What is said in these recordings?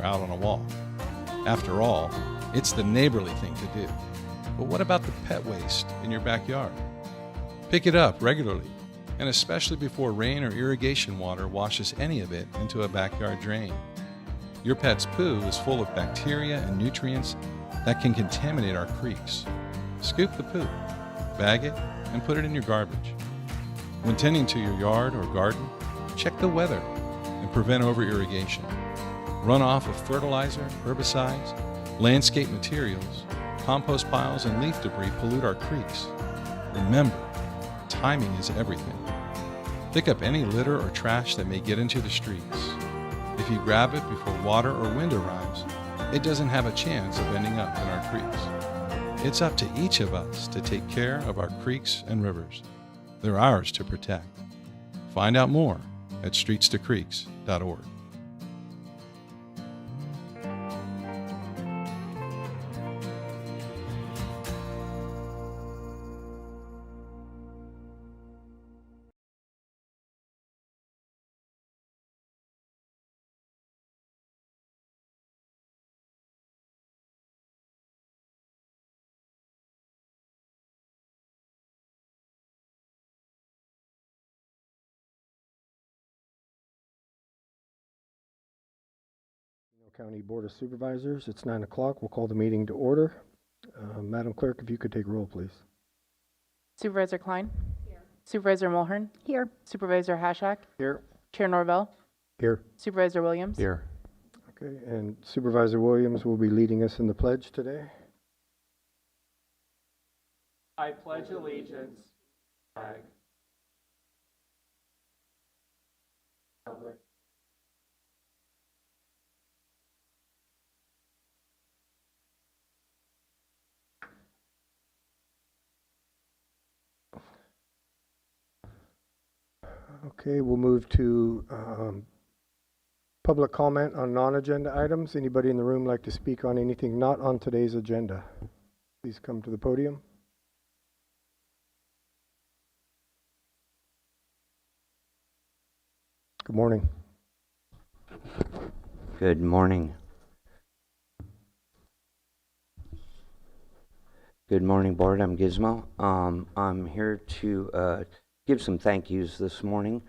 or out on a walk. After all, it's the neighborly thing to do. But what about the pet waste in your backyard? Pick it up regularly, and especially before rain or irrigation water washes any of it into a backyard drain. Your pet's poo is full of bacteria and nutrients that can contaminate our creeks. Scoop the poo, bag it, and put it in your garbage. When tending to your yard or garden, check the weather and prevent over-irrigation. Runoff of fertilizer, herbicides, landscape materials, compost piles, and leaf debris pollute our creeks. Remember, timing is everything. Pick up any litter or trash that may get into the streets. If you grab it before water or wind arrives, it doesn't have a chance of ending up in our creeks. It's up to each of us to take care of our creeks and rivers. They're ours to protect. Find out more at streets2creeks.org. County Board of Supervisors. It's 9 o'clock. We'll call the meeting to order. Madam Clerk, if you could take roll, please. Supervisor Klein? Here. Supervisor Mulhern? Here. Supervisor Hashak? Here. Chair Norvell? Here. Supervisor Williams? Here. Okay, and Supervisor Williams will be leading us in the pledge today. I pledge allegiance to the flag of the Okay, we'll move to public comment on non-agenda items. Anybody in the room like to speak on anything not on today's agenda? Please come to the podium. Good morning. Good morning. Good morning, Board. I'm Gizmo. I'm here to give some thank yous this morning.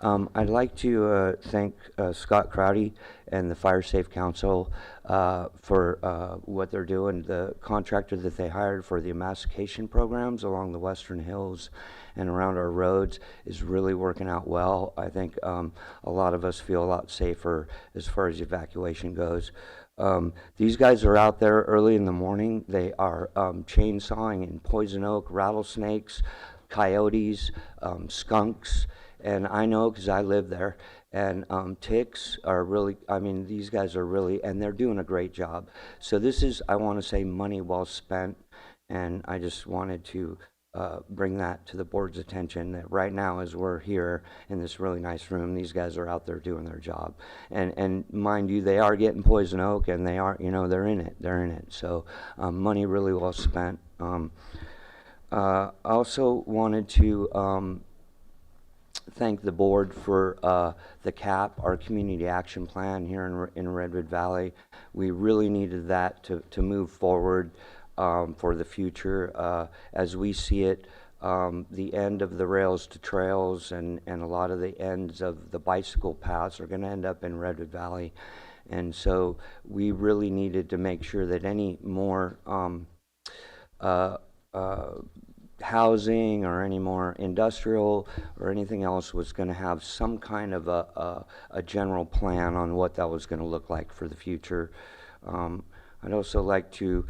I'd like to thank Scott Crowdy and the Fire Safe Council for what they're doing. The contractor that they hired for the emacication programs along the Western Hills and around our roads is really working out well. I think a lot of us feel a lot safer as far as evacuation goes. These guys are out there early in the morning. They are chainsawing in poison oak, rattlesnakes, coyotes, skunks, and I know because I live there, and ticks are really, I mean, these guys are really, and they're doing a great job. So this is, I want to say, money well spent, and I just wanted to bring that to the board's attention that right now as we're here in this really nice room, these guys are out there doing their job. And mind you, they are getting poison oak, and they are, you know, they're in it. So money really well spent. I also wanted to thank the board for the CAP, our community action plan here in Redwood Valley. We really needed that to move forward for the future. As we see it, the end of the rails to trails and a lot of the ends of the bicycle paths are going to end up in Redwood Valley. And so we really needed to make sure that any more housing or any more industrial or anything else was going to have some kind of a general plan on what that was going to look like for the future. I'd also like to,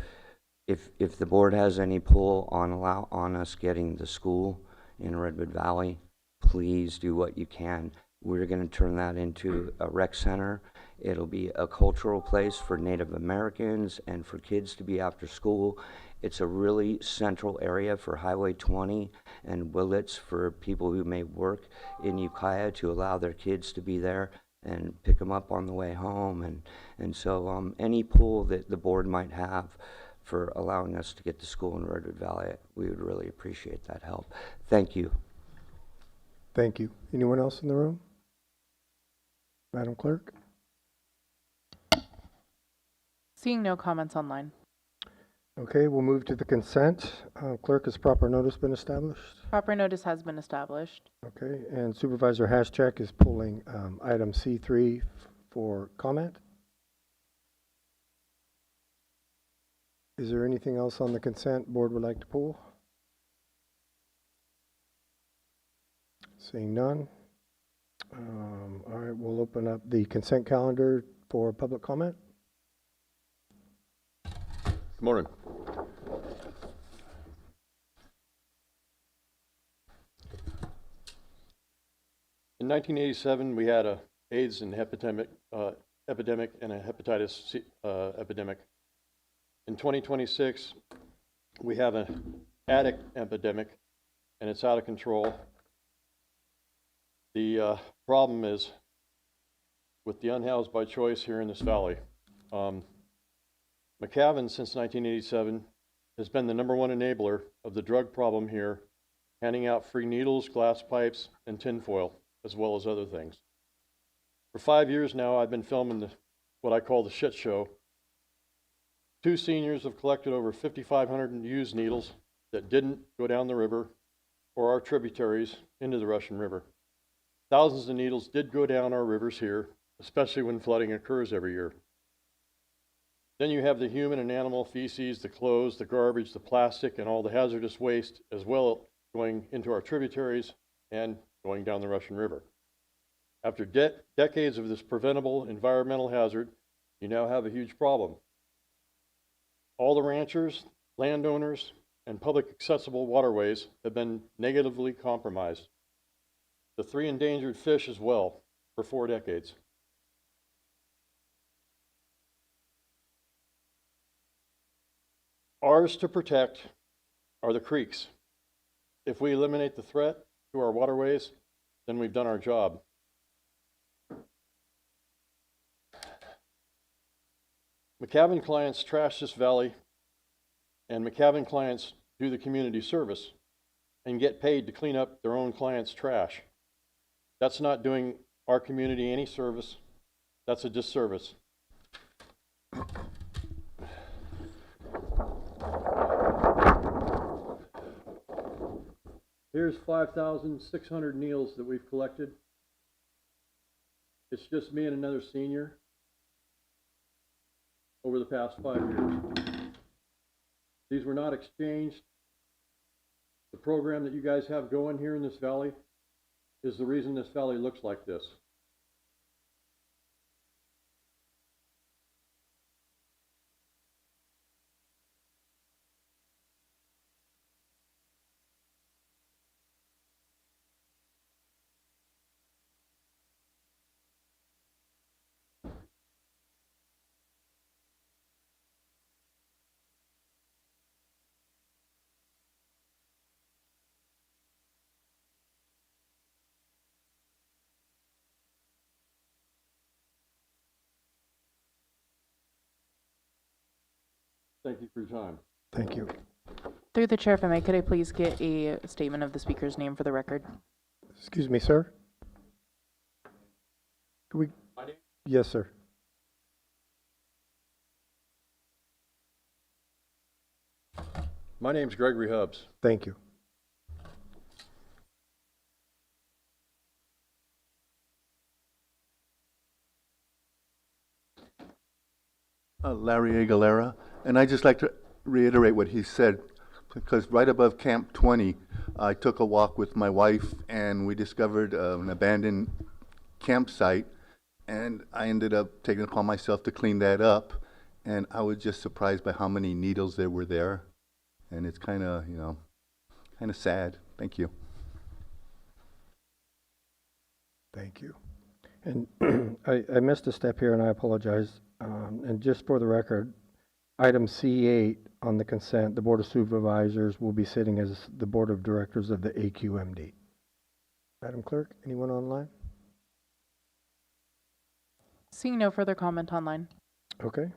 if the board has any pull on us getting the school in Redwood Valley, please do what you can. We're going to turn that into a rec center. It'll be a cultural place for Native Americans and for kids to be after school. It's a really central area for Highway 20 and Willits for people who may work in Ukiah to allow their kids to be there and pick them up on the way home. And so any pull that the board might have for allowing us to get to school in Redwood Valley, we would really appreciate that help. Thank you. Thank you. Anyone else in the room? Madam Clerk? Seeing no comments online. Okay, we'll move to the consent. Clerk, has proper notice been established? Proper notice has been established. Okay, and Supervisor Haschak is pulling item C3 for comment. Is there anything else on the consent board would like to pull? Seeing none. All right, we'll open up the consent calendar for public comment. Good morning. In 1987, we had a AIDS and epidemic and a hepatitis C epidemic. In 2026, we have an addict epidemic, and it's out of control. The problem is with the unhoused by choice here in this valley. McCavan, since 1987, has been the #1 enabler of the drug problem here, handing out free needles, glass pipes, and tinfoil, as well as other things. For 5 years now, I've been filming what I call the shit show. 2 seniors have collected over 5,500 used needles that didn't go down the river or our tributaries into the Russian River. Thousands of needles did go down our rivers here, especially when flooding occurs every year. Then you have the human and animal feces, the clothes, the garbage, the plastic, and all the hazardous waste, as well going into our tributaries and going down the Russian River. After decades of this preventable environmental hazard, you now have a huge problem. All the ranchers, landowners, and public accessible waterways have been negatively compromised. The 3 endangered fish as well, for 4 decades. Ours to protect are the creeks. If we eliminate the threat to our waterways, then we've done our job. McCavan clients trash this valley, and McCavan clients do the community service and get paid to clean up their own clients' trash. That's not doing our community any service. That's a disservice. Here's 5,600 needles that we've collected. It's just me and another senior over the past 5 years. These were not exchanged. The program that you guys have going here in this valley is the reason this valley looks like this. Thank you for your time. Thank you. Through the chair, if I may, could I please get a statement of the speaker's name for the record? Excuse me, sir? Could we? My name? Yes, sir. My name's Gregory Hubbs. Thank you. Larry Aguilera, and I'd just like to reiterate what he said, because right above Camp 20, I took a walk with my wife, and we discovered an abandoned campsite, and I ended up taking it upon myself to clean that up, and I was just surprised by how many needles there were there, and it's kind of, kind of sad. Thank you. Thank you. And I missed a step here, and I apologize. And just for the record, item C8 on the consent, the Board of Supervisors will be sitting as the Board of Directors of the AQMD. Madam Clerk, anyone online? Seeing no further comment online. Okay.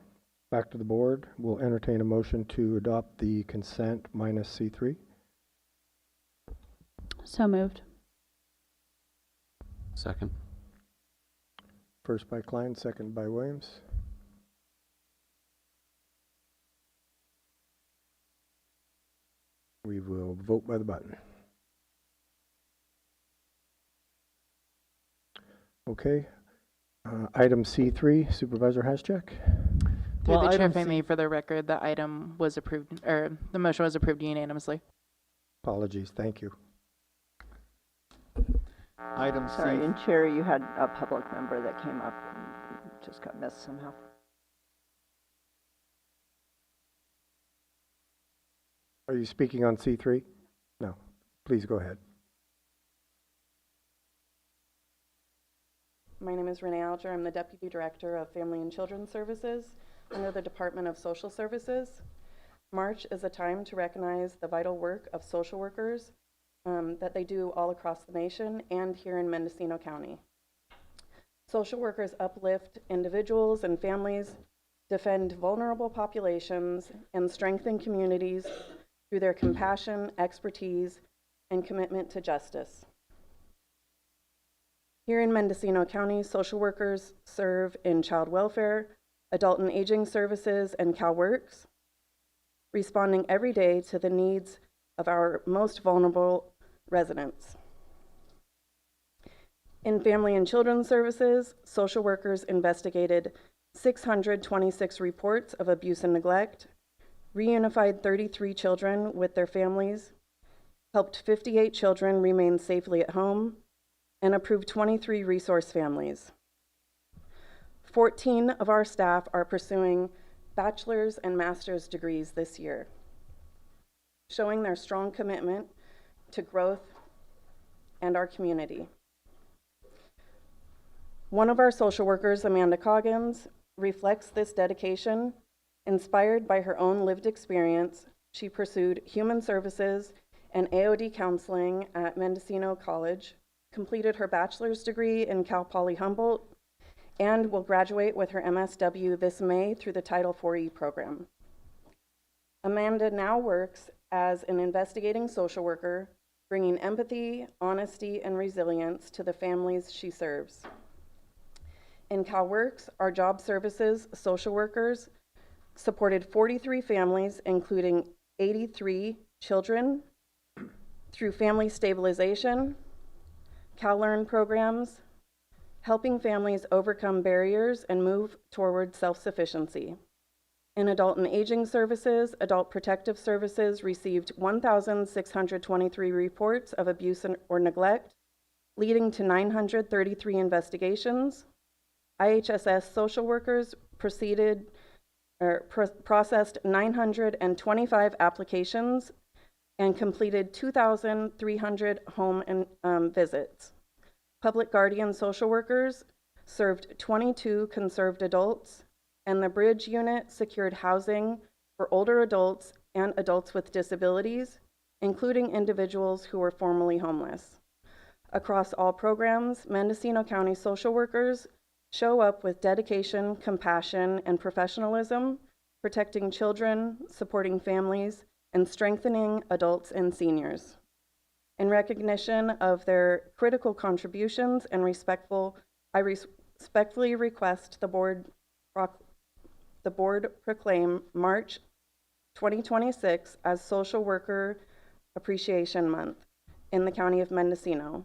Back to the board. We'll entertain a motion to adopt the consent minus C3. So moved. Second. First by Klein, second by Williams. We will vote by the button. Okay. Item C3, Supervisor Haschak. Through Well, the chair, item if I C- may, for the record, the item was approved, or the motion was approved unanimously. Apologies, thank you. Item Sorry, C, and Chair, you had a public member that came up and just got missed somehow. Are you speaking on C3? No. Please go ahead. My name is Renee Alger. I'm the Deputy Director of Family and Children's Services under the Department of Social Services. March is a time to recognize the vital work of social workers that they do all across the nation and here in Mendocino County. Social workers uplift individuals and families, defend vulnerable populations, and strengthen communities through their compassion, expertise, and commitment to justice. Here in Mendocino County, social workers serve in child welfare, adult and aging services, and CalWorks, responding every day to the needs of our most vulnerable residents. In family and children's services, social workers investigated 626 reports of abuse and neglect, reunified 33 children with their families, helped 58 children remain safely at home, and approved 23 resource families. 14 of our staff are pursuing bachelor's and master's degrees this year, showing their strong commitment to growth and our community. One of our social workers, Amanda Coggins, reflects this dedication. Inspired by her own lived experience, she pursued human services and AOD counseling at Mendocino College, completed her bachelor's degree in Cal Poly Humboldt, and will graduate with her MSW this May through the Title IV program. Amanda now works as an investigating social worker, bringing empathy, honesty, and resilience to the families she serves. In CalWorks, our job services social workers supported 43 families, including 83 children, through family stabilization, CalLearn programs, helping families overcome barriers and move toward self-sufficiency. In adult and aging services, Adult Protective Services received 1,623 reports of abuse or neglect, leading to 933 investigations. IHSS social workers processed 925 applications and completed 2,300 home visits. Public Guardian social workers served 22 conserved adults, and the Bridge Unit secured housing for older adults and adults with disabilities, including individuals who were formerly homeless. Across all programs, Mendocino County social workers show up with dedication, compassion, and professionalism, protecting children, supporting families, and strengthening adults and seniors. In recognition of their critical contributions and I respectfully request the board proclaim March 2026 as Social Worker Appreciation Month in the County of Mendocino.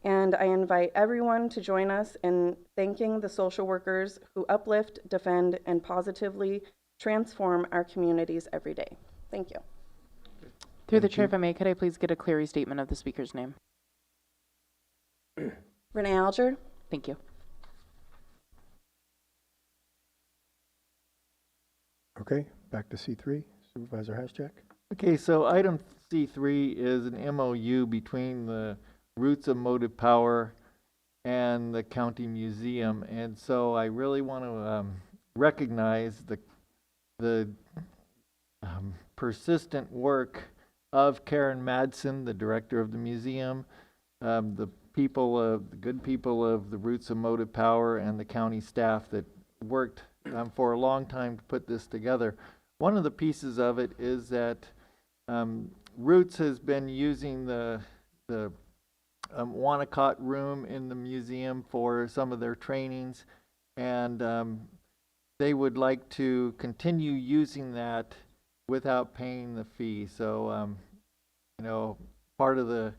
And I invite everyone to join us in thanking the social workers who uplift, defend, and positively transform our communities every day. Thank you. Through the chair, if I may, could I please get a clear restatement of the speaker's name? Renee Alger. Thank you. Okay, back to C3, Supervisor Haschak. okay, so item C3 is an MOU between the Roots of Motive Power and the County Museum. And so I really want to recognize the persistent work of Karen Madsen, the director of the museum, the good people of the Roots of Motive Power, and the county staff that worked for a long time to put this together. One of the pieces of it is that Roots has been using the Wanacott room in the museum for some of their trainings, and they would like to continue using that without paying the fee. So you know, part of the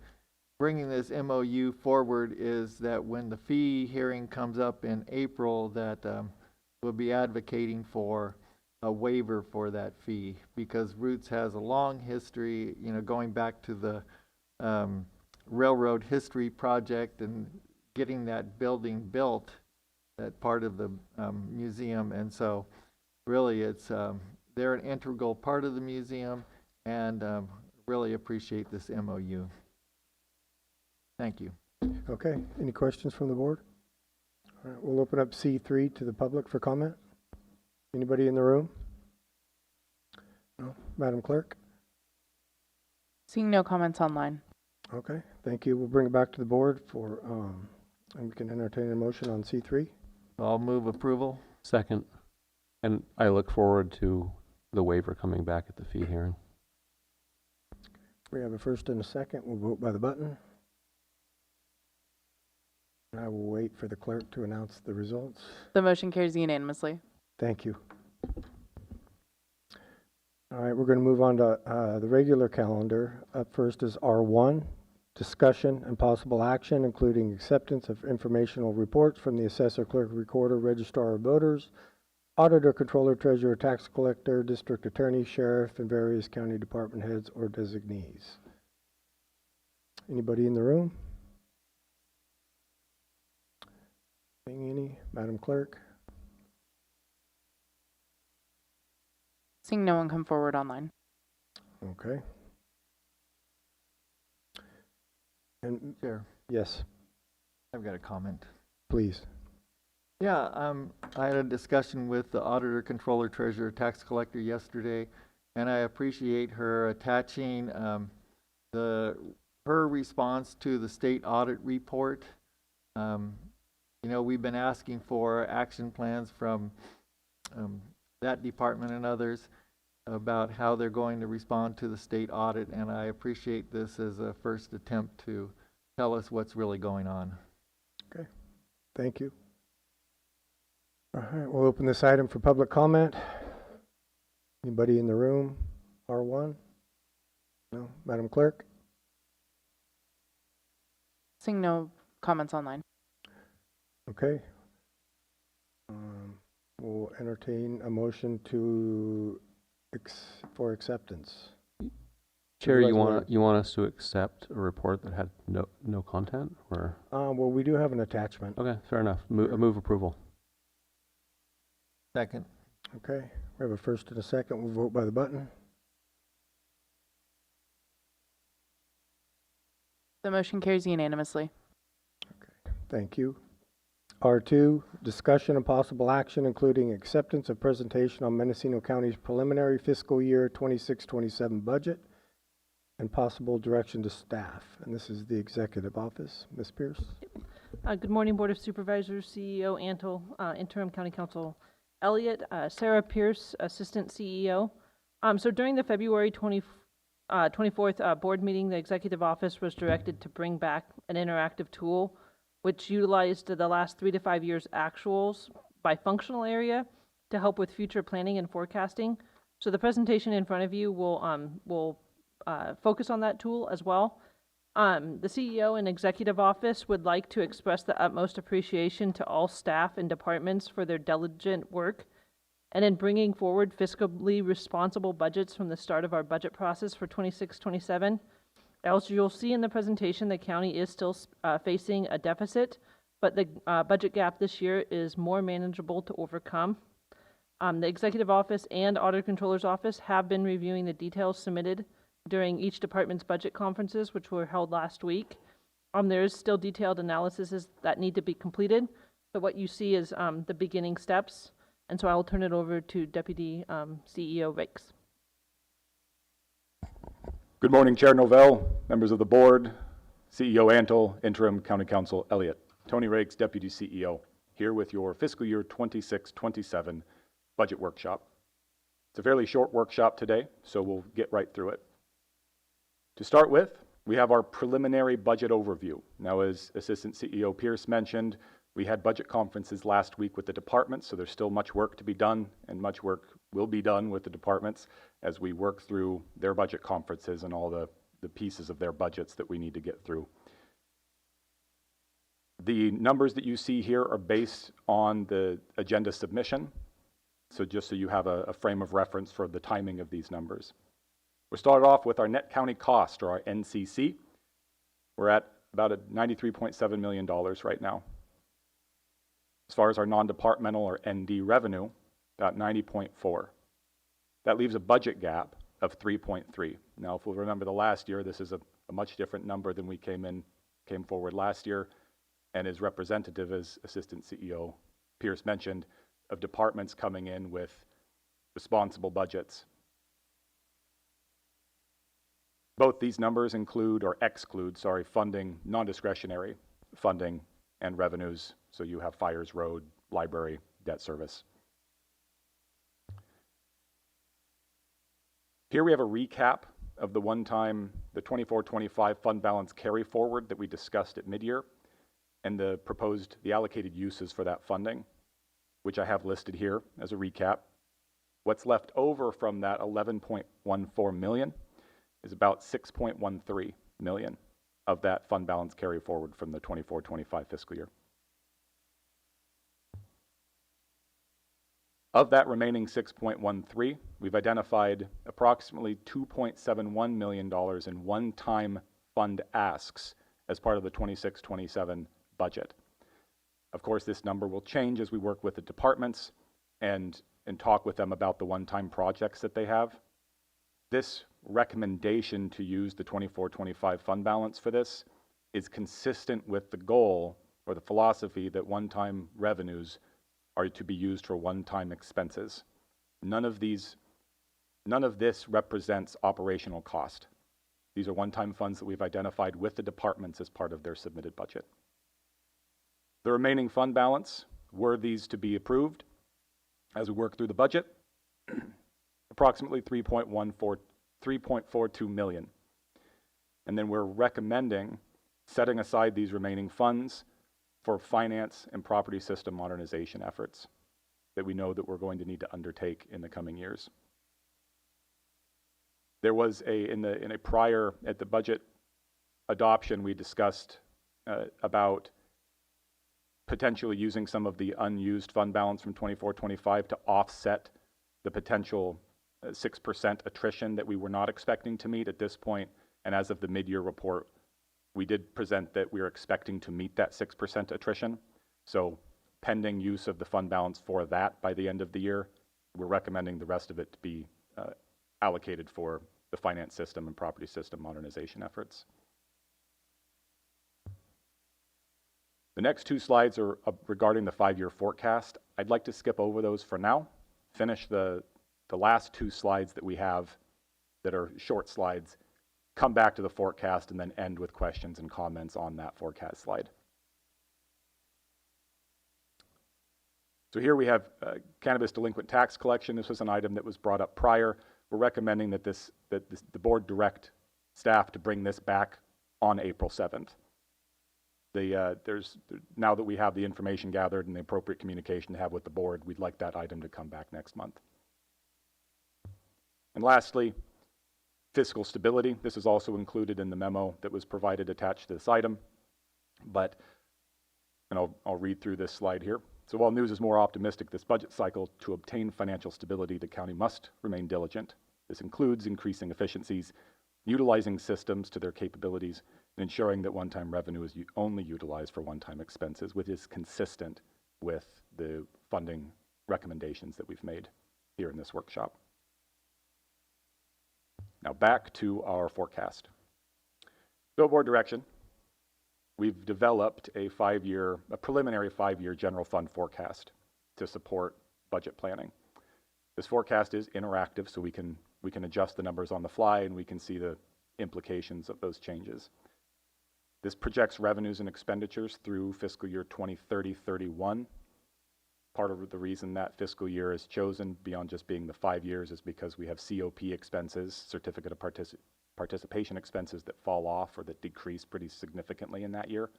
bringing this MOU forward is that when the fee hearing comes up in April, that we'll be advocating for a waiver for that fee, because Roots has a long history, you know, going back to the Railroad History Project and getting that building built, that part of the museum. And so really it's, they're an integral part of the museum, and really appreciate this MOU. Thank you. Okay, any questions from the board? All right, we'll open up C3 to the public for comment. Anybody in the room? No? Madam Clerk? Seeing no comments online. Okay, thank you. We'll bring it back to the board for, and we can entertain a motion on C3. I'll move approval. Second. And I look forward to the waiver coming back at the fee hearing. We have a first and a second. We'll vote by the button. And I will wait for the clerk to announce the results. The motion carries unanimously. Thank you. All right, we're going to move on to the regular calendar. Up first is R1, discussion and possible action, including acceptance of informational reports from the assessor, clerk, recorder, registrar of voters, auditor, controller, treasurer, tax collector, district attorney, sheriff, and various county department heads or designees. Anybody in the room? Seeing any? Madam Clerk? Seeing no one come forward online. Okay. And Chair, yes, I've got a comment. please. Yeah, I had a discussion with the auditor, controller, treasurer, tax collector yesterday, and I appreciate her attaching her response to the state audit report. You know, we've been asking for action plans from that department and others about how they're going to respond to the state audit, and I appreciate this as a first attempt to tell us what's really going on. Okay, thank you. All right, we'll open this item for public comment. Anybody in the room? R1? No? Madam Clerk? Seeing no comments online. Okay. We'll entertain a motion to for acceptance. Chair, you Supervisor want us to accept a report that had no content, or? Well, we do have an attachment. Okay, fair enough. Move approval. Second. Okay, we have a first and a second. We'll vote by the button. The motion carries unanimously. Okay, thank you. R2, discussion and possible action, including acceptance of presentation on Mendocino County's preliminary fiscal year 26-27 budget and possible direction to staff. And this is the executive office. Ms. Pierce? Good morning, Board of Supervisors, CEO Antle, Interim County Counsel Elliott, Sarah Pierce, Assistant CEO. So during the February 24th board meeting, the executive office was directed to bring back an interactive tool which utilized the last 3 to 5 years actuals by functional area to help with future planning and forecasting. So the presentation in front of you will focus on that tool as well. The CEO and executive office would like to express the utmost appreciation to all staff and departments for their diligent work and in bringing forward fiscally responsible budgets from the start of our budget process for 26-27. As you'll see in the presentation, the county is still facing a deficit, but the budget gap this year is more manageable to overcome. The executive office and auditor controller's office have been reviewing the details submitted during each department's budget conferences, which were held last week. There is still detailed analyses that need to be completed, but what you see is the beginning steps. And so I will turn it over to Deputy CEO Rakes. Good morning, Chair Novell, members of the board, CEO Antle, Interim County Counsel Elliott. Tony Rakes, Deputy CEO, here with your fiscal year 26-27 budget workshop. It's a fairly short workshop today, so we'll get right through it. To start with, we have our preliminary budget overview. Now, as Assistant CEO Pierce mentioned, we had budget conferences last week with the departments, so there's still much work to be done, and much work will be done with the departments as we work through their budget conferences and all the the pieces of their budgets that we need to get through. The numbers that you see here are based on the agenda submission. So just so you have a frame of reference for the timing of these numbers. We started off with our net county cost, or our NCC. We're at about $93.7 million right now. As far as our non-departmental, or ND revenue, about 90.4. That leaves a budget gap of 3.3. Now, if we remember the last year, this is a much different number than we came forward last year, and is representative, as Assistant CEO Pierce mentioned, of departments coming in with responsible budgets. Both these numbers include, or exclude, funding, non-discretionary funding and revenues. So you have fires, road, library, debt service. Here we have a recap of the one-time, the 24-25 fund balance carry forward that we discussed at mid-year, and the allocated uses for that funding, which I have listed here as a recap. What's left over from that 11.14 million is about 6.13 million of that fund balance carry forward from the 24-25 fiscal year. Of that remaining 6.13, we've identified approximately $2.71 million in one-time fund asks as part of the 26-27 budget. Of course, this number will change as we work with the departments and talk with them about the one-time projects that they have. This recommendation to use the 24-25 fund balance for this is consistent with the goal or the philosophy that one-time revenues are to be used for one-time expenses. None of this represents operational cost. These are one-time funds that we've identified with the departments as part of their submitted budget. The remaining fund balance, were these to be approved as we work through the budget, approximately 3.42 million. And then we're recommending setting aside these remaining funds for finance and property system modernization efforts that we know that we're going to need to undertake in the coming years. There was in a prior, at the budget adoption, we discussed about potentially using some of the unused fund balance from 24-25 to offset the potential 6% attrition that we were not expecting to meet at this point. And as of the mid-year report, we did present that we are expecting to meet that 6% attrition. So pending use of the fund balance for that by the end of the year, we're recommending the rest of it to be allocated for the finance system and property system modernization efforts. The next two slides are regarding the 5-year forecast. I'd like to skip over those for now, finish the last two slides that we have that are short slides, come back to the forecast, and then end with questions and comments on that forecast slide. So here we have cannabis delinquent tax collection. This was an item that was brought up prior. We're recommending that the board direct staff to bring this back on April 7th. Now that we have the information gathered and the appropriate communication to have with the board, we'd like that item to come back next month. And lastly, fiscal stability. This is also included in the memo that was provided attached to this item, and I'll read through this slide here. So while news is more optimistic this budget cycle, to obtain financial stability, the county must remain diligent. This includes increasing efficiencies, utilizing systems to their capabilities, and ensuring that one-time revenue is only utilized for one-time expenses, which is consistent with the funding recommendations that we've made here in this workshop. Now back to our forecast. So board direction, we've developed a preliminary 5-year general fund forecast to support budget planning. This forecast is interactive, so we can adjust the numbers on the fly and we can see the implications of those changes. This projects revenues and expenditures through fiscal year 2030-31. Part of the reason that fiscal year is chosen beyond just being the 5 years is because we have COP expenses, certificate of participation expenses that fall off or that decrease pretty significantly in that year.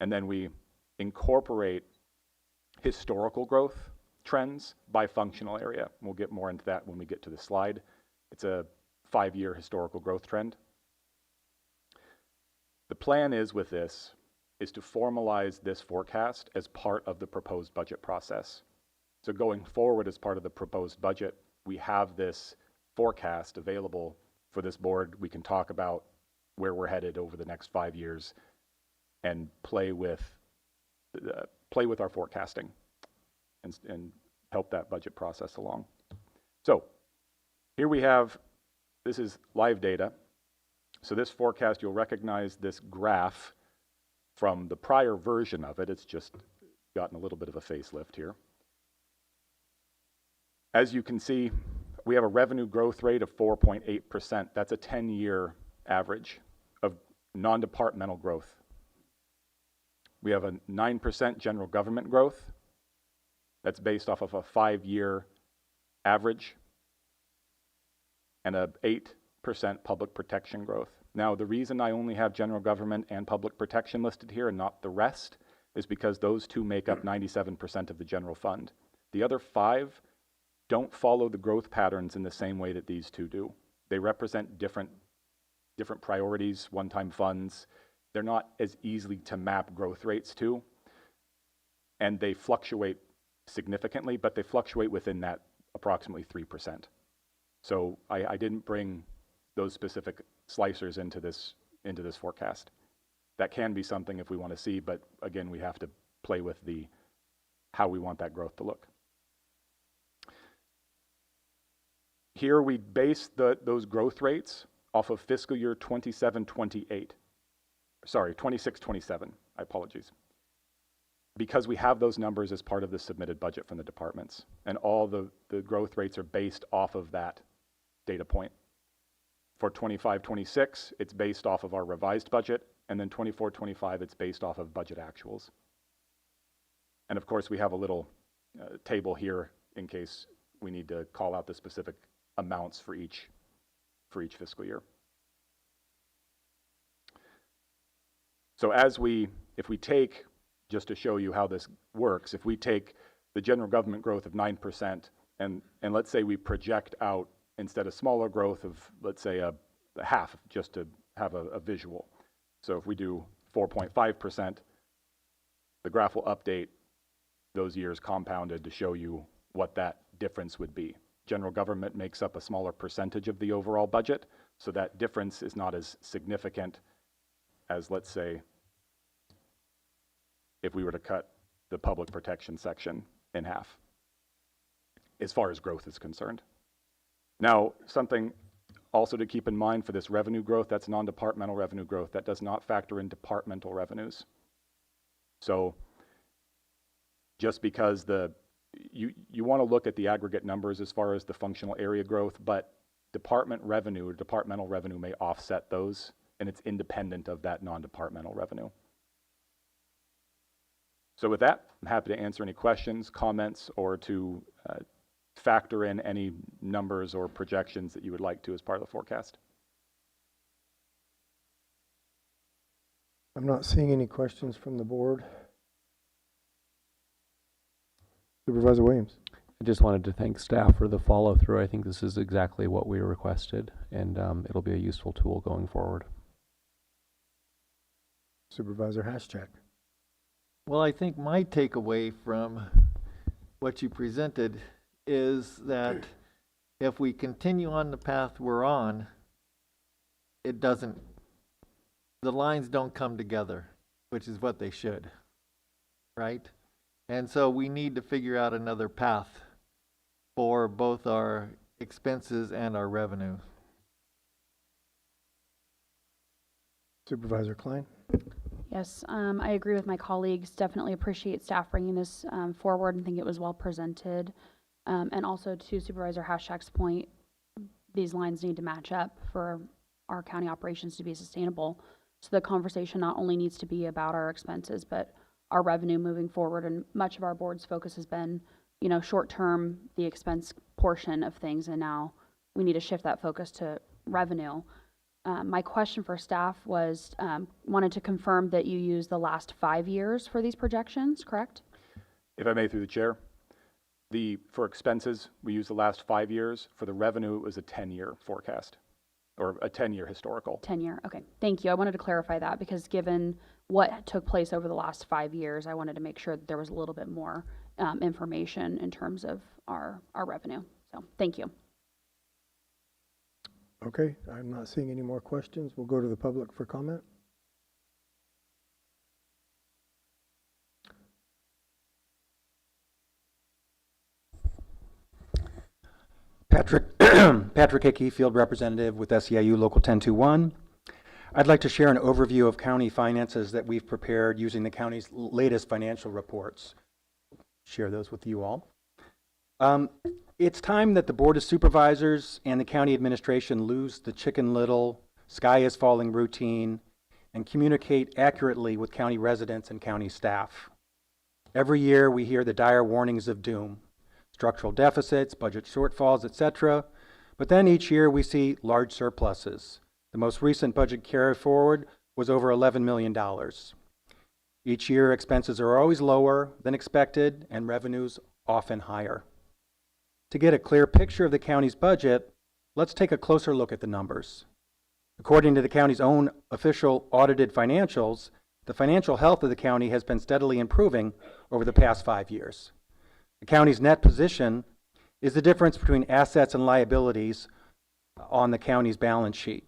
And then we incorporate historical growth trends by functional area. We'll get more into that when we get to the slide. It's a 5-year historical growth trend. The plan is with this is to formalize this forecast as part of the proposed budget process. So going forward as part of the proposed budget, we have this forecast available for this board. We can talk about where we're headed over the next 5 years and play with our forecasting and help that budget process along. So here we have, this is live data. So this forecast, you'll recognize this graph from the prior version of it. It's just gotten a little bit of a facelift here. As you can see, we have a revenue growth rate of 4.8%. That's a 10-year average of non-departmental growth. We have a 9% general government growth. That's based off of a 5-year average, and a 8% public protection growth. Now, the reason I only have general government and public protection listed here and not the rest is because those two make up 97% of the general fund. The other 5 don't follow the growth patterns in the same way that these two do. They represent different priorities, one-time funds. They're not as easily to map growth rates to, and they fluctuate significantly, but they fluctuate within that approximately 3%. So I didn't bring those specific slicers into this forecast. That can be something if we want to see, but again, we have to play with how we want that growth to look. Here we base those growth rates off of fiscal year 27-28. Sorry, 26-27, I apologize. Because we have those numbers as part of the submitted budget from the departments, and all the growth rates are based off of that data point. For 25-26, it's based off of our revised budget, and then 24-25, it's based off of budget actuals. And of course, we have a little table here in case we need to call out the specific amounts for each fiscal year. So if we take, just to show you how this works, if we take the general government growth of 9% and let's say we project out, instead of smaller growth of, let's say, a half, just to have a visual. So if we do 4.5%, the graph will update those years compounded to show you what that difference would be. General government makes up a smaller percentage of the overall budget, so that difference is not as significant as, let's say, if we were to cut the public protection section in half, as far as growth is concerned. Now, something also to keep in mind for this revenue growth, that's non-departmental revenue growth. That does not factor in departmental revenues. So just because you want to look at the aggregate numbers as far as the functional area growth, but department revenue or departmental revenue may offset those, and it's independent of that non-departmental revenue. So with that, I'm happy to answer any questions, comments, or to factor in any numbers or projections that you would like to as part of the forecast. I'm not seeing any questions from the board. Supervisor Williams. I just wanted to thank staff for the follow through. I think this is exactly what we requested, and it'll be a useful tool going forward. Supervisor Haschak. Well, I think my takeaway from what you presented is that if we continue on the path we're on, the lines don't come together, which is what they should, right? And so we need to figure out another path for both our expenses and our revenue. Supervisor Klein. Yes, I agree with my colleagues. Definitely appreciate staff bringing this forward and think it was well presented. And also to Supervisor Haschak's point, these lines need to match up for our county operations to be sustainable. So the conversation not only needs to be about our expenses, but our revenue moving forward. And much of our board's focus has been, short term, the expense portion of things. And now we need to shift that focus to revenue. My question for staff was, wanted to confirm that you use the last 5 years for these projections, correct? If I may, through the chair, for expenses, we use the last 5 years. For the revenue, it was a 10-year forecast. or a 10-year historical. 10-year, okay. Thank you. I wanted to clarify that because given what took place over the last 5 years, I wanted to make sure that there was a little bit more information in terms of our revenue. So thank you. Okay, I'm not seeing any more questions. We'll go to the public for comment. Patrick Hickey, Field Representative with SEIU Local 1021. I'd like to share an overview of county finances that we've prepared using the county's latest financial reports. Share those with you all. It's time that the Board of Supervisors and the county administration lose the Chicken Little, sky is falling routine and communicate accurately with county residents and county staff. Every year we hear the dire warnings of doom, structural deficits, budget shortfalls, etc. But then each year we see large surpluses. The most recent budget carry forward was over $11 million. Each year expenses are always lower than expected and revenues often higher. To get a clear picture of the county's budget, let's take a closer look at the numbers. According to the county's own official audited financials, the financial health of the county has been steadily improving over the past 5 years. The county's net position is the difference between assets and liabilities on the county's balance sheet.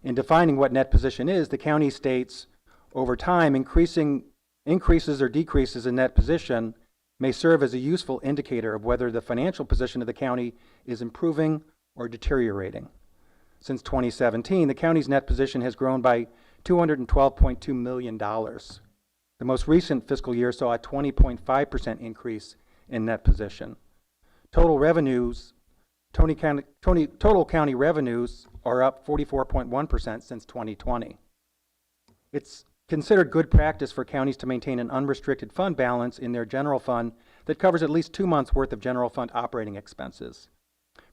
In defining what net position is, the county states, over time, increases or decreases in net position may serve as a useful indicator of whether the financial position of the county is improving or deteriorating. Since 2017, the county's net position has grown by $212.2 million. The most recent fiscal year saw a 20.5% increase in net position. Total county revenues are up 44.1% since 2020. It's considered good practice for counties to maintain an unrestricted fund balance in their general fund that covers at least 2 months' worth of general fund operating expenses.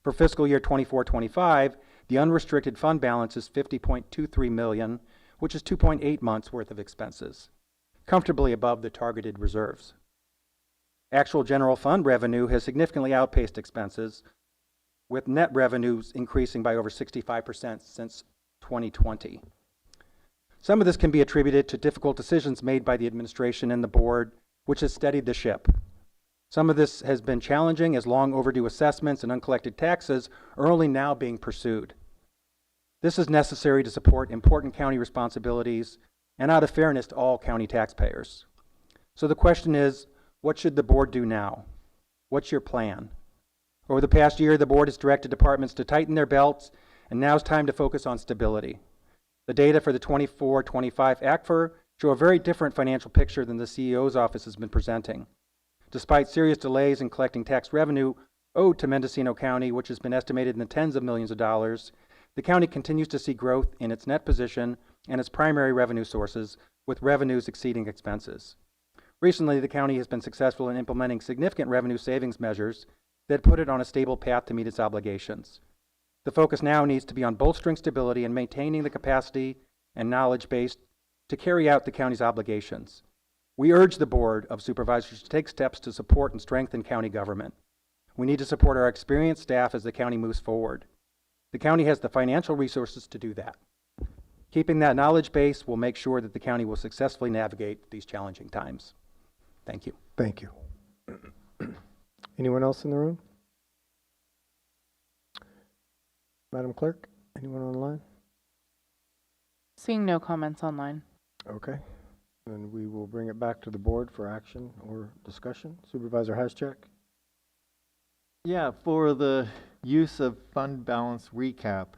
For fiscal year 24-25, the unrestricted fund balance is $50.23 million, which is 2.8 months' worth of expenses, comfortably above the targeted reserves. Actual general fund revenue has significantly outpaced expenses, with net revenues increasing by over 65% since 2020. Some of this can be attributed to difficult decisions made by the administration and the board, which has steadied the ship. Some of this has been challenging as long overdue assessments and uncollected taxes are only now being pursued. This is necessary to support important county responsibilities and out of fairness to all county taxpayers. So the question is, what should the board do now? What's your plan? Over the past year, the board has directed departments to tighten their belts, and now it's time to focus on stability. The data for the 24-25 ACFR show a very different financial picture than the CEO's office has been presenting. Despite serious delays in collecting tax revenue owed to Mendocino County, which has been estimated in the tens of millions of dollars, the county continues to see growth in its net position and its primary revenue sources, with revenues exceeding expenses. Recently, the county has been successful in implementing significant revenue savings measures that put it on a stable path to meet its obligations. The focus now needs to be on bolstering stability and maintaining the capacity and knowledge base to carry out the county's obligations. We urge the Board of Supervisors to take steps to support and strengthen county government. We need to support our experienced staff as the county moves forward. The county has the financial resources to do that. Keeping that knowledge base will make sure that the county will successfully navigate these challenging times. Thank you. Thank you. Anyone else in the room? Madam Clerk, anyone online? Seeing no comments online. Okay. Then we will bring it back to the board for action or discussion. Supervisor Haschak? Yeah, for the use of fund balance recap,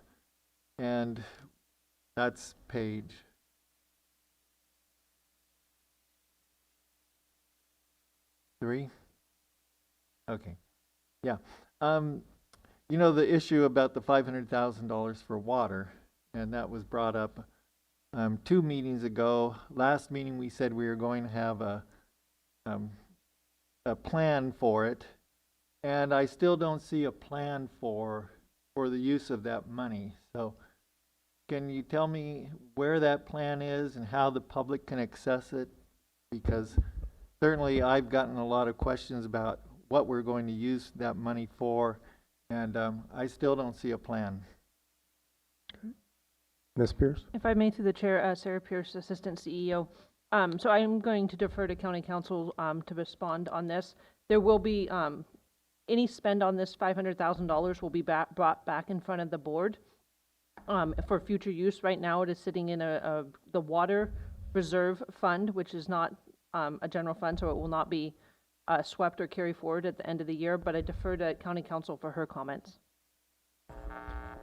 and that's page 3. Okay. Yeah. You know, the issue about the $500,000 for water, and that was brought up 2 meetings ago. Last meeting we said we were going to have a plan for it, and I still don't see a plan for the use of that money. So can you tell me where that plan is and how the public can access it? Because certainly I've gotten a lot of questions about what we're going to use that money for, and I still don't see a plan. Okay. Ms. Pierce? If I may, through the chair, Sarah Pierce, Assistant CEO. So I'm going to defer to County Council to respond on this. There will be any spend on this $500,000 will be brought back in front of the board for future use. Right now, it is sitting in the Water Reserve Fund, which is not a general fund, so it will not be swept or carry forward at the end of the year. But I defer to County Council for her comments.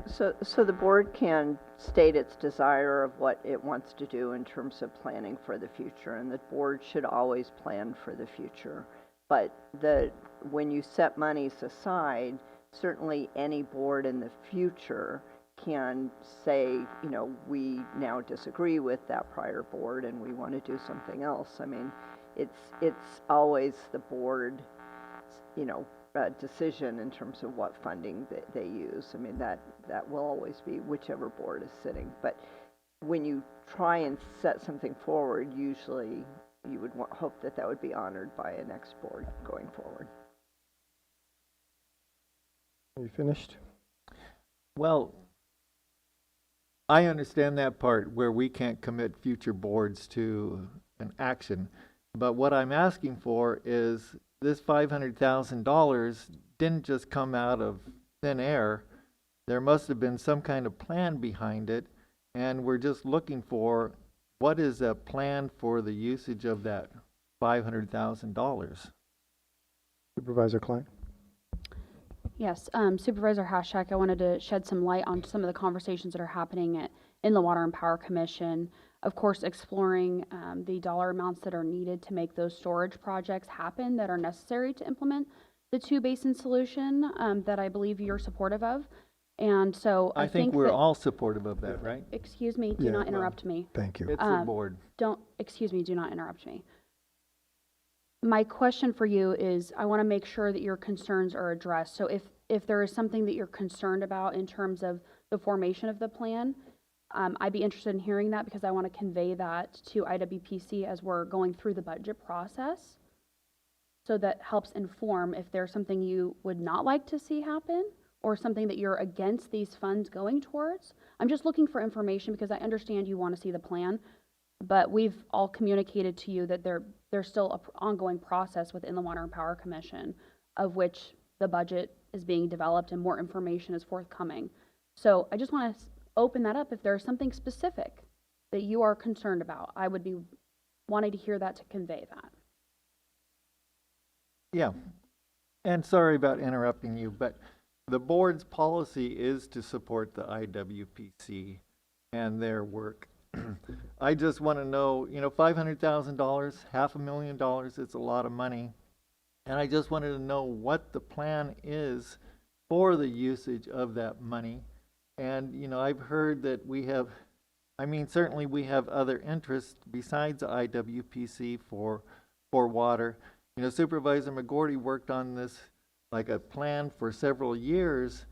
So the board can state its desire of what it wants to do in terms of planning for the future, and the board should always plan for the future. But when you set monies aside, certainly any board in the future can say, you know, we now disagree with that prior board and we want to do something else. I mean, it's always the board, you know, decision in terms of what funding they use. I mean, that will always be whichever board is sitting. But when you try and set something forward, usually you would hope that would be honored by a next board going forward. Are you finished? Well, I understand that part where we can't commit future boards to an action. But what I'm asking for is this $500,000 didn't just come out of thin air. There must have been some kind of plan behind it, and we're just looking for what is a plan for the usage of that $500,000. Supervisor Klein? Yes, Supervisor Hashak, I wanted to shed some light on some of the conversations that are happening in the Water and Power Commission. Of course, exploring the dollar amounts that are needed to make those storage projects happen that are necessary to implement the two-basin solution that I believe you're supportive of. And so I think we're all supportive of that, right? Excuse me, do not interrupt me. Thank you. It's the board. Excuse me, do not interrupt me. My question for you is, I want to make sure that your concerns are addressed. So if there is something that you're concerned about in terms of the formation of the plan, I'd be interested in hearing that, because I want to convey that to IWPC as we're going through the budget process. So that helps inform if there's something you would not like to see happen or something that you're against these funds going towards. I'm just looking for information because I understand you want to see the plan, but we've all communicated to you that there's still an ongoing process within the Water and Power Commission of which the budget is being developed and more information is forthcoming. So I just want to open that up. If there's something specific that you are concerned about, I would be wanting to hear that to convey that. Yeah, and sorry about interrupting you, but the board's policy is to support the IWPC and their work. I just want to know, you know, $500,000, $500,000, it's a lot of money. And I just wanted to know what the plan is for the usage of that money. And, you know, I've heard that we have, I mean, certainly we have other interests besides the IWPC for water. You know, Supervisor McGordy worked on this like a plan for several years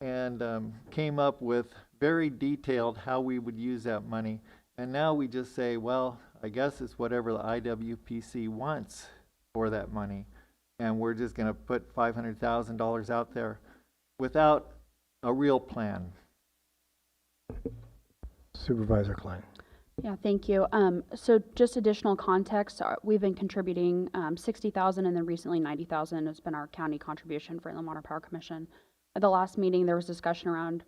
and came up with very detailed how we would use that money. And now we just say, well, I guess it's whatever the IWPC wants for that money. And we're just going to put $500,000 out there without a real plan. Supervisor Klein. Yeah, thank you. So just additional context, we've been contributing $60,000 and then recently $90,000 has been our county contribution for Inland Water Power Commission. At the last meeting, there was discussion around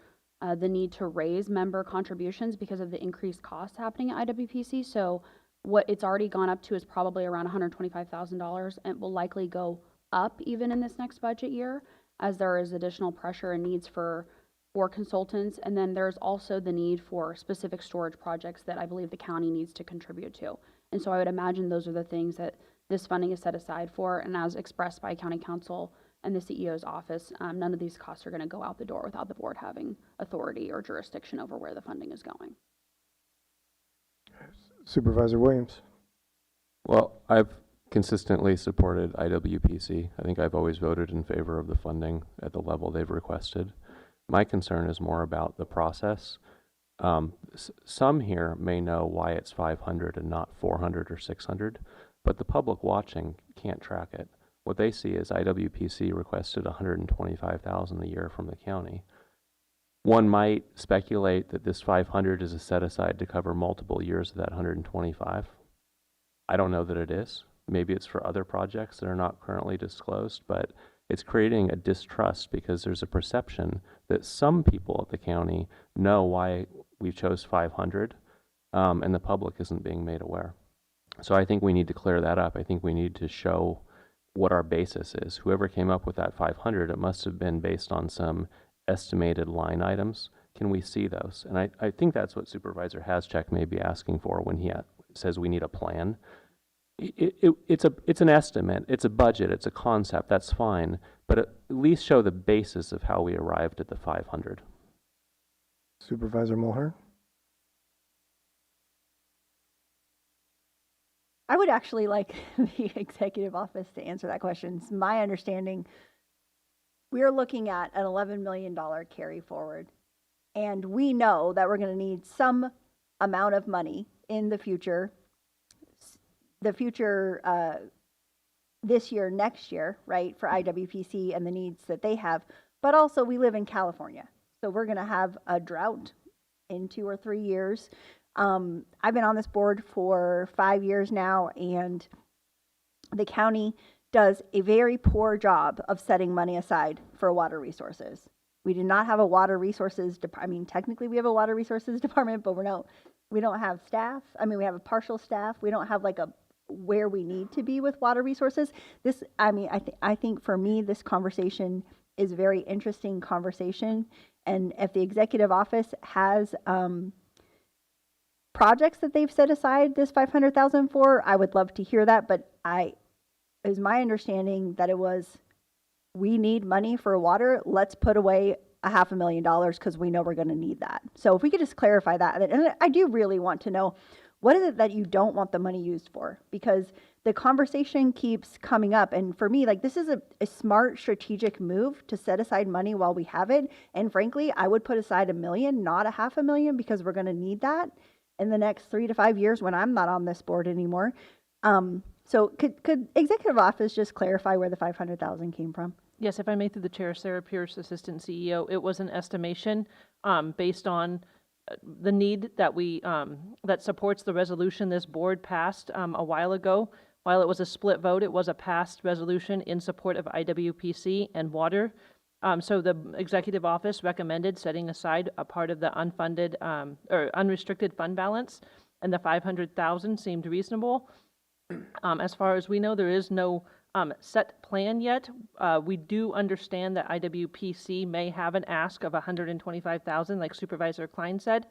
the need to raise member contributions because of the increased costs happening at IWPC. So what it's already gone up to is probably around $125,000 and will likely go up even in this next budget year as there is additional pressure and needs for consultants. And then there's also the need for specific storage projects that I believe the county needs to contribute to. And so I would imagine those are the things that this funding is set aside for. And as expressed by County Council and the CEO's office, none of these costs are going to go out the door without the board having authority or jurisdiction over where the funding is going. Supervisor Williams. Well, I've consistently supported IWPC. I think I've always voted in favor of the funding at the level they've requested. My concern is more about the process. Some here may know why it's 500 and not 400 or 600, but the public watching can't track it. What they see is IWPC requested $125,000 a year from the county. One might speculate that this 500 is a set aside to cover multiple years of that 125. I don't know that it is. Maybe it's for other projects that are not currently disclosed, but it's creating a distrust because there's a perception that some people at the county know why we chose 500, and the public isn't being made aware. So I think we need to clear that up. I think we need to show what our basis is. Whoever came up with that 500, it must have been based on some estimated line items. Can we see those? And I think that's what Supervisor Haschak may be asking for when he says we need a plan. It's an estimate, it's a budget, it's a concept, that's fine, but at least show the basis of how we arrived at the 500. Supervisor Mulhern? I would actually like the executive office to answer that question. It's my understanding, we are looking at an $11 million carry forward, and we know that we're going to need some amount of money in the future, this year, next year, right, for IWPC and the needs that they have. But also we live in California, so we're going to have a drought in 2 or 3 years. I've been on this board for 5 years now, and the county does a very poor job of setting money aside for water resources. We do not have a water resources department. I mean, technically we have a water resources department, but we don't have staff. I mean, we have a partial staff. We don't have like a where we need to be with water resources. This, I think for me, this conversation is a very interesting conversation. And if the executive office has projects that they've set aside this $500,000 for, I would love to hear that. But it was my understanding that it was, we need money for water. Let's put away $500,000 because we know we're going to need that. So if we could just clarify that. And I do really want to know, what is it that you don't want the money used for? Because the conversation keeps coming up. And for me, like, this is a smart strategic move to set aside money while we have it. And frankly, I would put aside $1 million, not $500,000, because we're going to need that in the next 3 to 5 years when I'm not on this board anymore. So could executive office just clarify where the $500,000 came from? Yes, if I may, through the chair, Sarah Pierce, Assistant CEO. It was an estimation based on the need that that supports the resolution this board passed a while ago. While it was a split vote, it was a passed resolution in support of IWPC and water. So the executive office recommended setting aside a part of the unfunded or unrestricted fund balance, and the $500,000 seemed reasonable. As far as we know, there is no set plan yet. We do understand that IWPC may have an ask of $125,000, like Supervisor Klein said.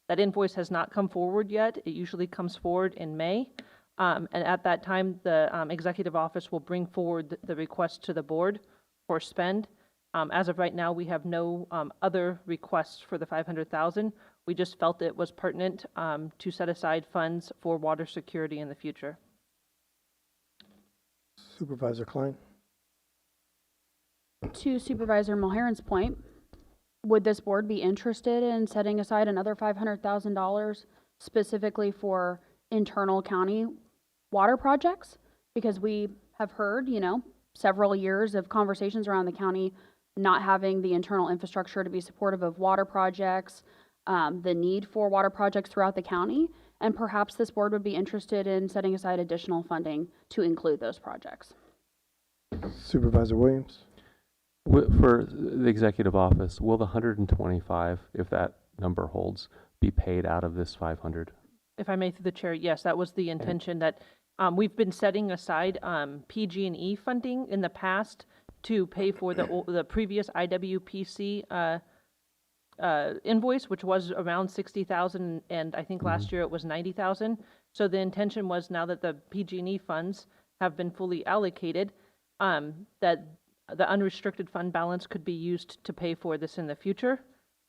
That invoice has not come forward yet. It usually comes forward in May. And at that time, the executive office will bring forward the request to the board for spend. As of right now, we have no other requests for the $500,000. We just felt it was pertinent to set aside funds for water security in the future. Supervisor Klein? To Supervisor Mulheron's point, would this board be interested in setting aside another $500,000 specifically for internal county water projects? Because we have heard, several years of conversations around the county not having the internal infrastructure to be supportive of water projects, the need for water projects throughout the county, and perhaps this board would be interested in setting aside additional funding to include those projects. Supervisor Williams? For the executive office, will the 125, if that number holds, be paid out of this 500? If I may, through the chair, yes, that was the intention. That we've been setting aside PG&E funding in the past to pay for the previous IWPC invoice, which was around $60,000, and I think last year it was $90,000. So the intention was, now that the PG&E funds have been fully allocated, that the unrestricted fund balance could be used to pay for this in the future.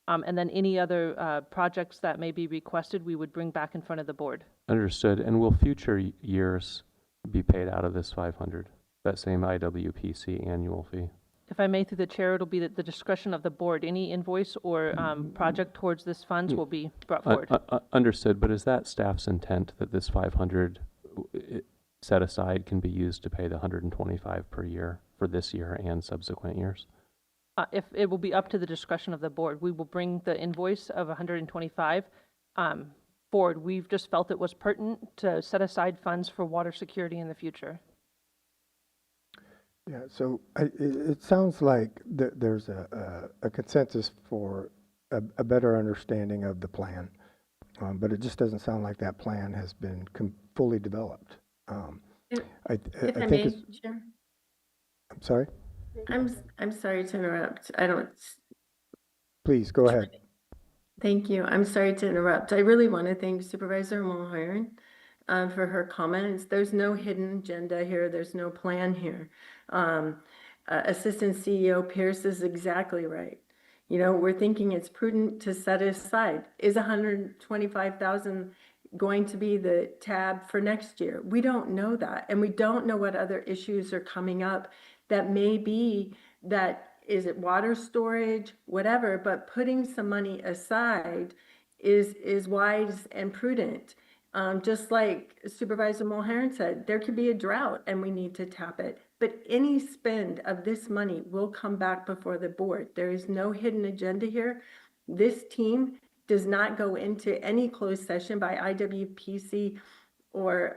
And then any other projects that may be requested, we would bring back in front of the board. Understood. And will future years be paid out of this 500, that same IWPC annual fee? If I may, through the chair, it'll be at the discretion of the board. Any invoice or project towards this funds will be brought forward. Understood. But is that staff's intent that this 500 set aside can be used to pay the 125 per year for this year and subsequent years? if it will be up to the discretion of the board. We will bring the invoice of 125 forward. We've just felt it was pertinent to set aside funds for water security in the future. Yeah, so it sounds like there's a consensus for a better understanding of the plan, but it just doesn't sound like that plan has been fully developed. If I I think may, it's, Chair, I'm sorry, I'm sorry to interrupt. I don't, please go ahead. thank you. I'm sorry to interrupt. I really want to thank Supervisor Mulhern for her comments. There's no hidden agenda here. There's no plan here. Assistant CEO Pierce is exactly right. You know, we're thinking it's prudent to set aside. Is 125,000 going to be the tab for next year? We don't know that. And we don't know what other issues are coming up that may be that, is it water storage, whatever, but putting some money aside is wise and prudent. Just like Supervisor Mulhern said, there could be a drought and we need to tap it. But any spend of this money will come back before the board. There is no hidden agenda here. This team does not go into any closed session by IWPC or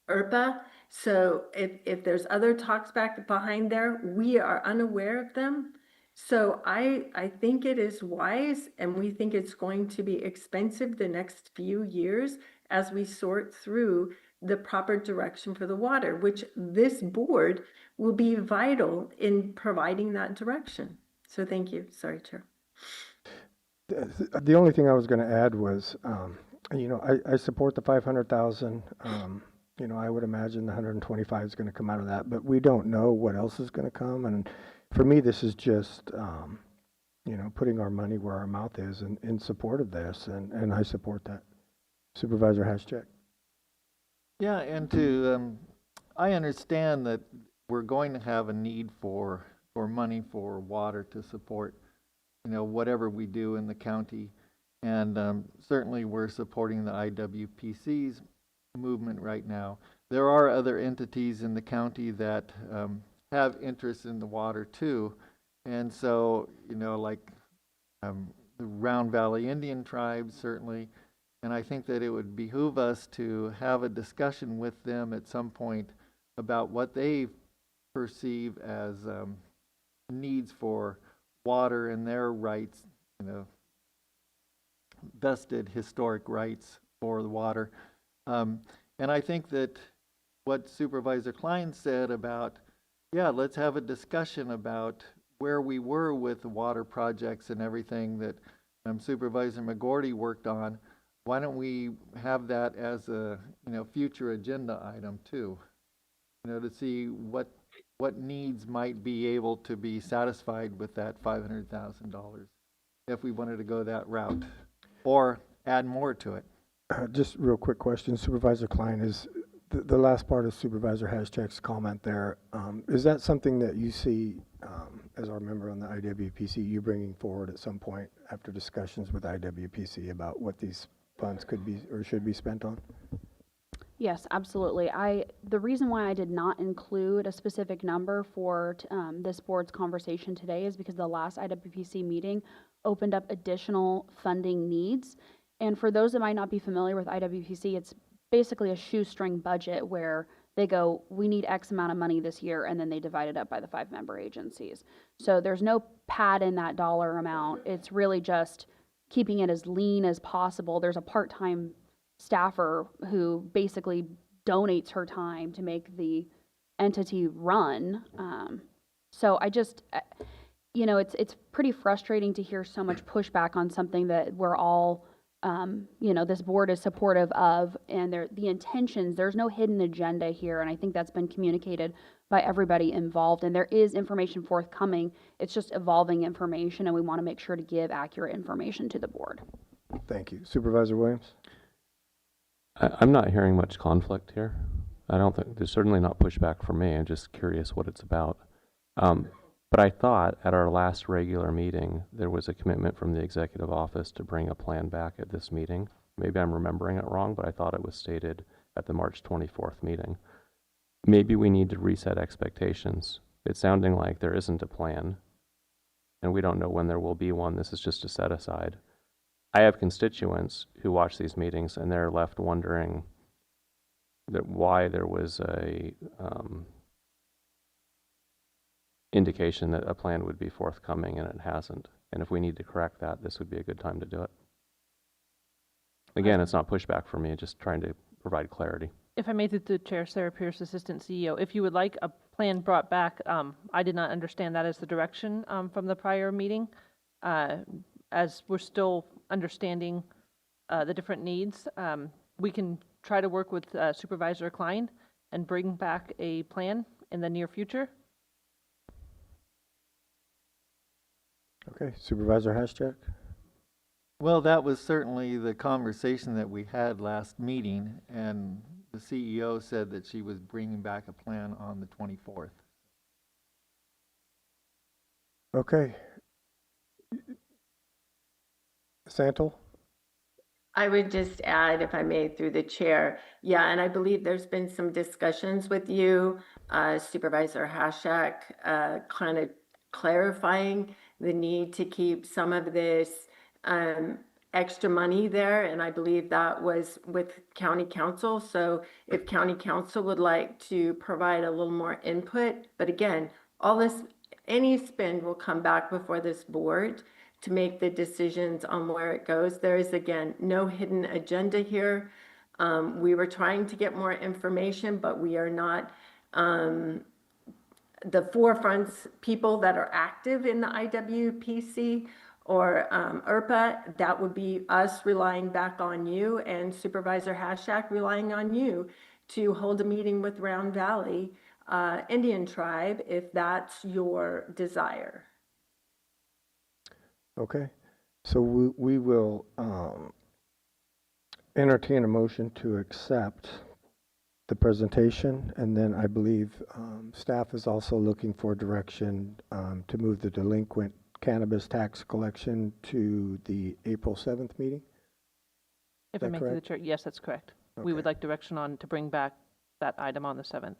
IRPA. So if there's other talks back behind there, we are unaware of them. So I think it is wise, and we think it's going to be expensive the next few years as we sort through the proper direction for the water, which this board will be vital in providing that direction. So thank you. Sorry, Chair. The only thing I was going to add was, you know, I support the 500,000. You know, I would imagine the 125 is going to come out of that, but we don't know what else is going to come. And for me, this is just, you know, putting our money where our mouth is in support of this, and I support that. Supervisor Haschek. Yeah, and to, I understand that we're going to have a need for money for water to support, you know, whatever we do in the county. And certainly we're supporting the IWPC's movement right now. There are other entities in the county that have interest in the water too. And so, you know, like the Round Valley Indian tribes certainly. And I think that it would behoove us to have a discussion with them at some point about what they perceive as needs for water and their rights, you know, vested historic rights for the water. And I think that what Supervisor Klein said about, yeah, let's have a discussion about where we were with the water projects and everything that Supervisor McGordy worked on. Why don't we have that as a, you know, future agenda item too? You know, to see what needs might be able to be satisfied with that $500,000 if we wanted to go that route, or add more to it. Just real quick question, Supervisor Klein, is the last part of Supervisor Haschek's comment there, is that something that you see as our member on the IWPC, you bringing forward at some point after discussions with IWPC about what these funds could be or should be spent on? Yes, absolutely. The reason why I did not include a specific number for this board's conversation today is because the last IWPC meeting opened up additional funding needs. And for those that might not be familiar with IWPC, it's basically a shoestring budget where they go, we need X amount of money this year, and then they divide it up by the 5 member agencies. So there's no pad in that dollar amount. It's really just keeping it as lean as possible. There's a part-time staffer who basically donates her time to make the entity run. So I just, you know, it's pretty frustrating to hear so much pushback on something that we're all, you know, this board is supportive of, and the intentions, there's no hidden agenda here, and I think that's been communicated by everybody involved, and there is information forthcoming. It's just evolving information, and we want to make sure to give accurate information to the board. Thank you. Supervisor Williams? I'm not hearing much conflict here. I don't think, there's certainly not pushback from me. I'm just curious what it's about. But I thought at our last regular meeting, there was a commitment from the executive office to bring a plan back at this meeting. Maybe I'm remembering it wrong, but I thought it was stated at the March 24th meeting. Maybe we need to reset expectations. It's sounding like there isn't a plan, and we don't know when there will be one. This is just a set aside. I have constituents who watch these meetings, and they're left wondering that why there was a indication that a plan would be forthcoming and it hasn't. And if we need to correct that, this would be a good time to do it. Again, it's not pushback for me, just trying to provide clarity. If I may, through the chair, Sarah Pierce, Assistant CEO, if you would like a plan brought back, I did not understand that as the direction from the prior meeting. As we're still understanding the different needs, we can try to work with Supervisor Klein and bring back a plan in the near future. Okay, Supervisor Haschak? Well, that was certainly the conversation that we had last meeting, and the CEO said that she was bringing back a plan on the 24th. Okay. Santel? I would just add, if I may, through the chair, yeah, and I believe there's been some discussions with you, Supervisor Haschak, kind of clarifying the need to keep some of this extra money there, and I believe that was with County Council. So if County Council would like to provide a little more input, but again, all this, any spend will come back before this board to make the decisions on where it goes. There is, again, no hidden agenda here. We were trying to get more information, but we are not the forefronts people that are active in the IWPC or IRPA. That would be us relying back on you and Supervisor Haschak relying on you to hold a meeting with Round Valley Indian Tribe if that's your desire. Okay, so we will entertain a motion to accept the presentation, and then I believe staff is also looking for direction to move the delinquent cannabis tax collection to the April 7th meeting. If I may through the chair, yes, that's correct. Okay. We would like direction on to bring back that item on the 7th.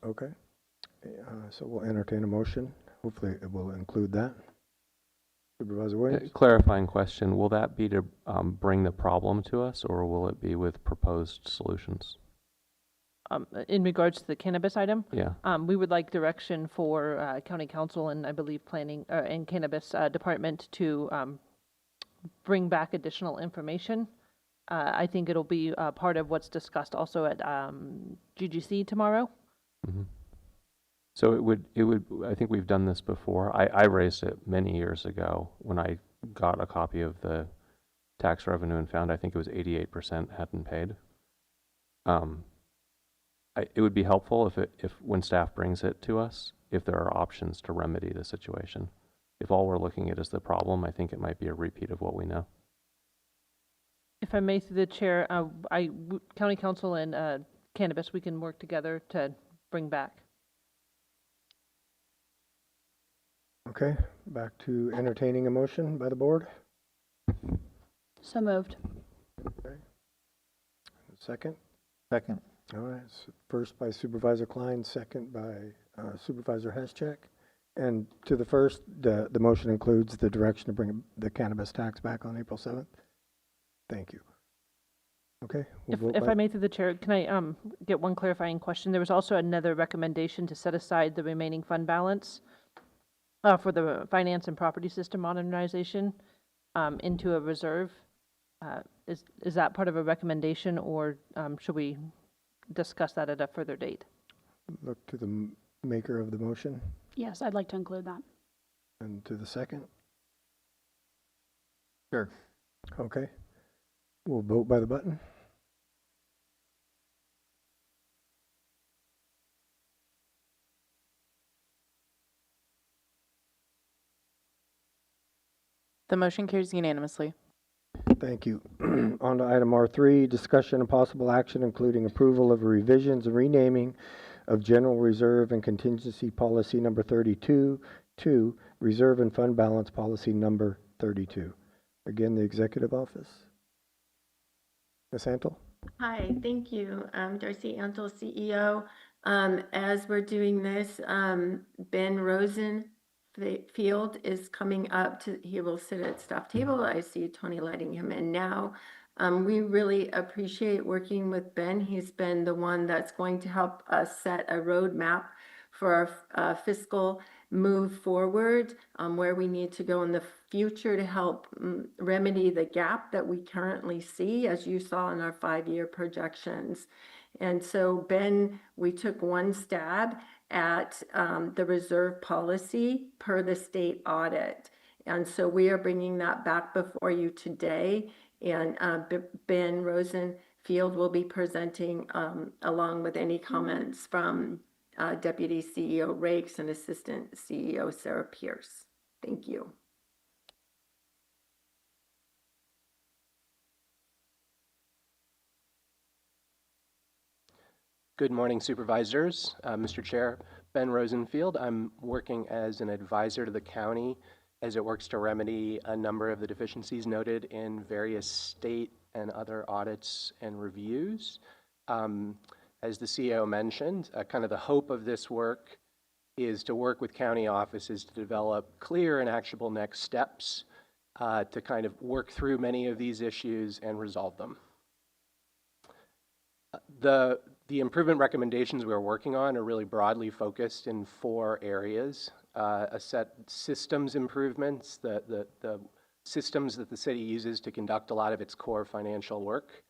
Okay, so we'll entertain a motion. Hopefully it will include that. Supervisor Williams? Clarifying question, will that be to bring the problem to us, or will it be with proposed solutions? In regards to the cannabis item, Yeah. We would like direction for County Council and I believe Planning and Cannabis Department to bring back additional information. I think it'll be part of what's discussed also at GGC tomorrow. Mm-hmm. So it would, I think we've done this before. I raised it many years ago when I got a copy of the tax revenue and found I think it was 88% hadn't paid. It would be helpful if when staff brings it to us, if there are options to remedy the situation. If all we're looking at is the problem, I think it might be a repeat of what we know. If I may, through the chair, County Council and Cannabis, we can work together to bring back. Okay, back to entertaining a motion by the board. So moved. Okay. Second? Second. All right, so first by Supervisor Klein, second by Supervisor Haschak. And to the first, the motion includes the direction to bring the cannabis tax back on April 7th. Thank you. Okay. If I may, through the chair, can I get one clarifying question? There was also another recommendation to set aside the remaining fund balance for the finance and property system modernization into a reserve. Is that part of a recommendation, or should we discuss that at a further date? Look to the maker of the motion. Yes, I'd like to include that. And to the second? Sure. Okay. We'll vote by the button. The motion carries unanimously. Thank you. On to item R3, discussion and possible action including approval of revisions and renaming of General Reserve and Contingency Policy Number 32 to Reserve and Fund Balance Policy Number 32. Again, the Executive Office. Ms. Antle? Hi, thank you. Darcy Antle, CEO. As we're doing this, Ben Rosen Field is coming up to, he will sit at staff table. I see Tony letting him in now. We really appreciate working with Ben. He's been the one that's going to help us set a roadmap for our fiscal move forward, where we need to go in the future to help remedy the gap that we currently see, as you saw in our 5-year projections. And so, Ben, we took one stab at the reserve policy per the state audit. And so we are bringing that back before you today. And Ben Rosenfield will be presenting along with any comments from Deputy CEO Rakes and Assistant CEO Sarah Pierce. Thank you. Good morning, Supervisors. Mr. Chair, Ben Rosenfield. I'm working as an advisor to the county as it works to remedy a number of the deficiencies noted in various state and other audits and reviews. As the CEO mentioned, kind of the hope of this work is to work with county offices to develop clear and actionable next steps to kind of work through many of these issues and resolve them. The improvement recommendations we're working on are really broadly focused in 4 areas. A set systems improvements, the systems that the city uses to conduct a lot of its core financial work.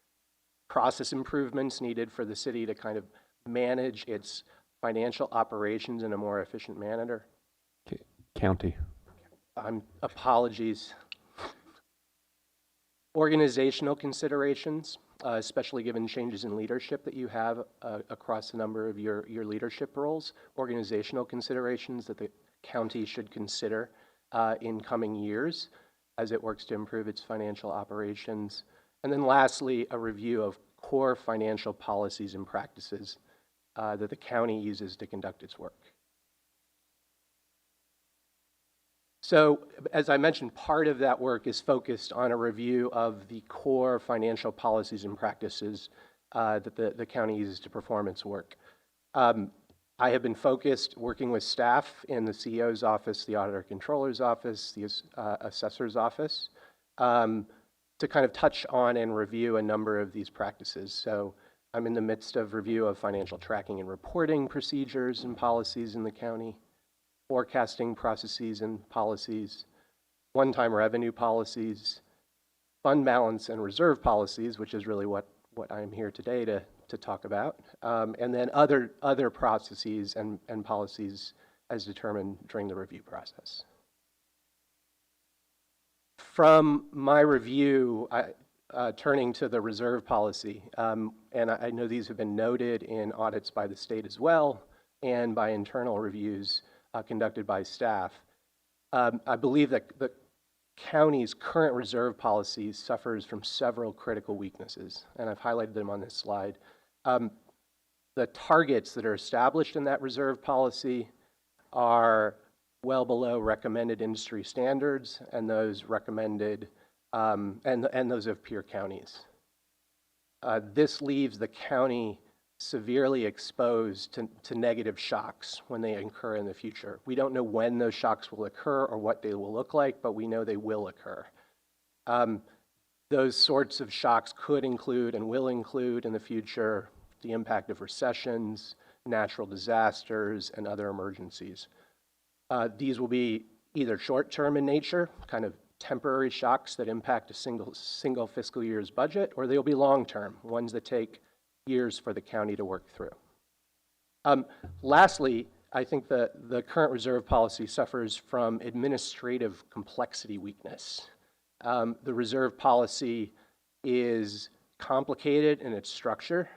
Process improvements needed for the city to kind of manage its financial operations in a more efficient manner. County. Apologies. Organizational considerations, especially given changes in leadership that you have across a number of your leadership roles. Organizational considerations that the county should consider in coming years as it works to improve its financial operations. And then lastly, a review of core financial policies and practices that the county uses to conduct its work. So, as I mentioned, part of that work is focused on a review of the core financial policies and practices that the county uses to perform its work. I have been focused working with staff in the CEO's office, the Auditor Controller's office, the Assessor's office, to kind of touch on and review a number of these practices. So I'm in the midst of review of financial tracking and reporting procedures and policies in the county, forecasting processes and policies, one-time revenue policies, fund balance and reserve policies, which is really what I'm here today to talk about, and then other processes and policies as determined during the review process. From my review, turning to the reserve policy, and I know these have been noted in audits by the state as well and by internal reviews conducted by staff. I believe that the county's current reserve policy suffers from several critical weaknesses, and I've highlighted them on this slide. The targets that are established in that reserve policy are well below recommended industry standards and those recommended and those of peer counties. This leaves the county severely exposed to negative shocks when they occur in the future. We don't know when those shocks will occur or what they will look like, but we know they will occur. Those sorts of shocks could include and will include in the future the impact of recessions, natural disasters, and other emergencies. These will be either short-term in nature, kind of temporary shocks that impact a single fiscal year's budget, or they'll be long-term, ones that take years for the county to work through. Lastly, I think the current reserve policy suffers from administrative complexity weakness. The reserve policy is complicated in its structure.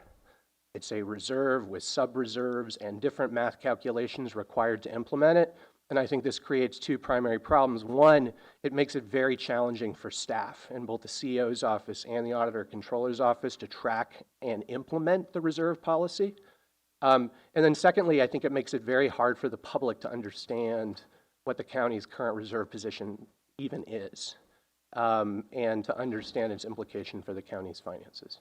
It's a reserve with sub-reserves and different math calculations required to implement it. And I think this creates 2 primary problems. One, it makes it very challenging for staff in both the CEO's office and the Auditor Controller's office to track and implement the reserve policy. And then secondly, I think it makes it very hard for the public to understand what the county's current reserve position even is, and to understand its implication for the county's finances.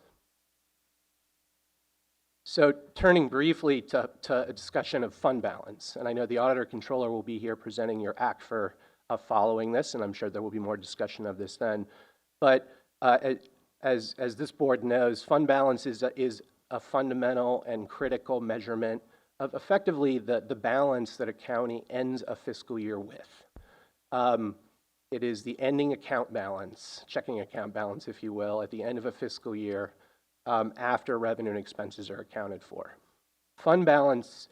So turning briefly to a discussion of fund balance, and I know the Auditor Controller will be here presenting your ACFR following this, and I'm sure there will be more discussion of this then. But as this board knows, fund balance is a fundamental and critical measurement of effectively the balance that a county ends a fiscal year with. It is the ending account balance, checking account balance, if you will, at the end of a fiscal year after revenue and expenses are accounted for. Fund balance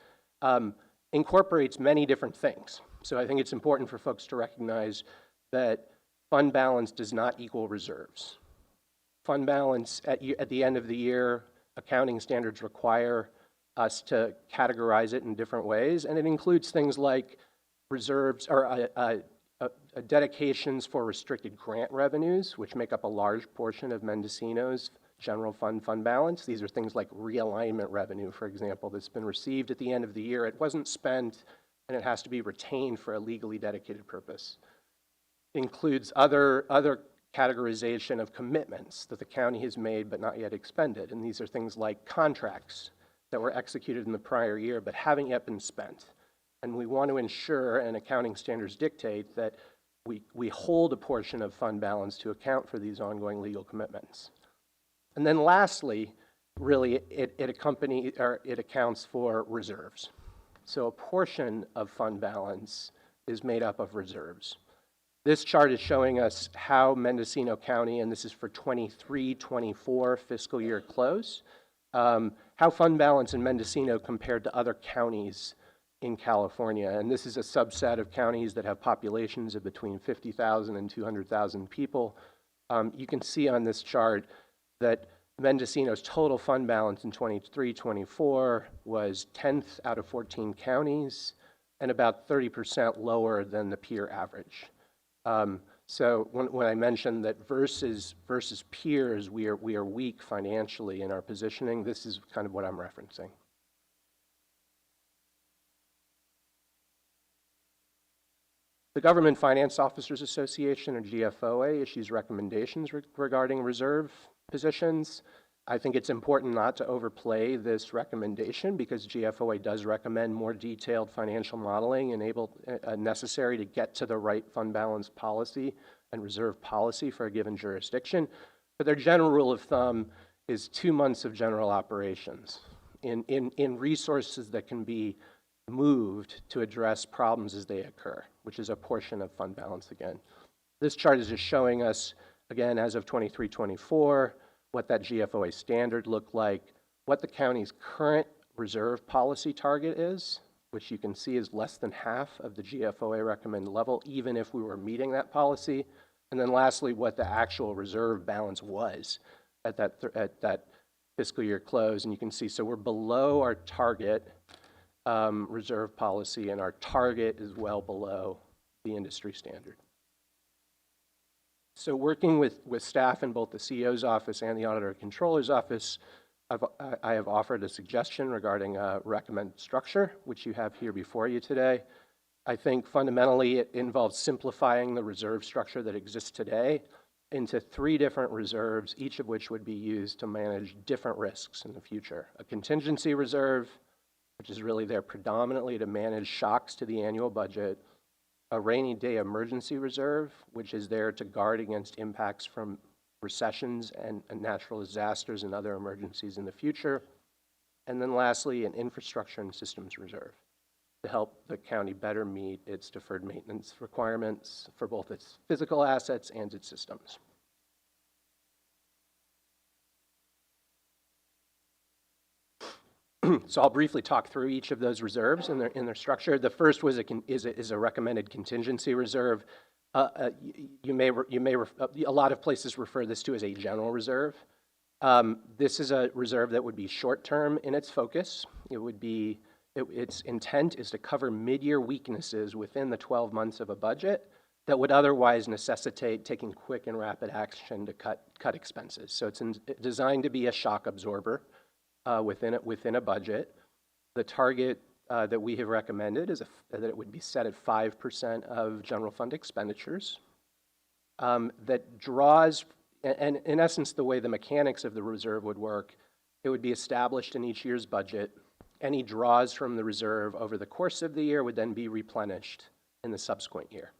incorporates many different things. So I think it's important for folks to recognize that fund balance does not equal reserves. Fund balance at the end of the year, accounting standards require us to categorize it in different ways, and it includes things like reserves or dedications for restricted grant revenues, which make up a large portion of Mendocino's general fund balance. These are things like realignment revenue, for example, that's been received at the end of the year. It wasn't spent, and it has to be retained for a legally dedicated purpose. It includes other categorization of commitments that the county has made but not yet expended, and these are things like contracts that were executed in the prior year but haven't yet been spent. And we want to ensure, and accounting standards dictate, that we hold a portion of fund balance to account for these ongoing legal commitments. And then lastly, really, it accounts for reserves. So a portion of fund balance is made up of reserves. This chart is showing us how Mendocino County, and this is for 23-24 fiscal year close, how fund balance in Mendocino compared to other counties in California. And this is a subset of counties that have populations of between 50,000 and 200,000 people. You can see on this chart that Mendocino's total fund balance in 23-24 was 10th out of 14 counties and about 30% lower than the peer average. So when I mentioned that versus peers, we are weak financially in our positioning, this is kind of what I'm referencing. The Government Finance Officers Association, or GFOA, issues recommendations regarding reserve positions. I think it's important not to overplay this recommendation because GFOA does recommend more detailed financial modeling necessary to get to the right fund balance policy and reserve policy for a given jurisdiction. But their general rule of thumb is 2 months of general operations in resources that can be moved to address problems as they occur, which is a portion of fund balance again. This chart is just showing us, again, as of 23-24, what that GFOA standard looked like, what the county's current reserve policy target is, which you can see is less than half of the GFOA recommended level, even if we were meeting that policy. And then lastly, what the actual reserve balance was at that fiscal year close. And you can see, so we're below our target reserve policy, and our target is well below the industry standard. So working with staff in both the CEO's office and the Auditor Controller's office, I have offered a suggestion regarding a recommended structure, which you have here before you today. I think fundamentally it involves simplifying the reserve structure that exists today into 3 different reserves, each of which would be used to manage different risks in the future. A contingency reserve, which is really there predominantly to manage shocks to the annual budget. A rainy day emergency reserve, which is there to guard against impacts from recessions and natural disasters and other emergencies in the future. And then lastly, an infrastructure and systems reserve to help the county better meet its deferred maintenance requirements for both its physical assets and its systems. So I'll briefly talk through each of those reserves in their structure. The first is a recommended contingency reserve. A lot of places refer this to as a general reserve. This is a reserve that would be short-term in its focus. Its intent is to cover mid-year weaknesses within the 12 months of a budget that would otherwise necessitate taking quick and rapid action to cut expenses. So it's designed to be a shock absorber within a budget. The target that we have recommended is that it would be set at 5% of general fund expenditures. That draws, and in essence, the way the mechanics of the reserve would work It would be established in each year's budget. Any draws from the reserve over the course of the year would then be replenished in the subsequent year.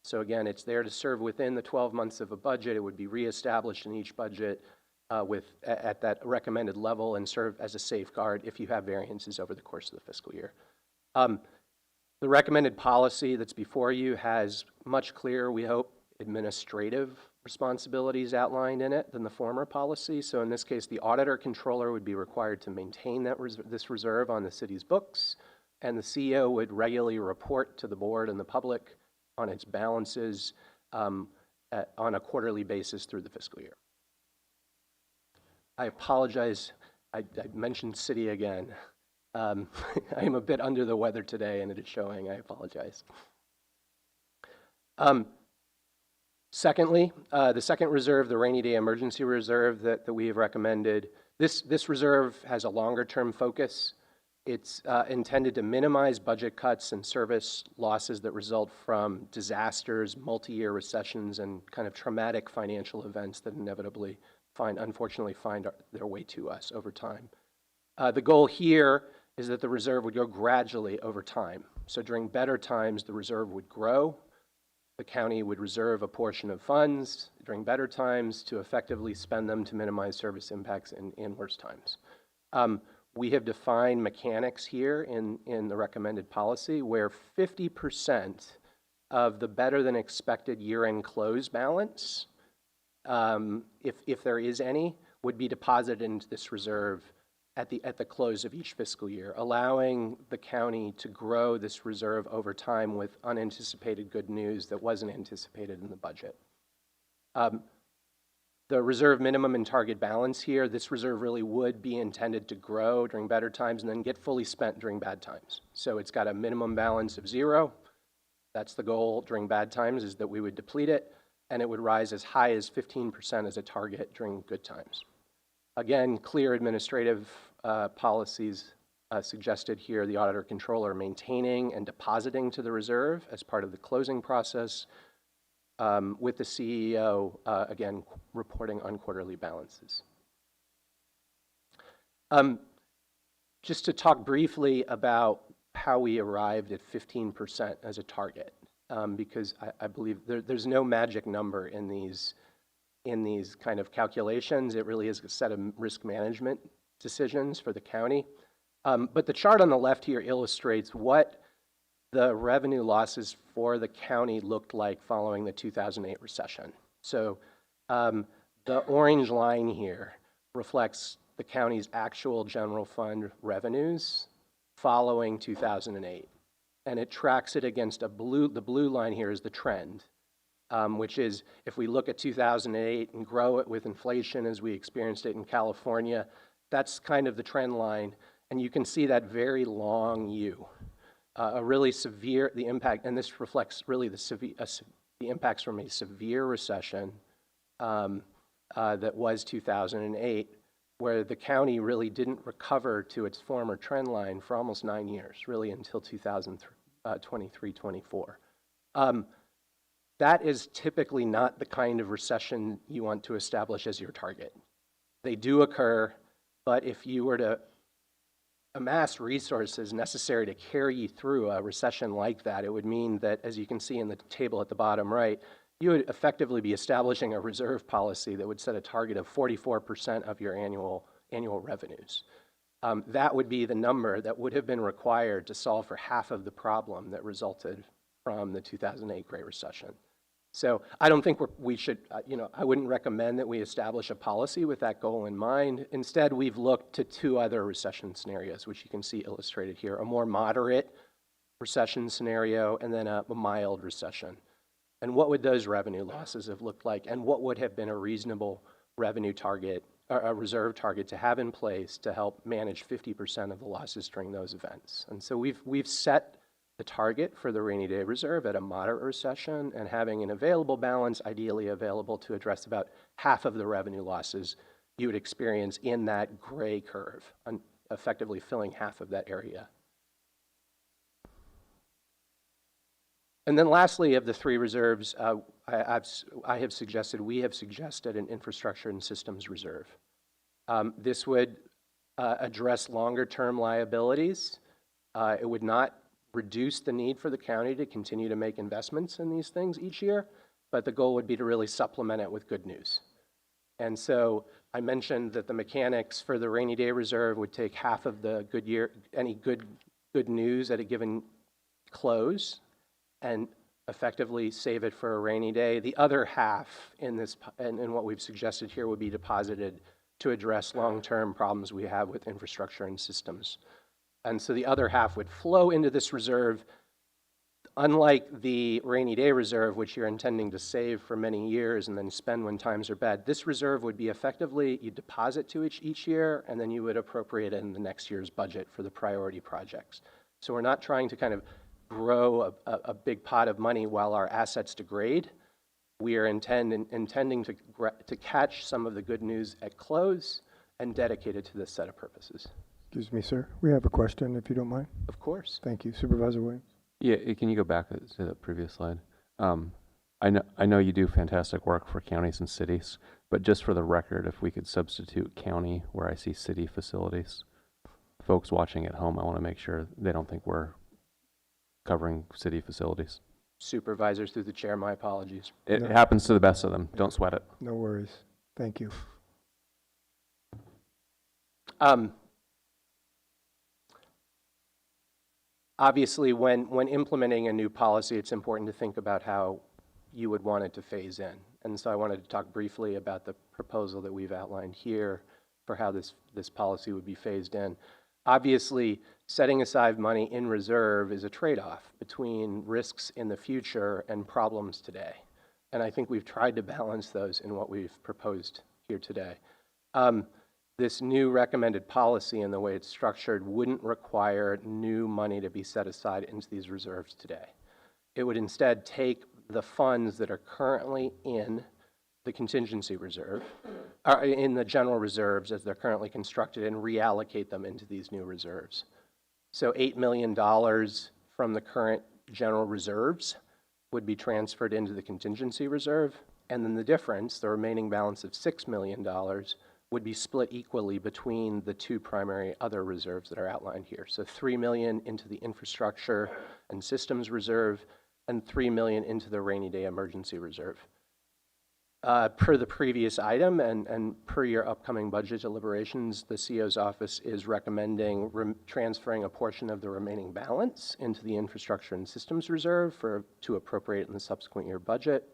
So again, it's there to serve within the 12 months of a budget. It would be reestablished in each budget at that recommended level and serve as a safeguard if you have variances over the course of the fiscal year. The recommended policy that's before you has much clearer, we hope, administrative responsibilities outlined in it than the former policy. So in this case, the auditor controller would be required to maintain this reserve on the city's books, and the CEO would regularly report to the board and the public on its balances on a quarterly basis through the fiscal year. I apologize, I mentioned city again. I am a bit under the weather today and it is showing, I apologize. Secondly, the second reserve, the rainy day emergency reserve that we have recommended, this reserve has a longer term focus. It's intended to minimize budget cuts and service losses that result from disasters, multi-year recessions, and kind of traumatic financial events that inevitably unfortunately find their way to us over time. The goal here is that the reserve would go gradually over time. So during better times, the reserve would grow. The county would reserve a portion of funds during better times to effectively spend them to minimize service impacts in worse times. We have defined mechanics here in the recommended policy where 50% of the better than expected year-end close balance, if there is any, would be deposited into this reserve at the close of each fiscal year, allowing the county to grow this reserve over time with unanticipated good news that wasn't anticipated in the budget. The reserve minimum and target balance here, this reserve really would be intended to grow during better times and then get fully spent during bad times. So it's got a minimum balance of 0. That's the goal during bad times, is that we would deplete it, and it would rise as high as 15% as a target during good times. Again, clear administrative policies suggested here, the auditor controller maintaining and depositing to the reserve as part of the closing process, with the CEO, again, reporting on quarterly balances. Just to talk briefly about how we arrived at 15% as a target, because I believe there's no magic number in these kind of calculations. It really is a set of risk management decisions for the county. But the chart on the left here illustrates what the revenue losses for the county looked like following the 2008 recession. So the orange line here reflects the county's actual general fund revenues following 2008. And it tracks it against the blue line here is the trend, which is if we look at 2008 and grow it with inflation as we experienced it in California, that's kind of the trend line. And you can see that very long U. A really severe, the impact, and this reflects really the impacts from a severe recession that was 2008, where the county really didn't recover to its former trend line for almost 9 years, really until 2023-24. That is typically not the kind of recession you want to establish as your target. They do occur, but if you were to amass resources necessary to carry you through a recession like that, it would mean that, as you can see in the table at the bottom right, you would effectively be establishing a reserve policy that would set a target of 44% of your annual revenues. That would be the number that would have been required to solve for half of the problem that resulted from the 2008 Great Recession. So I don't think we should, I wouldn't recommend that we establish a policy with that goal in mind. Instead, we've looked to 2 other recession scenarios, which you can see illustrated here, a more moderate recession scenario and then a mild recession. And what would those revenue losses have looked like, and what would have been a reasonable revenue target, or a reserve target to have in place to help manage 50% of the losses during those events? And so we've set the target for the rainy day reserve at a moderate recession and having an available balance, ideally available to address about half of the revenue losses you would experience in that gray curve, effectively filling half of that area. And then lastly, of the 3 reserves, we have suggested an infrastructure and systems reserve. This would address longer-term liabilities. It would not reduce the need for the county to continue to make investments in these things each year, but the goal would be to really supplement it with good news. And so I mentioned that the mechanics for the rainy day reserve would take half of the any good news at a given close and effectively save it for a rainy day. The other half in this, and what we've suggested here, would be deposited to address long-term problems we have with infrastructure and systems. And so the other half would flow into this reserve. Unlike the rainy day reserve, which you're intending to save for many years and then spend when times are bad, this reserve would be effectively, you deposit to each year, and then you would appropriate it in the next year's budget for the priority projects. So we're not trying to kind of grow a big pot of money while our assets degrade. We are intending to catch some of the good news at close and dedicate it to this set of purposes. Excuse me, sir. We have a question, if you don't mind. Of course. Thank you. Supervisor Williams. Yeah, can you go back to the previous slide? I know you do fantastic work for counties and cities, but just for the record, if we could substitute county where I see city facilities. Folks watching at home, I want to make sure they don't think we're covering city facilities. Supervisors, through the chair, my apologies. It happens to the best of them. Don't sweat it. No worries. Thank you. Obviously, when implementing a new policy, it's important to think about how you would want it to phase in. And so I wanted to talk briefly about the proposal that we've outlined here for how this policy would be phased in. Obviously, setting aside money in reserve is a trade-off between risks in the future and problems today. And I think we've tried to balance those in what we've proposed here today. This new recommended policy and the way it's structured wouldn't require new money to be set aside into these reserves today. It would instead take the funds that are currently in the contingency reserve, or in the general reserves as they're currently constructed, and reallocate them into these new reserves. So $8 million from the current general reserves would be transferred into the contingency reserve, and then the difference, the remaining balance of $6 million, would be split equally between the two primary other reserves that are outlined here. So $3 million into the infrastructure and systems reserve, and $3 million into the rainy day emergency reserve. Per the previous item and per your upcoming budget deliberations, the CO's office is recommending transferring a portion of the remaining balance into the infrastructure and systems reserve to appropriate in the subsequent year budget.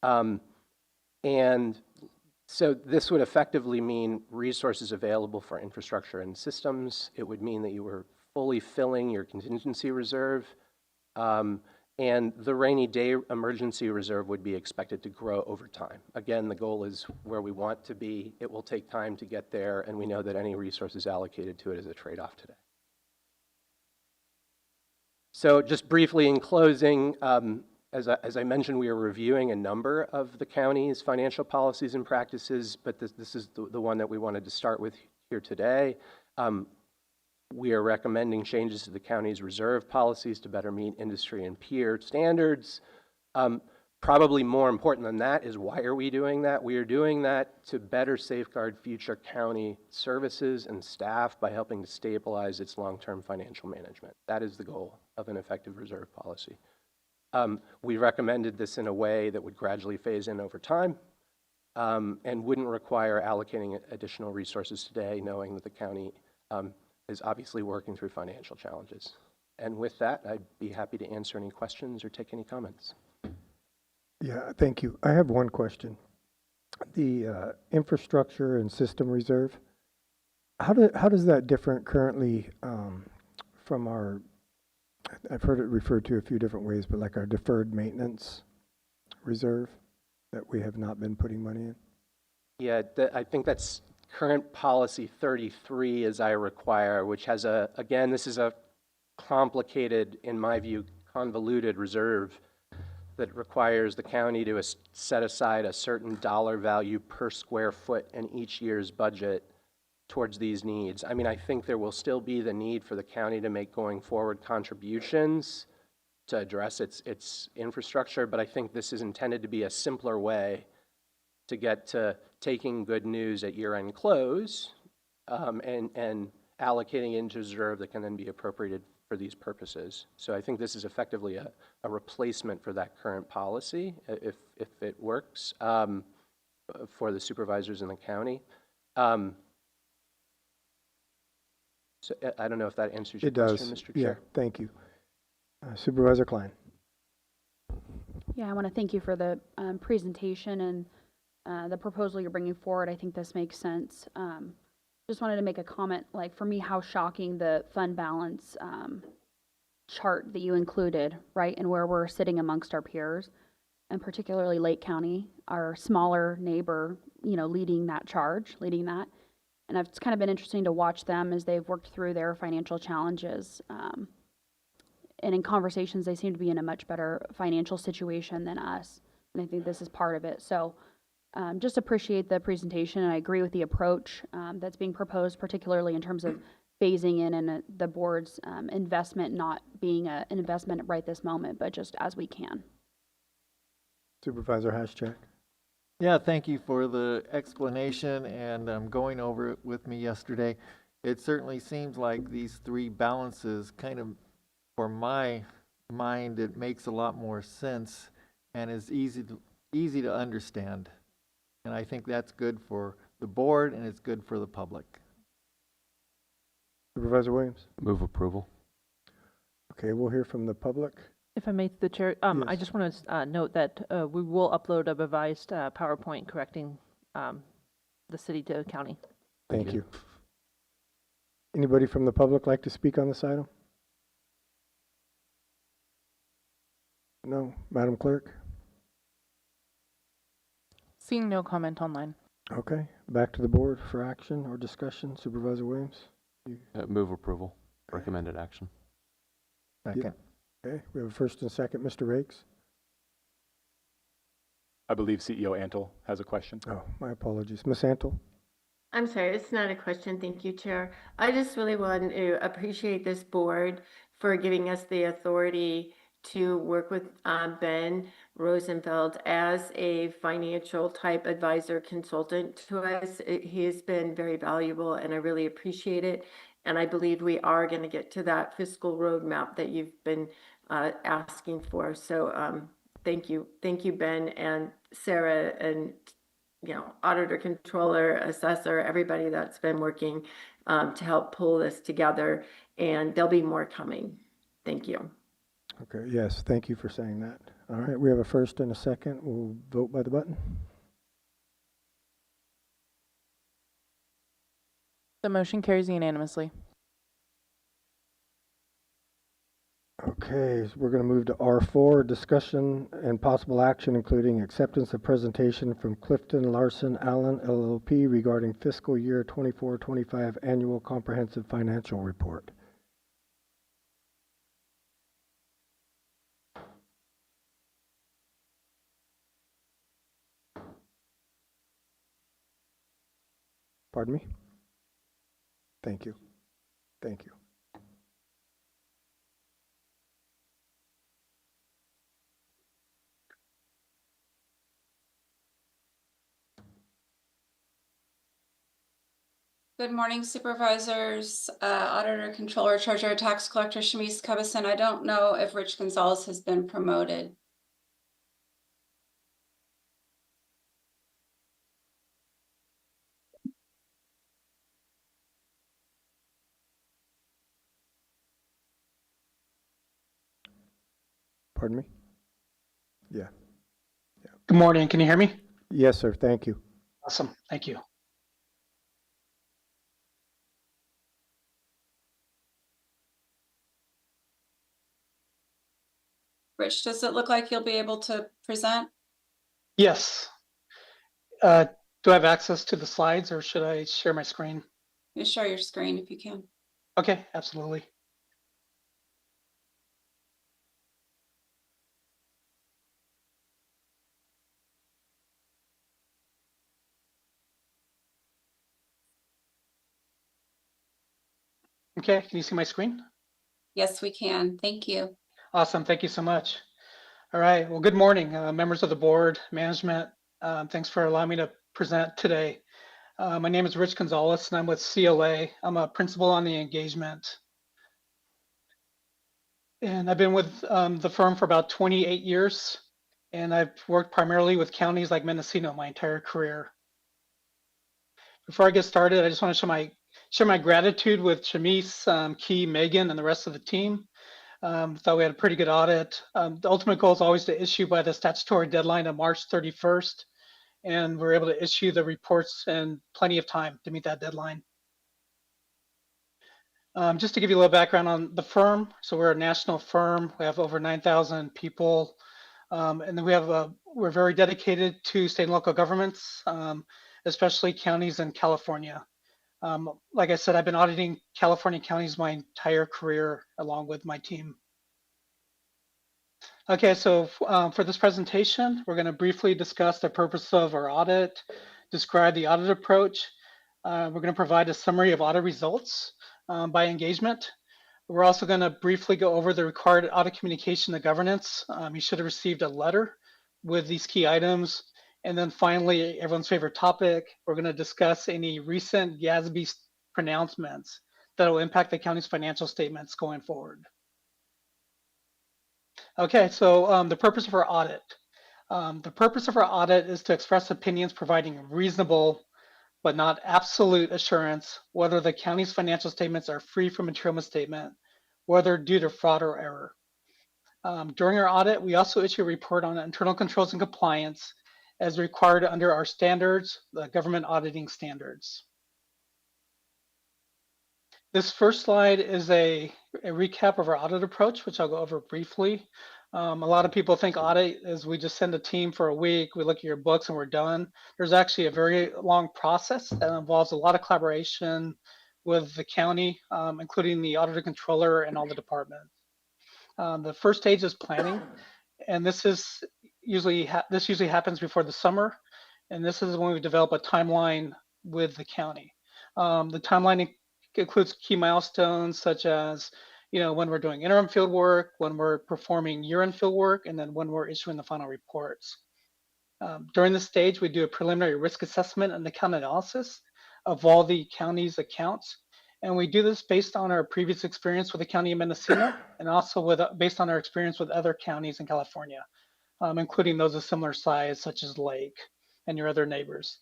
And so this would effectively mean resources available for infrastructure and systems. It would mean that you were fully filling your contingency reserve. And the rainy day emergency reserve would be expected to grow over time. Again, the goal is where we want to be. It will take time to get there, and we know that any resources allocated to it is a trade-off today. So just briefly in closing, as I mentioned, we are reviewing a number of the county's financial policies and practices, but this is the one that we wanted to start with here today. We are recommending changes to the county's reserve policies to better meet industry and peer standards. Probably more important than that is, why are we doing that? We are doing that to better safeguard future county services and staff by helping to stabilize its long-term financial management. That is the goal of an effective reserve policy. We recommended this in a way that would gradually phase in over time and wouldn't require allocating additional resources today, knowing that the county is obviously working through financial challenges. And with that, I'd be happy to answer any questions or take any comments. Yeah, thank you. I have one question. The infrastructure and system reserve, how does that differ currently from our, I've heard it referred to a few different ways, but like our deferred maintenance reserve that we have not been putting money in? Yeah, I think that's current policy 33 as I require, which has again, this is a complicated, in my view, convoluted reserve that requires the county to set aside a certain dollar value per square foot in each year's budget towards these needs. I mean, I think there will still be the need for the county to make going forward contributions to address its infrastructure, but I think this is intended to be a simpler way to get to taking good news at year-end close and allocating into reserve that can then be appropriated for these purposes. So I think this is effectively a replacement for that current policy, if it works, for the supervisors in the county. So I don't know if that answers your It does. question, Mr. Yeah, Chair. thank you. Supervisor Klein. Yeah, I want to thank you for the presentation and the proposal you're bringing forward. I think this makes sense. Just wanted to make a comment, like for me, how shocking the fund balance chart that you included, right, and where we're sitting amongst our peers, and particularly Lake County, our smaller neighbor, leading that charge, leading that. And it's kind of been interesting to watch them as they've worked through their financial challenges. And in conversations, they seem to be in a much better financial situation than us. And I think this is part of it. So just appreciate the presentation, and I agree with the approach that's being proposed, particularly in terms of phasing in and the board's investment not being an investment right this moment, but just as we can. Supervisor Haschak. Yeah, thank you for the explanation and going over it with me yesterday. It certainly seems like these three balances kind of, for my mind, it makes a lot more sense and is easy to understand. And I think that's good for the board and it's good for the public. Supervisor Williams. Move approval. Okay, we'll hear from the public. If I may, through the chair, Yes. I just want to note that we will upload a revised PowerPoint correcting the city to county. Thank you. Anybody from the public like to speak on this item? No. Madam Clerk? Seeing no comment online. Okay, back to the board for action or discussion. Supervisor Williams? Move approval. Recommended action. Second. Okay, we have a first and second. Mr. Rakes? I believe CEO Antle has a question. Oh, my apologies. Ms. Antle? I'm sorry, it's not a question. Thank you, Chair. I just really want to appreciate this board for giving us the authority to work with Ben Rosenfeld as a financial type advisor consultant to us. He has been very valuable and I really appreciate it. And I believe we are going to get to that fiscal roadmap that you've been asking for. So thank you. Thank you, Ben and Sarah and auditor, controller, assessor, everybody that's been working to help pull this together. And there'll be more coming. Thank you. Okay, yes, thank you for saying that. All right, we have a first and a second. We'll vote by the button. The motion carries unanimously. Okay, so we're going to move to R4, discussion and possible action, including acceptance of presentation from Clifton Larson Allen LLP regarding fiscal year 24-25 annual comprehensive financial report. Pardon me? Thank you. Thank you. Good morning, Supervisors, Auditor, Controller, Treasurer, Tax Collector, Shamice Cubison. I don't know if Rich Gonzalez has been promoted. Pardon me? Yeah. Good morning. Can you hear me? Yes, sir. Thank you. Awesome. Thank you. Rich, does it look like you'll be able to present? Yes. Do I have access to the slides or should I share my screen? You share your screen if you can. Okay, absolutely. Okay, can you see my screen? Yes, we can. Thank you. Awesome. Thank you so much. All right. Well, good morning, members of the board, management. Thanks for allowing me to present today. My name is Rich Gonzalez, and I'm with CLA. I'm a principal on the engagement. And I've been with the firm for about 28 years, and I've worked primarily with counties like Mendocino my entire career. Before I get started, I just want to share my gratitude with Shamise, Key, Megan, and the rest of the team. Thought we had a pretty good audit. The ultimate goal is always to issue by the statutory deadline of March 31st, and we're able to issue the reports in plenty of time to meet that deadline. Just to give you a little background on the firm, so we're a national firm. We have over 9,000 people, and then we're very dedicated to state and local governments, especially counties in California. Like I said, I've been auditing California counties my entire career along with my team. Okay, so for this presentation, we're going to briefly discuss the purpose of our audit, describe the audit approach. We're going to provide a summary of audit results by engagement. We're also going to briefly go over the required audit communication and governance. You should have received a letter with these key items. And then finally, everyone's favorite topic, we're going to discuss any recent GASB pronouncements that will impact the county's financial statements going forward. Okay, so the purpose of our audit. The purpose of our audit is to express opinions providing reasonable but not absolute assurance whether the county's financial statements are free from material misstatement, whether due to fraud or error. During our audit, we also issue a report on internal controls and compliance as required under our standards, the government auditing standards. This first slide is a recap of our audit approach, which I'll go over briefly. A lot of people think audit is we just send a team for a week, we look at your books and we're done. There's actually a very long process that involves a lot of collaboration with the county, including the auditor controller and all the departments. The first stage is planning, and this usually happens before the summer, and this is when we develop a timeline with the county. The timeline includes key milestones such as when we're doing interim field work, when we're performing year-end field work, and then when we're issuing the final reports. During this stage, we do a preliminary risk assessment and account analysis of all the county's accounts. And we do this based on our previous experience with the County of Mendocino and also based on our experience with other counties in California, including those of similar size, such as Lake and your other neighbors.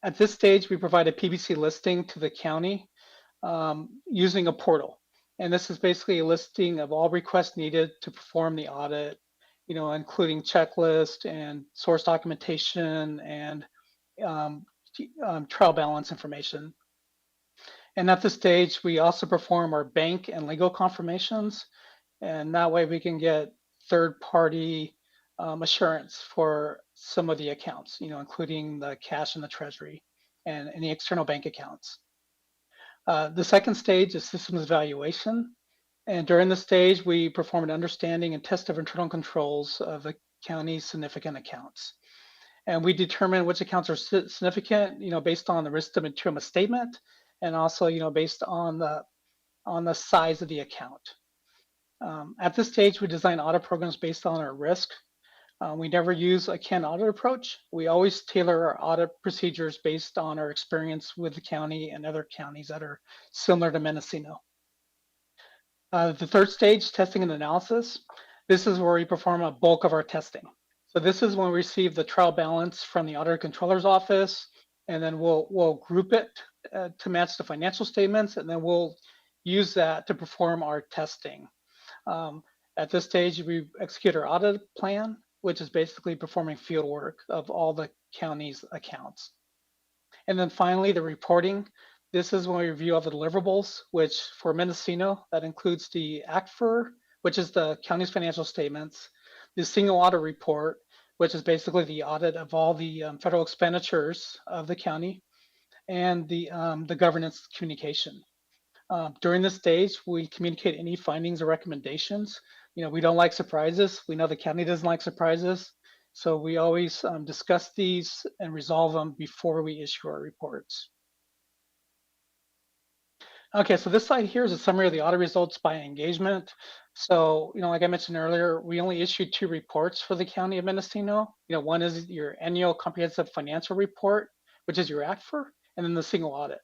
At this stage, we provide a PBC listing to the county using a portal. And this is basically a listing of all requests needed to perform the audit, including checklist and source documentation and trial balance information. And at this stage, we also perform our bank and legal confirmations. And that way we can get third-party assurance for some of the accounts, including the cash and the treasury and any external bank accounts. The second stage is systems evaluation. And during this stage, we perform an understanding and test of internal controls of the county's significant accounts. And we determine which accounts are significant, based on the risk to material misstatement, and also, based on the size of the account. At this stage, we design audit programs based on our risk. We never use a canned audit approach. We always tailor our audit procedures based on our experience with the county and other counties that are similar to Mendocino. The third stage, testing and analysis. This is where we perform a bulk of our testing. So this is when we receive the trial balance from the auditor controller's office, and then we'll group it to match the financial statements, and then we'll use that to perform our testing. At this stage, we execute our audit plan, which is basically performing field work of all the county's accounts. And then finally, the reporting. This is when we review all the deliverables, which for Mendocino, that includes the ACFR, which is the county's financial statements, the single audit report, which is basically the audit of all the federal expenditures of the county, and the governance communication. During this stage, we communicate any findings or recommendations. We don't like surprises. We know the county doesn't like surprises. So we always discuss these and resolve them before we issue our reports. Okay, so this slide here is a summary of the audit results by engagement. So, like I mentioned earlier, we only issued 2 reports for the County of Mendocino. One is your annual comprehensive financial report, which is your ACFR, and then the single audit.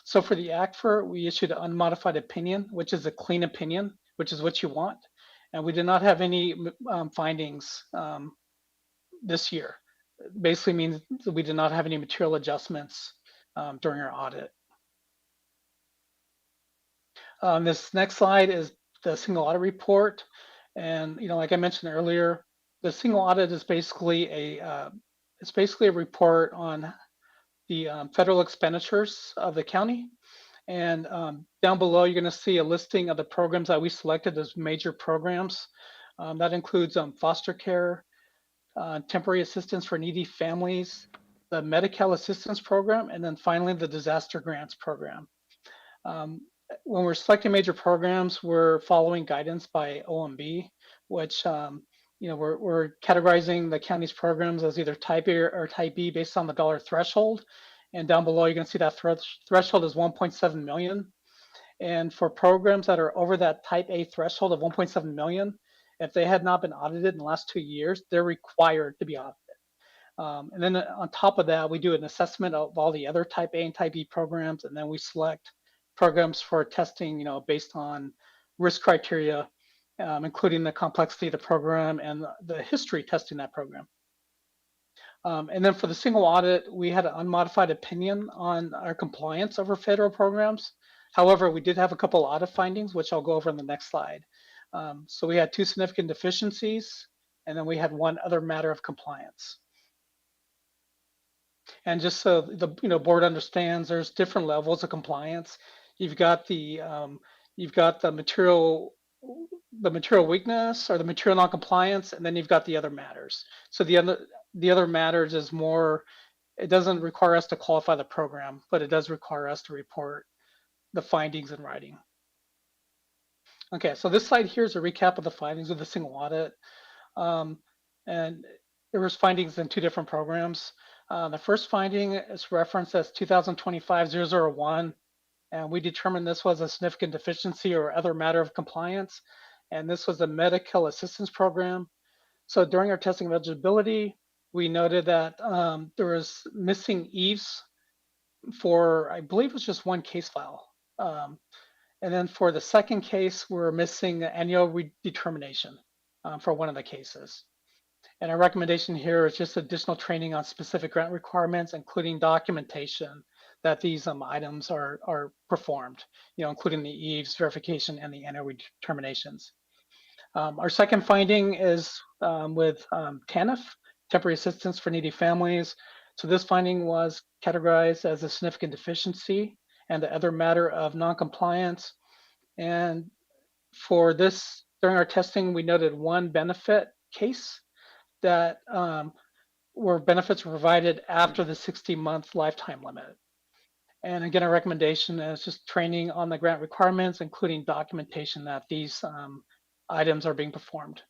So for the ACFR, we issued an unmodified opinion, which is a clean opinion, which is what you want. And we did not have any findings this year. Basically means that we did not have any material adjustments during our audit. This next slide is the single audit report. And, you know, like I mentioned earlier, the single audit is basically a report on the federal expenditures of the county. And down below, you're going to see a listing of the programs that we selected as major programs. That includes foster care, temporary assistance for needy families, the Medi-Cal assistance program, and then finally the disaster grants program. When we're selecting major programs, we're following guidance by OMB, which you know, we're categorizing the county's programs as either type A or type B based on the dollar threshold. And down below, you're going to see that threshold is 1.7 million. And for programs that are over that type A threshold of 1.7 million, if they had not been audited in the last 2 years, they're required to be audited. And then on top of that, we do an assessment of all the other type A and type B programs, and then we select programs for testing, you know, based on risk criteria, including the complexity of the program and the history testing that program. And then for the single audit, we had an unmodified opinion on our compliance over federal programs. However, we did have a couple audit findings, which I'll go over in the next slide. So we had 2 significant deficiencies, and then we had 1 other matter of compliance. And just so the board understands, there's different levels of compliance. You've got the material weakness or the material non-compliance, and then you've got the other matters. So the other matters is more, it doesn't require us to qualify the program, but it does require us to report the findings in writing. Okay, so this slide here is a recap of the findings of the single audit. And there was findings in 2 different programs. The first finding is referenced as 2025-001, and we determined this was a significant deficiency or other matter of compliance, and this was a Medi-Cal assistance program. So during our testing of eligibility, we noted that there was missing eaves for, I believe it was just 1 case file. And then for the second case, we're missing annual redetermination for 1 of the cases. And our recommendation here is just additional training on specific grant requirements, including documentation that these items are performed, you know, including the eaves verification and the annual redeterminations. Our second finding is with TANF, temporary assistance for needy families. So this finding was categorized as a significant deficiency and the other matter of non-compliance. And for this, during our testing, we noted 1 benefit case that where benefits were provided after the 60-month lifetime limit. And again, our recommendation is just training on the grant requirements, including documentation that these items are being performed.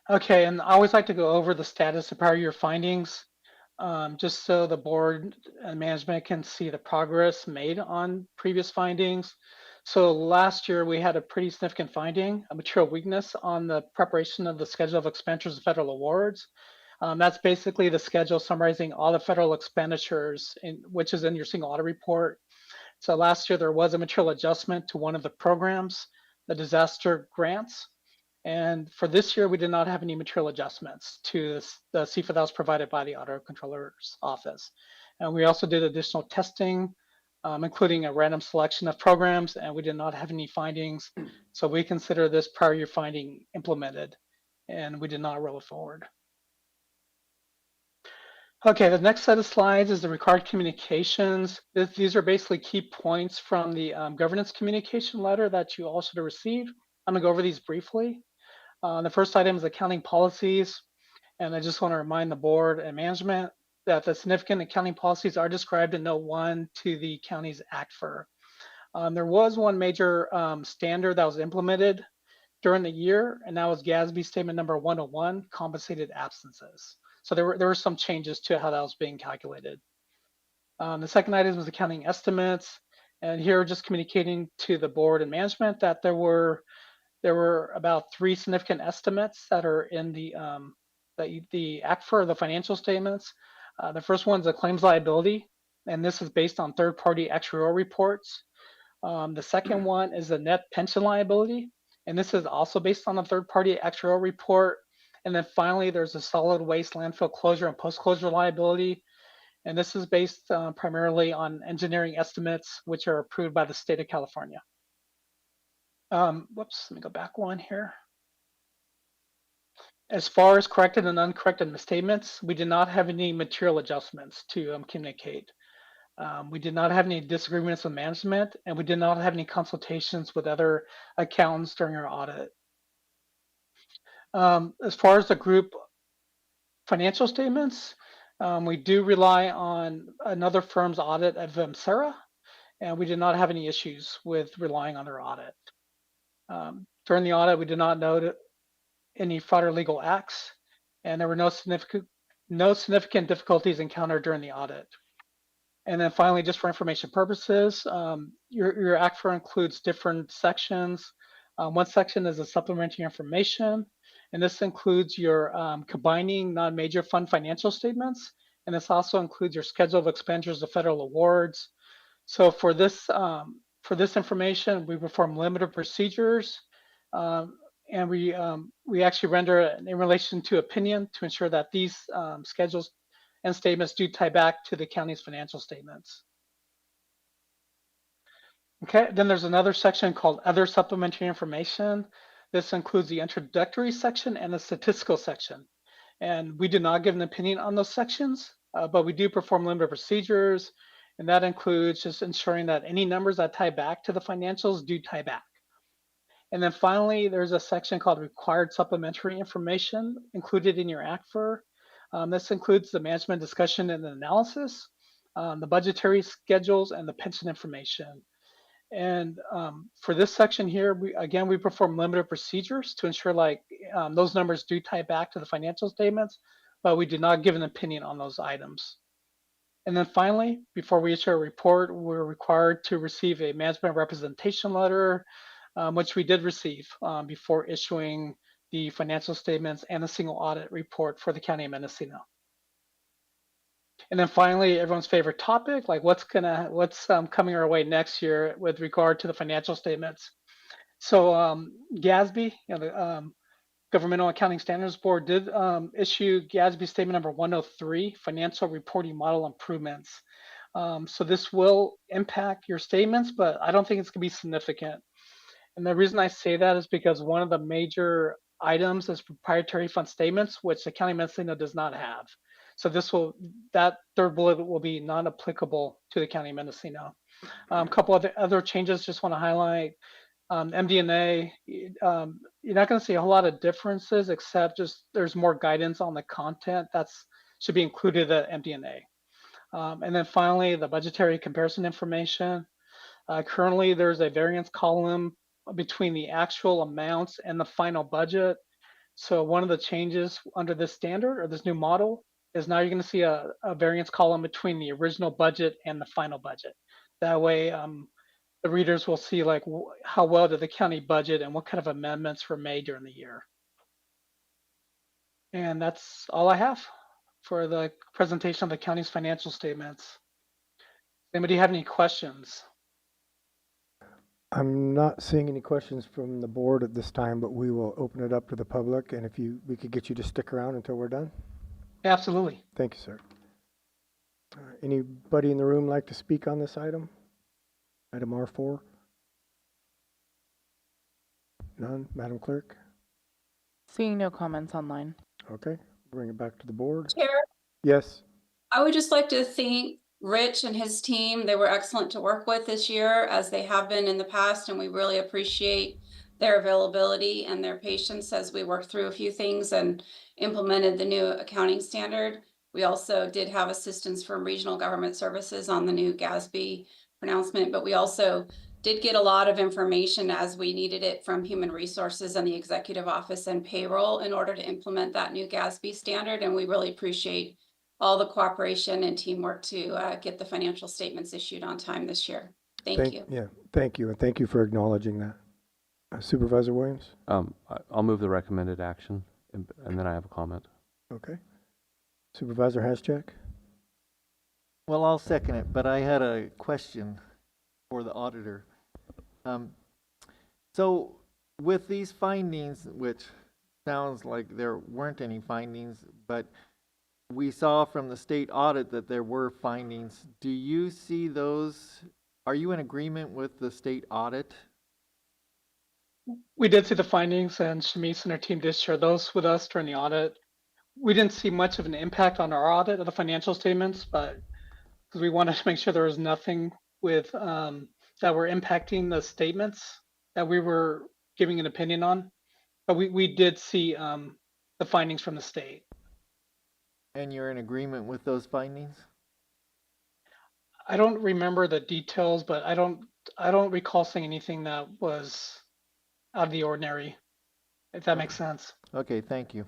Okay, and I always like to go over the status of prior year findings, just so the board and management can see the progress made on previous findings. So last year we had a pretty significant finding, a material weakness on the preparation of the schedule of expenditures and federal awards. That's basically the schedule summarizing all the federal expenditures, which is in your single audit report. So last year there was a material adjustment to 1 of the programs, the disaster grants. And for this year, we did not have any material adjustments to the CFA that was provided by the Auditor Controller's Office. And we also did additional testing, including a random selection of programs, and we did not have any findings. So we consider this prior year finding implemented, and we did not roll it forward. Okay, the next set of slides is the required communications. These are basically key points from the governance communication letter that you all should have received. I'm gonna go over these briefly. The first item is accounting policies, and I just want to remind the board and management that the significant accounting policies are described in Note 1 to the county's ACFR. There was 1 major standard that was implemented during the year, and that was GASB Statement Number 101, compensated absences. So there were some changes to how that was being calculated. The second item was accounting estimates, and here just communicating to the board and management that there were about 3 significant estimates that are in the the act for the financial statements. The first one's a claims liability, and this is based on third-party actuarial reports. The second one is the net pension liability, and this is also based on a third-party actuarial report. And then finally, there's a solid waste landfill closure and post-closure liability, and this is based primarily on engineering estimates, which are approved by the state of California. Whoops, let me go back one here. As far as corrected and uncorrected misstatements, we did not have any material adjustments to communicate. We did not have any disagreements with management, and we did not have any consultations with other accountants during our audit. As far as the group financial statements, we do rely on another firm's audit of Sarah, and we did not have any issues with relying on their audit. During the audit, we did not note any fraud or legal acts, and there were no significant difficulties encountered during the audit. And then finally, just for information purposes, your ACFR includes different sections. One section is a supplementary information, and this includes your combining non-major fund financial statements, and this also includes your schedule of expenditures of federal awards. So for this information, we perform limited procedures, and we actually render it in relation to opinion to ensure that these schedules and statements do tie back to the county's financial statements. Okay, then there's another section called Other Supplementary Information. This includes the introductory section and the statistical section. And we do not give an opinion on those sections, but we do perform limited procedures, and that includes just ensuring that any numbers that tie back to the financials do tie back. And then finally, there's a section called Required Supplementary Information included in your ACFR. This includes the management discussion and analysis, the budgetary schedules, and the pension information. And for this section here, we perform limited procedures to ensure those numbers do tie back to the financial statements, but we do not give an opinion on those items. And then finally, before we issue a report, we're required to receive a management representation letter, which we did receive before issuing the financial statements and the single audit report for the County of Mendocino. And then finally, everyone's favorite topic, like what's coming our way next year with regard to the financial statements. So GASB, the Governmental Accounting Standards Board, did issue GASB Statement Number 103, Financial Reporting Model Improvements. So this will impact your statements, but I don't think it's going to be significant. And the reason I say that is because one of the major items is proprietary fund statements, which the County of Mendocino does not have. So that third bullet will be non-applicable to the County of Mendocino. A couple of other changes just want to highlight. MD&A, you're not going to see a whole lot of differences, except just there's more guidance on the content that should be included at MD&A. And then finally, the budgetary comparison information. Currently, there's a variance column between the actual amounts and the final budget. So one of the changes under this standard or this new model is now you're going to see a variance column between the original budget and the final budget. That way, the readers will see how well did the county budget and what kind of amendments were made during the year. And that's all I have for the presentation of the county's financial statements. Anybody have any questions? I'm not seeing any questions from the board at this time, but we will open it up to the public, and if we could get you to stick around until we're done. Absolutely. Thank you, sir. Anybody in the room like to speak on this item? Item R4? None? Madam Clerk? Seeing no comments online. Okay, bring it back to the board. Chair, Yes. I would just like to thank Rich and his team. They were excellent to work with this year, as they have been in the past, and we really appreciate their availability and their patience as we worked through a few things and implemented the new accounting standard. We also did have assistance from Regional Government Services on the new GASB pronouncement, but we also did get a lot of information as we needed it from Human Resources and the Executive Office and Payroll in order to implement that new GASB standard, and we really appreciate all the cooperation and teamwork to get the financial statements issued on time this year. Thank you. Yeah, thank you, and thank you for acknowledging that. Supervisor Williams? I'll move the recommended action, and then I have a comment. Okay. Supervisor Haschak? Well, I'll second it, but I had a question for the auditor. So with these findings, which sounds like there weren't any findings, but we saw from the state audit that there were findings. Do you see those? Are you in agreement with the state audit? We did see the findings, and Shamice and her team did share those with us during the audit. We didn't see much of an impact on our audit of the financial statements, but because we wanted to make sure there was nothing with that were impacting the statements that we were giving an opinion on. But we did see the findings from the state. And you're in agreement with those findings? I don't remember the details, but I don't recall seeing anything that was out of the ordinary, if that makes sense. Okay, thank you.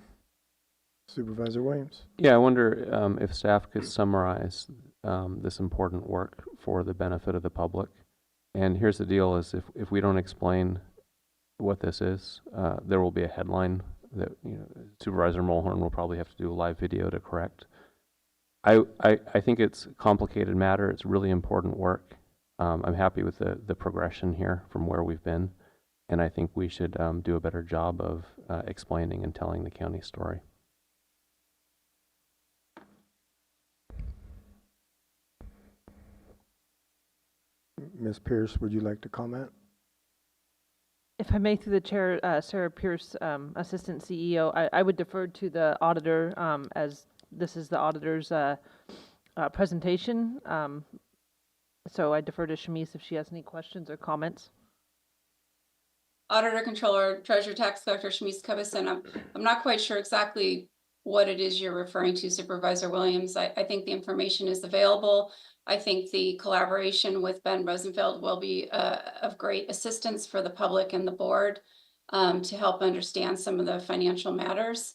Supervisor Williams? Yeah, I wonder if staff could summarize this important work for the benefit of the public. And here's the deal is if we don't explain what this is, there will be a headline that Supervisor Mulhorn will probably have to do a live video to correct. I think it's a complicated matter. It's really important work. I'm happy with the progression here from where we've been. And I think we should do a better job of explaining and telling the county story. Ms. Pierce, would you like to comment? If I may, through the chair, Sarah Pierce, Assistant CEO, I would defer to the auditor as this is the auditor's presentation. So I defer to Shamice if she has any questions or comments. Auditor, Controller, Treasurer, Tax Collector Shamice Covison. I'm not quite sure exactly what it is you're referring to, Supervisor Williams. I think the information is available. I think the collaboration with Ben Rosenfeld will be of great assistance for the public and the board to help understand some of the financial matters.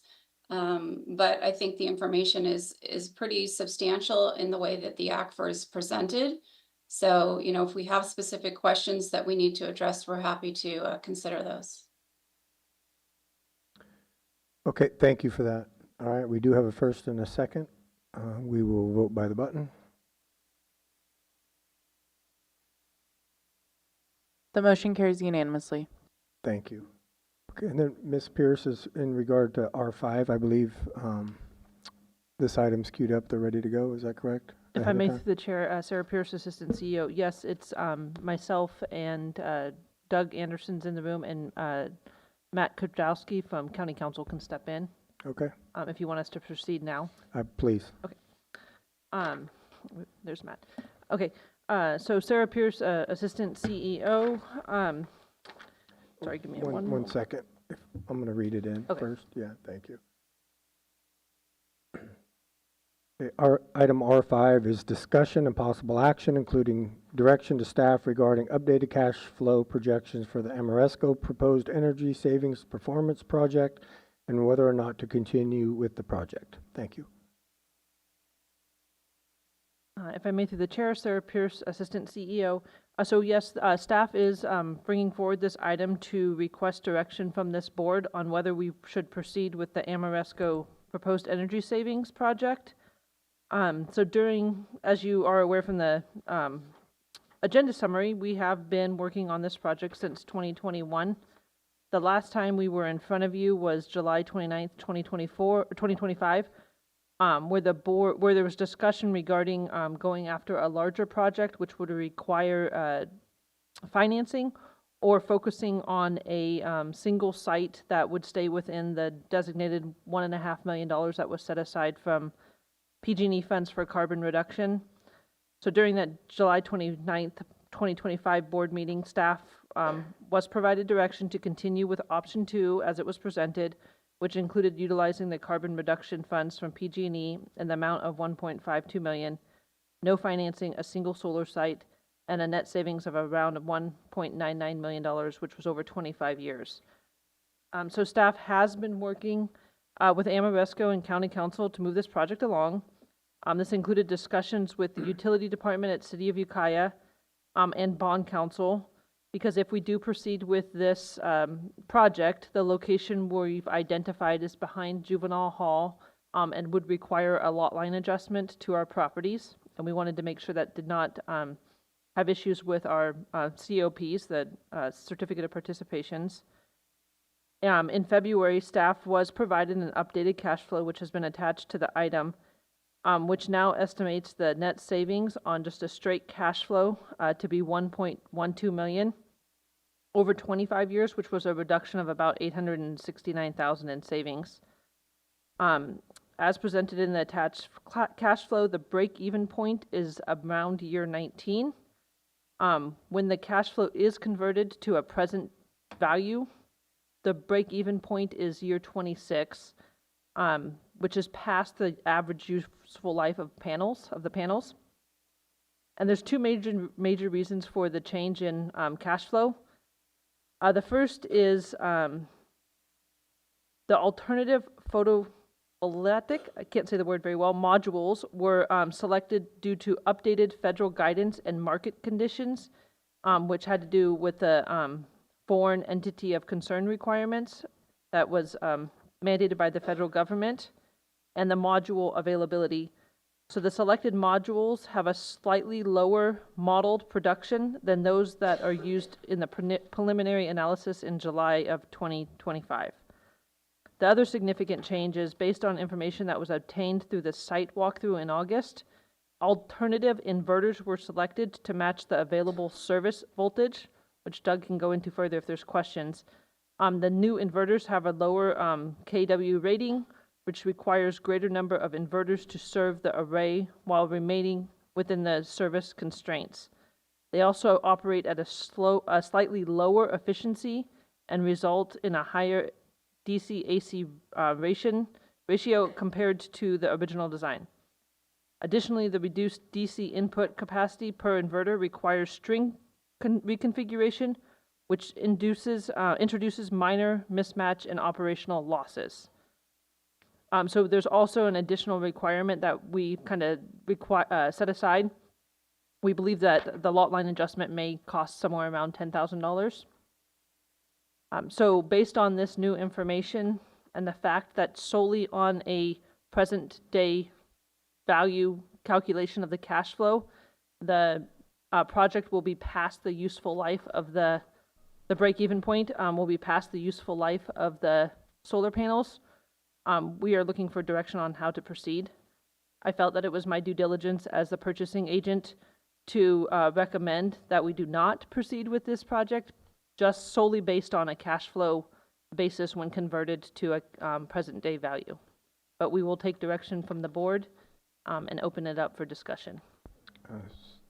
But I think the information is pretty substantial in the way that the ACFR is presented. So, if we have specific questions that we need to address, we're happy to consider those. Okay, thank you for that. All right, we do have a first and a second. We will vote by the button. The motion carries unanimously. Thank you. Okay, and then Ms. Pierce is in regard to R5, I believe this item's queued up, they're ready to go, is that correct? If I may, through the chair, Sarah Pierce, Assistant CEO. Yes, it's myself and Doug Anderson's in the room, and Matt Kudrowski from County Council can step in. Okay. If you want us to proceed now. Please. Okay. There's Matt. Okay. So Sarah Pierce, Assistant CEO. Sorry, give me one second. I'm going to read it in first. Yeah, thank you. Okay, our item R5 is discussion and possible action, including direction to staff regarding updated cash flow projections for the Amaresco proposed energy savings performance project and whether or not to continue with the project. Thank you. If I may, through the chair, Sarah Pierce, Assistant CEO. So yes, staff is bringing forward this item to request direction from this board on whether we should proceed with the Amaresco proposed energy savings project. So as you are aware from the agenda summary, we have been working on this project since 2021. The last time we were in front of you was July 29th, 2025. Where there was discussion regarding going after a larger project, which would require financing, or focusing on a single site that would stay within the designated $1.5 million that was set aside from PG&E funds for carbon reduction. So during that July 29th, 2025 board meeting, staff was provided direction to continue with option 2 as it was presented, which included utilizing the carbon reduction funds from PG&E in the amount of $1.52 million, no financing, a single solar site, and a net savings of around $1.99 million, which was over 25 years. So staff has been working with Amaresco and County Council to move this project along. This included discussions with the utility department at City of Ukiah and bond council, because if we do proceed with this project, the location we've identified is behind Juvenile Hall and would require a lot line adjustment to our properties. And we wanted to make sure that did not have issues with our COPs, the Certificate of Participations. In February, staff was provided an updated cash flow, which has been attached to the item, which now estimates the net savings on just a straight cash flow to be $1.12 million over 25 years, which was a reduction of about $869,000 in savings. As presented in the attached cash flow, the break-even point is around year 19. When the cash flow is converted to a present value, the break-even point is year 26, which is past the average useful life of the panels. And there's two major reasons for the change in cash flow. The first is the alternative photovoltaic, I can't say the word very well, modules were selected due to updated federal guidance and market conditions, which had to do with the foreign entity of concern requirements that was mandated by the federal government, and the module availability. So the selected modules have a slightly lower modeled production than those that are used in the preliminary analysis in July of 2025. The other significant change is based on information that was obtained through the site walkthrough in August. Alternative inverters were selected to match the available service voltage, which Doug can go into further if there's questions. The new inverters have a lower kW rating, which requires greater number of inverters to serve the array while remaining within the service constraints. They also operate at a slightly lower efficiency and result in a higher DC-AC ratio compared to the original design. Additionally, the reduced DC input capacity per inverter requires string reconfiguration, which introduces minor mismatch and operational losses. So there's also an additional requirement that we kind of set aside. We believe that the lot line adjustment may cost somewhere around $10,000. So based on this new information and the fact that solely on a present day value calculation of the cash flow, the project will be past the useful life of the break-even point, will be past the useful life of the solar panels. We are looking for direction on how to proceed. I felt that it was my due diligence as the purchasing agent to recommend that we do not proceed with this project just solely based on a cash flow basis when converted to a present day value. But we will take direction from the board and open it up for discussion.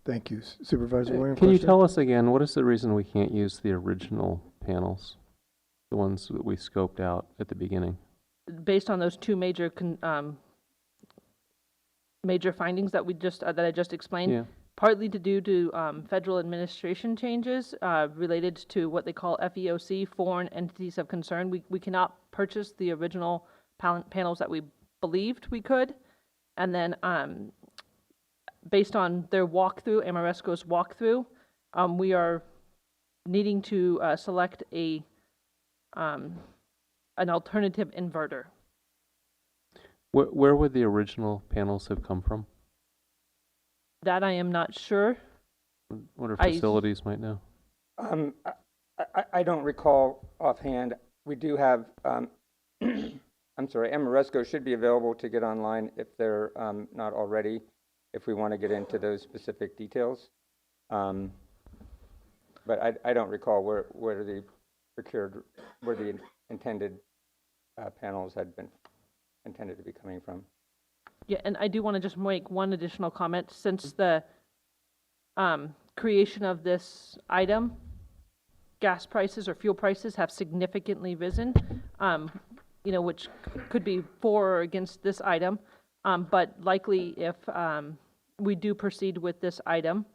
Thank you. Supervisor Williams? Can you tell us again, what is the reason we can't use the original panels, the ones that we scoped out at the beginning? Based on those two major findings that that I just explained, yeah. Partly due to federal administration changes related to what they call FEOC, foreign entities of concern. We cannot purchase the original panels that we believed we could, and then based on their walkthrough, Amaresco's walkthrough, we are needing to select an alternative inverter. Where would the original panels have come from? That I am not sure. What our facilities might know? I don't recall offhand. We do have, I'm sorry, Amaresco should be available to get online if they're not already, if we want to get into those specific details. But I don't recall where the intended panels had been intended to be coming from. Yeah, and I do want to just make one additional comment. Since the creation of this item, gas prices or fuel prices have significantly risen, which could be for or against this item. But likely if we do proceed with this item,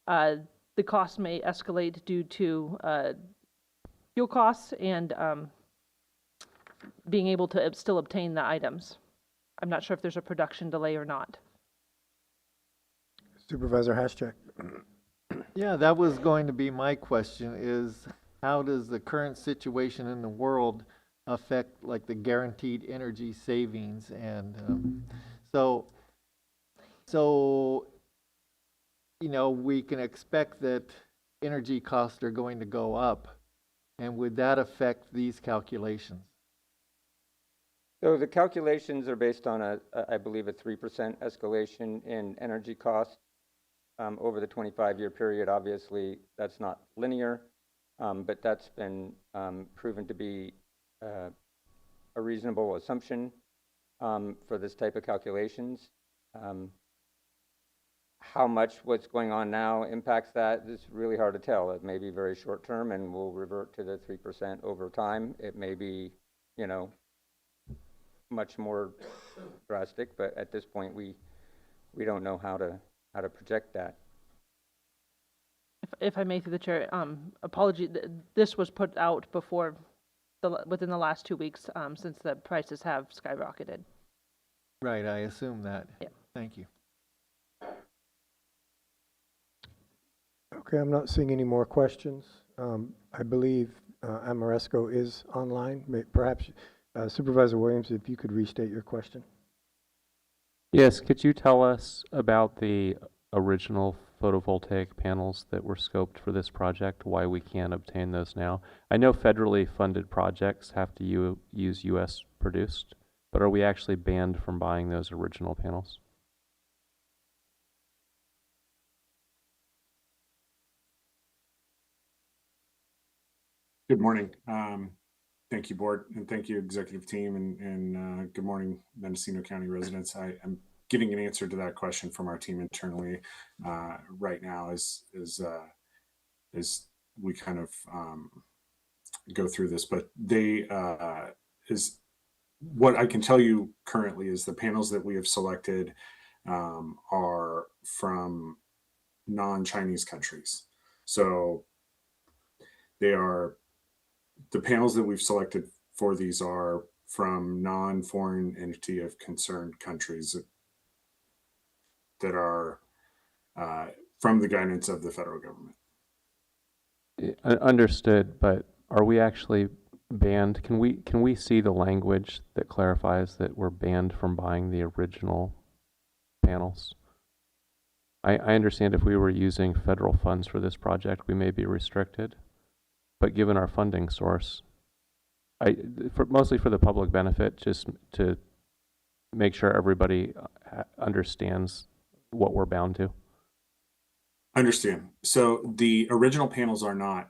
the cost may escalate due to fuel costs and being able to still obtain the items. I'm not sure if there's a production delay or not. Supervisor Haschak. Yeah, that was going to be my question, is how does the current situation in the world affect like the guaranteed energy savings, and so we can expect that energy costs are going to go up, and would that affect these calculations? So the calculations are based on I believe, a 3% escalation in energy costs over the 25-year period. Obviously, that's not linear, but that's been proven to be a reasonable assumption for this type of calculations. How much what's going on now impacts that is really hard to tell. It may be very short term and we'll revert to the 3% over time. It may be, much more drastic, but at this point we don't know how to project that. If I may, through the chair, apology, this was put out before, within the last 2 weeks, since the prices have skyrocketed. Right, I assume that. Yeah. Thank you. Okay, I'm not seeing any more questions. I believe Amaresco is online. Perhaps Supervisor Williams, if you could restate your question. Yes, could you tell us about the original photovoltaic panels that were scoped for this project, why we can't obtain those now? I know federally funded projects have to use U.S. produced, but are we actually banned from buying those original panels? Good morning. Thank you, board, and thank you, executive team, and good morning, Mendocino County residents. I'm getting an answer to that question from our team internally right now as we kind of go through this. But what I can tell you currently is the panels that we have selected are from non-Chinese countries. So the panels that we've selected for these are from non-foreign entity of concerned countries that are from the guidance of the federal government. Understood, but are we actually banned? Can we see the language that clarifies that we're banned from buying the original panels? I understand if we were using federal funds for this project, we may be restricted. But given our funding source, mostly for the public benefit, just to make sure everybody understands what we're bound to. Understand. So the original panels are not,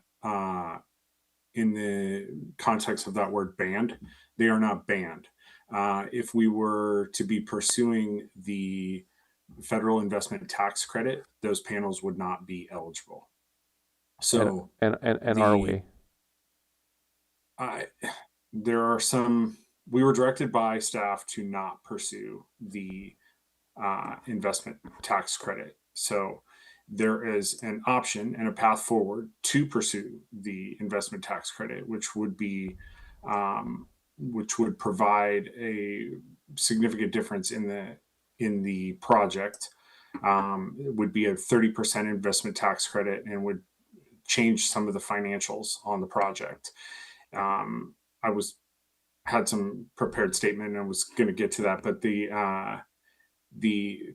in the context of that word banned, they are not banned. If we were to be pursuing the federal investment tax credit, those panels would not be eligible. So and are we? There are some. We were directed by staff to not pursue the investment tax credit. So there is an option and a path forward to pursue the investment tax credit, which would provide a significant difference in the project. It would be a 30% investment tax credit and would change some of the financials on the project. I had some prepared statement and I was going to get to that, but the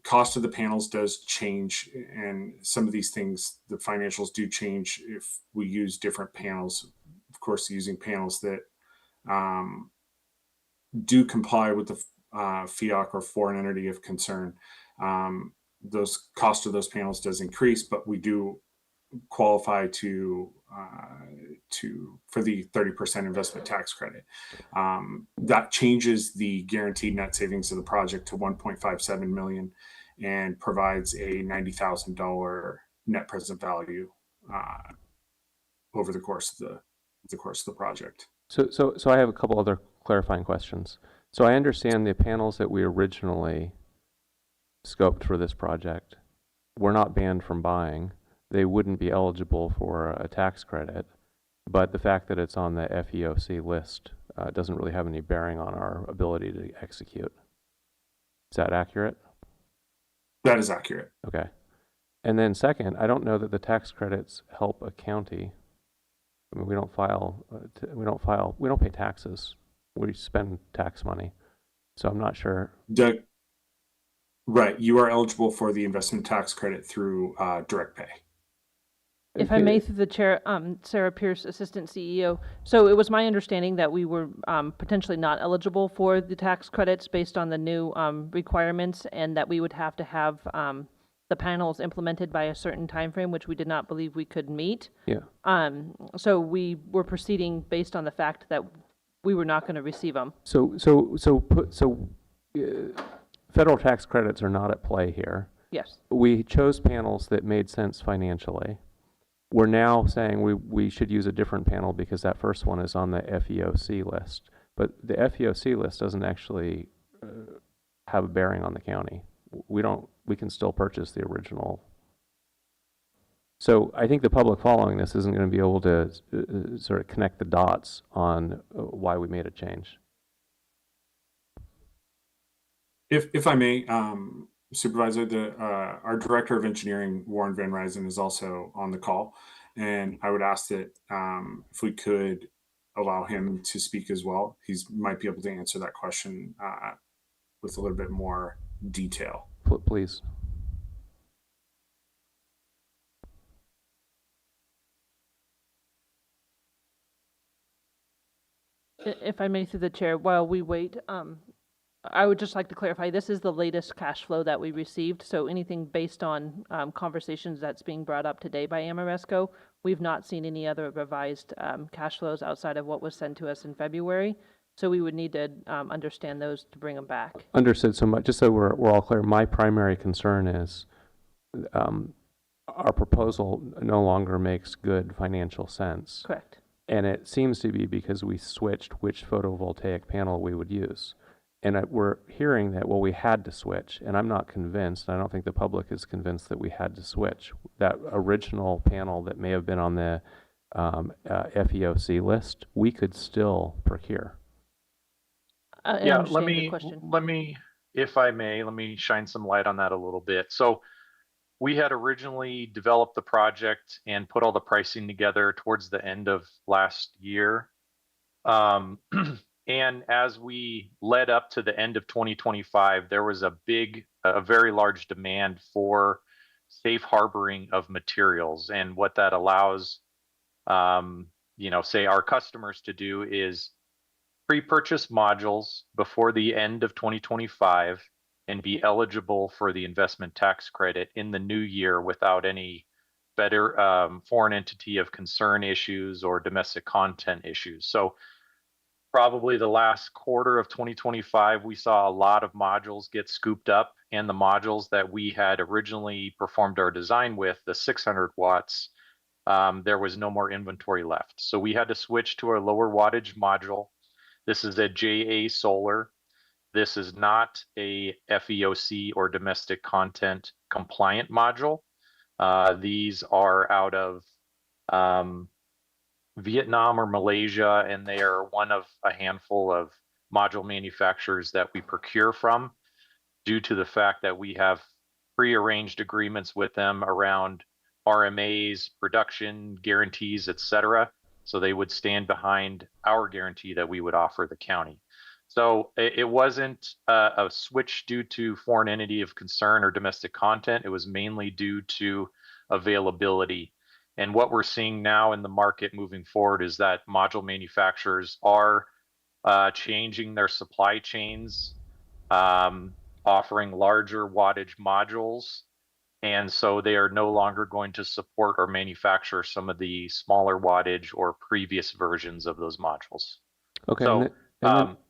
cost of the panels does change, and some of these things, the financials do change if we use different panels. Of course, using panels that do comply with the FEOC or foreign entity of concern, those cost of those panels does increase, but we do qualify for the 30% investment tax credit. That changes the guaranteed net savings of the project to $1.57 million and provides a $90,000 net present value over the course of the project. So I have a couple other clarifying questions. So I understand the panels that we originally scoped for this project were not banned from buying. They wouldn't be eligible for a tax credit, but the fact that it's on the FEOC list doesn't really have any bearing on our ability to execute. Is that accurate? That is accurate. Okay. And then second, I don't know that the tax credits help a county. I mean, we don't pay taxes We spend tax money. So I'm not sure. Right, you are eligible for the investment tax credit through direct pay. If I may, through the chair, Sarah Pierce, Assistant CEO. So it was my understanding that we were potentially not eligible for the tax credits based on the new requirements, and that we would have to have the panels implemented by a certain time frame, which we did not believe we could meet. Yeah. So we were proceeding based on the fact that we were not going to receive them. Federal tax credits are not at play here. Yes. We chose panels that made sense financially. We're now saying we should use a different panel because that first one is on the FEOC list. But the FEOC list doesn't actually have a bearing on the county. We can still purchase the original. So I think the public following this isn't going to be able to sort of connect the dots on why we made a change. If I may, Supervisor, our Director of Engineering, Warren Van Ryzen, is also on the call, and I would ask that if we could allow him to speak as well. He might be able to answer that question with a little bit more detail. Please. If I may, through the chair, while we wait, I would just like to clarify, this is the latest cash flow that we received, so anything based on conversations that's being brought up today by Amaresco, we've not seen any other revised cash flows outside of what was sent to us in February, so we would need to understand those to bring them back. Understood. So just so we're all clear, my primary concern is our proposal no longer makes good financial sense. Correct. And it seems to be because we switched which photovoltaic panel we would use. And we're hearing that, well, we had to switch, and I'm not convinced, I don't think the public is convinced that we had to switch. That original panel that may have been on the FEOC list, we could still procure. Yeah, let me, if I may, let me shine some light on that a little bit. So we had originally developed the project and put all the pricing together towards the end of last year. And as we led up to the end of 2025, there was a very large demand for safe harboring of materials. And what that allows, say our customers to do is pre-purchase modules before the end of 2025 and be eligible for the investment tax credit in the new year without any better foreign entity of concern issues or domestic content issues. So probably the last quarter of 2025, we saw a lot of modules get scooped up, and the modules that we had originally performed our design with, the 600 watts, there was no more inventory left. So we had to switch to a lower wattage module. This is a JA Solar. This is not a FEOC or domestic content compliant module. These are out of Vietnam or Malaysia, and they are one of a handful of module manufacturers that we procure from due to the fact that we have prearranged agreements with them around RMAs, production guarantees, etc. So they would stand behind our guarantee that we would offer the county. So it wasn't a switch due to foreign entity of concern or domestic content. It was mainly due to availability. And what we're seeing now in the market moving forward is that module manufacturers are changing their supply chains, offering larger wattage modules. And so they are no longer going to support or manufacture some of the smaller wattage or previous versions of those modules. Okay. So,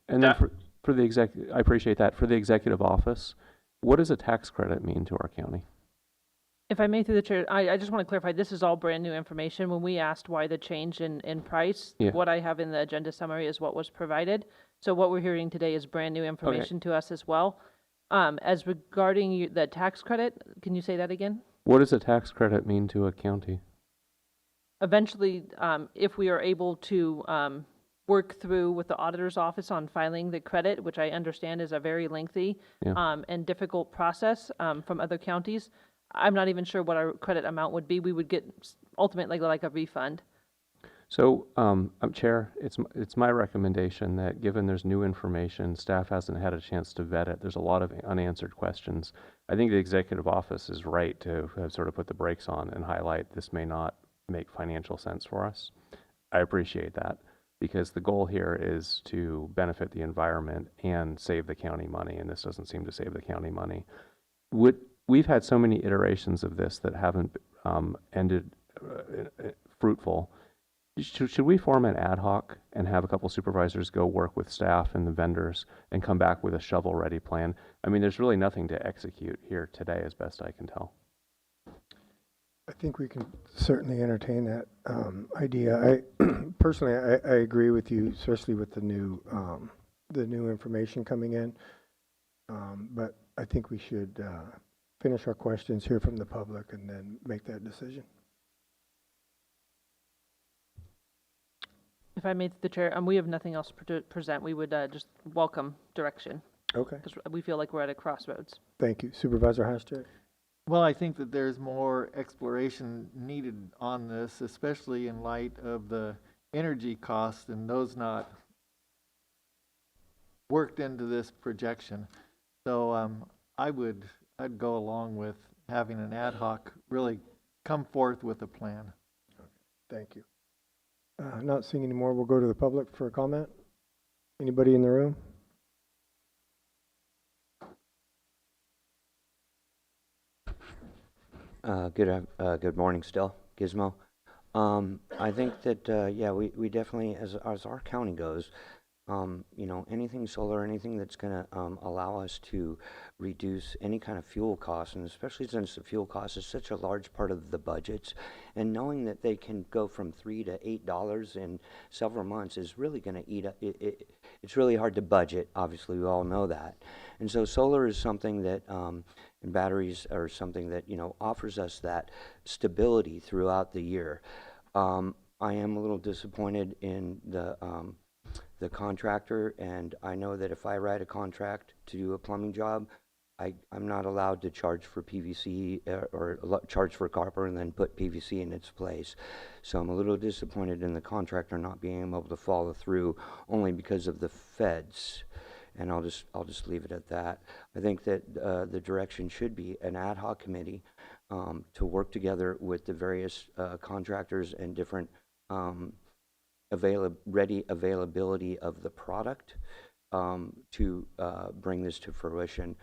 and then for the executive, I appreciate that. For the executive office, what does a tax credit mean to our county? If I may, through the chair, I just want to clarify, this is all brand new information. When we asked why the change in price, what I have in the agenda summary is what was provided. So what we're hearing today is brand new information to us as well. As regarding the tax credit, can you say that again? What does a tax credit mean to a county? Eventually, if we are able to work through with the auditor's office on filing the credit, which I understand is a very lengthy and difficult process from other counties, I'm not even sure what our credit amount would be. We would get ultimately like a refund. So, Chair, it's my recommendation that given there's new information, staff hasn't had a chance to vet it, there's a lot of unanswered questions. I think the executive office is right to have sort of put the brakes on and highlight this may not make financial sense for us. I appreciate that because the goal here is to benefit the environment and save the county money, and this doesn't seem to save the county money. We've had so many iterations of this that haven't ended fruitful. Should we form an ad hoc and have a couple supervisors go work with staff and the vendors and come back with a shovel-ready plan? I mean, there's really nothing to execute here today, as best I can tell. I think we can certainly entertain that idea. Personally, I agree with you, especially with the new information coming in. But I think we should finish our questions, hear from the public, and then make that decision. If I may, the chair, we have nothing else to present. We would just welcome direction. Okay. Because we feel like we're at a crossroads. Thank you. Supervisor Hastert? Well, I think that there's more exploration needed on this, especially in light of the energy costs and those not worked into this projection. So I'd go along with having an ad hoc really come forth with a plan. Thank you. Not seeing any more, we'll go to the public for a comment. Anybody in the room? Good morning still, Gizmo. I think that, yeah, we definitely, as our county goes, you know, anything solar, anything that's going to allow us to reduce any kind of fuel costs, and especially since the fuel cost is such a large part of the budgets, and knowing that they can go from $3 to $8 in several months is really going to eat up. It's really hard to budget. Obviously, we all know that, and so solar is something that, and batteries are something that, you know, offers us that stability throughout the year. I am a little disappointed in the contractor, and I know that if I write a contract to do a plumbing job, I'm not allowed to charge for PVC or charge for copper and then put PVC in its place. So I'm a little disappointed in the contractor not being able to follow through only because of the feds. And I'll just leave it at that. I think that the direction should be an ad hoc committee to work together with the various contractors and different ready availability of the product to bring this to fruition.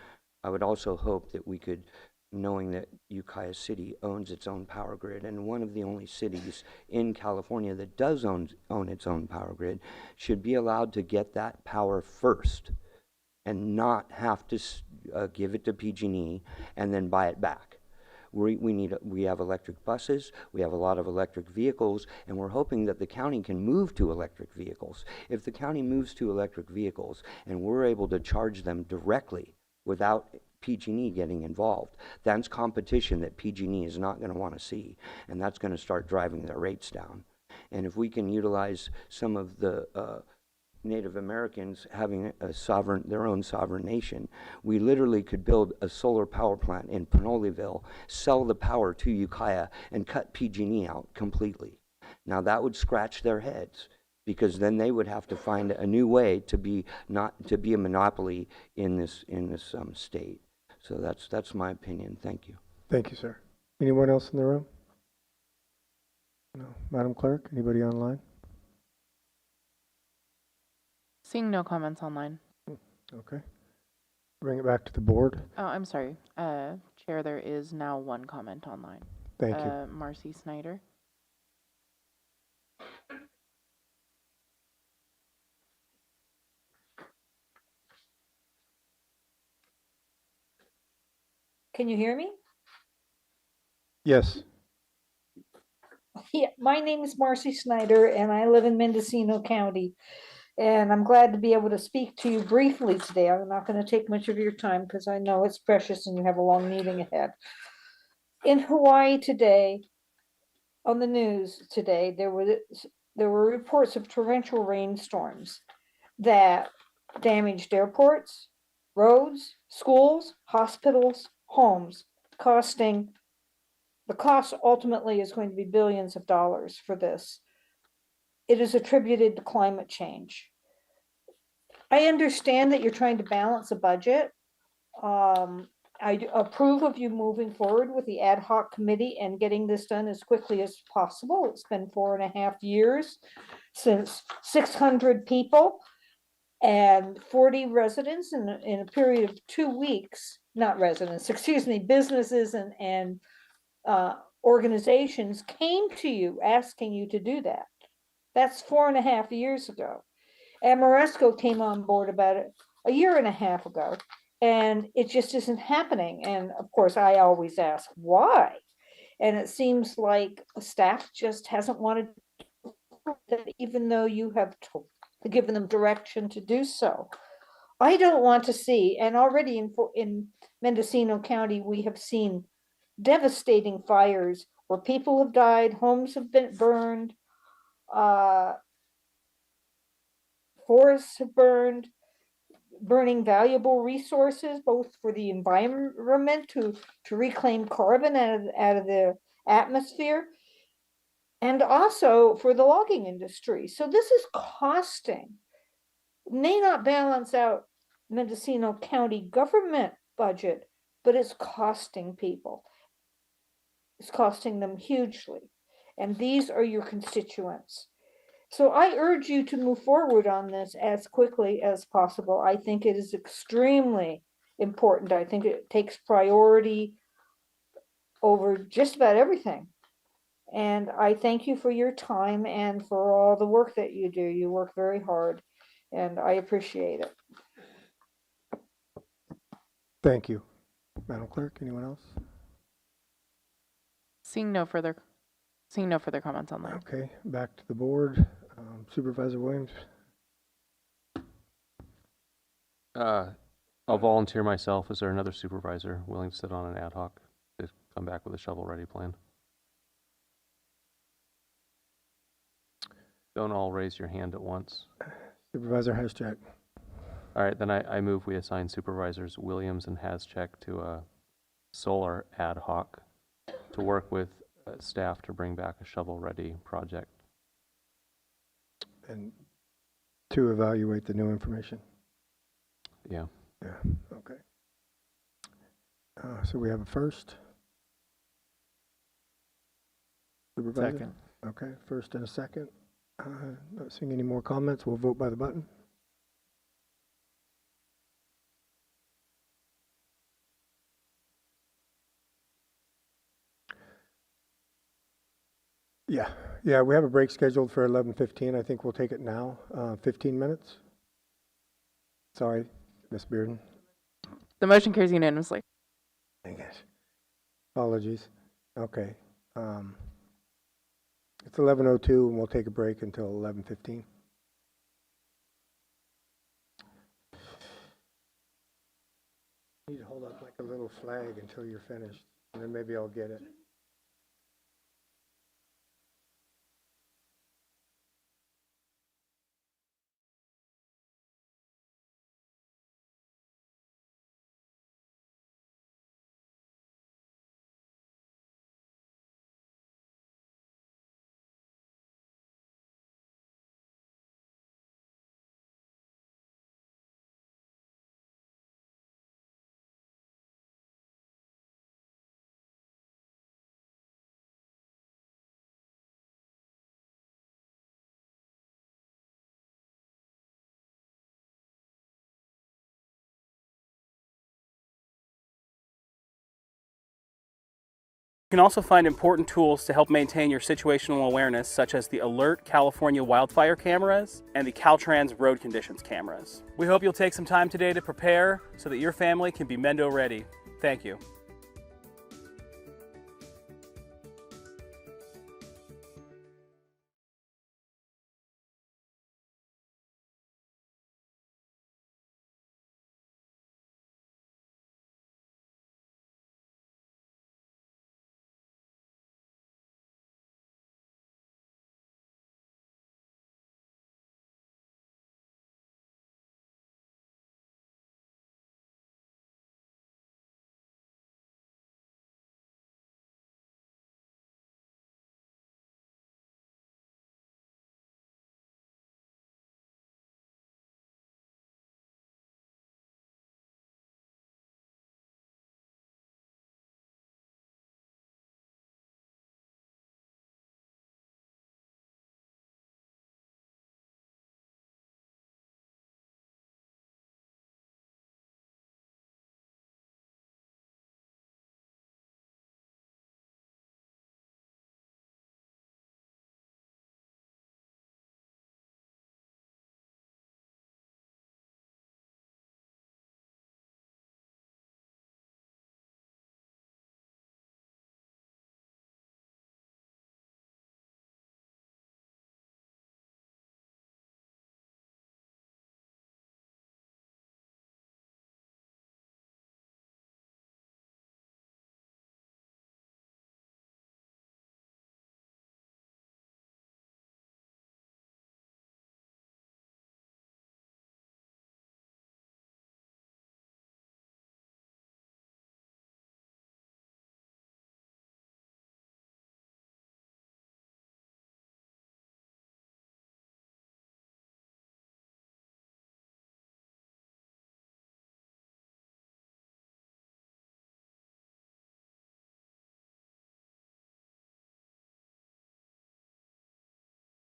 I would also hope that we could, knowing that Ukiah City owns its own power grid, and one of the only cities in California that does own its own power grid, should be allowed to get that power first and not have to give it to PG&E and then buy it back. We have electric buses, we have a lot of electric vehicles, and we're hoping that the county can move to electric vehicles. If the county moves to electric vehicles and we're able to charge them directly without PG&E getting involved, that's competition that PG&E is not going to want to see, and that's going to start driving their rates down. And if we can utilize some of the Native Americans having their own sovereign nation, we literally could build a solar power plant in Pinoleville, sell the power to Ukiah, and cut PG&E out completely. Now that would scratch their heads, because then they would have to find a new way to be a monopoly in this state. So that's my opinion. Thank you. Thank you, sir. Anyone else in the room? No. Madam Clerk, anybody online? Seeing no comments online. Okay. Bring it back to the board. Oh, I'm sorry. Chair, there is now one comment online. Thank you. Marcy Snyder. Can you hear me? Yes. Yeah, my name is Marcy Snyder, and I live in Mendocino County. And I'm glad to be able to speak to you briefly today. I'm not going to take much of your time because I know it's precious and you have a long meeting ahead. In Hawaii today, on the news today, there were reports of torrential rainstorms that damaged airports, roads, schools, hospitals, homes, the cost ultimately is going to be billions of dollars for this. it is attributed to climate change. I understand that you're trying to balance a budget. I approve of you moving forward with the ad hoc committee and getting this done as quickly as possible. It's been 4.5 years since 600 people and 40 residents in a period of 2 weeks, not residents, excuse me, businesses and organizations came to you asking you to do that. That's 4.5 years ago. Amaresco came on board about a year and a half ago, and it just isn't happening. And of course, I always ask why. And it seems like staff just hasn't wanted that, even though you have given them direction to do so. I don't want to see, and already in Mendocino County, we have seen devastating fires where people have died, homes have been burned, forests have burned, burning valuable resources, both for the environment to reclaim carbon out of the atmosphere, and also for the logging industry. So this is costing, may not balance out Mendocino County government budget, but it's costing people. It's costing them hugely. And these are your constituents. So I urge you to move forward on this as quickly as possible. I think it is extremely important. I think it takes priority over just about everything. And I thank you for your time and for all the work that you do. You work very hard, and I appreciate it. Thank you. Madam Clerk, anyone else? Seeing no further comments on that. Okay, back to the board. Supervisor Williams. I'll volunteer myself. Is there another supervisor willing to sit on an ad hoc to come back with a shovel-ready plan? Don't all raise your hand at once. Supervisor Haschak. All right, then I move we assign Supervisors Williams and Haschak to a solar ad hoc to work with staff to bring back a shovel-ready project. And to evaluate the new information. Yeah. Yeah, okay. So we have a first. Supervisor? Second. Okay, first and a second. Not seeing any more comments. We'll vote by the button. Yeah, we have a break scheduled for 11:15. I think we'll take it now. 15 minutes. Sorry, Ms. Bearden. The motion carries unanimously. Dang it. Apologies. Okay. It's 11:02 and we'll take a break until 11:15. You need to hold up like a little flag until you're finished, and then maybe I'll get it. You can also find important tools to help maintain your situational awareness, such as the Alert California wildfire cameras and the Caltrans road conditions cameras. We hope you'll take some time today to prepare so that your family can be Mendo ready. Thank you.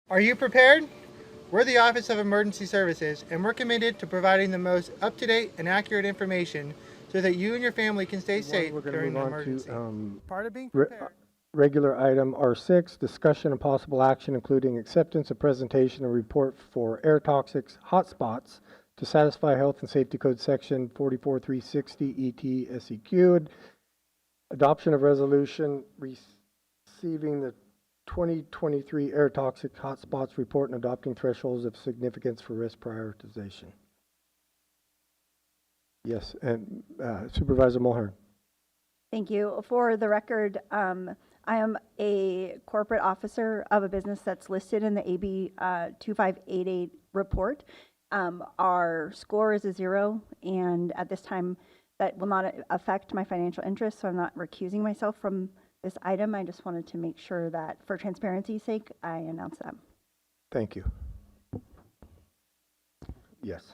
Are you prepared? We're the Office of Emergency Services, and we're committed to providing the most up-to-date and accurate information so that you and your family can stay safe We're going to during move an on emergency. to Part of being re- prepared. regular item R6, discussion and possible action, including acceptance of presentation and report for air toxics hotspots to satisfy Health and Safety Code Section 44360 ET SEQ, adoption of resolution receiving the 2023 air toxic hotspots report and adopting thresholds of significance for risk prioritization. Yes, and Supervisor Mulhern. Thank you. For the record, I am a corporate officer of a business that's listed in the AB 2588 report. Our score is a 0, and at this time, that will not affect my financial interests, so I'm not recusing myself from this item. I just wanted to make sure that, for transparency's sake, I announce that. Thank you. Yes.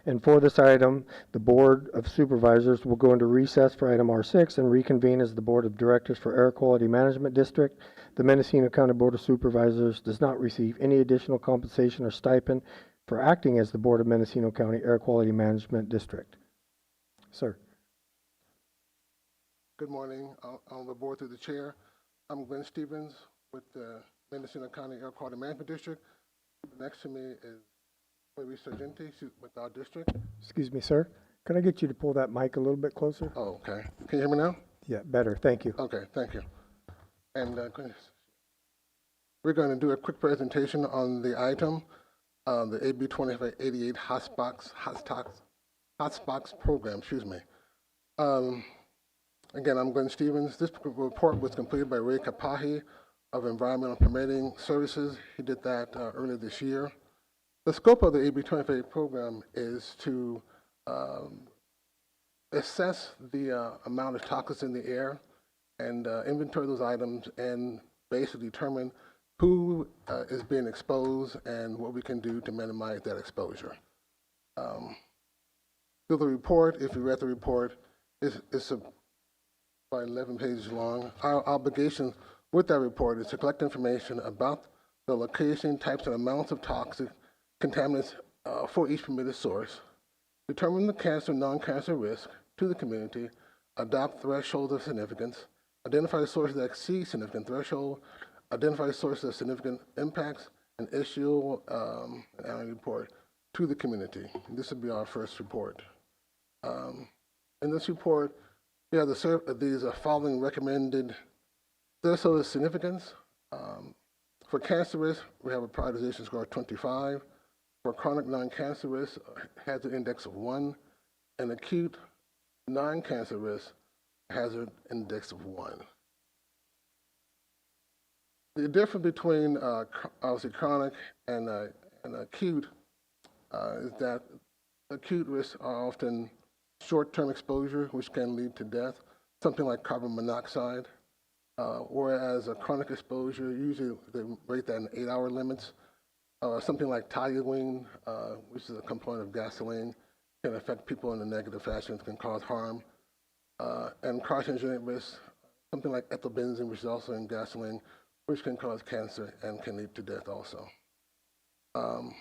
And for this item, the Board of Supervisors will go into recess for item R6 and reconvene as the Board of Directors for Air Quality Management District. The Mendocino County Board of Supervisors does not receive any additional compensation or stipend for acting as the Board of Mendocino County Air Quality Management District. Sir. Good morning. On the board through the chair. I'm Glenn Stevens with the Mendocino County Air Quality Management District. Next to me is Marie Sargenti with our district. Excuse me, sir. Can I get you to pull that mic a little bit closer? Oh, okay. Can you hear me now? Yeah, better. Thank you. Okay, thank you. And we're going to do a quick presentation on the item, the AB 2588 Hotspots program. Excuse me. Again, I'm Glenn Stevens. This report was completed by Ray Kapahi of Environmental Permitting Services. He did that earlier this year. The scope of the AB 2588 program is to assess the amount of toxins in the air and inventory those items and basically determine who is being exposed and what we can do to minimize that exposure. So the report, if you read the report, it's about 11 pages long. Our obligation with that report is to collect information about the location, types, and amounts of toxic contaminants for each permitted source, determine the cancer and non-cancer risk to the community, adopt thresholds of significance, identify the sources that exceed significant threshold, identify sources of significant impacts, and issue an annual report to the community. This would be our first report. In this report, we have these following recommended thresholds of significance. For cancer risk, we have a prioritization score of 25. For chronic non-cancer risk, hazard index of 1. And acute non-cancer risk, hazard index of 1. The difference between obviously chronic and acute is that acute risks are often short-term exposure, which can lead to death, something like carbon monoxide, whereas a chronic exposure, usually they rate that in 8-hour limits. Something like toluene, which is a component of gasoline, can affect people in a negative fashion, can cause harm. And carcinogenic risk, something like ethylbenzene, which is also in gasoline, which can cause cancer and can lead to death also. And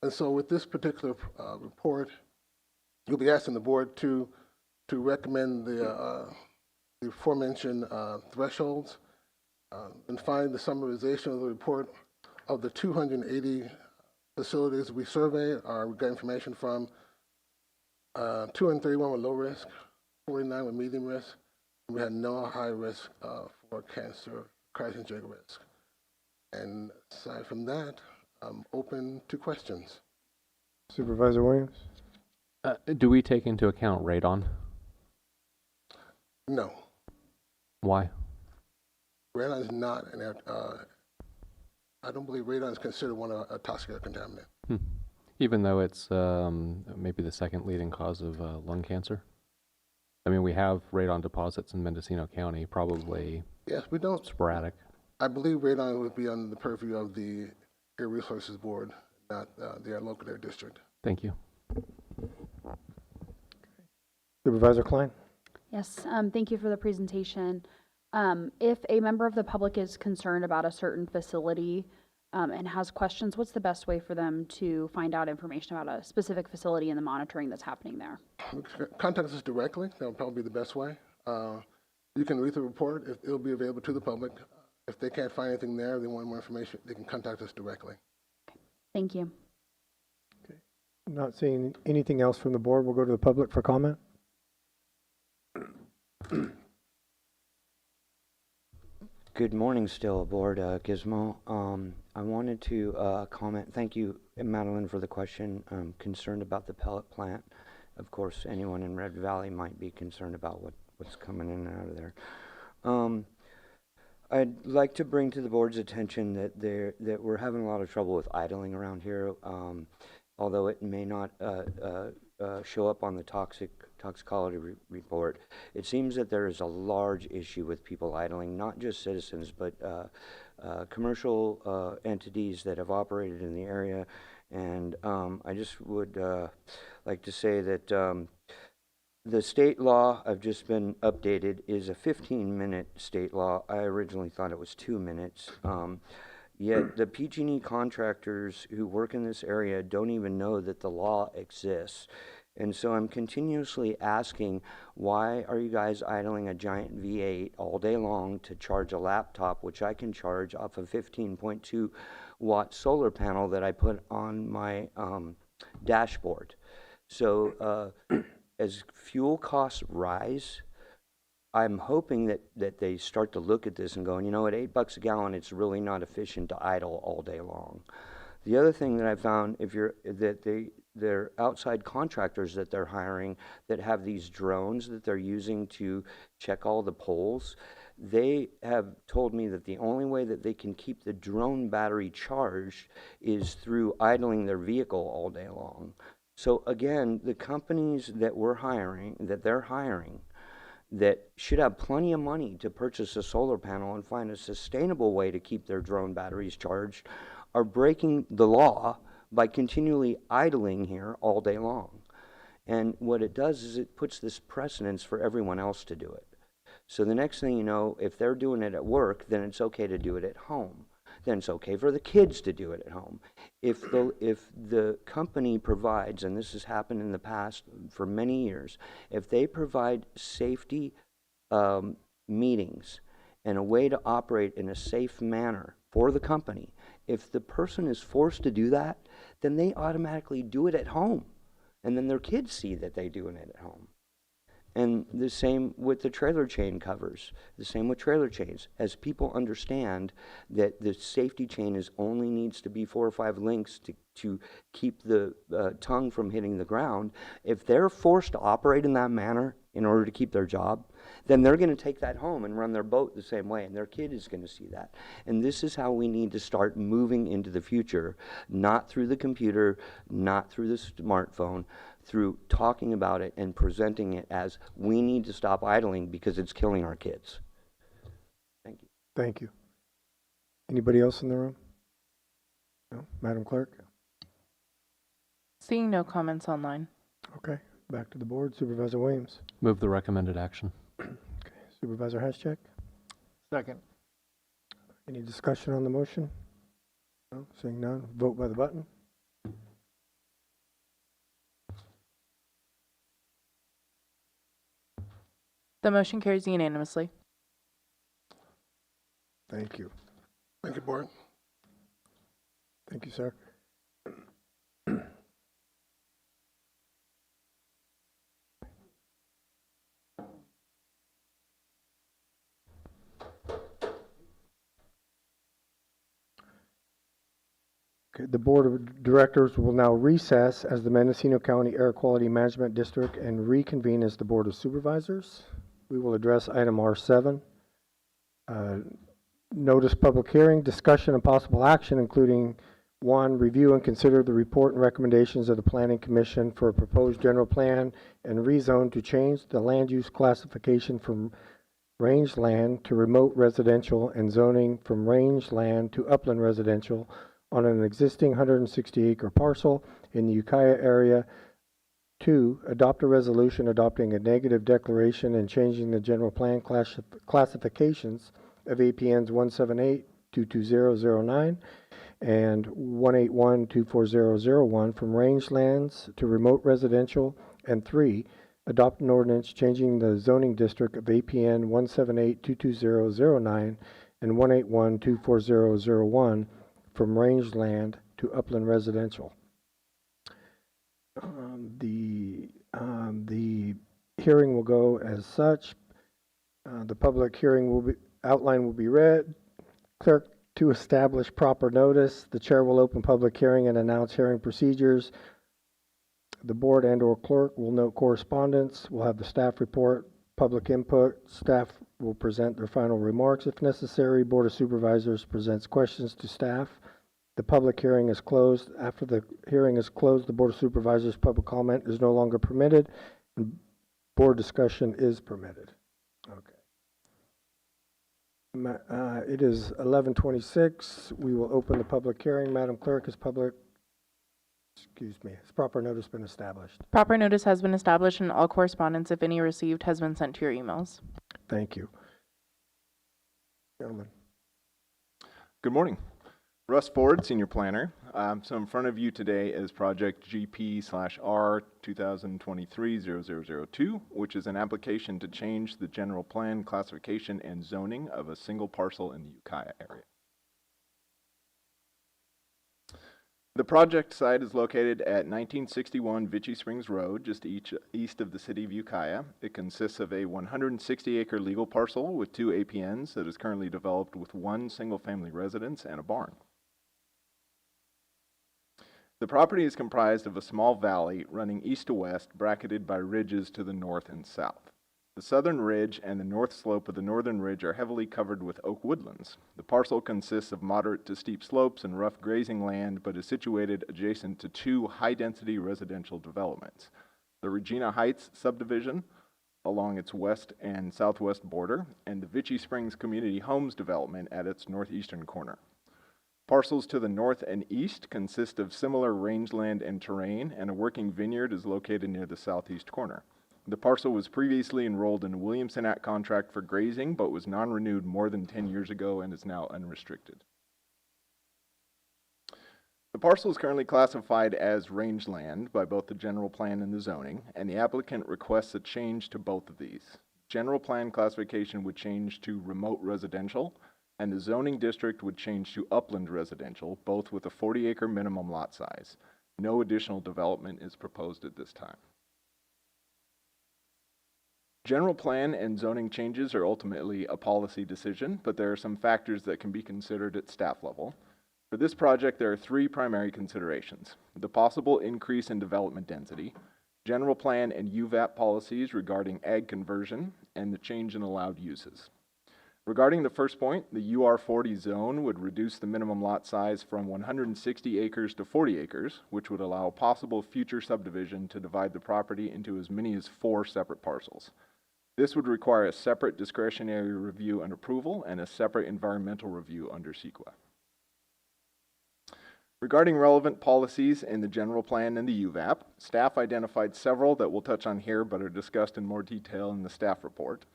so with this particular report, you'll be asking the board to recommend the aforementioned thresholds and find the summarization of the report of the 280 facilities we surveyed. We got information from 231 with low risk, 49 with medium risk, and we had no high risk for cancer, carcinogenic risk. And aside from that, I'm open to questions. Supervisor Williams? Do we take into account radon? No. Why? Radon is not an air, I don't believe radon is considered a toxic air contaminant. Even though it's maybe the second leading cause of lung cancer? I mean, we have radon deposits in Mendocino County, probably yes, we don't, sporadic. I believe radon would be under the purview of the Air Resources Board, not the local air district. Thank you. Supervisor Klein? Yes, thank you for the presentation. If a member of the public is concerned about a certain facility, and has questions, what's the best way for them to find out information about a specific facility and the monitoring that's happening there? Contact us directly. That would probably be the best way. You can read the report. It'll be available to the public. If they can't find anything there, they want more information, they can contact us directly. Thank you. Not seeing anything else from the board, we'll go to the public for comment. Good morning still aboard Gizmo. I wanted to comment, thank you Madeline for the question. I'm concerned about the pellet plant. Of course, anyone in Red Valley might be concerned about what's coming in and out of there. I'd like to bring to the board's attention that we're having a lot of trouble with idling around here. Although it may not show up on the toxicology report, it seems that there is a large issue with people idling, not just citizens, but commercial entities that have operated in the area. And I just would like to say that the state law I've just been updated is a 15-minute state law. I originally thought it was 2 minutes. Yet the PG&E contractors who work in this area don't even know that the law exists. And so I'm continuously asking, why are you guys idling a giant V8 all day long to charge a laptop, which I can charge off a 15.2 watt solar panel that I put on my dashboard? So as fuel costs rise, I'm hoping that they start to look at this and go, you know, at $8 a gallon, it's really not efficient to idle all day long. The other thing that I found, they're outside contractors that they're hiring that have these drones that they're using to check all the poles. They have told me that the only way that they can keep the drone battery charged is through idling their vehicle all day long. So again, the companies that they're hiring, that should have plenty of money to purchase a solar panel and find a sustainable way to keep their drone batteries charged, are breaking the law by continually idling here all day long. And what it does is it puts this precedence for everyone else to do it. So the next thing you know, if they're doing it at work, then it's okay to do it at home. Then it's okay for the kids to do it at home. If the company provides, and this has happened in the past for many years, if they provide safety meetings and a way to operate in a safe manner for the company, if the person is forced to do that, then they automatically do it at home. And then their kids see that they're doing it at home. And the same with the trailer chain covers, the same with trailer chains. As people understand that the safety chain only needs to be 4 or 5 links to keep the tongue from hitting the ground, if they're forced to operate in that manner in order to keep their job, then they're going to take that home and run their boat the same way, and their kid is going to see that. And this is how we need to start moving into the future, not through the computer, not through the smartphone, through talking about it and presenting it as we need to stop idling because it's killing our kids. Thank you. Thank you. Anybody else in the room? No? Madam Clerk? Seeing no comments online. Okay, back to the board. Supervisor Williams. Move the recommended action. Okay. Supervisor Haschak. Second. Any discussion on the motion? No? Seeing none, vote by the button. The motion carries unanimously. Thank you. Thank you, board. Thank you, sir. Okay, the Board of Directors will now recess as the Mendocino County Air Quality Management District and reconvene as the Board of Supervisors. We will address item R7. Notice public hearing, discussion and possible action, including 1, review and consider the report and recommendations of the Planning Commission for a proposed general plan and rezone to change the land use classification from range land to remote residential and zoning from range land to upland residential on an existing 160-acre parcel in the Ukiah area 2, adopt a resolution adopting a negative declaration and changing the general plan classifications of APNs 178-22009 and 181-24001 from rangelands to remote residential, and 3, adopt an ordinance changing the zoning district of APN 178-22009 and 181-24001 from rangeland to upland residential. The hearing will go as such. The public hearing outline will be read. Clerk to establish proper notice. The chair will open public hearing and announce hearing procedures. The board and/or clerk will note correspondence. We'll have the staff report, public input. Staff will present their final remarks if necessary. Board of Supervisors presents questions to staff. The public hearing is closed. After the hearing is closed, the Board of Supervisors' public comment is no longer permitted, and board discussion is permitted. Okay. It is 11:26. We will open the public hearing. Madam Clerk, has proper notice been established? Proper notice has been established, and all correspondence, if any received, has been sent to your emails. Thank you. Gentlemen. Good morning. Russ Ford, Senior Planner. So in front of you today is Project GP/R 2023-0002, which is an application to change the general plan classification and zoning of a single parcel in the Ukiah area. The project site is located at 1961 Vichy Springs Road, just east of the city of Ukiah. It consists of a 160-acre legal parcel with 2 APNs that is currently developed with 1 single-family residence and a barn. The property is comprised of a small valley running east to west, bracketed by ridges to the north and south. The southern ridge and the north slope of the northern ridge are heavily covered with oak woodlands. The parcel consists of moderate to steep slopes and rough grazing land, but is situated adjacent to 2 high-density residential developments. The Regina Heights subdivision along its west and southwest border, and the Vichy Springs Community Homes development at its northeastern corner. Parcels to the north and east consist of similar rangeland and terrain, and a working vineyard is located near the southeast corner. The parcel was previously enrolled in a Williamson Act contract for grazing, but was non-renewed more than 10 years ago and is now unrestricted. The parcel is currently classified as rangeland by both the general plan and the zoning, and the applicant requests a change to both of these. General plan classification would change to remote residential, and the zoning district would change to upland residential, both with a 40-acre minimum lot size. No additional development is proposed at this time. General plan and zoning changes are ultimately a policy decision, but there are some factors that can be considered at staff level. For this project, there are 3 primary considerations: the possible increase in development density, general plan and UVAP policies regarding ag conversion, and the change in allowed uses. Regarding the first point, the UR40 zone would reduce the minimum lot size from 160 acres to 40 acres, which would allow possible future subdivision to divide the property into as many as 4 separate parcels. This would require a separate discretionary review and approval and a separate environmental review under CEQA. Regarding relevant policies in the general plan and the UVAP, staff identified several that we'll touch on here but are discussed in more detail in the staff report.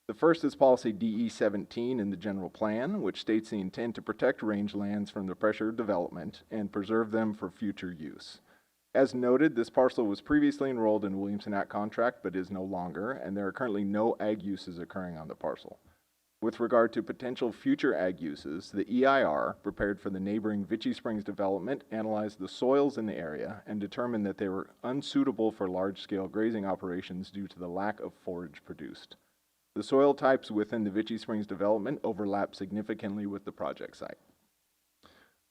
The first is policy DE17 in the general plan, which states the intent to protect rangelands from the pressure of development and preserve them for future use. As noted, this parcel was previously enrolled in Williamson Act contract but is no longer, and there are currently no ag uses occurring on the parcel. With regard to potential future ag uses, the EIR, prepared for the neighboring Vichy Springs development, analyzed the soils in the area and determined that they were unsuitable for large-scale grazing operations due to the lack of forage produced. The soil types within the Vichy Springs development overlap significantly with the project site.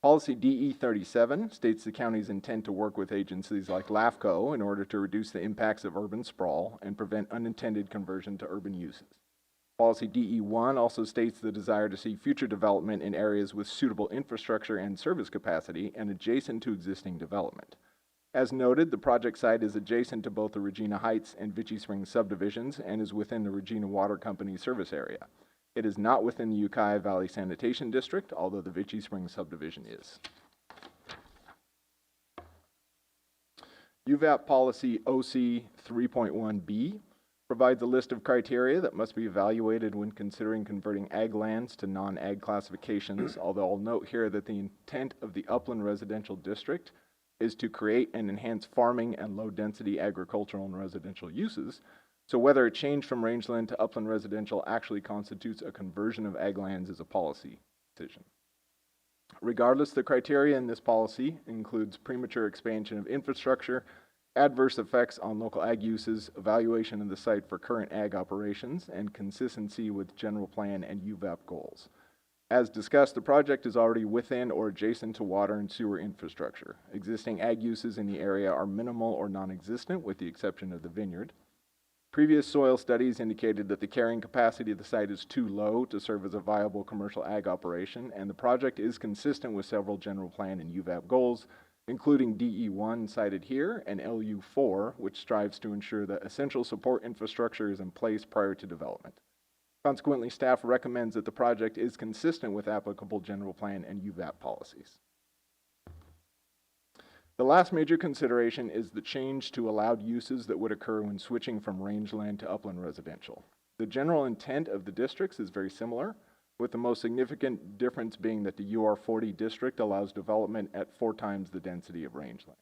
Policy DE37 states the county's intent to work with agencies like LAFCO in order to reduce the impacts of urban sprawl and prevent unintended conversion to urban uses. Policy DE1 also states the desire to see future development in areas with suitable infrastructure and service capacity and adjacent to existing development. As noted, the project site is adjacent to both the Regina Heights and Vichy Springs subdivisions and is within the Regina Water Company service area. It is not within the Ukiah Valley Sanitation District, although the Vichy Springs subdivision is. UVAP policy OC 3.1B provides a list of criteria that must be evaluated when considering converting ag lands to non-ag classifications, although I'll note here that the intent of the Upland Residential District is to create and enhance farming and low-density agricultural and residential uses. So whether a change from rangeland to upland residential actually constitutes a conversion of ag lands is a policy decision. Regardless, the criteria in this policy includes premature expansion of infrastructure, adverse effects on local ag uses, evaluation of the site for current ag operations, and consistency with general plan and UVAP goals. As discussed, the project is already within or adjacent to water and sewer infrastructure. Existing ag uses in the area are minimal or non-existent, with the exception of the vineyard. Previous soil studies indicated that the carrying capacity of the site is too low to serve as a viable commercial ag operation, and the project is consistent with several general plan and UVAP goals, including DE1 cited here and LU4, which strives to ensure that essential support infrastructure is in place prior to development. Consequently, staff recommends that the project is consistent with applicable general plan and UVAP policies. The last major consideration is the change to allowed uses that would occur when switching from rangeland to upland residential. The general intent of the districts is very similar, with the most significant difference being that the UR40 district allows development at 4 times the density of rangeland.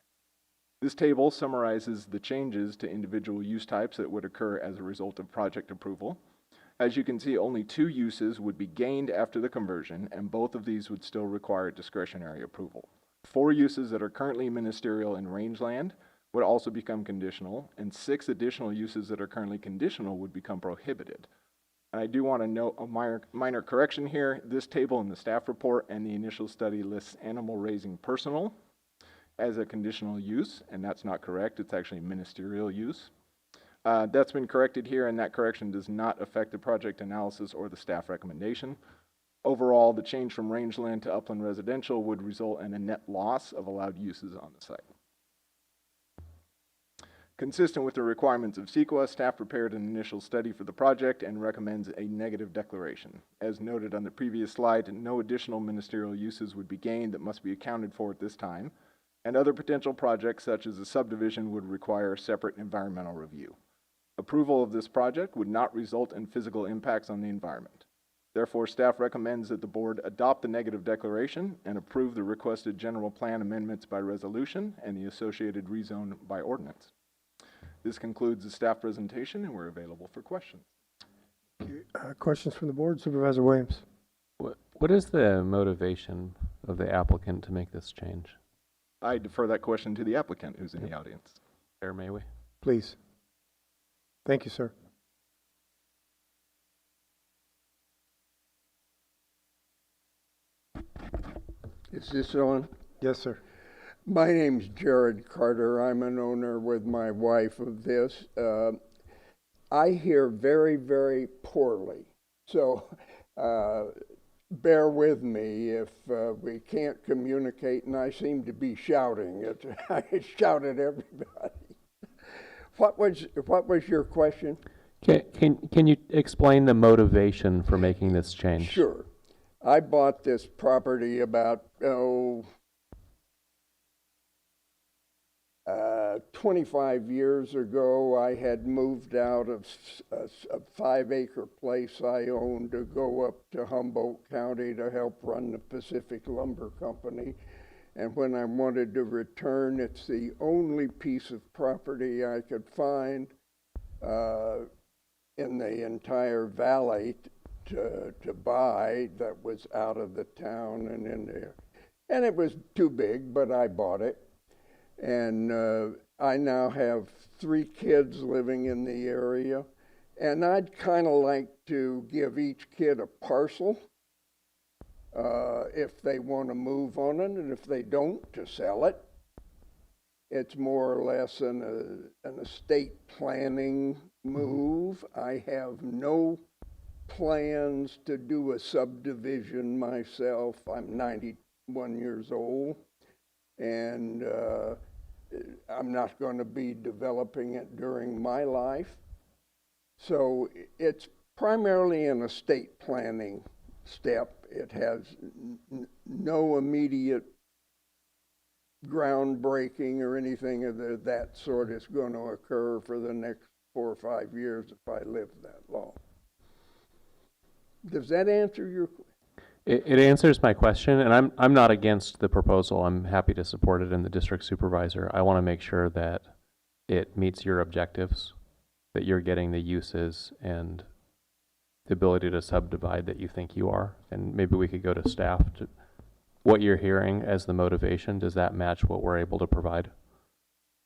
This table summarizes the changes to individual use types that would occur as a result of project approval. As you can see, only 2 uses would be gained after the conversion, and both of these would still require discretionary approval. 4 uses that are currently ministerial in rangeland would also become conditional, and 6 additional uses that are currently conditional would become prohibited. And I do want to note a minor correction here. This table in the staff report and the initial study lists animal raising personal as a conditional use, and that's not correct. It's actually ministerial use. That's been corrected here, and that correction does not affect the project analysis or the staff recommendation. Overall, the change from rangeland to upland residential would result in a net loss of allowed uses on the site. Consistent with the requirements of CEQA, staff prepared an initial study for the project and recommends a negative declaration. As noted on the previous slide, no additional ministerial uses would be gained that must be accounted for at this time, and other potential projects such as a subdivision would require separate environmental review. Approval of this project would not result in physical impacts on the environment. Therefore, staff recommends that the board adopt the negative declaration and approve the requested general plan amendments by resolution and the associated rezone by ordinance. This concludes the staff presentation, and we're available for questions. Questions from the board? Supervisor Williams. What is the motivation of the applicant to make this change? I defer that question to the applicant who's in the audience. Chair, may we? Please. Thank you, sir. Is this on? Yes, sir. My name's Jared Carter. I'm an owner with my wife of this. I hear very, very poorly. So bear with me if we can't communicate, and I seem to be shouting. I shout at everybody. What was your question? Can you explain the motivation for making this change? Sure. I bought this property about 25 years ago. I had moved out of a 5-acre place I owned to go up to Humboldt County to help run the Pacific Lumber Company. And when I wanted to return, it's the only piece of property I could find in the entire valley to buy that was out of the town and in there. And it was too big, but I bought it. And I now have 3 kids living in the area. And I'd kind of like to give each kid a parcel if they want to move on it, and if they don't, to sell it. It's more or less an estate planning move. I have no plans to do a subdivision myself. I'm 91 years old, and I'm not going to be developing it during my life. So it's primarily an estate planning step. It has no immediate groundbreaking or anything of that sort is going to occur for the next 4 or 5 years if I live that long. Does that answer your question? It answers my question, and I'm not against the proposal. I'm happy to support it in the district supervisor. I want to make sure that it meets your objectives, that you're getting the uses and the ability to subdivide that you think you are. And maybe we could go to staff to what you're hearing as the motivation. Does that match what we're able to provide?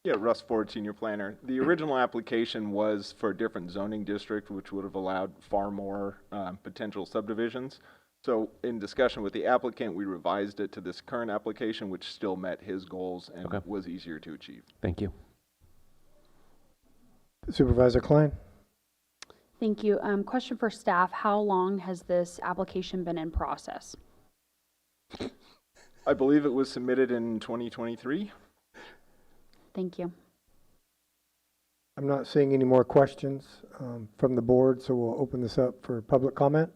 Yeah, Russ Ford, Senior Planner. The original application was for a different zoning district, which would have allowed far more potential subdivisions. So in discussion with the applicant, we revised it to this current application, which still met his goals and was easier to achieve. Thank you. Supervisor Klein? Thank you. Question for staff. How long has this application been in process? I believe it was submitted in 2023. Thank you. I'm not seeing any more questions from the board, so we'll open this up for public comment.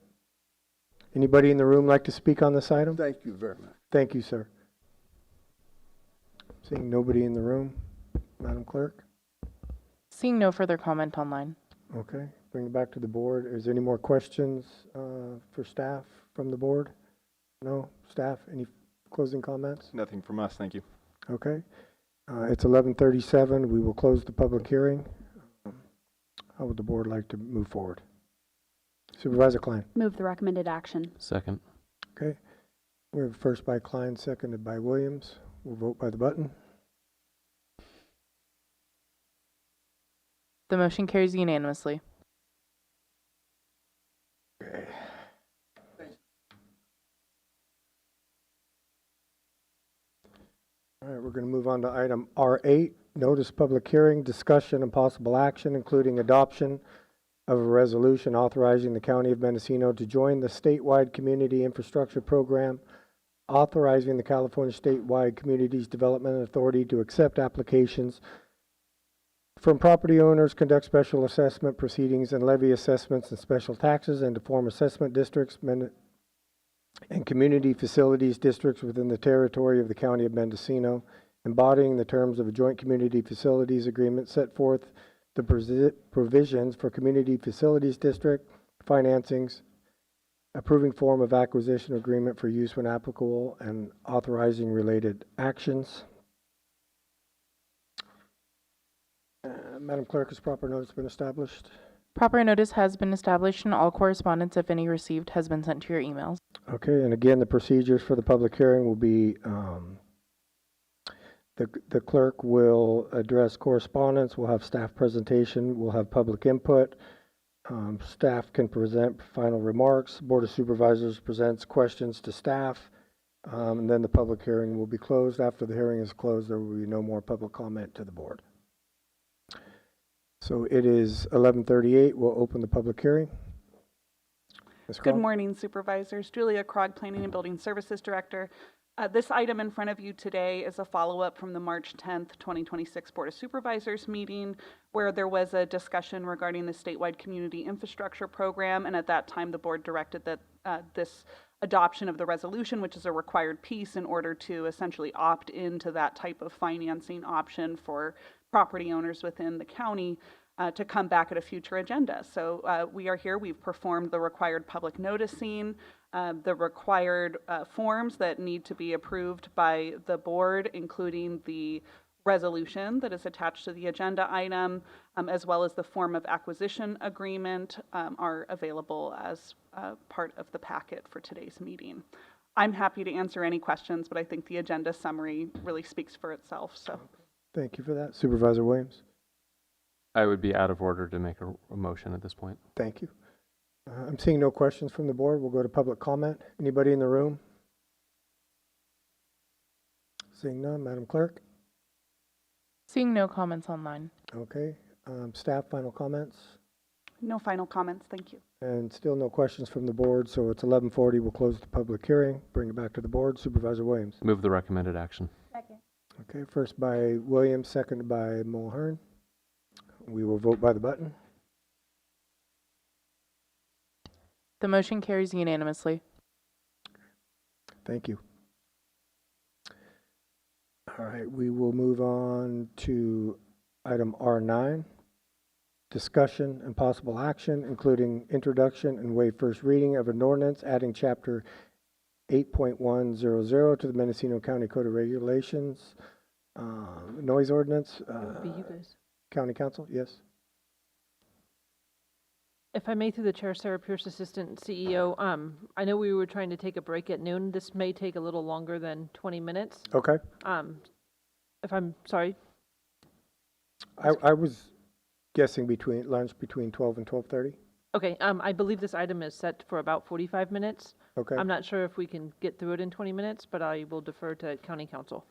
Anybody in the room like to speak on this item? Thank you very much. Thank you, sir. Seeing nobody in the room, Madam Clerk? Seeing no further comment online. Okay, bring it back to the board. Is there any more questions for staff from the board? No? Staff, any closing comments? Nothing from us, thank you. Okay. It's 11:37. We will close the public hearing. How would the board like to move forward? Supervisor Klein. Move the recommended action. Second. Okay. We have first by Klein, seconded by Williams. We'll vote by the button. The motion carries unanimously. Okay. All right, we're going to move on to item R8, notice public hearing, discussion and possible action, including adoption of a resolution authorizing the County of Mendocino to join the Statewide Community Infrastructure Program, authorizing the California Statewide Communities Development Authority to accept applications from property owners, conduct special assessment proceedings, and levy assessments and special taxes, and to form assessment districts and community facilities districts within the territory of the County of Mendocino, embodying the terms of a joint community facilities agreement, set forth the provisions for community facilities district financings, approving form of acquisition agreement for use when applicable, and authorizing related actions. Madam Clerk, has proper notice been established? Proper notice has been established and all correspondence, if any received, has been sent to your emails. Okay, and again, the procedures for the public hearing will be the clerk will address correspondence, we'll have staff presentation, we'll have public input, staff can present final remarks, Board of Supervisors presents questions to staff, and then the public hearing will be closed. After the hearing is closed, there will be no more public comment to the board. So it is 11:38. We'll open the public hearing. Good morning, Supervisors. Julia Krog, Planning and Building Services Director. This item in front of you today is a follow-up from the March 10th, 2026 Board of Supervisors meeting, where there was a discussion regarding the Statewide Community Infrastructure Program, and at that time the board directed that this adoption of the resolution, which is a required piece in order to essentially opt into that type of financing option for property owners within the county, to come back at a future agenda. So we are here, we've performed the required public noticing, the required forms that need to be approved by the board, including the resolution that is attached to the agenda item, as well as the form of acquisition agreement, are available as part of the packet for today's meeting. I'm happy to answer any questions, but I think the agenda summary really speaks for itself. So, thank you for that. Supervisor Williams. I would be out of order to make a motion at this point. Thank you. I'm seeing no questions from the board. We'll go to public comment. Anybody in the room? Seeing none, Madam Clerk. Seeing no comments online. Okay. Staff, final comments? no final comments, thank you. And still no questions from the board, so it's 11:40. We'll close the public hearing, bring it back to the board. Supervisor Williams. Move the recommended action. Second. Okay, first by Williams, seconded by Mulhern. We will vote by the button. The motion carries unanimously. Thank you. All All right, we will move on to item R9. Discussion and possible action, including introduction and waive first reading of an ordinance adding chapter 8.100 to the Mendocino County Code of Regulations, noise ordinance. Would be you guys. County Council, yes. If I may, through the chair, Sarah Pierce, Assistant CEO. I know we were trying to take a break at noon. This may take a little longer than 20 minutes. Okay. If I'm sorry. I was guessing between lunch between 12 and 12:30. Okay. I believe this item is set for about 45 minutes. Okay. I'm not sure if we can get through it in 20 minutes, but I will defer to County Council.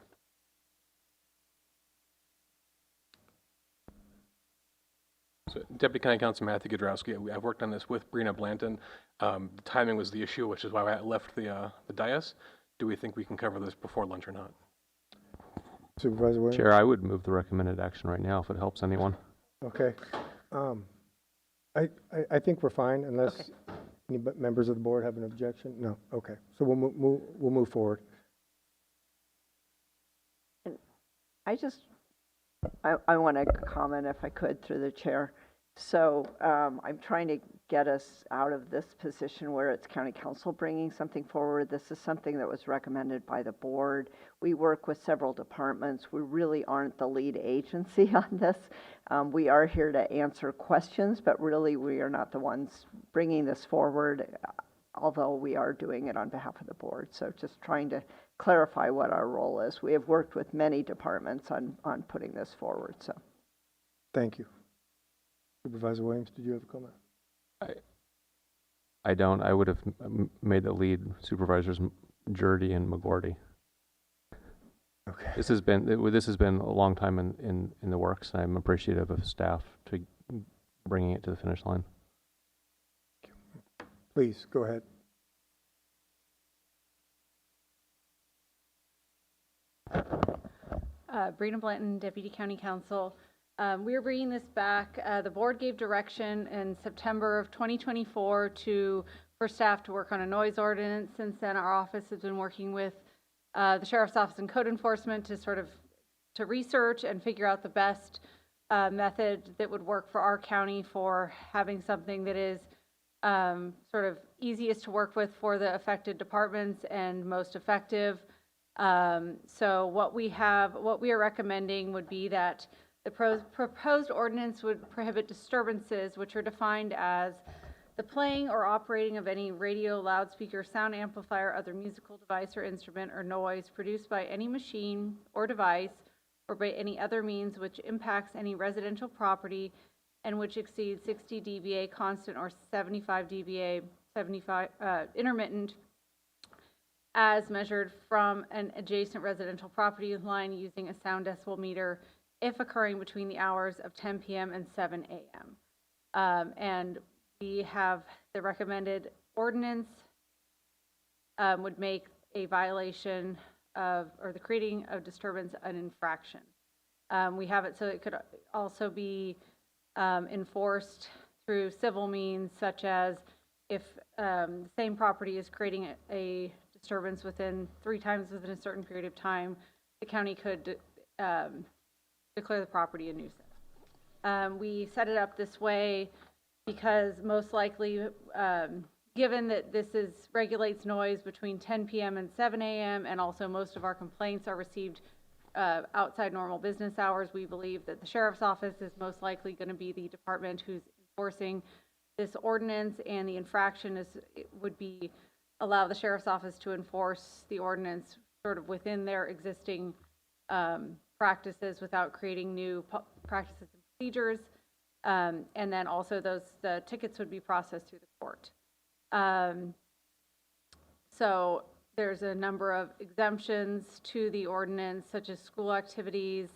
So, Deputy County Council Matthew Godrowski, I've worked on this with Brina Blanton. The timing was the issue, which is why I left the dais. Do we think we can cover this before lunch or not? Supervisor Williams? Chair, I would move the recommended action right now if it helps anyone. Okay. I think we're fine unless any members of the board have an objection. No. Okay. So we'll move forward. I want to comment if I could through the chair. So I'm trying to get us out of this position where it's county council bringing something forward. This is something that was recommended by the board. We work with several departments. We really aren't the lead agency on this. We are here to answer questions, but really we are not the ones bringing this forward, although we are doing it on behalf of the board. So just trying to clarify what our role is. We have worked with many departments on putting this forward. So, thank you. Supervisor Williams, did you have a comment? I don't. I would have made the lead supervisors Jurdy and McGordy. Okay. This has been a long time in the works. I'm appreciative of staff to bringing it to the finish line. Please go ahead. Brina Blanton, Deputy County Counsel. We are bringing this back. The board gave direction in September of 2024 for staff to work on a noise ordinance. Since then, our office has been working with the Sheriff's Office and Code Enforcement to research and figure out the best method that would work for our county for having something that is sort of easiest to work with for the affected departments and most effective. So what we are recommending would be that the proposed ordinance would prohibit disturbances, which are defined as the playing or operating of any radio, loudspeaker, sound amplifier, other musical device or instrument or noise produced by any machine or device or by any other means which impacts any residential property and which exceeds 60 dBA constant or 75 dBA intermittent as measured from an adjacent residential property line using a sound decibel meter if occurring between the hours of 10 p.m. and 7 a.m. And we have the recommended ordinance would make a violation of, or the creating of disturbance an infraction. We have it so it could also be enforced through civil means, such as if the same property is creating a disturbance within 3 times within a certain period of time, the county could declare the property a nuisance. We set it up this way because most likely, given that this regulates noise between 10 p.m. and 7 a.m. and also most of our complaints are received outside normal business hours, we believe that the Sheriff's Office is most likely going to be the department who's enforcing this ordinance, and the infraction would be allow the Sheriff's Office to enforce the ordinance sort of within their existing practices without creating new practices and procedures, and then also the tickets would be processed through the court. So there's a number of exemptions to the ordinance, such as school activities,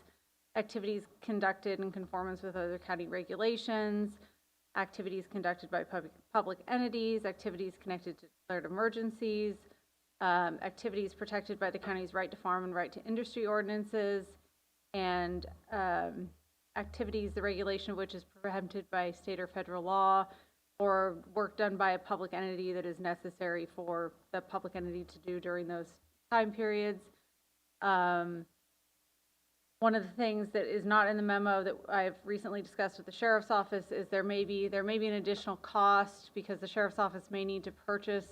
activities conducted in conformance with other county regulations, activities conducted by public entities, activities connected to declared emergencies, activities protected by the county's right to farm and right to industry ordinances, and activities, the regulation of which is preempted by state or federal law, or work done by a public entity that is necessary for the public entity to do during those time periods. one of the things that is not in the memo that I've recently discussed with the sheriff's office is there may be an additional cost because the sheriff's office may need to purchase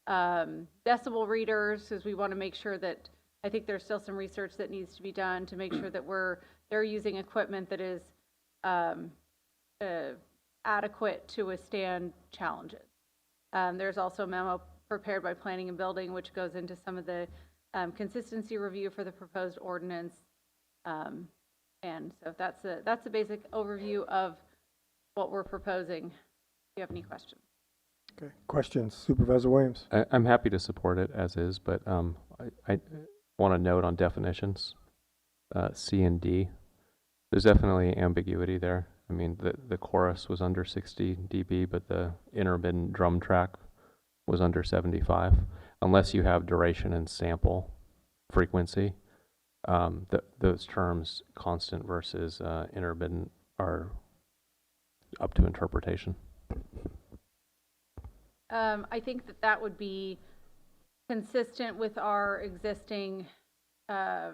decibel readers, because we want to make sure that, I think there's still some research that needs to be done to make sure that they're using equipment that is adequate to withstand challenges. There's also a memo prepared by Planning and Building, which goes into some of the consistency review for the proposed ordinance. And so that's a basic overview of what we're proposing. Do you have any questions? Okay. Questions, Supervisor Williams? I'm happy to support it as is, but I want to note on definitions, C and D. There's definitely ambiguity there. I mean, the chorus was under 60 dB, but the intermittent drum track was under 75. Unless you have duration and sample frequency, those terms, constant versus intermittent, are up to interpretation. I think that would be consistent with our existing, I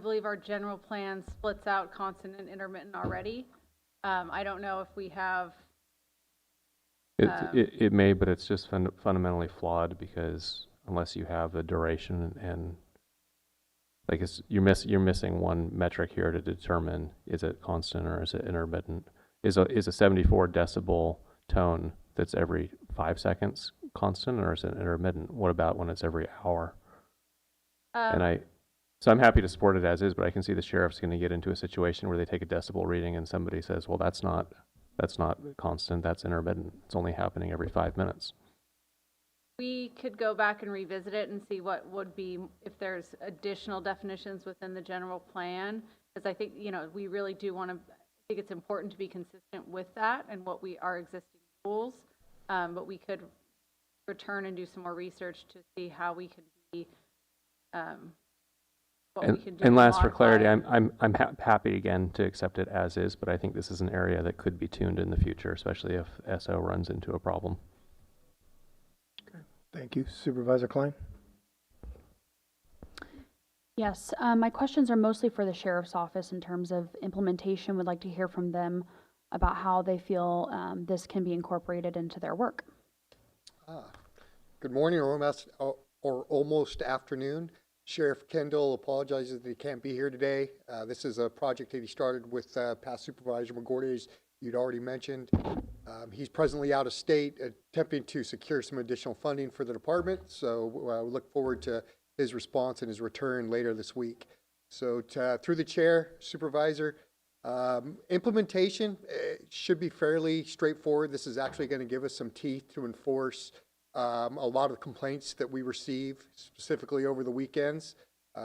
believe our general plan splits out constant and intermittent already. I don't know if we have. It may, but it's just fundamentally flawed, because unless you have the duration and like you're missing one metric here to determine, is it constant or is it intermittent? Is a 74 decibel tone that's every 5 seconds constant, or is it intermittent? What about when it's every hour? So I'm happy to support it as is, but I can see the sheriff's going to get into a situation where they take a decibel reading and somebody says, well, that's not constant, that's intermittent. It's only happening every 5 minutes. We could go back and revisit it and see what would be, if there's additional definitions within the general plan, because I think, we really do want to, I think it's important to be consistent with that and what our existing rules, but we could return and do some more research to see how we can be, what we can do. And last, for clarity, I'm happy again to accept it as is, but I think this is an area that could be tuned in the future, especially if SO runs into a problem. Thank you. Supervisor Klein? Yes, my questions are mostly for the sheriff's office in terms of implementation. Would like to hear from them about how they feel this can be incorporated into their work. Good morning or almost afternoon. Sheriff Kendall apologizes that he can't be here today. This is a project that he started with past Supervisor McGordy, as you'd already mentioned. He's presently out of state, attempting to secure some additional funding for the department, so we look forward to his response and his return later this week. So through the chair, Supervisor, implementation should be fairly straightforward. This is actually going to give us some teeth to enforce a lot of complaints that we receive, specifically over the weekends,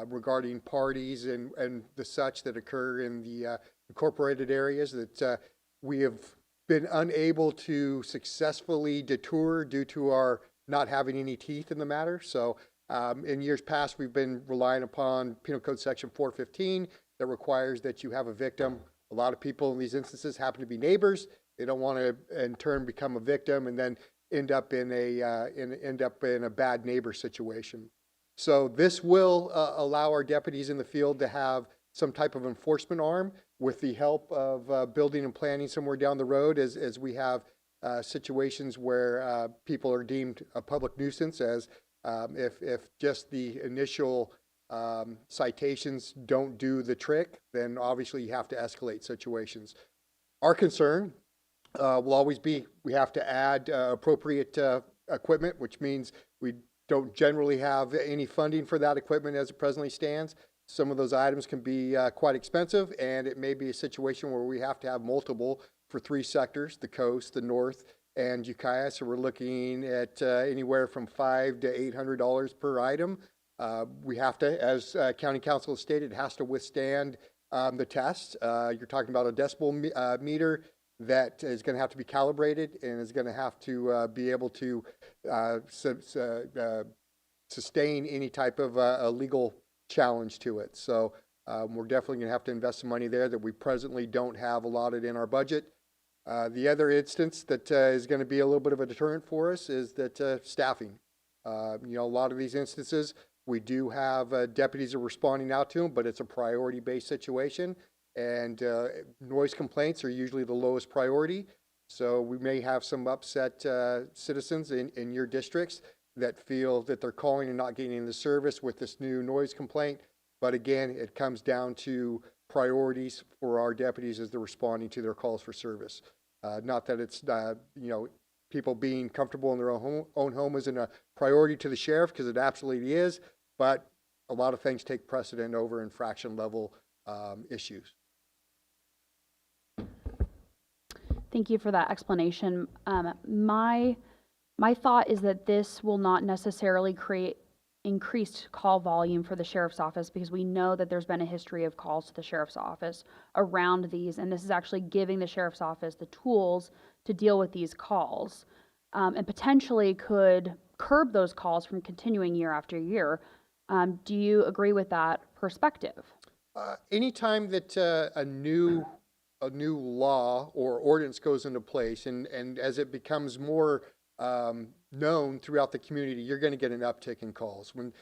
regarding parties and the such that occur in the incorporated areas that we have been unable to successfully deter due to our not having any teeth in the matter. So in years past, we've been relying upon Penal Code Section 415 that requires that you have a victim. A lot of people in these instances happen to be neighbors. They don't want to, in turn, become a victim and then end up in a bad neighbor situation. So this will allow our deputies in the field to have some type of enforcement arm with the help of building and planning somewhere down the road, as we have situations where people are deemed a public nuisance, as if just the initial citations don't do the trick, then obviously you have to escalate situations. Our concern will always be we have to add appropriate equipment, which means we don't generally have any funding for that equipment as it presently stands. Some of those items can be quite expensive, and it may be a situation where we have to have multiple for 3 sectors: the coast, the north, and Ukiah. So we're looking at anywhere from $500 to $800 per item. We have to, as County Council has stated, it has to withstand the test. You're talking about a decibel meter that is going to have to be calibrated and is going to have to be able to sustain any type of legal challenge to it. So we're definitely going to have to invest some money there that we presently don't have allotted in our budget. The other instance that is going to be a little bit of a deterrent for us is that staffing. A lot of these instances We do have deputies are responding out to them, but it's a priority-based situation. And noise complaints are usually the lowest priority. So we may have some upset citizens in your districts that feel that they're calling and not getting the service with this new noise complaint. But again, it comes down to priorities for our deputies as they're responding to their calls for service. Not that it's, people being comfortable in their own home isn't a priority to the sheriff, because it absolutely is, but a lot of things take precedent over infraction level issues. Thank you for that explanation. My thought is that this will not necessarily create increased call volume for the sheriff's office, because we know that there's been a history of calls to the sheriff's office around these, and this is actually giving the sheriff's office the tools to deal with these calls, and potentially could curb those calls from continuing year after year. Do you agree with that perspective? Anytime that a new law or ordinance goes into place, and as it becomes more known throughout the community, you're going to get an uptick in calls. When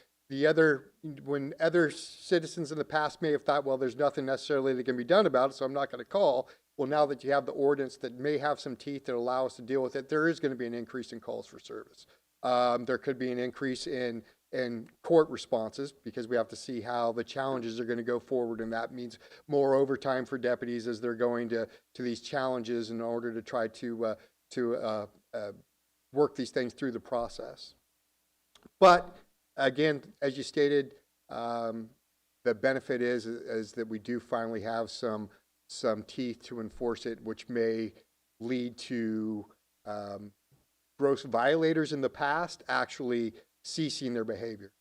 other citizens in the past may have thought, well, there's nothing necessarily that can be done about it, so I'm not going to call. Well, now that you have the ordinance that may have some teeth that allow us to deal with it, there is going to be an increase in calls for service. There could be an increase in court responses, because we have to see how the challenges are going to go forward, and that means more overtime for deputies as they're going to these challenges in order to try to work these things through the process. But again, as you stated, the benefit is that we do finally have some teeth to enforce it, which may lead to gross violators in the past actually ceasing their behavior.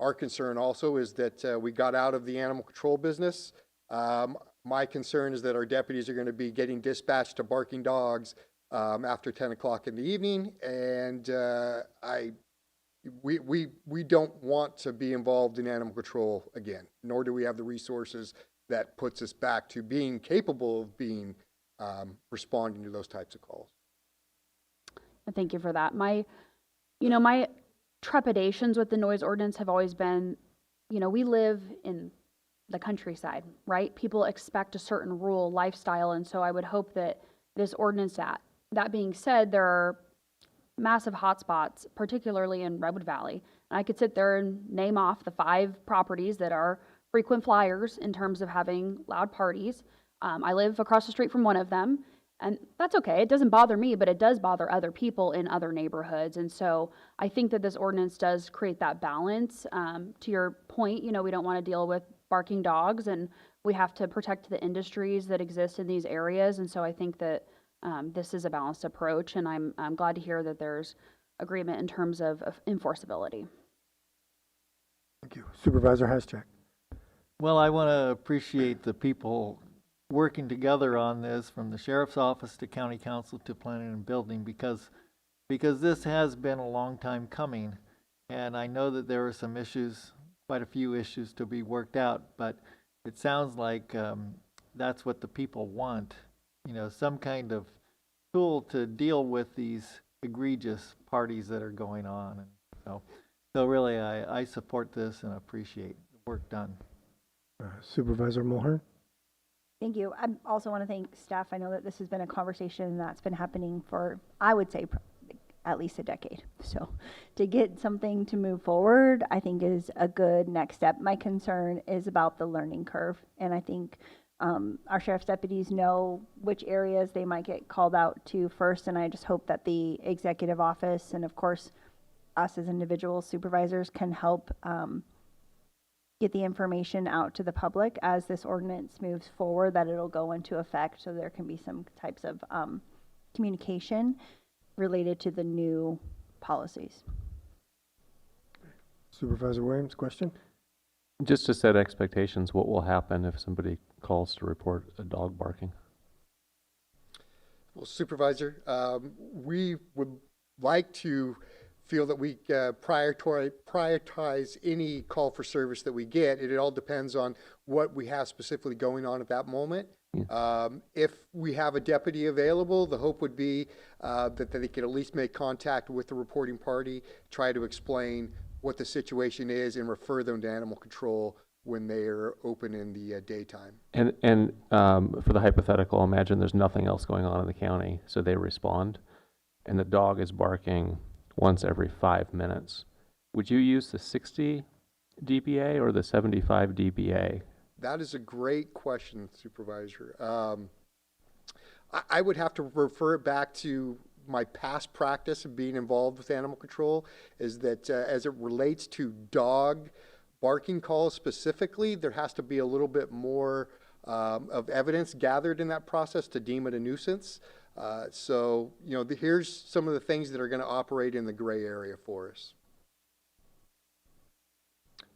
Our concern also is that we got out of the animal control business. My concern is that our deputies are going to be getting dispatched to barking dogs after 10 o'clock in the evening, and we don't want to be involved in animal control again, nor do we have the resources that puts us back to being capable of being responding to those types of calls. Thank you for that. My trepidations with the noise ordinance have always been, we live in the countryside, right? People expect a certain rural lifestyle, and so I would hope that this ordinance, that being said, there are massive hotspots, particularly in Redwood Valley. And I could sit there and name off the 5 properties that are frequent flyers in terms of having loud parties. I live across the street from one of them, and that's okay. It doesn't bother me, but it does bother other people in other neighborhoods. And so I think that this ordinance does create that balance. To your point, we don't want to deal with barking dogs, and we have to protect the industries that exist in these areas. And so I think that this is a balanced approach, and I'm glad to hear that there's agreement in terms of enforceability. Thank you. Supervisor Haschak. Well, I want to appreciate the people working together on this, from the sheriff's office to county council to planning and building, because this has been a long time coming, and I know that there are some issues, quite a few issues to be worked out, but it sounds like that's what the people want. Some kind of tool to deal with these egregious parties that are going on. And so really, I support this and appreciate the work done. Supervisor Mulhern. Thank you. I also want to thank staff. I know that this has been a conversation that's been happening for, I would say, at least a decade. So to get something to move forward, I think is a good next step. My concern is about the learning curve, and I think our sheriff's deputies know which areas they might get called out to first, and I just hope that the executive office and, of course, us as individual supervisors can help get the information out to the public as this ordinance moves forward, that it'll go into effect, so there can be some types of communication related to the new policies. Supervisor Williams, question? Just to set expectations, what will happen if somebody calls to report a dog barking? Well, Supervisor, we would like to feel that we prioritize any call for service that we get. It all depends on what we have specifically going on at that moment. If we have a deputy available, the hope would be that they could at least make contact with the reporting party, try to explain what the situation is and refer them to animal control when they are open in the daytime. And for the hypothetical, imagine there's nothing else going on in the county, so they respond, and the dog is barking once every 5 minutes. Would you use the 60 dBA or the 75 dBA? That is a great question, Supervisor. I would have to refer it back to my past practice of being involved with animal control, is that as it relates to dog barking calls specifically, there has to be a little bit more of evidence gathered in that process to deem it a nuisance. So, you know, here's some of the things that are going to operate in the gray area for us.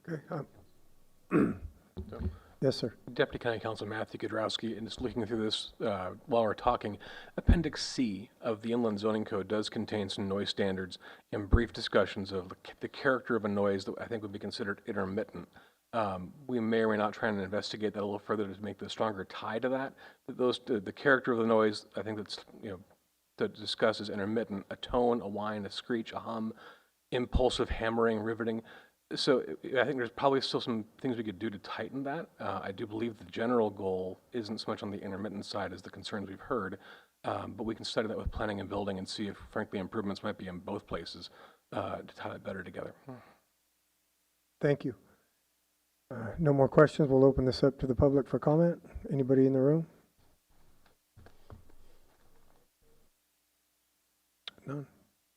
Okay. Yes, sir. Deputy County Counsel Matthew Godrowski, and just looking through this while we're talking, Appendix C of the Inland Zoning Code does contain some noise standards and brief discussions of the character of a noise that I think would be considered intermittent. We may or may not try and investigate that a little further to make the stronger tie to that. The character of the noise, I think that's, you know, to discuss is intermittent: a tone, a whine, a screech, a hum, impulsive hammering, riveting. So I think there's probably still some things we could do to tighten that. I do believe the general goal isn't so much on the intermittent side as the concerns we've heard, but we can study that with planning and building and see if, frankly, improvements might be in both places to tie it better together. Thank you. No more questions. We'll open this up to the public for comment. Anybody in the room? None.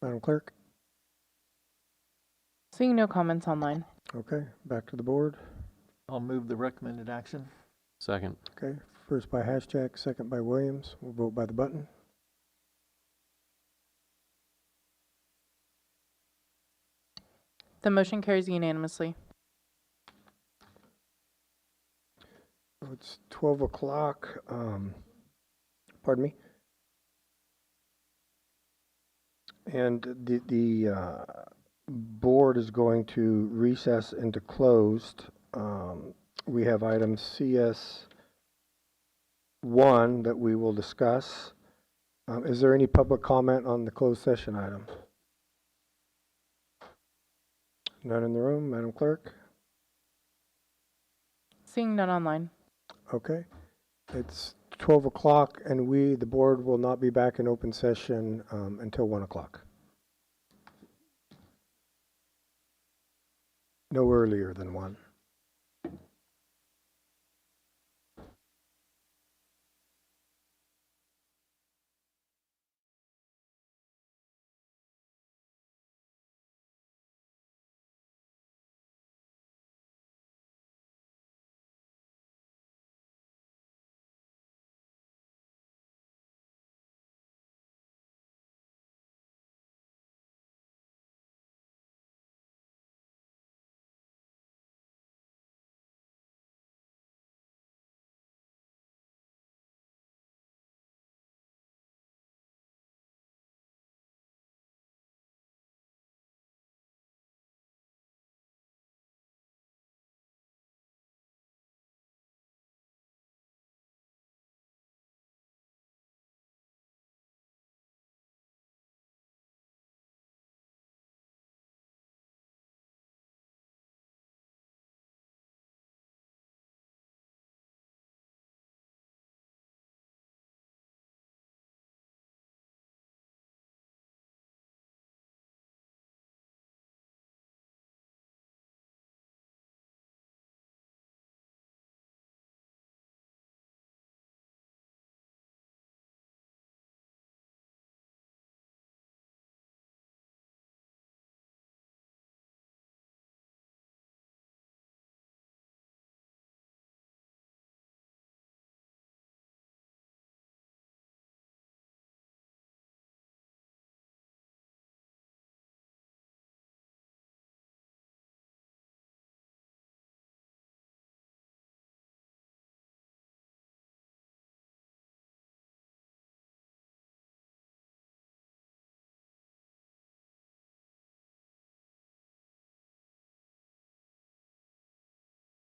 Madam Clerk? Seeing no comments online. Okay, back to the board. I'll move the recommended action. Second. Okay, first by Hashtag, second by Williams. We'll vote by the button. The motion carries unanimously. It's 12 o'clock. Pardon me. And the board is going to recess into closed. We have item CS1 that we will discuss. Is there any public comment on the closed session item? None in the room, Madam Clerk? Seeing none online. Okay. It's 12 o'clock and the board will not be back in open session until 1 o'clock. No earlier than 1.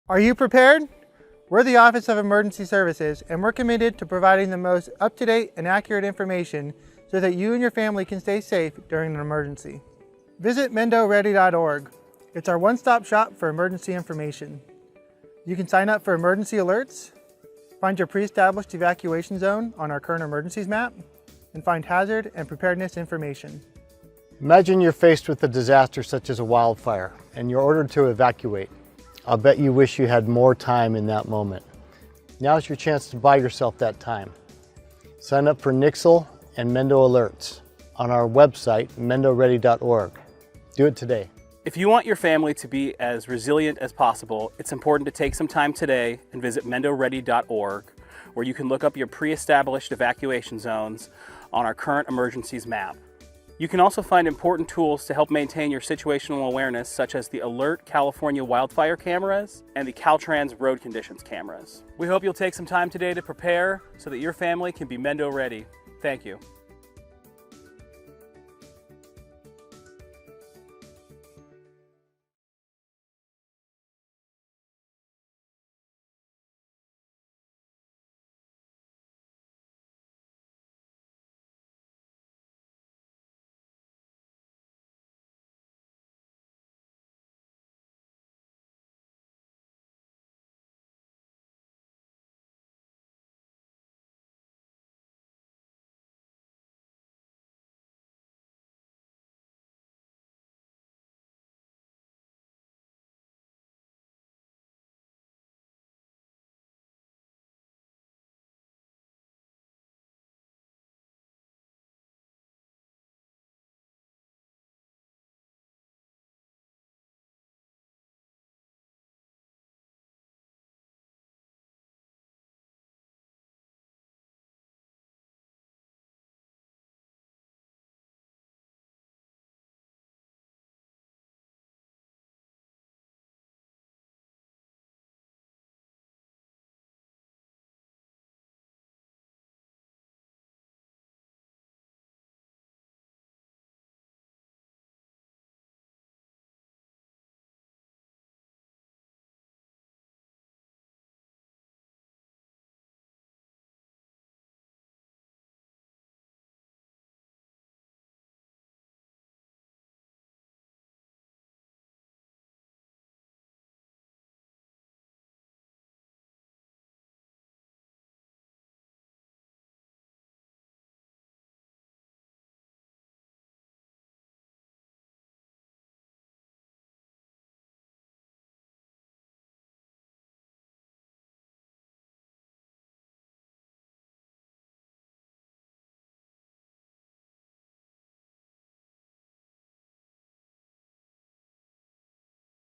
Are you prepared? We're the Office of Emergency Services, and we're committed to providing the most up-to-date and accurate information so that you and your family can stay safe during an emergency. Visit mendoready.org. It's our one-stop shop for emergency information. You can sign up for emergency alerts, find your pre-established evacuation zone on our current emergencies map, and find hazard and preparedness information. Imagine you're faced with a disaster such as a wildfire and you're ordered to evacuate. I'll bet you wish you had more time in that moment. Now's your chance to buy yourself that time. Sign up for Nixle and Mendo alerts on our website, mendoready.org. Do it today. If you want your family to be as resilient as possible, it's important to take some time today and visit mendoready.org, where you can look up your pre-established evacuation zones on our current emergencies map. You can also find important tools to help maintain your situational awareness, such as the Alert California wildfire cameras and the Caltrans road conditions cameras. We hope you'll take some time today to prepare so that your family can be Mendo ready. Thank you.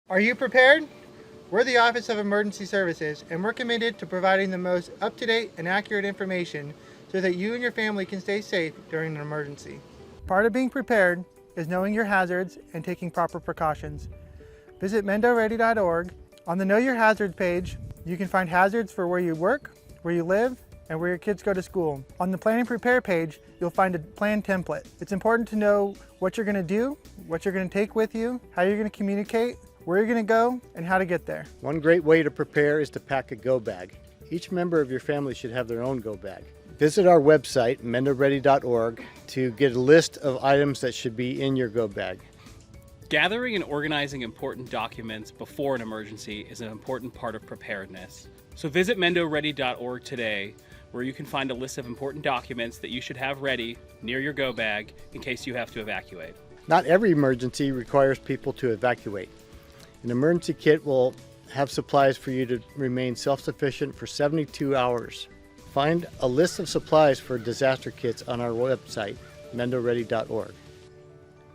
Are you prepared? We're the Office of Emergency Services, and we're committed to providing the most up-to-date and accurate information so that you and your family can stay safe during an emergency. Part of being prepared is knowing your hazards and taking proper precautions. Visit mendoready.org. On the Know Your Hazards page, you can find hazards for where you work, where you live, and where your kids go to school. On the Plan and Prepare page, you'll find a plan template. It's important to know what you're going to do, what you're going to take with you, how you're going to communicate, where you're going to go, and how to get there. One great way to prepare is to pack a go bag. Each member of your family should have their own go bag. Visit our website, mendoready.org, to get a list of items that should be in your go bag. Gathering and organizing important documents before an emergency is an important part of preparedness. So visit mendoready.org today, where you can find a list of important documents that you should have ready near your go bag in case you have to evacuate. Not every emergency requires people to evacuate. An emergency kit will have supplies for you to remain self-sufficient for 72 hours. Find a list of supplies for disaster kits on our website, mendoready.org.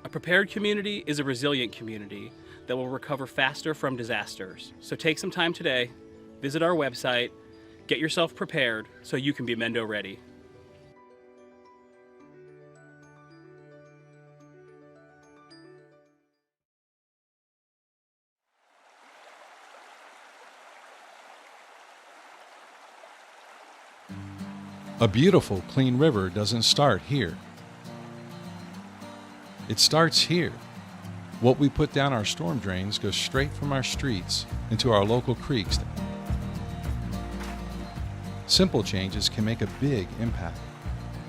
A prepared community is a resilient community that will recover faster from disasters. So take some time today, visit our website, get yourself prepared so you can be Mendo ready. A beautiful, clean river doesn't start here. It starts here. What we put down our storm drains goes straight from our streets into our local creeks. Simple changes can make a big impact.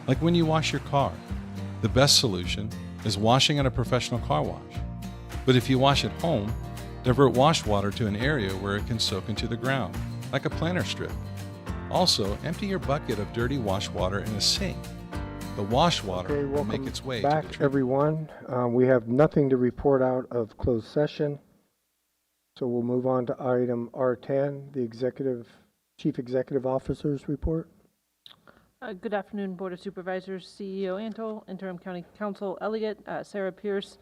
Like when you wash your car, the best solution is washing at a professional car wash. But if you wash at home, divert wash water to an area where it can soak into the ground, like a planter strip. Also, empty your bucket of dirty wash water in a sink. The wash water will make its way to the back, treatment. everyone. We have nothing to report out of closed session. So we'll move on to item R10, the Chief Executive Officer's report. Good afternoon, Board of Supervisors, CEO Antle, Interim County Counsel Elliott, Sarah Pierce,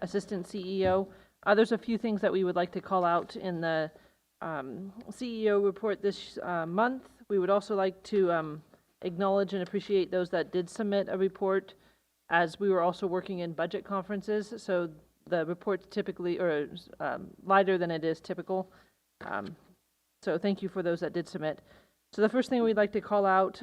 Assistant CEO. There's a few things that we would like to call out in the CEO report this month. We would also like to acknowledge and appreciate those that did submit a report, as we were also working in budget conferences, so the report's typically lighter than it is typical. So thank you for those that did submit. So the first thing we'd like to call out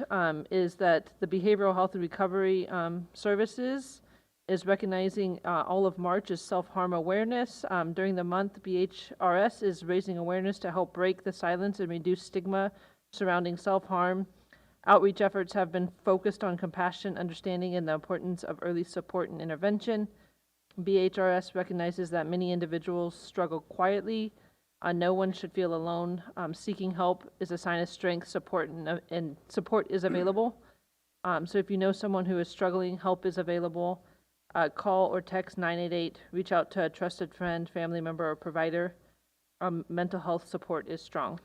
is that the Behavioral Health and Recovery Services is recognizing all of March as self-harm awareness. During the month, BHRS is raising awareness to help break the silence and reduce stigma surrounding self-harm. Outreach efforts have been focused on compassion, understanding, and the importance of early support and intervention. BHRS recognizes that many individuals struggle quietly. No one should feel alone. Seeking help is a sign of strength, support, and support is available. So if you know someone who is struggling, help is available. Call or text 988. Reach out to a trusted friend, family member, or provider. Mental health support is strong.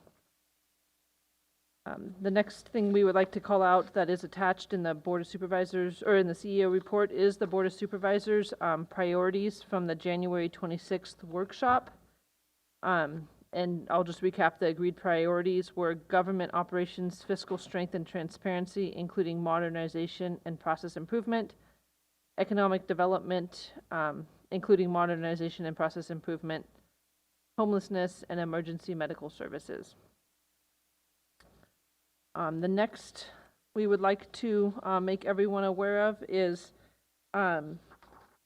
The next thing we would like to call out that is attached in the Board of Supervisors, or in the CEO report, is the Board of Supervisors priorities from the January 26th workshop. And I'll just recap the agreed priorities were government operations, fiscal strength and transparency, including modernization and process improvement, economic development, including modernization and process improvement, homelessness, and emergency medical services. The next we would like to make everyone aware of is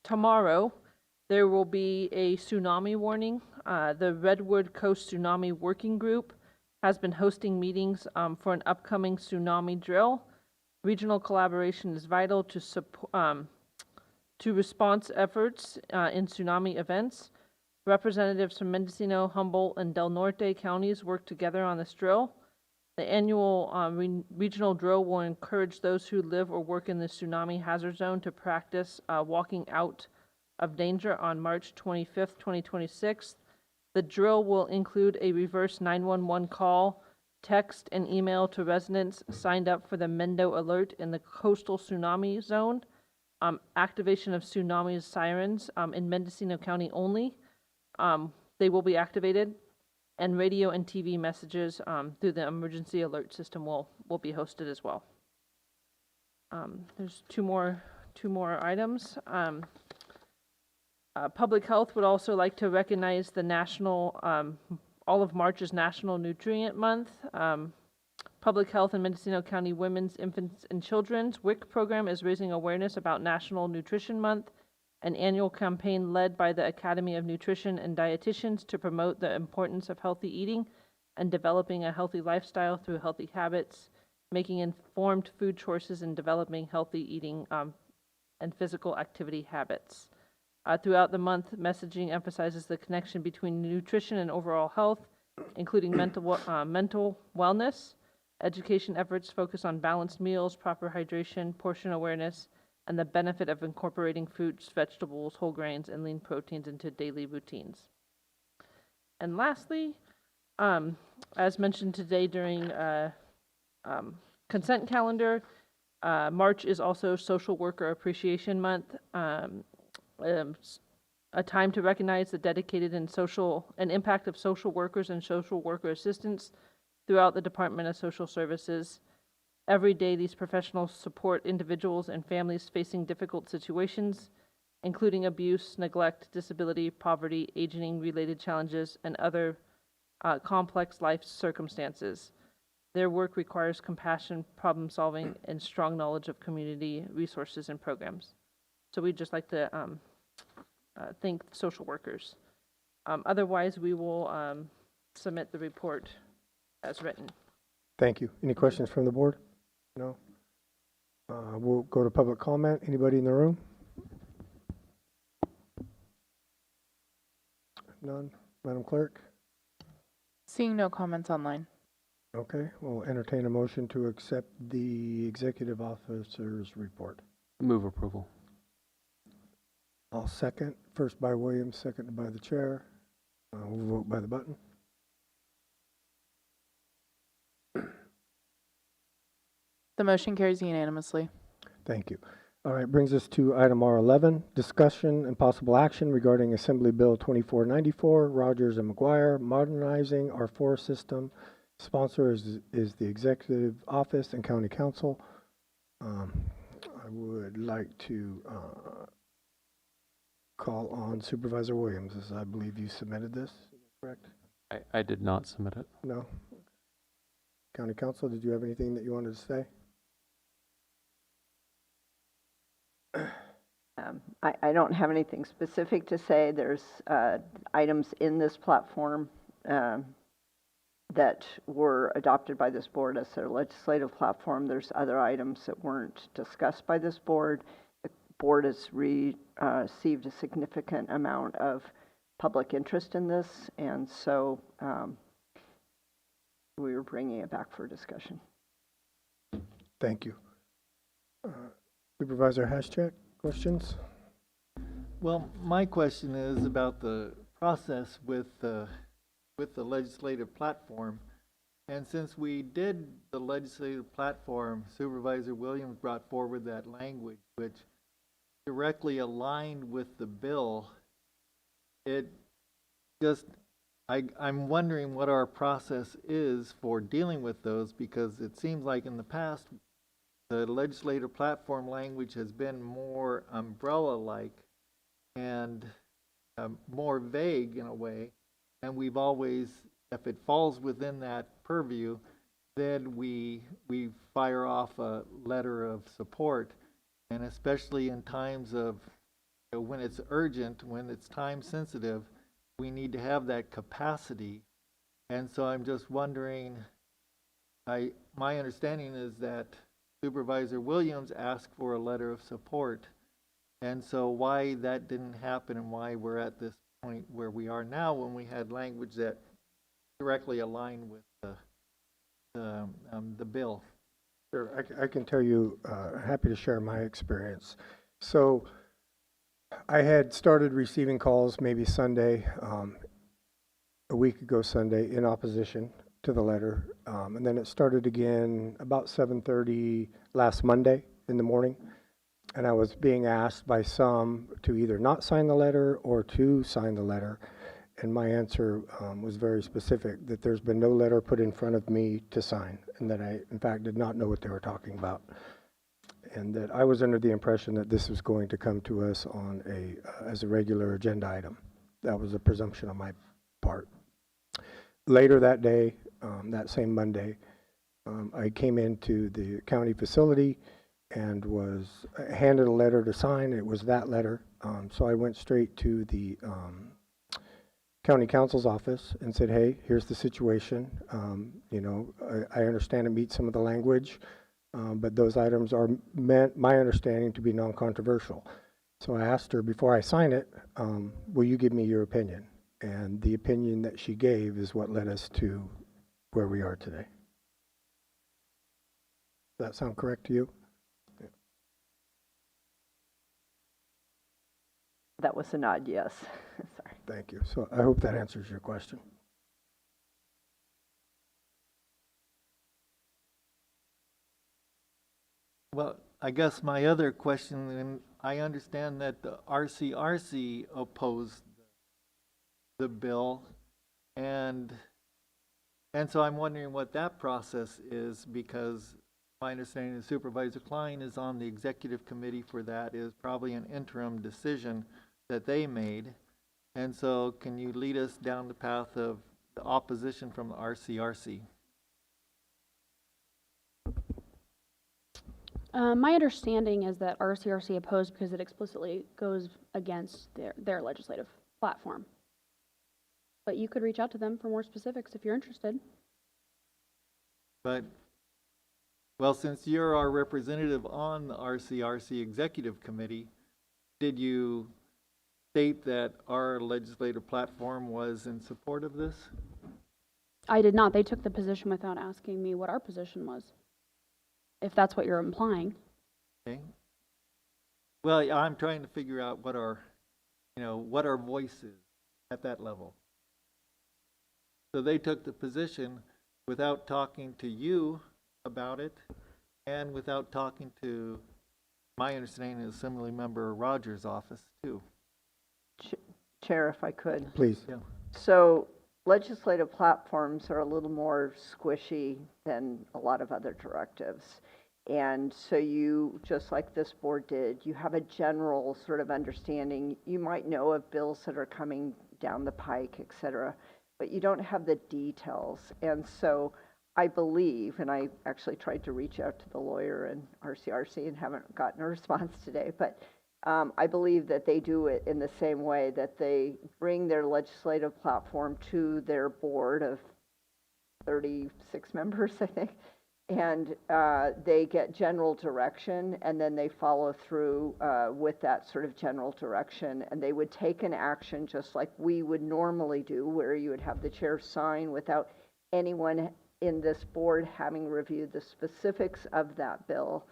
tomorrow there will be a tsunami warning. The Redwood Coast Tsunami Working Group has been hosting meetings for an upcoming tsunami drill. Regional collaboration is vital to response efforts in tsunami events. Representatives from Mendocino, Humboldt, and Del Norte counties work together on this drill. The annual regional drill will encourage those who live or work in the tsunami hazard zone to practice walking out of danger on March 25th, 2026. The drill will include a reverse 911 call, text, and email to residents signed up for the Mendo Alert in the coastal tsunami zone, activation of tsunami sirens in Mendocino County only. They will be activated. And radio and TV messages through the emergency alert system will be hosted as well. There's two more items. Public Health would also like to recognize the national, all of March is National Nutrient Month. Public Health and Mendocino County Women's, Infants, and Children's WIC program is raising awareness about National Nutrition Month, an annual campaign led by the Academy of Nutrition and Dietitians to promote the importance of healthy eating and developing a healthy lifestyle through healthy habits, making informed food choices, and developing healthy eating and physical activity habits. Throughout the month, messaging emphasizes the connection between nutrition and overall health, including mental wellness. Education efforts focus on balanced meals, proper hydration, portion awareness, and the benefit of incorporating fruits, vegetables, whole grains, and lean proteins into daily routines. And lastly, as mentioned today during consent calendar, March is also Social Worker Appreciation Month, a time to recognize the dedicated and impact of social workers and social worker assistants throughout the Department of Social Services. Every day, these professionals support individuals and families facing difficult situations, including abuse, neglect, disability, poverty, aging-related challenges, and other complex life circumstances. Their work requires compassion, problem-solving, and strong knowledge of community resources and programs. So we'd just like to thank social workers. Otherwise, we will submit the report as written. Thank you. Any questions from the board? No? We'll go to public comment. Anybody in the room? None. Madam Clerk? Seeing no comments online. Okay, we'll entertain a motion to accept the executive officer's report. Move approval. I'll second. First by Williams, seconded by the chair. We'll vote by the button. The motion carries unanimously. Thank you. All right, brings us to item R11, discussion and possible action regarding Assembly Bill 2494, Rogers and McGuire, modernizing our forest system. Sponsor is the Executive Office and County Council. I would like to call on Supervisor Williams, as I believe you submitted this, correct? I did not submit it. No? County Council, did you have anything that you wanted to say? I don't have anything specific to say. There's items in this platform that were adopted by this board as their legislative platform. There's other items that weren't discussed by this board. The board has received a significant amount of public interest in this, and so we were bringing it back for discussion. Thank you. Supervisor Haschak, questions? Well, my question is about the process with the legislative platform. And since we did the legislative platform, Supervisor Williams brought forward that language which directly aligned with the bill. It just, I'm wondering what our process is for dealing with those, because it seems like in the past the legislative platform language has been more umbrella-like and more vague in a way, and we've always, if it falls within that purview, then we fire off a letter of support, and especially in times of, when it's urgent, when it's time sensitive, we need to have that capacity. And so I'm just wondering, my understanding is that Supervisor Williams asked for a letter of support, and so why that didn't happen and why we're at this point where we are now when we had language that directly aligned with the bill. Sure, I can tell you, happy to share my experience. So I had started receiving calls maybe Sunday, a week ago Sunday, in opposition to the letter, and then it started again about 7:30 last Monday in the morning, and I was being asked by some to either not sign the letter or to sign the letter, and my answer was very specific, that there's been no letter put in front of me to sign, and that I, in fact, did not know what they were talking about, and that I was under the impression that this was going to come to us on as a regular agenda item. That was a presumption on my part. Later that day, that same Monday, I came into the county facility and was handed a letter to sign. It was that letter. So I went straight to the county council's office and said, hey, here's the situation. You know, I understand it meets some of the language, but those items are meant, my understanding, to be non-controversial. So I asked her, before I sign it, will you give me your opinion? And the opinion that she gave is what led us to where we are today. Does that sound correct to you? Yeah. That was a nod, yes. Sorry. Thank you. So I hope that answers your question. Well, I guess my other question, and I understand that the RCRC opposed the bill, and so I'm wondering what that process is, because my understanding is Supervisor Klein is on the executive committee for that. Is probably an interim decision that they made, and so can you lead us down the path of the opposition from the RCRC? My understanding is that RCRC opposed because it explicitly goes against their legislative platform. But you could reach out to them for more specifics if you're interested. But, well, since you're our representative on the RCRC Executive Committee, did you state that our legislative platform was in support of this? I did not. They took the position without asking me what our position was, if that's what you're implying. Okay. Well, yeah, I'm trying to figure out what our, what our voice is at that level. So they took the position without talking to you about it and without talking to, my understanding is Assembly Member Rogers' office too. Chair, if I could. Please. Yeah. So legislative platforms are a little more squishy than a lot of other directives. And so you, just like this board did, you have a general sort of understanding. You might know of bills that are coming down the pike, et cetera, but you don't have the details. And so I believe, and I actually tried to reach out to the lawyer and RCRC and haven't gotten a response today, but I believe that they do it in the same way, that they bring their legislative platform to their board of 36 members, I think, and they get general direction, and then they follow through with that sort of general direction, and they would take an action just like we would normally do, where you would have the chair sign without anyone in this board having reviewed the specifics of that bill.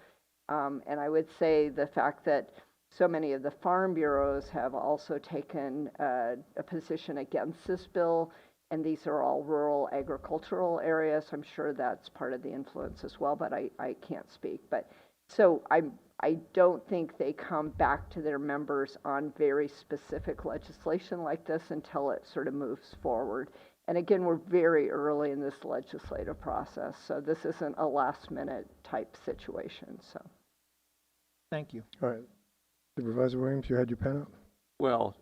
And I would say the fact that so many of the farm bureaus have also taken a position against this bill, and these are all rural agricultural areas. I'm sure that's part of the influence as well, but I can't speak. But so I don't think they come back to their members on very specific legislation like this until it sort of moves forward. And again, we're very early in this legislative process, so this isn't a last minute type situation. So thank you. All right. Supervisor Williams, you had your pen up? Well,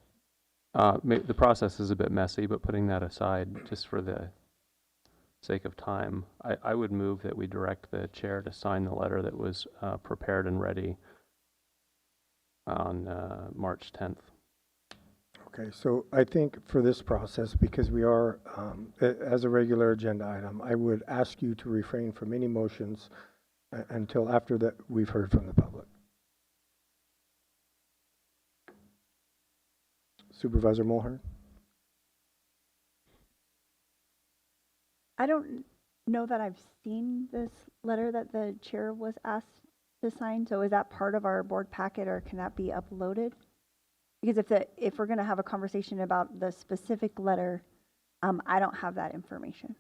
the process is a bit messy, but putting that aside, just for the sake of time, I would move that we direct the chair to sign the letter that was prepared and ready on March 10th. Okay, so I think for this process, because we are, as a regular agenda item, I would ask you to refrain from any motions until after that we've heard from the public. Supervisor Mulhern? I don't know that I've seen this letter that the chair was asked to sign. So is that part of our board packet, or can that be uploaded? Because if we're going to have a conversation about the specific letter, I don't have that information.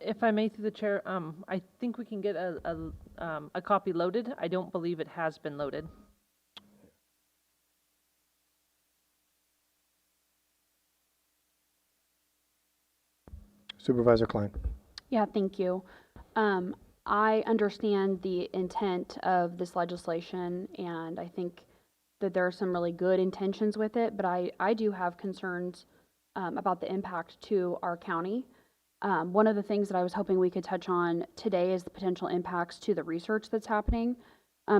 If I may, through the chair, I think we can get a copy loaded. I don't believe it has been loaded. Supervisor Klein? Yeah, thank you. I understand the intent of this legislation, and I think that there are some really good intentions with it, but I do have concerns about the impact to our county. One of the things that I was hoping we could touch on today is the potential impacts to the research that's happening,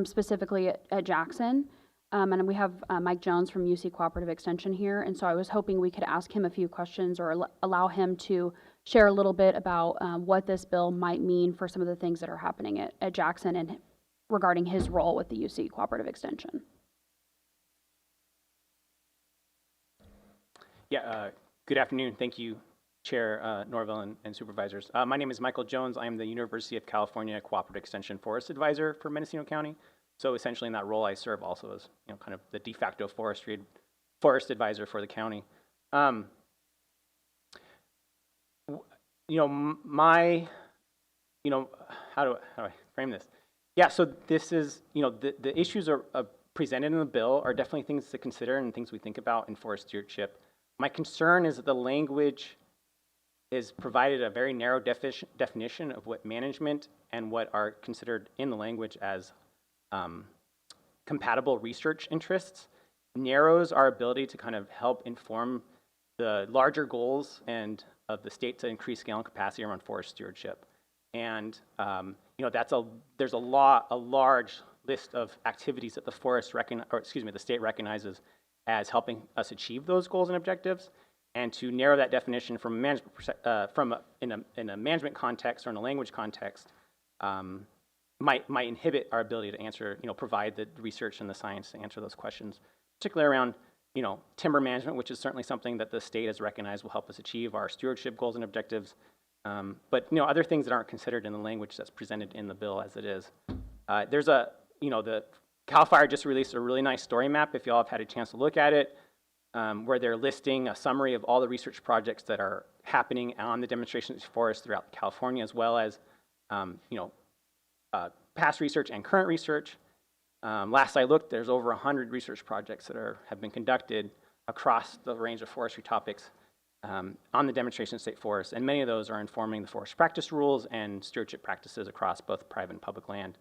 specifically at Jackson. And we have Mike Jones from UC Cooperative Extension here, and so I was hoping we could ask him a few questions or allow him to share a little bit about what this bill might mean for some of the things that are happening at Jackson and regarding his role with the UC Cooperative Extension. Yeah, good afternoon. Thank you, Chair Norville and Supervisors. My name is Michael Jones. I am the University of California Cooperative Extension Forest Advisor for Mendocino County. So essentially in that role, I serve also as kind of the de facto forest advisor for the county. How do I frame this? Yeah, so this is, the issues are presented in the bill are definitely things to consider and things we think about in forest stewardship. My concern is that the language is provided a very narrow definition of what management and what are considered in the language as compatible research interests, narrows our ability to kind of help inform the larger goals and of the state to increase scale and capacity around forest stewardship. And there's a large list of activities that the state recognizes as helping us achieve those goals and objectives. And to narrow that definition from management in a management context or in a language context might inhibit our ability to answer, provide the research and the science to answer those questions, particularly around, timber management, which is certainly something that the state has recognized will help us achieve our stewardship goals and objectives. But other things that aren't considered in the language that's presented in the bill as it is. There's the CAL FIRE just released a really nice story map, if y'all have had a chance to look at it, where they're listing a summary of all the research projects that are happening on the demonstration forest throughout California, as well as past research and current research. Last I looked, there's over 100 research projects that have been conducted across the range of forestry topics on the demonstration state forest, and many of those are informing the forest practice rules and stewardship practices across both private and public land.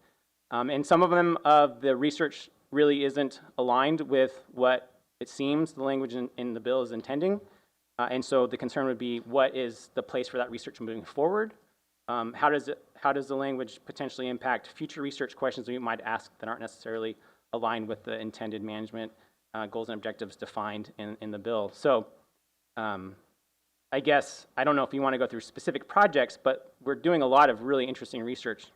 And some of them, the research really isn't aligned with what it seems the language in the bill is intending. And so the concern would be, what is the place for that research moving forward? How does the language potentially impact future research questions that you might ask that aren't necessarily aligned with the intended management goals and objectives defined in the bill? So I guess, I don't know if you want to go through specific projects, but we're doing a lot of really interesting research,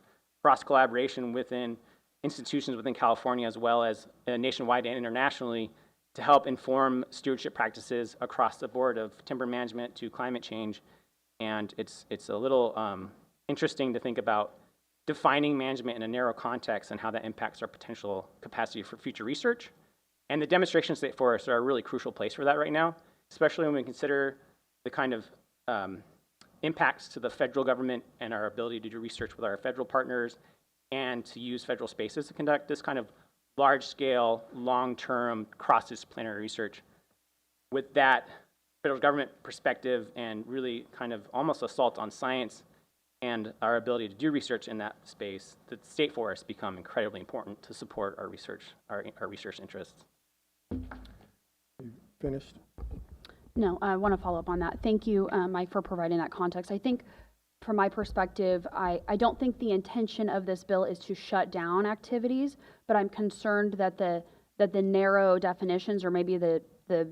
cross-collaboration within institutions within California, as well as nationwide and internationally, to help inform stewardship practices across the board, of timber management to climate change. And it's a little interesting to think about defining management in a narrow context and how that impacts our potential capacity for future research. And the demonstration state forests are a really crucial place for that right now, especially when we consider the kind of impacts to the federal government and our ability to do research with our federal partners and to use federal spaces to conduct this kind of large-scale, long-term, cross-disciplinary research. With that federal government perspective and really kind of almost assault on science and our ability to do research in that space, the state forests become incredibly important to support our research, our research interests. You finished? No, I want to follow up on that. Thank you, Mike, for providing that context. I think from my perspective, I don't think the intention of this bill is to shut down activities, but I'm concerned that the narrow definitions, or maybe the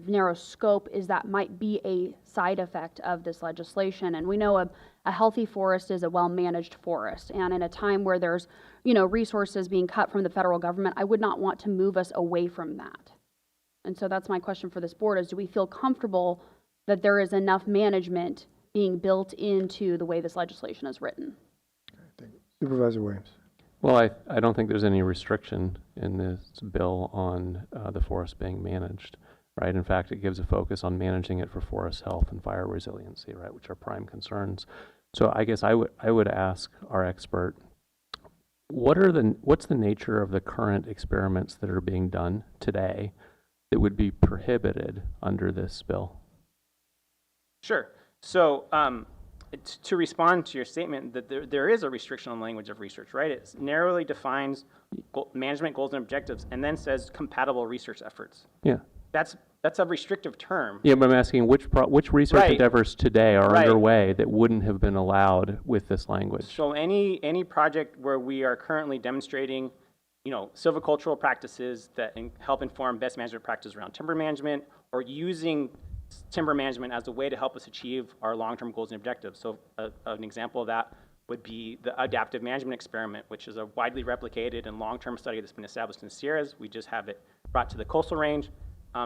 narrow scope, is that might be a side effect of this legislation. And we know a healthy forest is a well-managed forest. And in a time where there's, resources being cut from the federal government, I would not want to move us away from that. And so that's my question for this board, is do we feel comfortable that there is enough management being built into the way this legislation is written? Supervisor Williams. Well, I don't think there's any restriction in this bill on the forest being managed, right? In fact, it gives a focus on managing it for forest health and fire resiliency, right, which are prime concerns. So I guess I would ask our expert, what's the nature of the current experiments that are being done today that would be prohibited under this bill? Sure. So to respond to your statement that there is a restriction on language of research, right? It narrowly defines management goals and objectives and then says compatible research efforts. Yeah. That's a restrictive term. Yeah, but I'm asking which research Right. endeavors today are Right. underway that wouldn't have been allowed with this language? So any project where we are currently demonstrating, silvicultural practices that help inform best management practices around timber management, or using timber management as a way to help us achieve our long-term goals and objectives. So an example of that would be the adaptive management experiment, which is a widely replicated and long-term study that's been established in the Sierras. We just have it brought to the coastal range.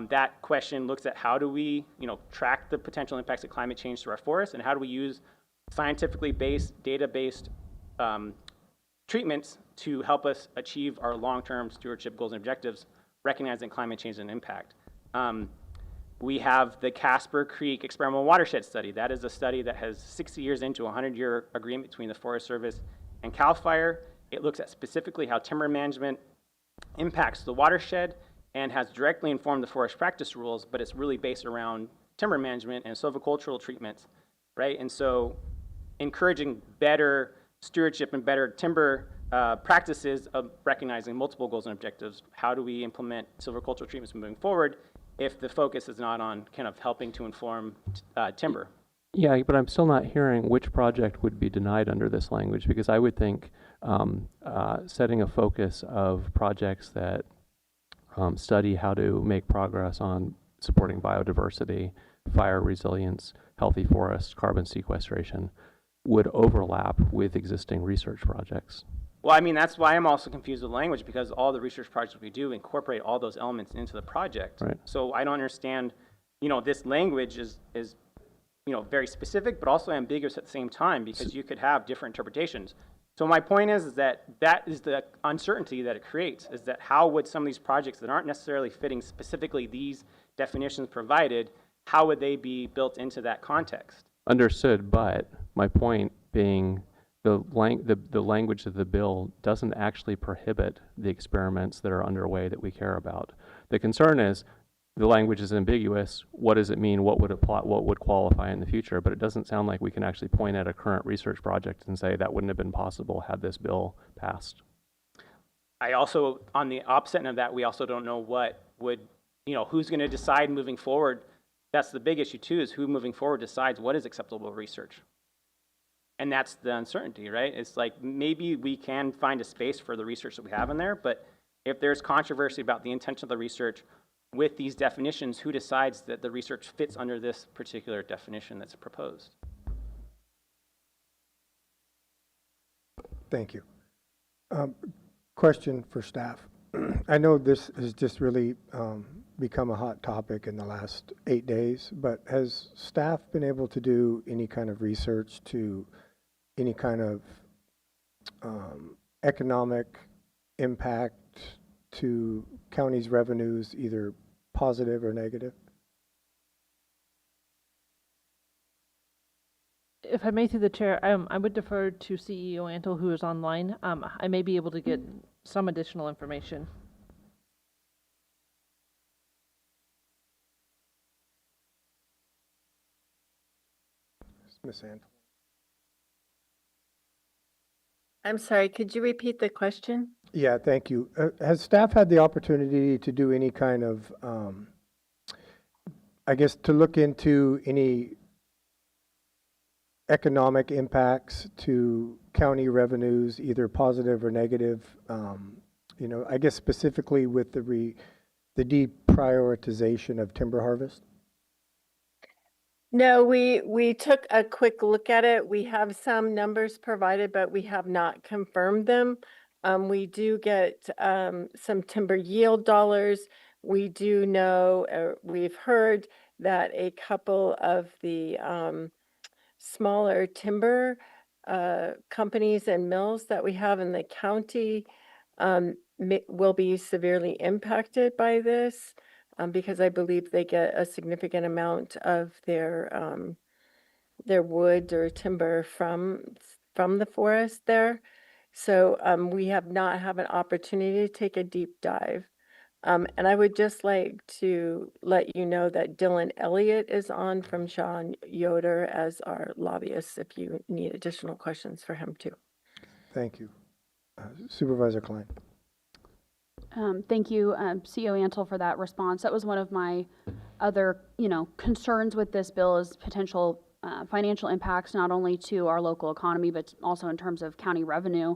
That question looks at how do we, track the potential impacts of climate change to our forests, and how do we use scientifically based, data-based treatments to help us achieve our long-term stewardship goals and objectives, recognizing climate change and impact. We have the Casper Creek Experimental Watershed Study. That is a study that has 60 years into a 100-year agreement between the Forest Service and CAL FIRE. It looks at specifically how timber management impacts the watershed and has directly informed the forest practice rules, but it's really based around timber management and silvicultural treatments, right? And so encouraging better stewardship and better timber practices of recognizing multiple goals and objectives. How do we implement silvicultural treatments moving forward if the focus is not on kind of helping to inform timber? Yeah, but I'm still not hearing which project would be denied under this language, because I would think setting a focus of projects that study how to make progress on supporting biodiversity, fire resilience, healthy forests, carbon sequestration would overlap with existing research projects. Well, I mean, that's why I'm also confused with language, because all the research projects we do incorporate all those elements into the project. Right. So I don't understand, this language is very specific, but also ambiguous at the same time, because you could have different interpretations. So my point is that is the uncertainty that it creates, is that how would some of these projects that aren't necessarily fitting specifically these definitions provided, how would they be built into that context? Understood, but my point being the language of the bill doesn't actually prohibit the experiments that are underway that we care about. The concern is the language is ambiguous. What does it mean? What would apply? What would qualify in the future? But it doesn't sound like we can actually point at a current research project and say that wouldn't have been possible had this bill passed. I also, on the opposite end of that, we also don't know what would, who's going to decide moving forward. That's the big issue too, is who moving forward decides what is acceptable research. And that's the uncertainty, right? It's like maybe we can find a space for the research that we have in there, but if there's controversy about the intention of the research with these definitions, who decides that the research fits under this particular definition that's proposed? Thank you. Question for staff. I know this has just really become a hot topic in the last 8 days, but has staff been able to do any kind of research to any kind of economic impact to county's revenues, either positive or negative? If I may, through the chair, I would defer to CEO Antle, who is online. I may be able to get some additional information. Ms. Antle. I'm sorry, could you repeat the question? Yeah, thank you. Has staff had the opportunity to do any kind of, I guess, to look into any economic impacts to county revenues, either positive or negative? I guess specifically with the deprioritization of timber harvest? No, we took a quick look at it. We have some numbers provided, but we have not confirmed them. We do get some timber yield dollars. We do know, we've heard that a couple of the smaller timber companies and mills that we have in the county will be severely impacted by this. Because I believe they get a significant amount of their wood or timber from the forest there. So we have not had an opportunity to take a deep dive. And I would just like to let you know that Dylan Elliott is on from Sean Yoder as our lobbyist, if you need additional questions for him too. Thank you. Supervisor Klein. Thank you, CEO Antle, for that response. That was one of my other, concerns with this bill is potential financial impacts, not only to our local economy, but also in terms of county revenue.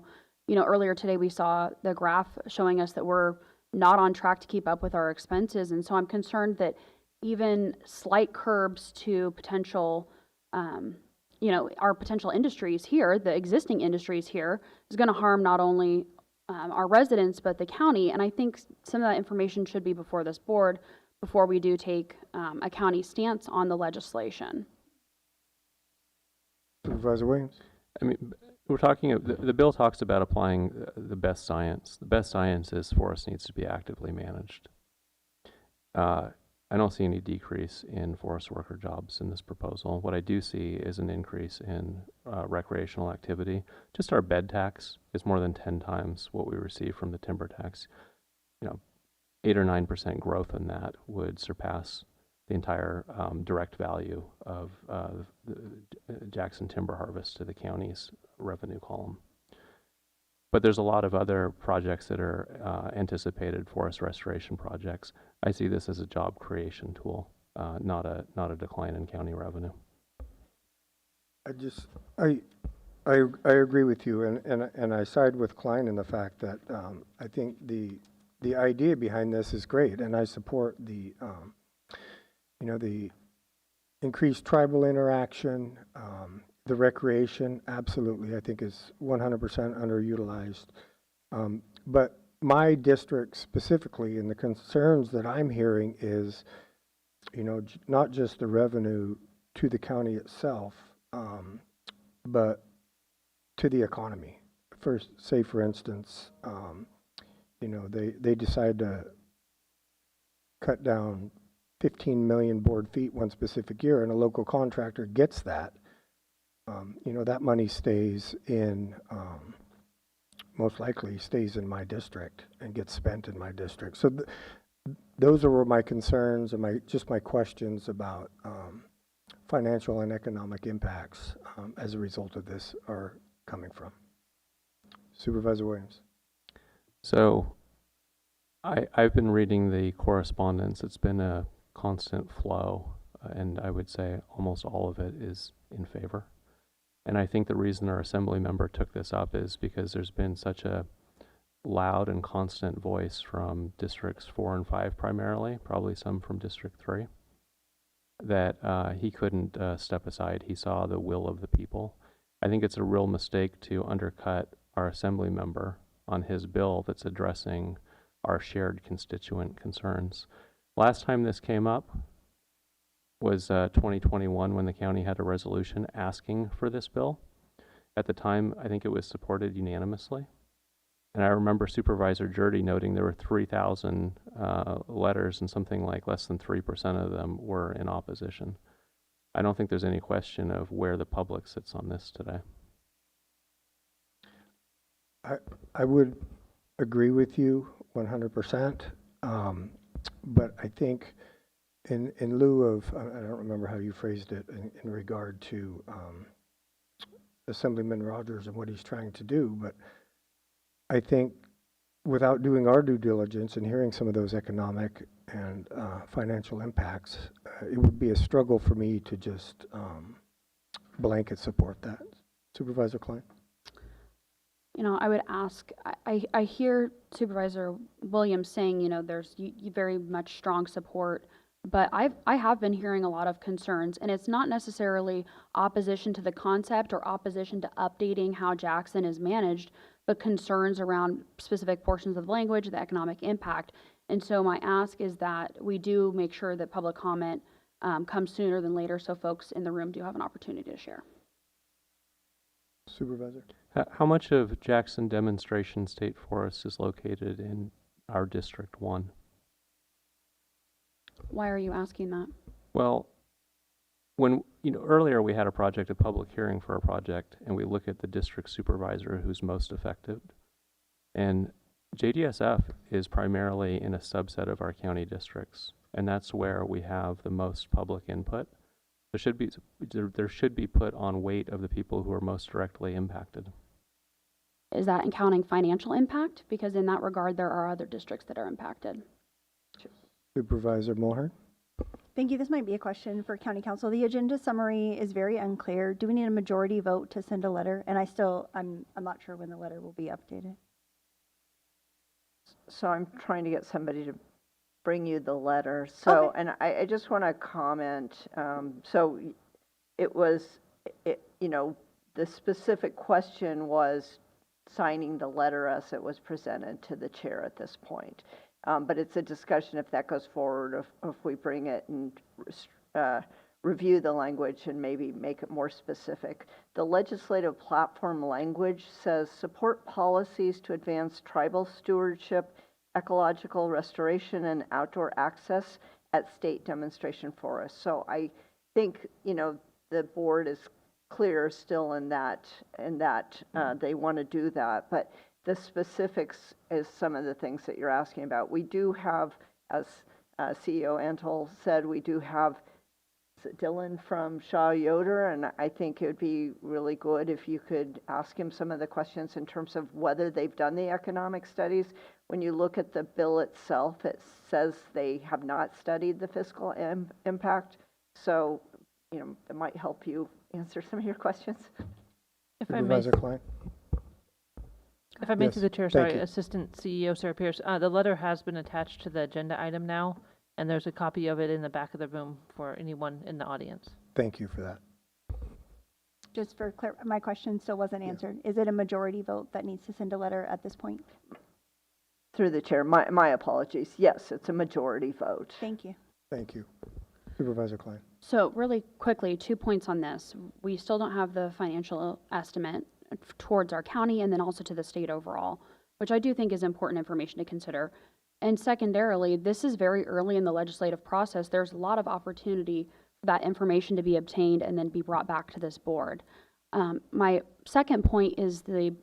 Earlier today we saw the graph showing us that we're not on track to keep up with our expenses. And so I'm concerned that even slight curbs to potential, our potential industries here, the existing industries here, is going to harm not only our residents, but the county. And I think some of that information should be before this board before we do take a county stance on the legislation. Supervisor Williams. I mean, we're talking, the bill talks about applying the best science. The best science is forest needs to be actively managed. I don't see any decrease in forest worker jobs in this proposal. What I do see is an increase in recreational activity. Just our bed tax is more than 10 times what we receive from the timber tax. 8 or 9% growth in that would surpass the entire direct value of the Jackson timber harvest to the county's revenue column. But there's a lot of other projects that are anticipated forest restoration projects. I see this as a job creation tool, not a decline in county revenue. I agree with you, and I side with Klein in the fact that I think the idea behind this is great, and I support the the increased tribal interaction, The recreation, absolutely, I think is 100% underutilized. But my district specifically, and the concerns that I'm hearing is, not just the revenue to the county itself, but to the economy. For instance, they decide to cut down 15 million board feet one specific year, and a local contractor gets that. That money stays in, most likely stays in my district and gets spent in my district. So those are my concerns and my questions about financial and economic impacts as a result of this are coming from. Supervisor Williams. So I've been reading the correspondence. It's been a constant flow, and I would say almost all of it is in favor. And I think the reason our assembly member took this up is because there's been such a loud and constant voice from districts 4 and 5 primarily, probably some from District 3, that he couldn't step aside. He saw the will of the people. I think it's a real mistake to undercut our assembly member on his bill that's addressing our shared constituent concerns. Last time this came up was 2021 when the county had a resolution asking for this bill. At the time, I think it was supported unanimously. And I remember Supervisor Jurdy noting there were 3,000 letters and something like less than 3% of them were in opposition. I don't think there's any question of where the public sits on this today. I would agree with you 100%, but I think in lieu of, I don't remember how you phrased it in regard to Assemblyman Rogers and what he's trying to do, but I think without doing our due diligence and hearing some of those economic and financial impacts, it would be a struggle for me to just blanket support that. Supervisor Klein? I would ask, I hear Supervisor Williams saying, there's very much strong support, but I have been hearing a lot of concerns, and it's not necessarily opposition to the concept or opposition to updating how Jackson is managed, but concerns around specific portions of language, the economic impact. And so my ask is that we do make sure that public comment comes sooner than later so folks in the room do have an opportunity to share. Supervisor? How much of Jackson Demonstration State Forest is located in our District 1? Why are you asking that? Well, when, earlier we had a public hearing for a project, and we look at the district supervisor who's most affected. And JDSF is primarily in a subset of our county districts, and that's where we have the most public input. There should be put on weight of the people who are most directly impacted. Is that counting financial impact? Because in that regard, there are other districts that are impacted. Supervisor Mulhern? Thank you. This might be a question for County Council. The agenda summary is very unclear. Do we need a majority vote to send a letter? And I'm not sure when the letter will be updated. So I'm trying to get somebody to bring you the letter. So, okay. And I just want to comment. So it was, the specific question was signing the letter as it was presented to the chair at this point. But it's a discussion if that goes forward, if we bring it and review the language and maybe make it more specific. The legislative platform language says support policies to advance tribal stewardship, ecological restoration, and outdoor access at state demonstration forests. So I think, the board is clear still in that they want to do that. But the specifics is some of the things that you're asking about. We do have, as CEO Antle said, we do have Dylan from Shaw Yoder, and I think it would be really good if you could ask him some of the questions in terms of whether they've done the economic studies. When you look at the bill itself, it says they have not studied the fiscal impact. So, it might help you answer some of your questions. Supervisor Klein? If I may, Yes, through the chair, thank sorry, you. Assistant CEO Sarah Pierce, the letter has been attached to the agenda item now, and there's a copy of it in the back of the room for anyone in the audience. Thank you for that. Just for my question still wasn't answered. Is it a majority vote that needs to send a letter at this point? Through the chair, my apologies. Yes, it's a majority vote. Thank you. Thank you. Supervisor Klein. So really quickly, 2 points on this. We still don't have the financial estimate towards our county and then also to the state overall, which I do think is important information to consider. And secondarily, this is very early in the legislative process. There's a lot of opportunity for that information to be obtained and then be brought back to this board. My second point is the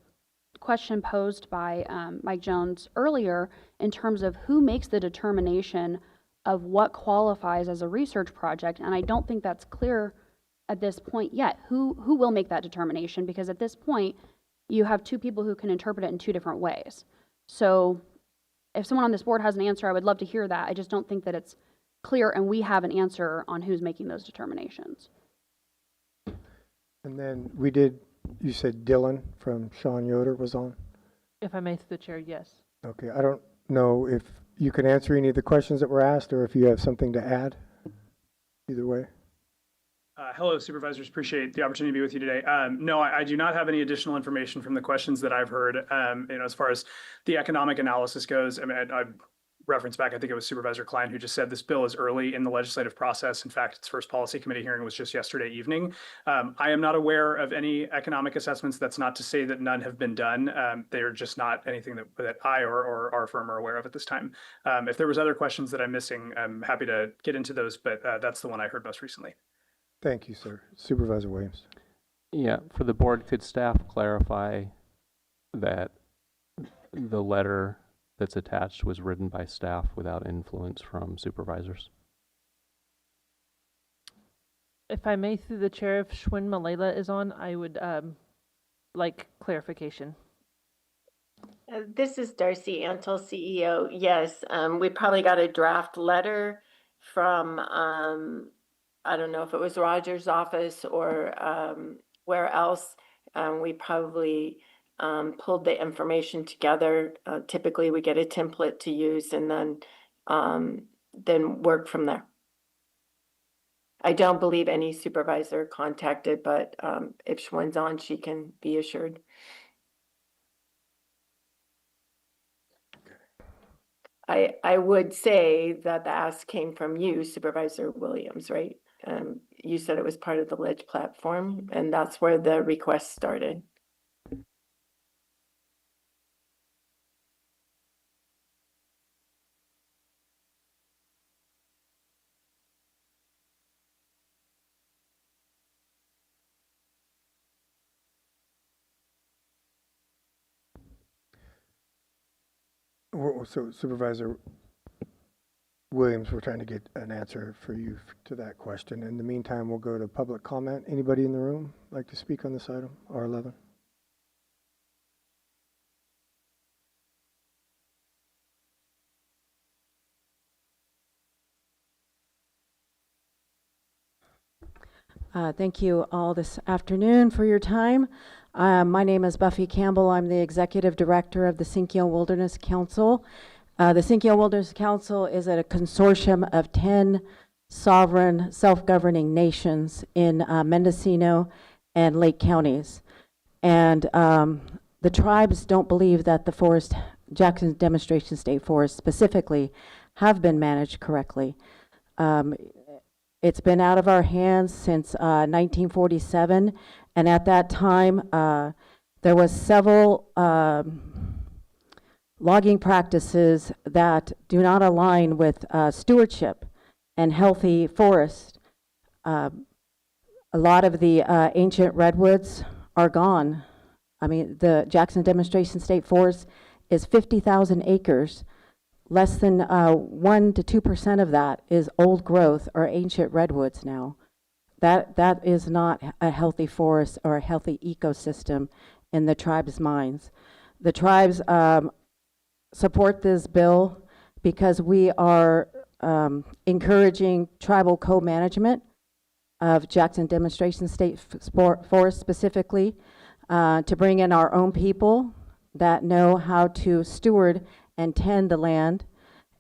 question posed by Mike Jones earlier in terms of who makes the determination of what qualifies as a research project, and I don't think that's clear at this point yet. Who will make that determination? Because at this point, you have two people who can interpret it in two different ways. So if someone on this board has an answer, I would love to hear that. I just don't think that it's clear and we have an answer on who's making those determinations. And then you said Dylan from Sean Yoder was on? If I may, through the chair, yes. Okay, I don't know if you can answer any of the questions that were asked or if you have something to add. Either way. Hello, supervisors. Appreciate the opportunity to be with you today. No, I do not have any additional information from the questions that I've heard. As far as the economic analysis goes, I mean, I reference back, I think it was Supervisor Klein who just said this bill is early in the legislative process. In fact, its first policy committee hearing was just yesterday evening. I am not aware of any economic assessments. That's not to say that none have been done. They are just not anything that I or our firm are aware of at this time. If there was other questions that I'm missing, I'm happy to get into those, but that's the one I heard most recently. Thank you, sir. Supervisor Williams. Yeah, for the board, could staff clarify that the letter that's attached was written by staff without influence from supervisors? If I may, through the chair, if Schwinn Malela is on, I would like clarification. This is Darcy Antle, CEO. Yes, we probably got a draft letter from, I don't know if it was Roger's office or where else. We probably pulled the information together. Typically, we get a template to use and then work from there. I don't believe any supervisor contacted, but if Schwinn's on, she can be assured. I would say that the ask came from you, Supervisor Williams, right? You said it was part of the ledge platform, and that's where the request started. So Supervisor Williams, we're trying to get an answer for you to that question. In the meantime, we'll go to public comment. Anybody in the room like to speak on this item, R11? Thank you all this afternoon for your time. My name is Buffy Campbell. I'm the Executive Director of the Sinkyone Wilderness Council. The Sinkyone Wilderness Council is a consortium of 10 sovereign self-governing nations in Mendocino and Lake counties. And the tribes don't believe that the Jackson Demonstration State Forest specifically have been managed correctly. It's been out of our hands since 1947, and at that time, there was several logging practices that do not align with stewardship and healthy forest. A lot of the ancient redwoods are gone. I mean, the Jackson Demonstration State Forest is 50,000 acres. Less than 1 to 2% of that is old growth or ancient redwoods now. That is not a healthy forest or a healthy ecosystem in the tribe's minds. The tribes support this bill because we are encouraging tribal co-management of Jackson Demonstration State Forest specifically, to bring in our own people that know how to steward and tend the land,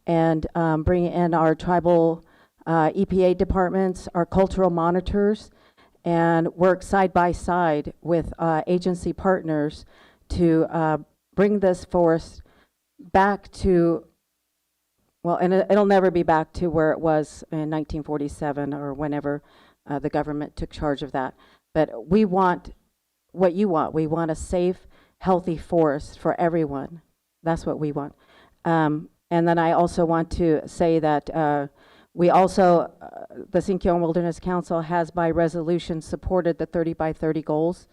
and bring in our tribal EPA departments, our cultural monitors, and work side by side with agency partners to bring this forest back to, well, and it'll never be back to where it was in 1947 or whenever the government took charge of that. But we want what you want. We want a safe, healthy forest for everyone. That's what we want. And then I also want to say that we also, the Sinkyone Wilderness Council has by resolution supported the 30 by 30 goals,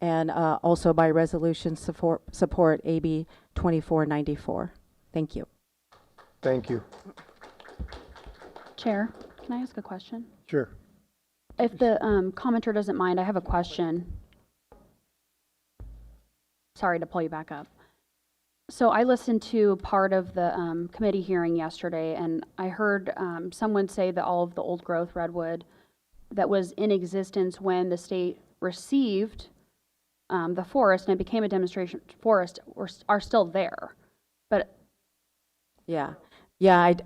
and also by resolution support AB 2494. Thank you. Thank you. Chair, can I ask a question? Sure. If the commenter doesn't mind, I have a question. Sorry to pull you back up. So I listened to part of the committee hearing yesterday, and I heard someone say that all of the old growth redwood that was in existence when the state received the forest and it became a demonstration forest are still there. But yeah,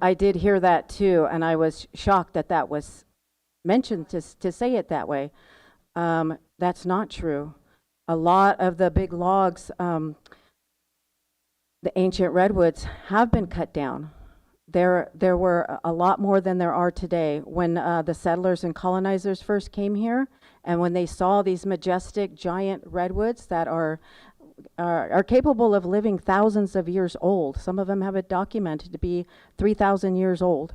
I did hear that too, and I was shocked that that was mentioned to say it that way. That's not true. A lot of the big logs, the ancient redwoods, have been cut down. There were a lot more than there are today. When the settlers and colonizers first came here, and when they saw these majestic giant redwoods that are capable of living thousands of years old, some of them have it documented to be 3,000 years old.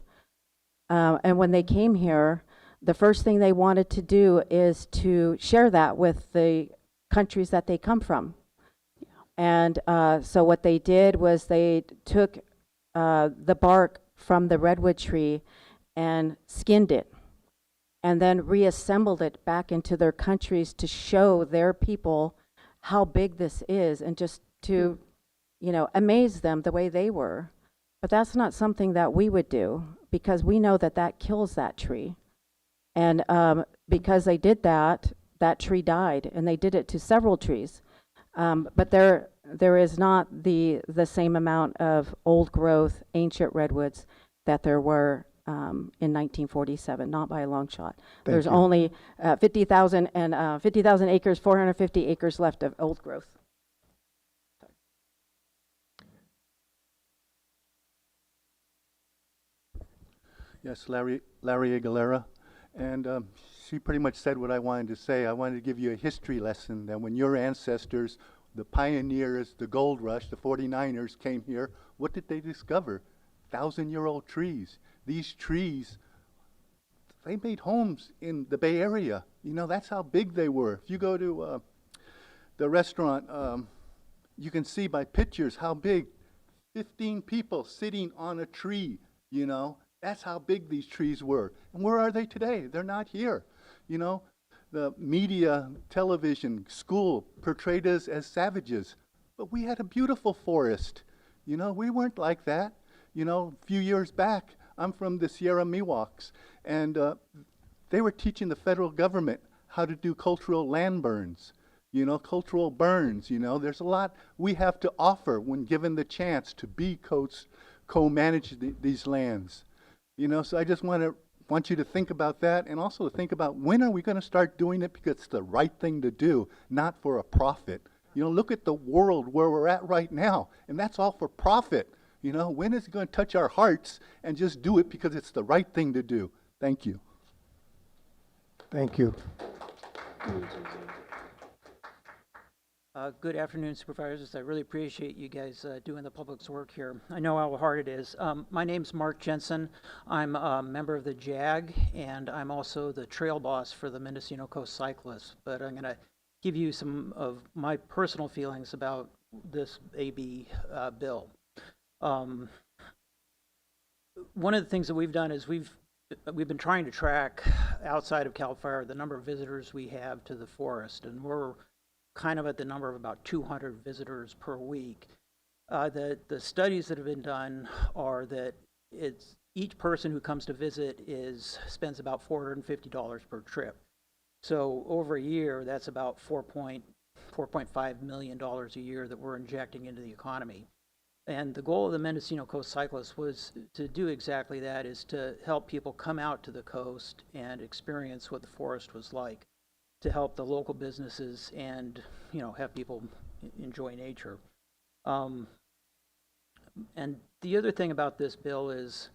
And when they came here, the first thing they wanted to do is to share that with the countries that they come from. And so what they did was they took the bark from the redwood tree and skinned it, and then reassembled it back into their countries to show their people how big this is, and just to, you know, amaze them the way they were. But that's not something that we would do, because we know that that kills that tree. And because they did that, that tree died, and they did it to several trees. But there is not the same amount of old growth ancient redwoods that there were in 1947, not by a long shot. There's only 50,000 acres, 450 acres left of old growth. Yes, Larry Aguilera, and she pretty much said what I wanted to say. I wanted to give you a history lesson that when your ancestors, the pioneers, the gold rush, the 49ers came here, what did they discover? 1,000-year-old trees. These trees, they made homes in the Bay Area. You know, that's how big they were. If you go to the restaurant, you can see by pictures how big. 15 people sitting on a tree, you know. That's how big these trees were. And where are they today? They're not here. You know, the media, television, school portrayed us as savages. But we had a beautiful forest. You know, we weren't like that. You know, a few years back, I'm from the Sierra Miwoks, and they were teaching the federal government how to do cultural land burns. You know, cultural burns, you know. There's a lot we have to offer when given the chance to be co-manage these lands. You know, so I just want you to think about that, and also to think about when are we going to start doing it because it's the right thing to do, not for a profit. You know, look at the world where we're at right now, and that's all for profit. You know, when is it going to touch our hearts and just do it because it's the right thing to do? Thank you. Thank you. Good afternoon, Supervisors. I really appreciate you guys doing the public's work here. I know how hard it is. My name's Mark Jensen. I'm a member of the JAG, and I'm also the trail boss for the Mendocino Coast Cyclists. But I'm going to give you some of my personal feelings about this AB bill. One of the things that we've done is we've been trying to track outside of CAL FIRE the number of visitors we have to the forest, and we're kind of at the number of about 200 visitors per week. The studies that have been done are that each person who comes to visit spends about $450 per trip. So over a year, that's about $4.5 million a year that we're injecting into the economy. And the goal of the Mendocino Coast Cyclists was to do exactly that, is to help people come out to the coast and experience what the forest was like. to help the local businesses and, you know, have people enjoy nature. And the other thing about this bill is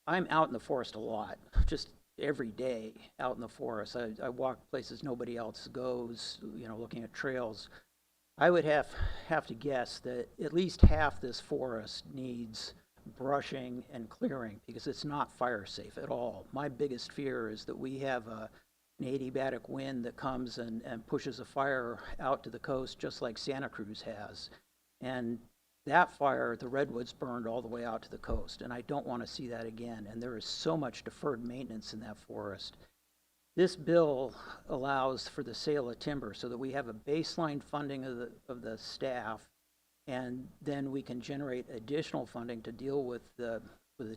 I'm out in the forest a lot, just every day out in the forest. I walk places nobody else goes, you know, looking at trails. I would have to guess that at least half this forest needs brushing and clearing because it's not fire safe at all. My biggest fear is that we have an adiabatic wind that comes and pushes a fire out to the coast just like Santa Cruz has. And that fire, the redwoods burned all the way out to the coast, and I don't want to see that again. And there is so much deferred maintenance in that forest. This bill allows for the sale of timber so that we have a baseline funding of the staff, and then we can generate additional funding to deal with the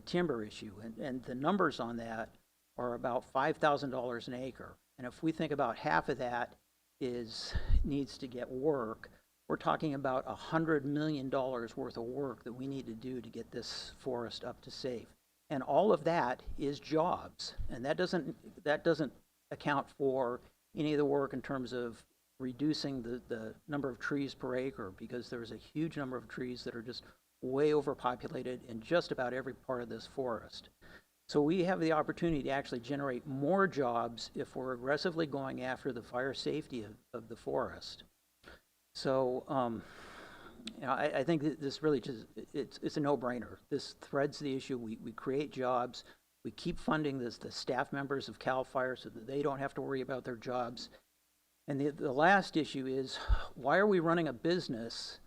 timber issue. And the numbers on that are about $5,000 an acre. And if we think about half of that needs to get work, we're talking about $100 million worth of work that we need to do to get this forest up to safe. And all of that is jobs. And that doesn't account for any of the work in terms of reducing the number of trees per acre, because there's a huge number of trees that are just way overpopulated in just about every part of this forest. So we have the opportunity to actually generate more jobs if we're aggressively going after the fire safety of the forest. So you know, I think that this really just, it's a no-brainer. This threads the issue. We create jobs. We keep funding the staff members of CAL FIRE so that they don't have to worry about their jobs. And the last issue is, why are we running a business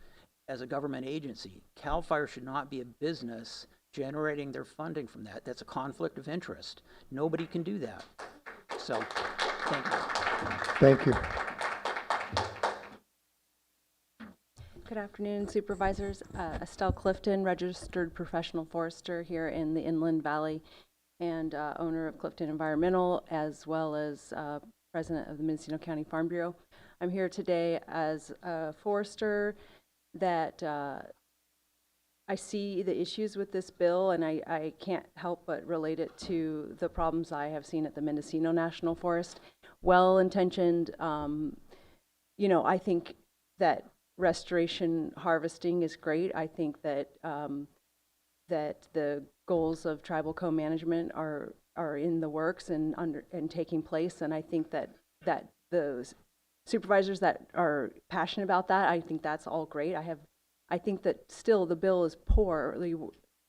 as a government agency? CAL FIRE should not be a business generating their funding from that. That's a conflict of interest. Nobody can do that. So, thank you. Thank you. Good afternoon, Supervisors. Estelle Clifton, registered professional forester here in the Inland Valley and owner of Clifton Environmental, as well as president of the Mendocino County Farm Bureau. I'm here today as a forester that I see the issues with this bill, and I can't help but relate it to the problems I have seen at the Mendocino National Forest. Well-intentioned, you know, I think that restoration harvesting is great. I think that that the goals of tribal co-management are in the works and taking place, and I think that the supervisors that are passionate about that, I think that's all great. I think that still the bill is poorly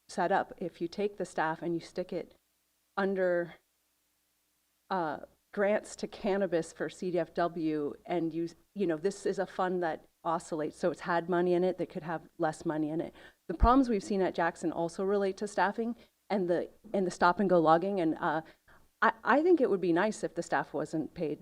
set up. If you take the staff and you stick it under grants to cannabis for CDFW, and you know, this is a fund that oscillates, so it's had money in it that could have less money in it. The problems we've seen at Jackson also relate to staffing and the stop and go logging, and I think it would be nice if the staff wasn't paid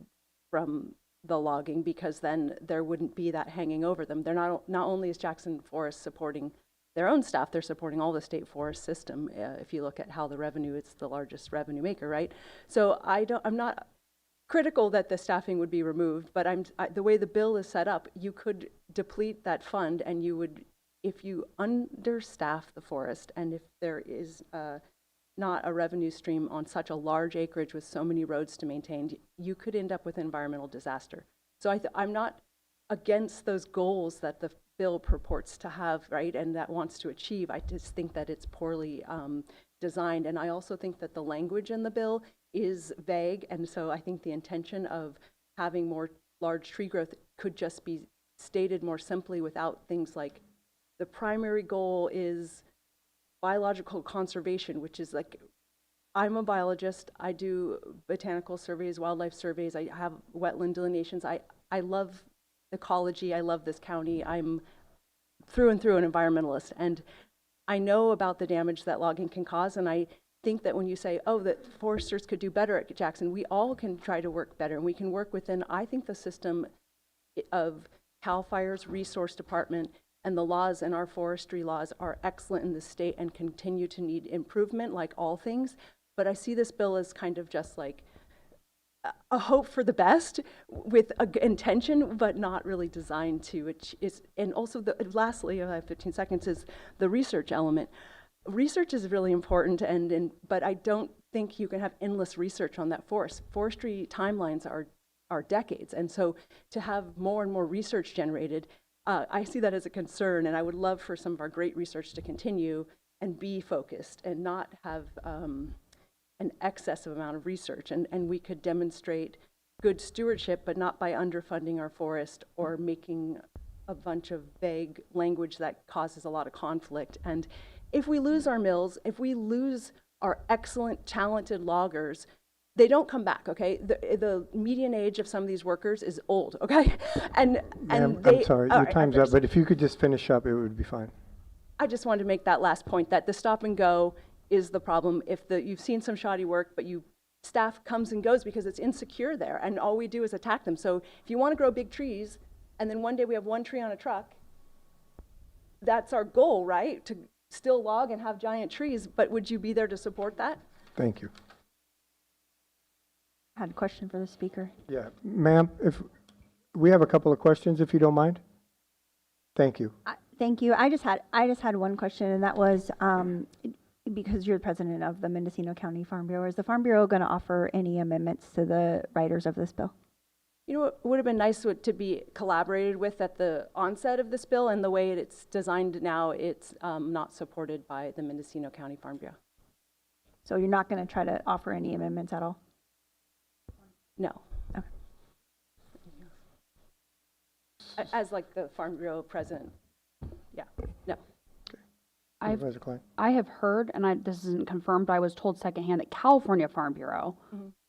from the logging, because then there wouldn't be that hanging over them. They're not only is Jackson Forest supporting their own staff, they're supporting all the state forest system. If you look at how the revenue, it's the largest revenue maker, right? So I'm not critical that the staffing would be removed, but the way the bill is set up, you could deplete that fund, and you would, if you understaff the forest, and if there is not a revenue stream on such a large acreage with so many roads to maintain, you could end up with environmental disaster. So I'm not against those goals that the bill purports to have, right, and that wants to achieve. I just think that it's poorly designed, and I also think that the language in the bill is vague, and so I think the intention of having more large tree growth could just be stated more simply without things like the primary goal is biological conservation, which is like, I'm a biologist, I do botanical surveys, wildlife surveys, I have wetland delineations, I love ecology, I love this county, I'm through and through an environmentalist, and I know about the damage that logging can cause, and I think that when you say, oh, that foresters could do better at Jackson, we all can try to work better, and we can work within, I think, the system of CAL FIRE's resource department, and the laws and our forestry laws are excellent in the state and continue to need improvement, like all things. But I see this bill as kind of just like a hope for the best with a intention, but not really designed to. And also, lastly, I have 15 seconds, is the research element. Research is really important, but I don't think you can have endless research on that forest. Forestry timelines are are decades. And so to have more and more research generated, I see that as a concern, and I would love for some of our great research to continue and be focused and not have an excessive amount of research. And we could demonstrate good stewardship, but not by underfunding our forest or making a bunch of vague language that causes a lot of conflict. And if we lose our mills, if we lose our excellent, talented loggers, they don't come back, okay? The median age of some of these workers is old, okay? And Ma'am, they, I'm sorry, all your right, time's up, but if you could just finish up, it would be fine. I just wanted to make that last point, that the stop and go is the problem. If you've seen some shoddy work, but staff comes and goes because it's insecure there, and all we do is attack them. So if you want to grow big trees, and then one day we have one tree on a truck, that's our goal, right? To still log and have giant trees, but would you be there to support that? Thank you. I had a question for the speaker. Yeah, ma'am, if we have a couple of questions, if you don't mind. Thank you. Thank you. I just had one question, and that was, because you're the president of the Mendocino County Farm Bureau, is the Farm Bureau going to offer any amendments to the writers of this bill? You know, it would have been nice to be collaborated with at the onset of this bill, and the way it's designed now, it's not supported by the Mendocino County Farm Bureau. So you're not going to try to offer any amendments at all? No. Okay. As like the Farm Bureau president, yeah, no. Supervisor Klein? I have heard, and this isn't confirmed, but I was told secondhand that California Farm Bureau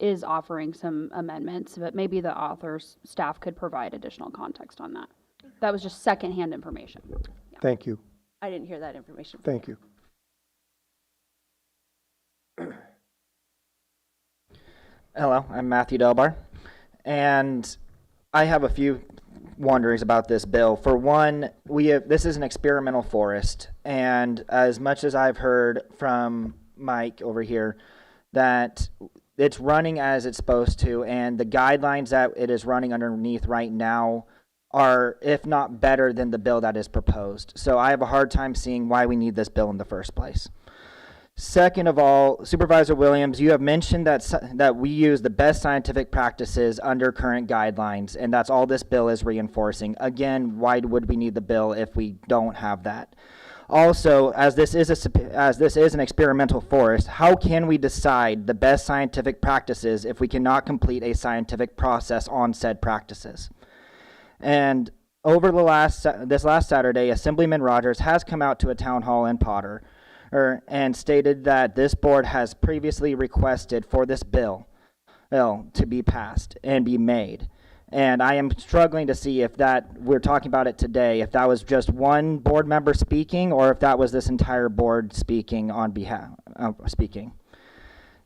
is offering some amendments, but maybe the author's staff could provide additional context on that. That was just secondhand information. Yeah. Thank you. I didn't hear that information. Thank you. Hello, I'm Matthew Delbar, and I have a few wonderings about this bill. For one, this is an experimental forest, and as much as I've heard from Mike over here that it's running as it's supposed to, and the guidelines that it is running underneath right now are, if not better than the bill that is proposed. So I have a hard time seeing why we need this bill in the first place. Second of all, Supervisor Williams, you have mentioned that we use the best scientific practices under current guidelines, and that's all this bill is reinforcing. Again, why would we need the bill if we don't have that? Also, as this is an experimental forest, how can we decide the best scientific practices if we cannot complete a scientific process on said practices? And over this last Saturday, Assemblyman Rogers has come out to a town hall in Potter and stated that this board has previously requested for this bill to be passed and be made. And I am struggling to see if we're talking about it today, if that was just one board member speaking or if that was this entire board speaking on behalf,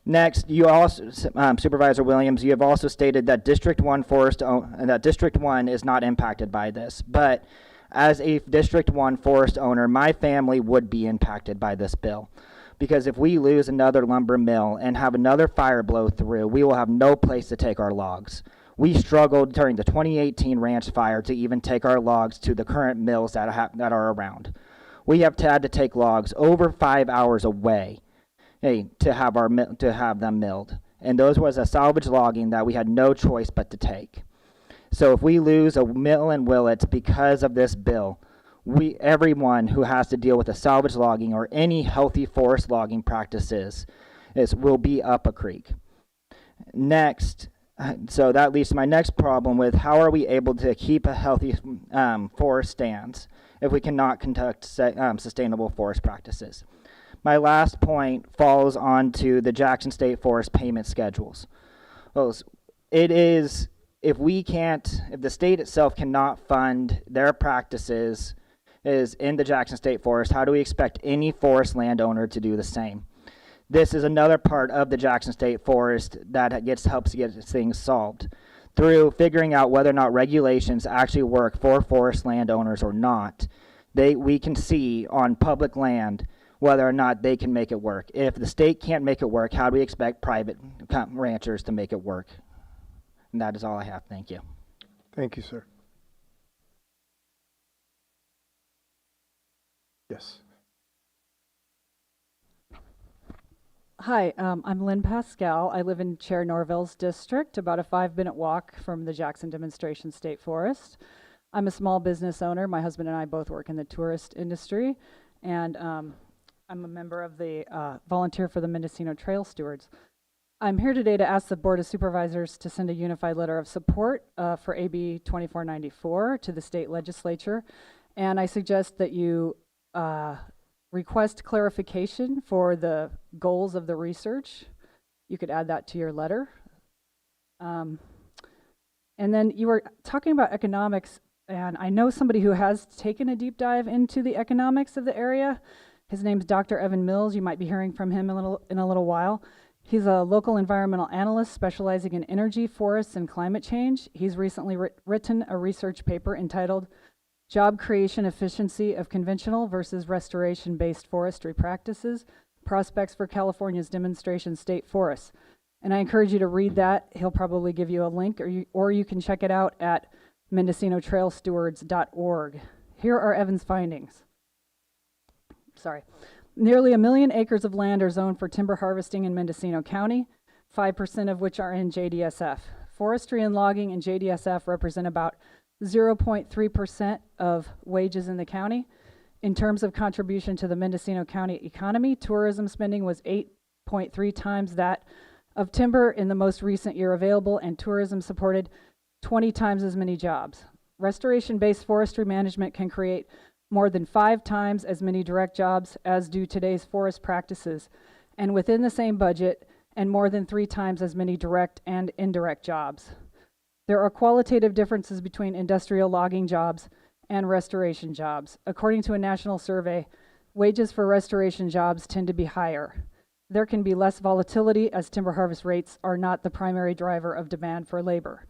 Next, you also, Supervisor Williams, you have also stated that District 1 is not impacted by this, but as a District 1 forest owner, my family would be impacted by this bill. Because if we lose another lumber mill and have another fire blow through, we will have no place to take our logs. We struggled during the 2018 ranch fire to even take our logs to the current mills that are around. We have had to take logs over 5 hours away to have them milled. And those was a salvage logging that we had no choice but to take. So if we lose a mill in Willits because of this bill, everyone who has to deal with a salvage logging or any healthy forest logging practices will be up a creek. Next, so that leads to my next problem with how are we able to keep a healthy forest stands if we cannot conduct sustainable forest practices. My last point falls onto the Jackson State Forest payment schedules. If the state itself cannot fund their practices in the Jackson State Forest, how do we expect any forest landowner to do the same? This is another part of the Jackson State Forest that helps get things solved through figuring out whether or not regulations actually work for forest landowners or not. We can see on public land whether or not they can make it work. If the state can't make it work, how do we expect private ranchers to make it work? And that is all I have. Thank you. Thank you, sir. Yes. Hi, I'm Lynn Pascal. I live in Chair Norville's district, about a 5-minute walk from the Jackson Demonstration State Forest. I'm a small business owner. My husband and I both work in the tourist industry, and I'm a member of the volunteer for the Mendocino Trail Stewards. I'm here today to ask the Board of Supervisors to send a unified letter of support for AB 2494 to the state legislature, and I suggest that you request clarification for the goals of the research. You could add that to your letter. And then you were talking about economics, and I know somebody who has taken a deep dive into the economics of the area. His name's Dr. Evan Mills. You might be hearing from him in a little while. He's a local environmental analyst specializing in energy, forests, and climate change. He's recently written a research paper entitled Job Creation Efficiency of Conventional versus Restoration-Based Forestry Practices, Prospects for California's Demonstration State Forests. And I encourage you to read that. He'll probably give you a link, or you can check it out at MendocinoTrailStewards.org. Here are Evan's findings. Nearly 1 million acres of land are zoned for timber harvesting in Mendocino County, 5% of which are in JDSF. Forestry and logging in JDSF represent about 0.3% of wages in the county. In terms of contribution to the Mendocino County economy, tourism spending was 8.3 times that of timber in the most recent year available, and tourism supported 20 times as many jobs. Restoration-based forestry management can create more than 5 times as many direct jobs as do today's forest practices, and within the same budget, and more than 3 times as many direct and indirect jobs. There are qualitative differences between industrial logging jobs and restoration jobs. According to a national survey, wages for restoration jobs tend to be higher. There can be less volatility as timber harvest rates are not the primary driver of demand for labor.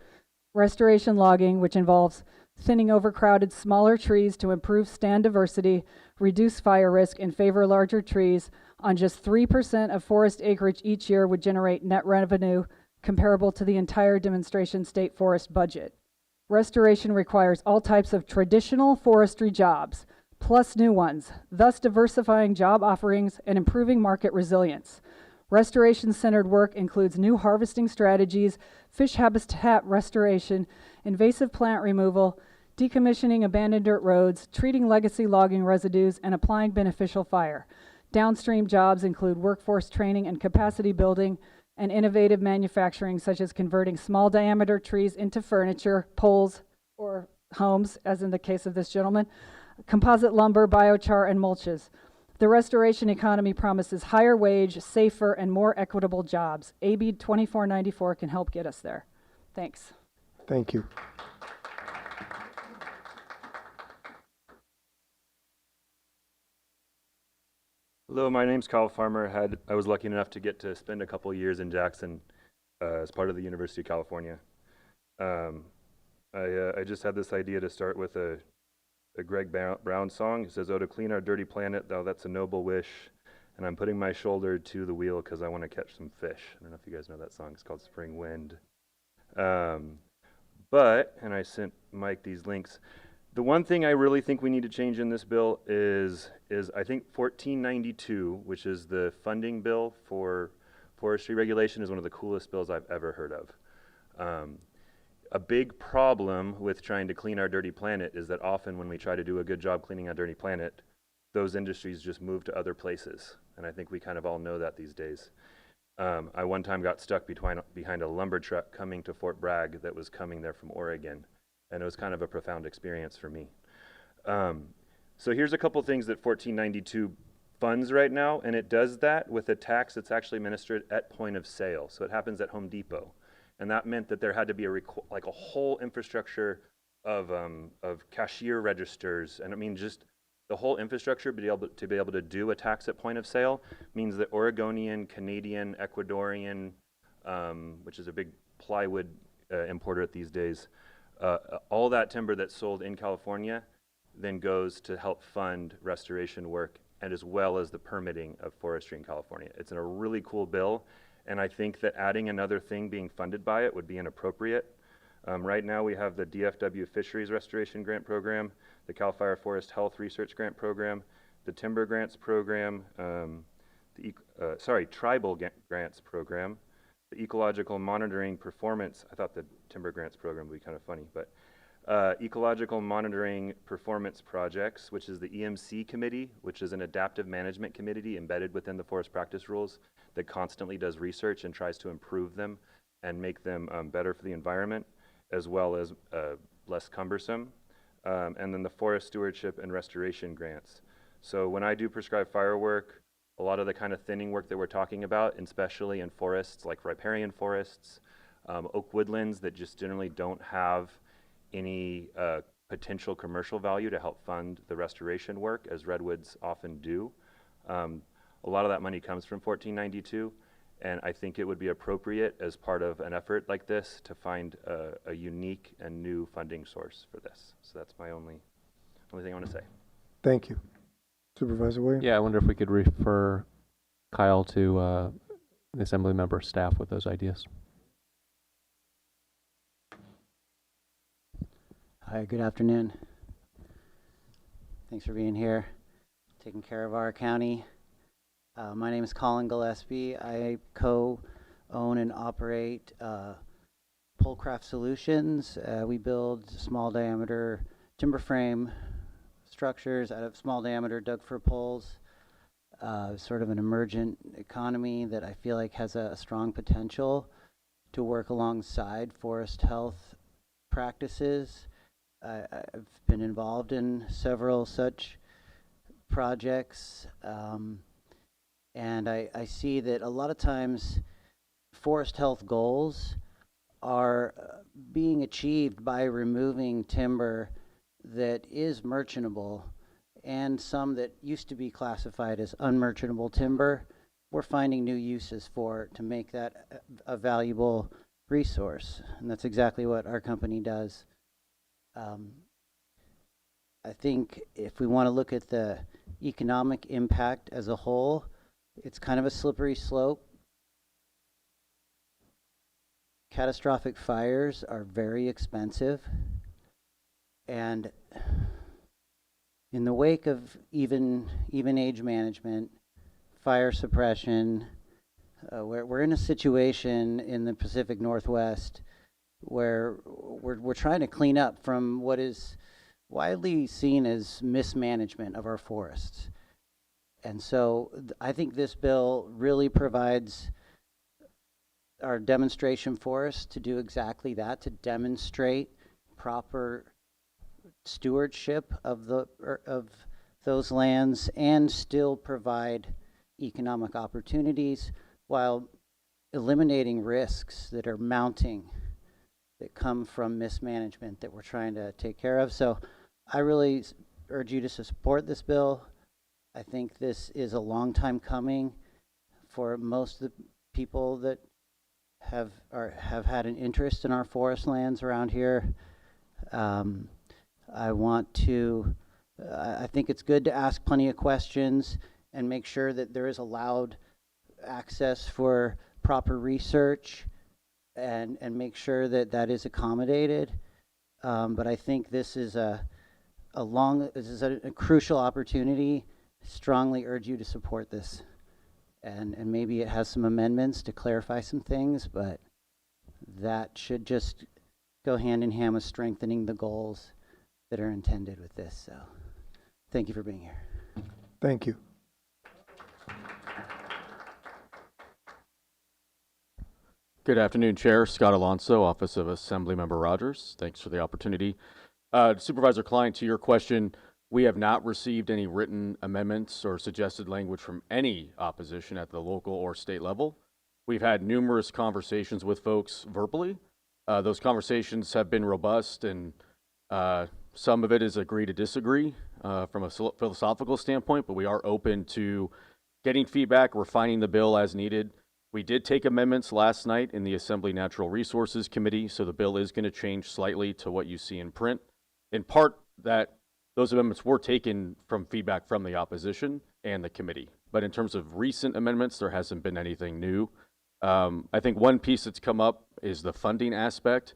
Restoration logging, which involves thinning overcrowded smaller trees to improve stand diversity, reduce fire risk, and favor larger trees, on just 3% of forest acreage each year would generate net revenue comparable to the entire demonstration state forest budget. Restoration requires all types of traditional forestry jobs, plus new ones, thus diversifying job offerings and improving market resilience. Restoration-centered work includes new harvesting strategies, fish habitat restoration, invasive plant removal, decommissioning abandoned dirt roads, treating legacy logging residues, and applying beneficial fire. Downstream jobs include workforce training and capacity building, and innovative manufacturing such as converting small diameter trees into furniture, poles, or homes, as in the case of this gentleman, composite lumber, biochar, and mulches. The restoration economy promises higher wage, safer, and more equitable jobs. AB 2494 can help get us there. Thanks. Thank you. Hello, my name's Kyle Farmer. I was lucky enough to get to spend a couple years in Jackson as part of the University of California. I just had this idea to start with a Greg Brown song. It says, "Oh, to clean our dirty planet, thou that's a noble wish. And I'm putting my shoulder to the wheel because I want to catch some fish." I don't know if you guys know that song. It's called Spring Wind. And I sent Mike these links. The one thing I really think we need to change in this bill is I think 1492, which is the funding bill for forestry regulation, is one of the coolest bills I've ever heard of. A big problem with trying to clean our dirty planet is that often when we try to do a good job cleaning our dirty planet, those industries just move to other places. And I think we kind of all know that these days. I one time got stuck behind a lumber truck coming to Fort Bragg that was coming there from Oregon. And it was kind of a profound experience for me. So here's a couple things that 1492 funds right now, and it does that with a tax that's actually administered at point of sale. So it happens at Home Depot. And that meant that there had to be a whole infrastructure of cashier registers. And I mean, just the whole infrastructure to be able to do a tax at point of sale means that Oregonian, Canadian, Ecuadorian, which is a big plywood importer at these days, all that timber that's sold in California then goes to help fund restoration work and as well as the permitting of forestry in California. It's a really cool bill, and I think that adding another thing being funded by it would be inappropriate. Right now we have the DFW Fisheries Restoration Grant Program, the CAL FIRE Forest Health Research Grant Program, the Timber Grants Program, the tribal grants program, the ecological monitoring performance. I thought the timber grants program would be kind of funny, but ecological monitoring performance projects, which is the EMC committee, which is an adaptive management committee embedded within the forest practice rules that constantly does research and tries to improve them and make them better for the environment, as well as less cumbersome. And then the forest stewardship and restoration grants. So when I do prescribed fire work, a lot of the kind of thinning work that we're talking about, especially in forests like riparian forests, oak woodlands that just generally don't have any potential commercial value to help fund the restoration work, as redwoods often do. A lot of that money comes from 1492, and I think it would be appropriate as part of an effort like this to find a unique and new funding source for this. So that's my only thing I want to say. Thank you. Supervisor Williams? Yeah, I wonder if we could refer Kyle to the Assembly member staff with those ideas. Hi, good afternoon. Thanks for being here, taking care of our county. My name is Colin Gillespie. I co-own and operate Polecraft Solutions. We build small diameter timber frame structures out of small diameter dug-fir poles. Sort of an emergent economy that I feel like has a strong potential to work alongside forest health practices. I've been involved in several such projects, and I see that a lot of times forest health goals are being achieved by removing timber that is merchantable, and some that used to be classified as unmerchantable timber, we're finding new uses for to make that a valuable resource, and that's exactly what our company does. I think if we want to look at the economic impact as a whole, it's kind of a slippery slope. Catastrophic fires are very expensive, and in the wake of even age management, fire suppression, we're in a situation in the Pacific Northwest where we're trying to clean up from what is widely seen as mismanagement of our forests. And so I think this bill really provides our demonstration forest to do exactly that, to demonstrate proper stewardship of those lands and still provide economic opportunities while eliminating risks that are mounting that come from mismanagement that we're trying to take care of. So I really urge you to support this bill. I think this is a long time coming for most of the people that have had an interest in our forest lands around here. I think it's good to ask plenty of questions and make sure that there is allowed access for proper research and make sure that that is accommodated. But I think this is a crucial opportunity. Strongly urge you to support this. And maybe it has some amendments to clarify some things, but that should just go hand in hand with strengthening the goals that are intended with this. So thank you for being here. Thank you. Good afternoon, Chair. Scott Alonso, Office of Assemblymember Rogers. Thanks for the opportunity. Supervisor Klein, to your question, we have not received any written amendments or suggested language from any opposition at the local or state level. We've had numerous conversations with folks verbally. Those conversations have been robust, and some of it is agree to disagree from a philosophical standpoint, but we are open to getting feedback, refining the bill as needed. We did take amendments last night in the Assembly Natural Resources Committee, so the bill is going to change slightly to what you see in print. In part, that those amendments were taken from feedback from the opposition and the committee. But in terms of recent amendments, there hasn't been anything new. I think one piece that's come up is the funding aspect.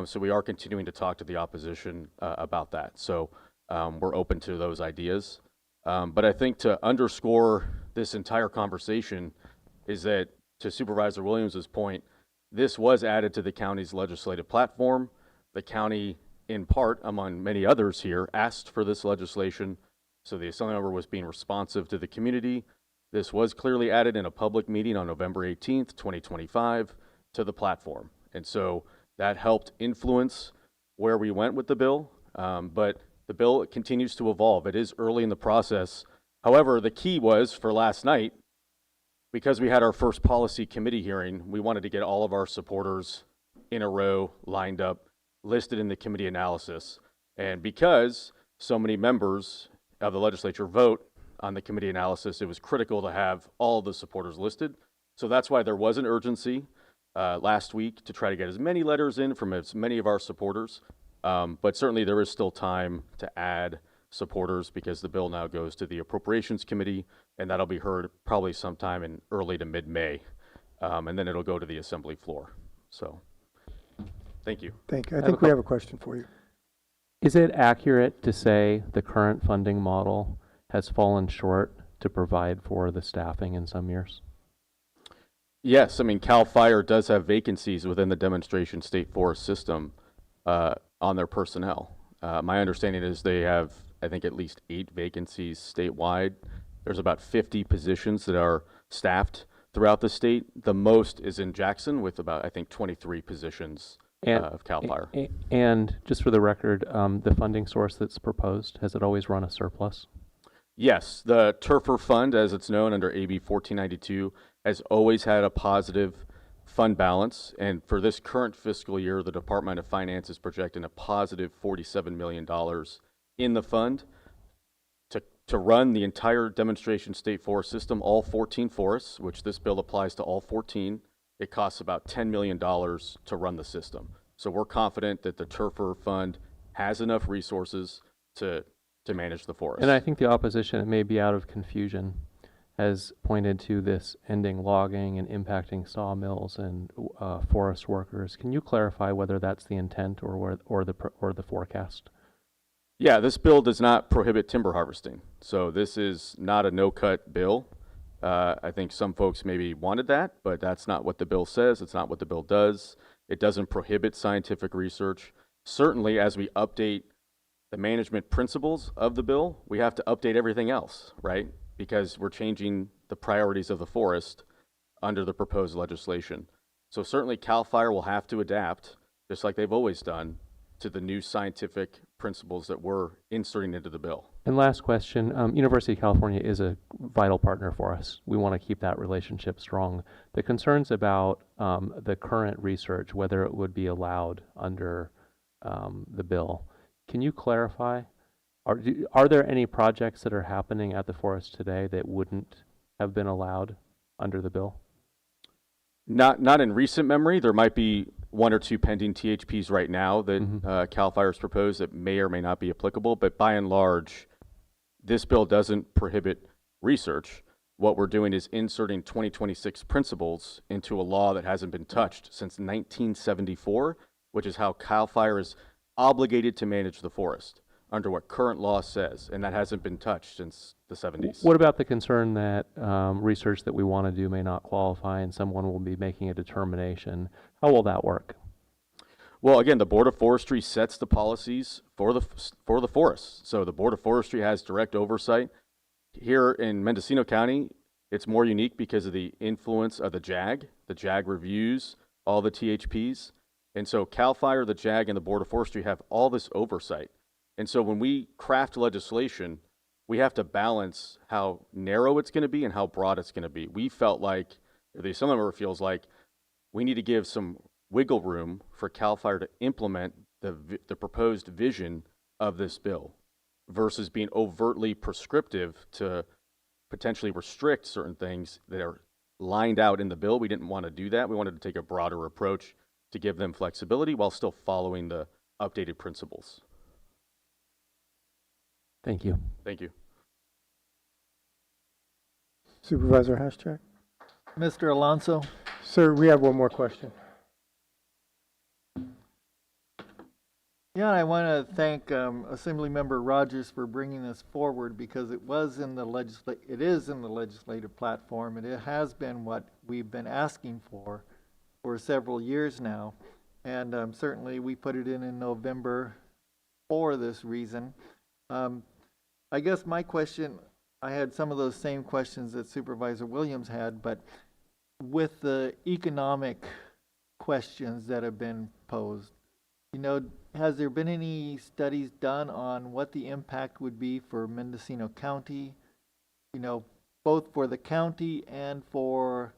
So we are continuing to talk to the opposition about that. So we're open to those ideas. But I think to underscore this entire conversation is that, to Supervisor Williams's point, this was added to the county's legislative platform. The county, in part, among many others here, asked for this legislation, so the Assemblymember was being responsive to the community. This was clearly added in a public meeting on November 18th, 2025, to the platform. And so that helped influence where we went with the bill, but the bill continues to evolve. It is early in the process. However, the key was, for last night, because we had our first policy committee hearing, we wanted to get all of our supporters in a row, lined up, listed in the committee analysis. And because so many members of the legislature vote on the committee analysis, it was critical to have all of the supporters listed. So that's why there was an urgency last week to try to get as many letters in from as many of our supporters. But certainly there is still time to add supporters because the bill now goes to the Appropriations Committee, and that'll be heard probably sometime in early to mid-May. And then it'll go to the Assembly floor. So, thank you. Thank you. I think we have a question for you. Is it accurate to say the current funding model has fallen short to provide for the staffing in some years? Yes, I mean, CAL FIRE does have vacancies within the demonstration state forest system on their personnel. My understanding is they have, I think, at least 8 vacancies statewide. There's about 50 positions that are staffed throughout the state. The most is in Jackson with about, I think, 23 positions of CAL FIRE. And just for the record, the funding source that's proposed, has it always run a surplus? Yes, the TURFR fund, as it's known under AB 1492, has always had a positive fund balance. And for this current fiscal year, the Department of Finance is projecting a positive $47 million in the fund to run the entire demonstration state forest system, all 14 forests, which this bill applies to all 14. It costs about $10 million to run the system. So we're confident that the TURFR fund has enough resources to manage the forest. And I think the opposition, it may be out of confusion, has pointed to this ending logging and impacting sawmills and forest workers. Can you clarify whether that's the intent or the forecast? Yeah, this bill does not prohibit timber harvesting. So this is not a no-cut bill. I think some folks maybe wanted that, but that's not what the bill says. It's not what the bill does. It doesn't prohibit scientific research. Certainly, as we update the management principles of the bill, we have to update everything else, right? Because we're changing the priorities of the forest under the proposed legislation. So certainly CAL FIRE will have to adapt, just like they've always done, to the new scientific principles that we're inserting into the bill. And last question, University of California is a vital partner for us. We want to keep that relationship strong. The concerns about the current research, whether it would be allowed under the bill, can you clarify? Are there any projects that are happening at the forest today that wouldn't have been allowed under the bill? Not in recent memory. There might be 1 or 2 pending THPs right now that CAL FIRE's proposed that may or may not be applicable, but by and large, this bill doesn't prohibit research. What we're doing is inserting 2026 principles into a law that hasn't been touched since 1974, which is how CAL FIRE is obligated to manage the forest under what current law says, and that hasn't been touched since the 70s. What about the concern that research that we want to do may not qualify and someone will be making a determination? How will that work? Well, again, the Board of Forestry sets the policies for the forests. So the Board of Forestry has direct oversight. Here in Mendocino County, it's more unique because of the influence of the JAG. The JAG reviews all the THPs. And so CAL FIRE, the JAG, and the Board of Forestry have all this oversight. And so when we craft legislation, we have to balance how narrow it's going to be and how broad it's going to be. We felt like, or the Assemblymember feels like, we need to give some wiggle room for CAL FIRE to implement the proposed vision of this bill versus being overtly prescriptive to potentially restrict certain things that are lined out in the bill. We didn't want to do that. We wanted to take a broader approach to give them flexibility while still following the updated principles. Thank you. Thank you. Supervisor Haschak? Mr. Alonso? Sir, we have one more question. Yeah, I want to thank Assemblymember Rogers for bringing this forward because it is in the legislative platform, and it has been what we've been asking for several years now. And certainly we put it in November for this reason. I guess my question, I had some of those same questions that Supervisor Williams had, but with the economic questions that have been posed, has there been any studies done on what the impact would be for Mendocino County, both for the county and for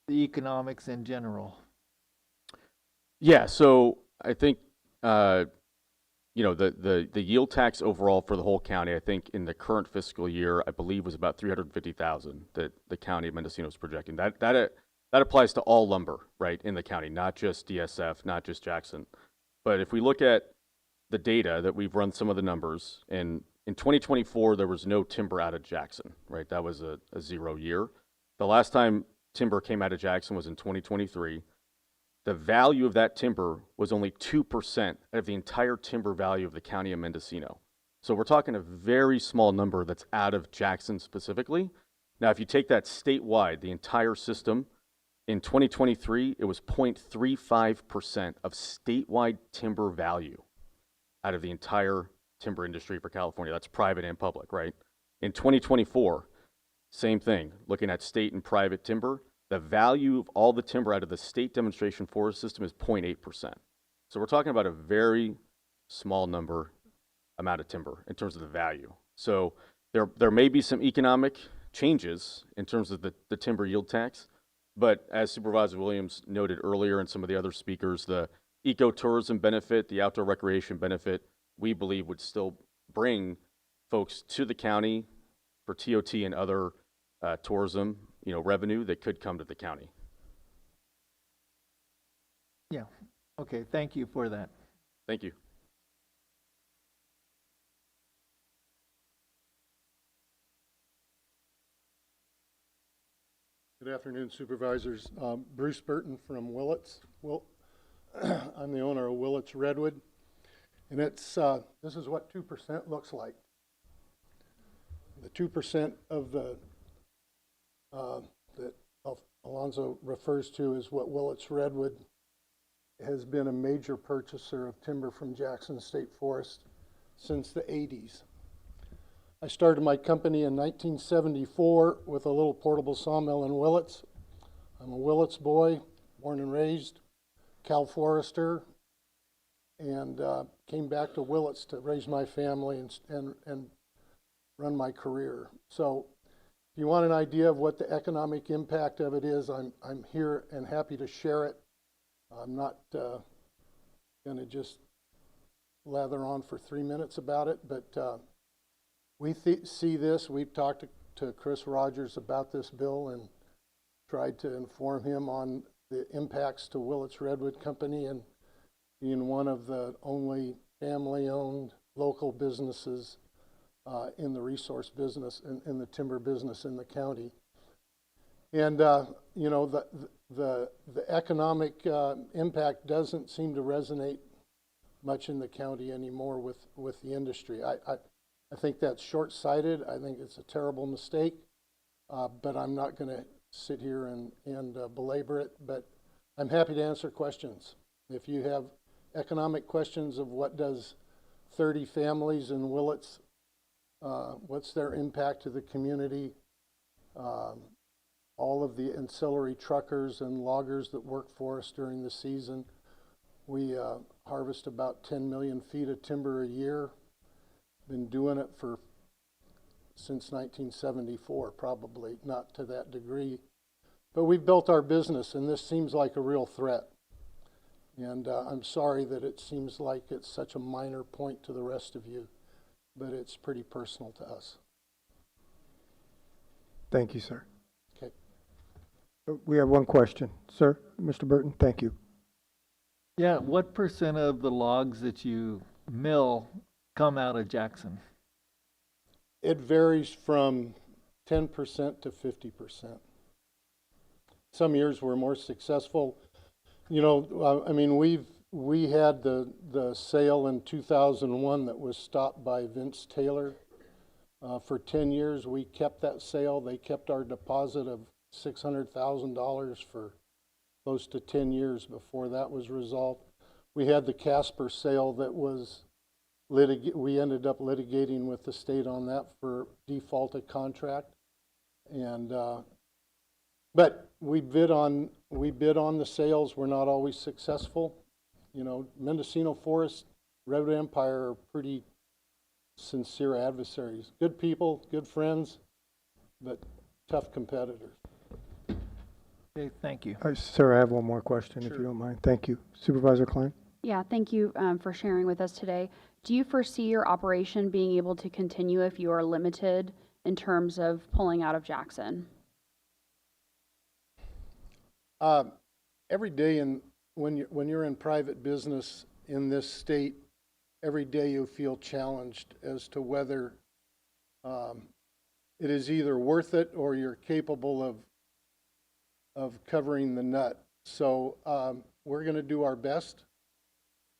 the economics in general? Yeah, so I think, the yield tax overall for the whole county, I think in the current fiscal year, I believe was about $350,000 that the county of Mendocino is projecting. That applies to all lumber, right, in the county, not just DSF, not just Jackson. But if we look at the data that we've run some of the numbers, and in 2024, there was no timber out of Jackson, right? That was a 0 year. The last time timber came out of Jackson was in 2023. The value of that timber was only 2% of the entire timber value of the county of Mendocino. So we're talking a very small number that's out of Jackson specifically. Now, if you take that statewide, the entire system, in 2023, it was 0.35% of statewide timber value out of the entire timber industry for California. That's private and public, right? In 2024, same thing. Looking at state and private timber, the value of all the timber out of the state demonstration forest system is 0.8%. So we're talking about a very small amount of timber in terms of the value. So there may be some economic changes in terms of the timber yield tax, but as Supervisor Williams noted earlier and some of the other speakers, the ecotourism benefit, the outdoor recreation benefit, we believe would still bring folks to the county for TOT and other tourism, revenue that could come to the county. Yeah. Okay. Thank you for that. Thank you. Good afternoon, Supervisors. Bruce Burton from Willits. I'm the owner of Willits Redwood, and it's this is what 2% looks like. The 2% of the that Alonzo refers to as what Willits Redwood has been a major purchaser of timber from Jackson State Forest since the 80s. I started my company in 1974 with a little portable sawmill in Willits. I'm a Willits boy, born and raised, Cal Forester, and came back to Willits to raise my family and run my career. So if you want an idea of what the economic impact of it is, I'm here and happy to share it. I'm not going to just lather on for 3 minutes about it, but we see this. We've talked to Chris Rogers about this bill and tried to inform him on the impacts to Willits Redwood Company and being one of the only family-owned local businesses in the resource business, in the timber business in the county. And, the economic impact doesn't seem to resonate much in the county anymore with the industry. I think that's short-sighted. I think it's a terrible mistake, but I'm not going to sit here and belabor it. But I'm happy to answer questions. If you have economic questions of what does 30 families in Willits, what's their impact to the community, all of the ancillary truckers and loggers that work for us during the season. We harvest about 10 million feet of timber a year. Been doing it since 1974, probably not to that degree. But we've built our business, and this seems like a real threat. And I'm sorry that it seems like it's such a minor point to the rest of you, but it's pretty personal to us. Thank you, sir. Okay. We have one question. Sir, Mr. Burton, thank you. Yeah, what % of the logs that you mill come out of Jackson? It varies from 10% to 50%. Some years we're more successful. I mean, we've We had the sale in 2001 that was stopped by Vince Taylor. For 10 years, we kept that sale. They kept our deposit of $600,000 for close to 10 years before that was resolved. We had the Casper sale that was we ended up litigating with the state on that for defaulted contract. And but we bid on the sales. We're not always successful. You know, Mendocino Forest, Redwood Empire are pretty sincere adversaries. Good people, good friends, but tough competitors. Okay, thank you. Sir, I have one more question, if you don't mind. Thank you. Supervisor Klein? Yeah, thank you for sharing with us today. Do you foresee your operation being able to continue if you are limited in terms of pulling out of Jackson? Every day when you're in private business in this state, every day you feel challenged as to whether it is either worth it or you're capable of covering the nut. So we're going to do our best.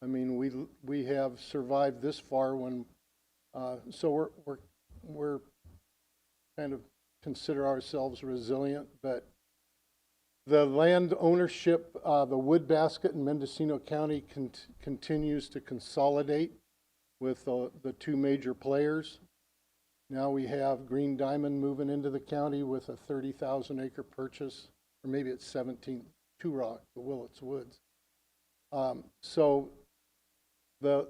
I mean, we have survived this far when so we're kind of consider ourselves resilient, but the land ownership, the wood basket in Mendocino County continues to consolidate with the two major players. Now we have Green Diamond moving into the county with a 30,000 acre purchase, or maybe it's 17, Two Rock, the Willits Woods. So the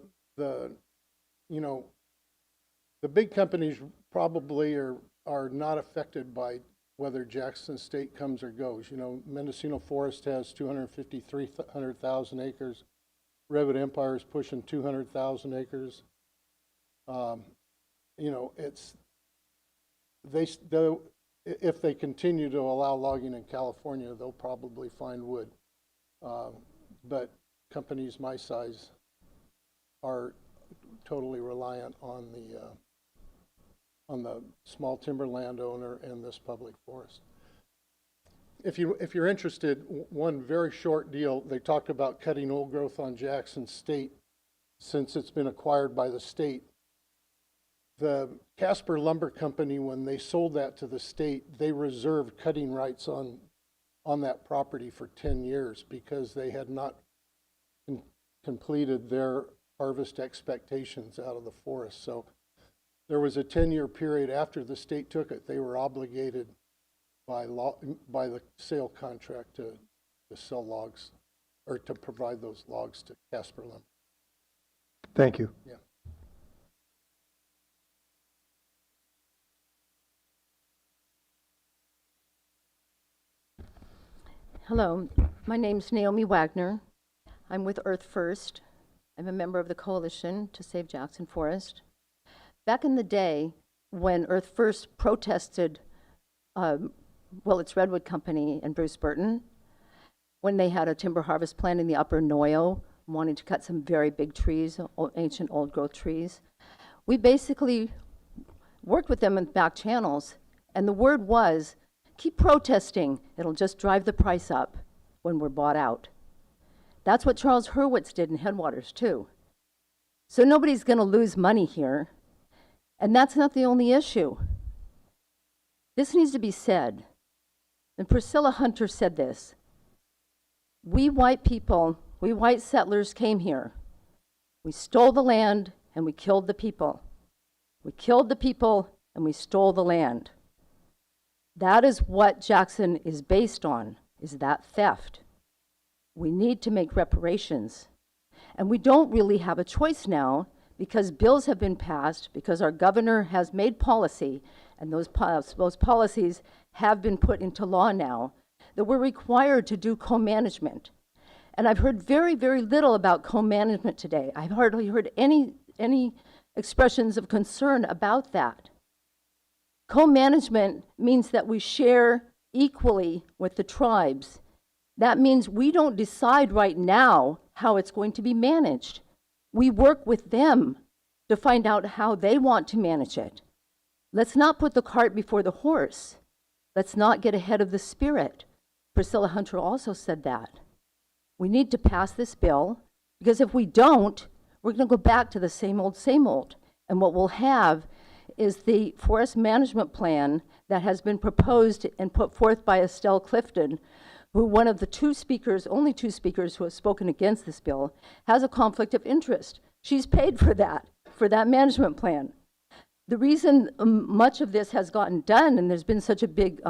big companies probably are not affected by whether Jackson State comes or goes. You know, Mendocino Forest has 300,000 acres. Redwood Empire is pushing 200,000 acres. You know, if they continue to allow logging in California, they'll probably find wood. But companies my size are totally reliant on the small timber landowner and this public forest. If you're interested, one very short deal, they talked about cutting old growth on Jackson State since it's been acquired by the state. The Casper Lumber Company, when they sold that to the state, they reserved cutting rights on that property for 10 years because they had not completed their harvest expectations out of the forest. So there was a 10-year period after the state took it. They were obligated by law, by the sale contract to sell logs or to provide those logs to Casper Lumber. Thank you. Yeah. Hello, my name's Naomi Wagner. I'm with Earth First. I'm a member of the Coalition to Save Jackson Forest. Back in the day, when Earth First protested Willits Redwood Company and Bruce Burton, when they had a timber harvest plan in the upper Noyo, wanting to cut some very big trees, ancient old growth trees, we basically worked with them in back channels, and the word was, keep protesting, it'll just drive the price up when we're bought out. That's what Charles Hurwitz did in Headwaters too. So nobody's going to lose money here. And that's not the only issue. This needs to be said. And Priscilla Hunter said this. We white people, we white settlers came here. We stole the land and we killed the people. We killed the people and we stole the land. That is what Jackson is based on, is that theft. We need to make reparations. And we don't really have a choice now because bills have been passed, because our governor has made policy, and those policies have been put into law now, that we're required to do co-management. And I've heard very, very little about co-management today. I've hardly heard any expressions of concern about that. Co-management means that we share equally with the tribes. That means we don't decide right now how it's going to be managed. We work with them to find out how they want to manage it. Let's not put the cart before the horse. Let's not get ahead of the spirit. Priscilla Hunter also said that. We need to pass this bill Because if we don't, we're going to go back to the same old, same old. And what we'll have is the forest management plan that has been proposed and put forth by Estelle Clifton, who one of the only two speakers who have spoken against this bill, has a conflict of interest. She's paid for that management plan. The reason much of this has gotten done and there's been such a big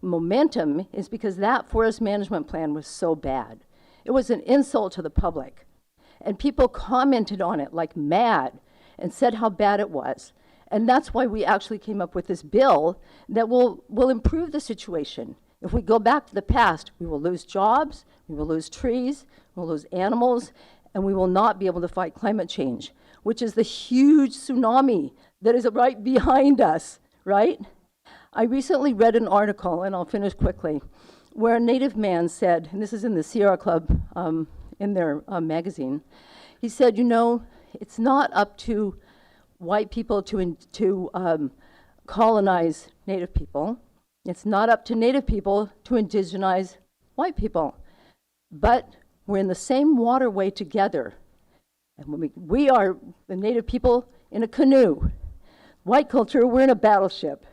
momentum is because that forest management plan was so bad. It was an insult to the public. And people commented on it like mad and said how bad it was. And that's why we actually came up with this bill that will improve the situation. If we go back to the past, we will lose jobs, we will lose trees, we'll lose animals, and we will not be able to fight climate change, which is the huge tsunami that is right behind us, right? I recently read an article, and I'll finish quickly, where a Native man said, and this is in the Sierra Club in their magazine, he said, you know, it's not up to white people to colonize Native people. It's not up to Native people to indigenize white people. But we're in the same waterway together. And when we are the Native people in a canoe. White culture, we're in a battleship.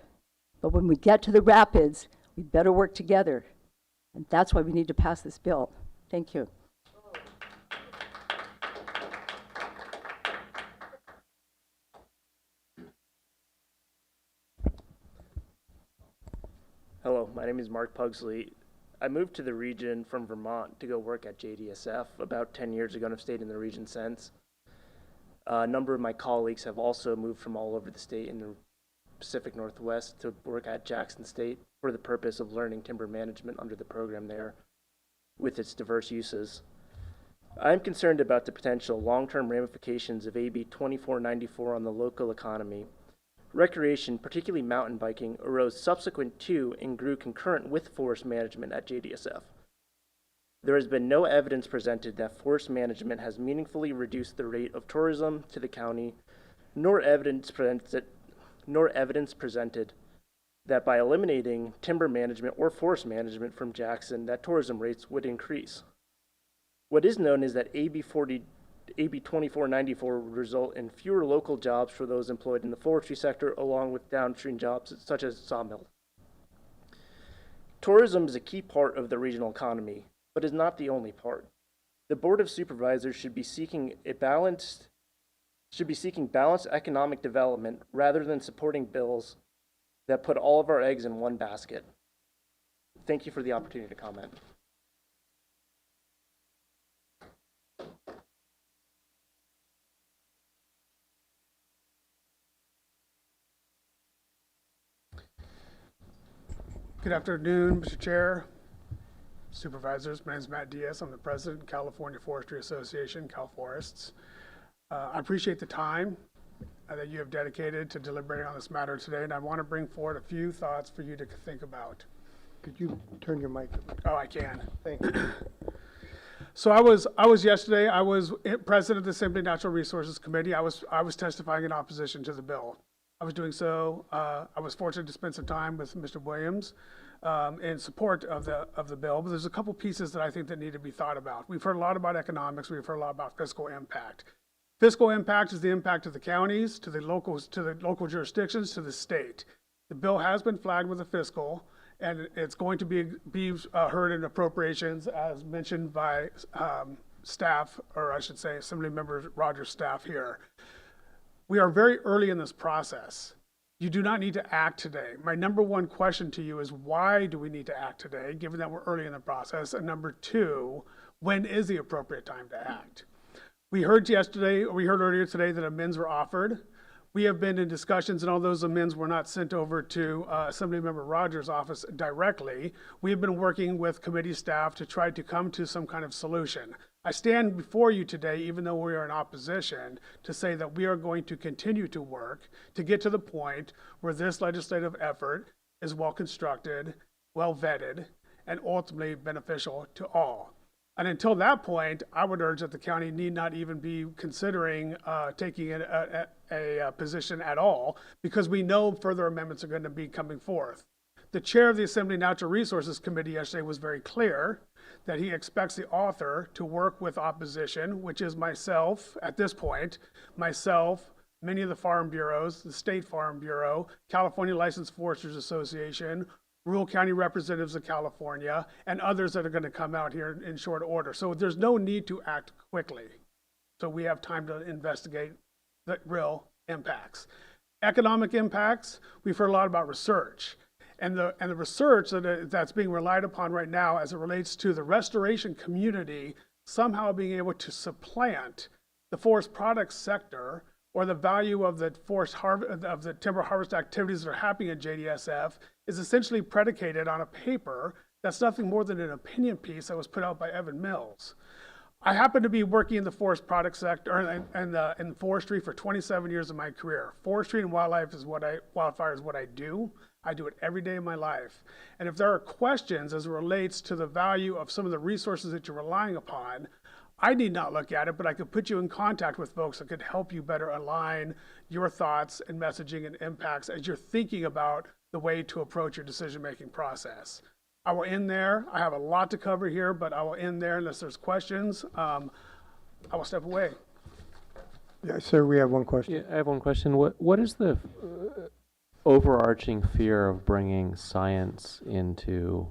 But when we get to the rapids, we better work together. And that's why we need to pass this bill. Thank you. Hello, my name is Mark Pugsley. I moved to the region from Vermont to go work at JDSF about 10 years ago and have stayed in the region since. A number of my colleagues have also moved from all over the state in the Pacific Northwest to work at Jackson State for the purpose of learning timber management under the program there with its diverse uses. I'm concerned about the potential long-term ramifications of AB 2494 on the local economy. Recreation, particularly mountain biking, arose subsequent to and grew concurrent with forest management at JDSF. There has been no evidence presented that forest management has meaningfully reduced the rate of tourism to the county, nor evidence presented that by eliminating timber management or forest management from Jackson, that tourism rates would increase. What is known is that AB 2494 would result in fewer local jobs for those employed in the forestry sector, along with downstream jobs such as sawmill. Tourism is a key part of the regional economy, but is not the only part. The Board of Supervisors should be seeking balanced economic development rather than supporting bills that put all of our eggs in one basket. Thank you for the opportunity to comment. Good afternoon, Mr. Chair, Supervisors. My name is Matt Diaz. I'm the President of California Forestry Association, CalForests. I appreciate the time that you have dedicated to deliberating on this matter today, and I want to bring forward a few thoughts for you to think about. Could you turn your mic? Oh, I can. Thank you. So I was president of the Assembly Natural Resources Committee. I was testifying in opposition to the bill. I was doing so. I was fortunate to spend some time with Mr. Williams in support of the bill, but there's a couple pieces that I think that need to be thought about. We've heard a lot about economics. We've heard a lot about fiscal impact. Fiscal impact is the impact of the counties, to the local jurisdictions, to the state. The bill has been flagged with a fiscal, and it's going to be heard in appropriations, as mentioned by staff, or I should say, Assemblymember Rogers' staff here. We are very early in this process. You do not need to act today. My number one question to you is, why do we need to act today, given that we're early in the process? And number two, when is the appropriate time to act? We heard earlier today that amends were offered. We have been in discussions, and all those amends were not sent over to Assemblymember Rogers' office directly. We have been working with committee staff to try to come to some kind of solution. I stand before you today, even though we are in opposition, to say that we are going to continue to work to get to the point where this legislative effort is well constructed, well vetted, and ultimately beneficial to all. And until that point, I would urge that the county need not even be considering taking a position at all, because we know further amendments are going to be coming forth. The chair of the Assembly Natural Resources Committee yesterday was very clear that he expects the author to work with opposition, which is myself at this point, myself, many of the farm bureaus, the State Farm Bureau, California Licensed Foresters Association, rural county representatives of California, and others that are going to come out here in short order. So there's no need to act quickly. So we have time to investigate the real impacts. Economic impacts, we've heard a lot about research. And the research that's being relied upon right now as it relates to the restoration community somehow being able to supplant the forest products sector or the value of the of the timber harvest activities that are happening at JDSF is essentially predicated on a paper that's nothing more than an opinion piece that was put out by Evan Mills. I happen to be working in the forest product sector and in forestry for 27 years of my career. Forestry and wildfire is what I do. I do it every day of my life. And if there are questions as it relates to the value of some of the resources that you're relying upon, I need not look at it, but I could put you in contact with folks that could help you better align your thoughts and messaging and impacts as you're thinking about the way to approach your decision-making process. I will end there. I have a lot to cover here, but I will end there unless there's questions. I will step away. Yeah, sir, we have one question. Yeah, I have one question. What is the overarching fear of bringing science into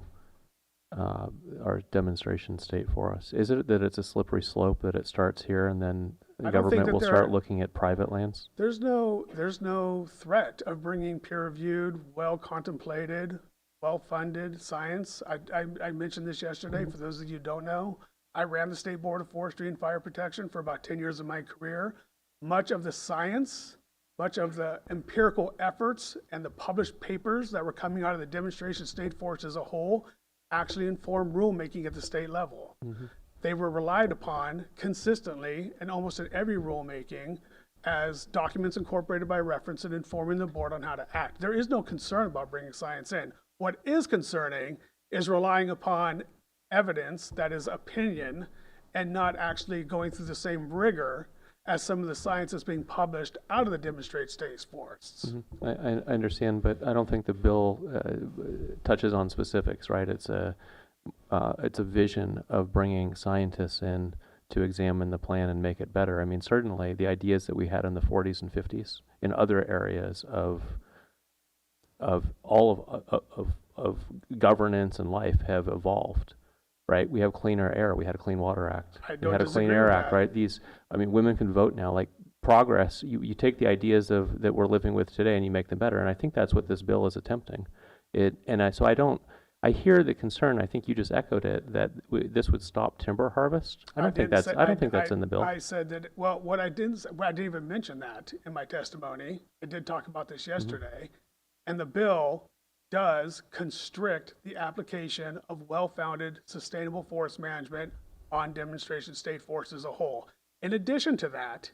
our demonstration state for us? Is it that it's a slippery slope, that it starts here and then the government will start looking at private lands? There's no threat of bringing peer-reviewed, well-contemplated, well-funded science. I mentioned this yesterday. For those of you who don't know, I ran the State Board of Forestry and Fire Protection for about 10 years of my career. Much of the science, much of the empirical efforts and the published papers that were coming out of the demonstration state forest as a whole actually informed rulemaking at the state level. Mm-hmm. They were relied upon consistently and almost in every rulemaking as documents incorporated by reference and informing the board on how to act. There is no concern about bringing science in. What is concerning is relying upon evidence that is opinion and not actually going through the same rigor as some of the science that's being published out of the demonstrate state forests. Mm-hmm. I understand, but I don't think the bill touches on specifics, right? It's a vision of bringing scientists in to examine the plan and make it better. I mean, certainly the ideas that we had in the 40s and 50s in other areas of all of governance and life have evolved, right? We have cleaner air. We had a Clean Water Act. We had a Clean Air Act, right? Women can vote now. Like progress, you take the ideas that we're living with today and you make them better. And I think that's what this bill is attempting. I hear the concern. I think you just echoed it, that this would stop timber harvest. I don't think that's in the bill. I said that. Well, I didn't even mention that in my testimony. I did talk about this yesterday, and the bill does constrict the application of well-founded, sustainable forest management on demonstration state forests as a whole. In addition to that,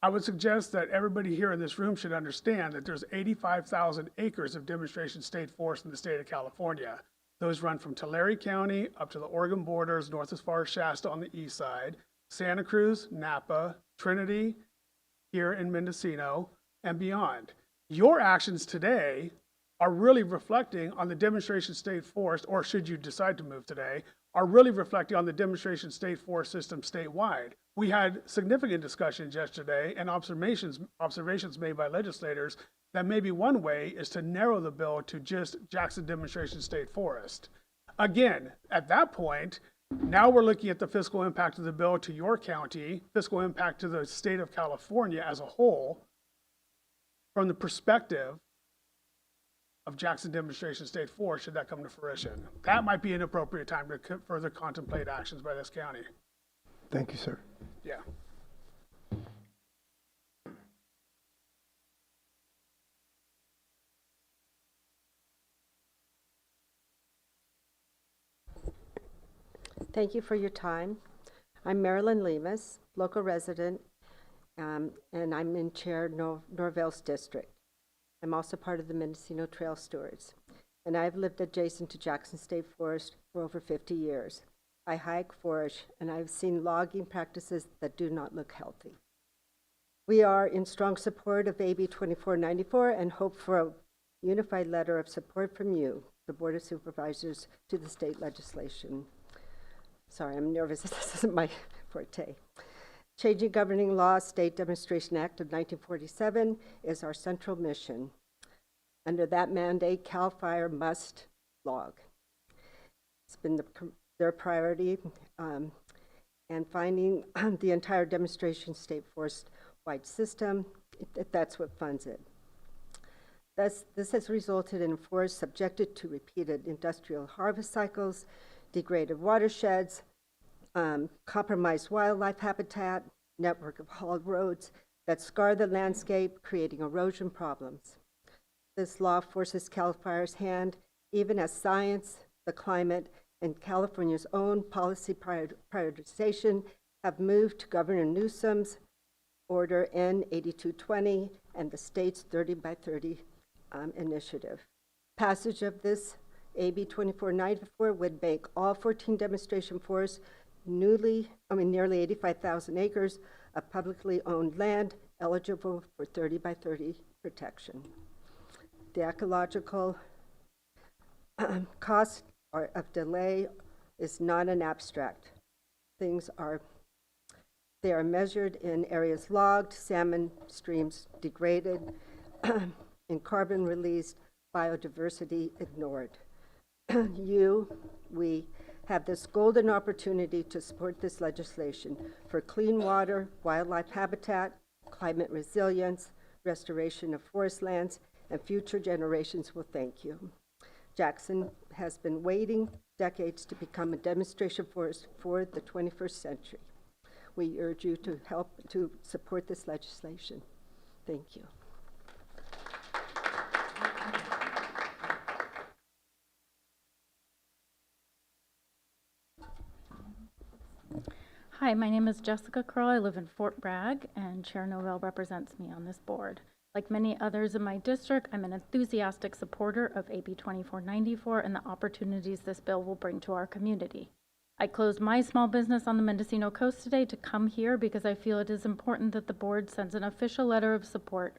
I would suggest that everybody here in this room should understand that there's 85,000 acres of demonstration state forest in the state of California. Those run from Tulare County up to the Oregon borders, north as far as Shasta on the east side, Santa Cruz, Napa, Trinity, here in Mendocino, and beyond. Your actions today are really reflecting on the demonstration state forest, or should you decide to move today, are really reflecting on the demonstration state forest system statewide. We had significant discussions yesterday and observations made by legislators that maybe one way is to narrow the bill to just Jackson Demonstration State Forest. Again, at that point, now we're looking at the fiscal impact of the bill to your county, fiscal impact to the state of California as a whole, from the perspective of Jackson Demonstration State Forest, should that come to fruition. That might be an appropriate time to further contemplate actions by this county. Thank you, sir. Yeah. Thank you for your time. I'm Marilyn Lemus, local resident, and I'm in chair Norvale's district. I'm also part of the Mendocino Trail Stewards, and I've lived adjacent to Jackson State Forest for over 50 years. I hike, forage, and I've seen logging practices that do not look healthy. We are in strong support of AB 2494 and hope for a unified letter of support from you, the Board of Supervisors, to the state legislation. Sorry, I'm nervous. This isn't my forte. Changing Governing Law, State Demonstration Act of 1947 is our central mission. Under that mandate, CAL FIRE must log. It's been their priority, and finding the entire demonstration state forest-wide system, that's what funds it. Thus, this has resulted in forests subjected to repeated industrial harvest cycles, degraded watersheds, compromised wildlife habitat, network of hauled roads that scar the landscape, creating erosion problems. This law forces CAL FIRE's hand, even as science, the climate, and California's own policy prioritization have moved to Governor Newsom's Order N8220 and the state's 30 by 30 initiative. Passage of this AB 2494 would make all 14 demonstration forests nearly 85,000 acres of publicly owned land eligible for 30 by 30 protection. The ecological cost of delay is not an abstract. They are measured in areas logged, salmon streams degraded, and carbon released, biodiversity ignored. We have this golden opportunity to support this legislation for clean water, wildlife habitat, climate resilience, restoration of forest lands, and future generations will thank you. Jackson has been waiting decades to become a demonstration forest for the 21st century. We urge you to help to support this legislation. Thank you. Hi, my name is Jessica Kroll. I live in Fort Bragg, and Chair Novell represents me on this board. Like many others in my district, I'm an enthusiastic supporter of AB 2494 and the opportunities this bill will bring to our community. I closed my small business on the Mendocino coast today to come here because I feel it is important that the board sends an official letter of support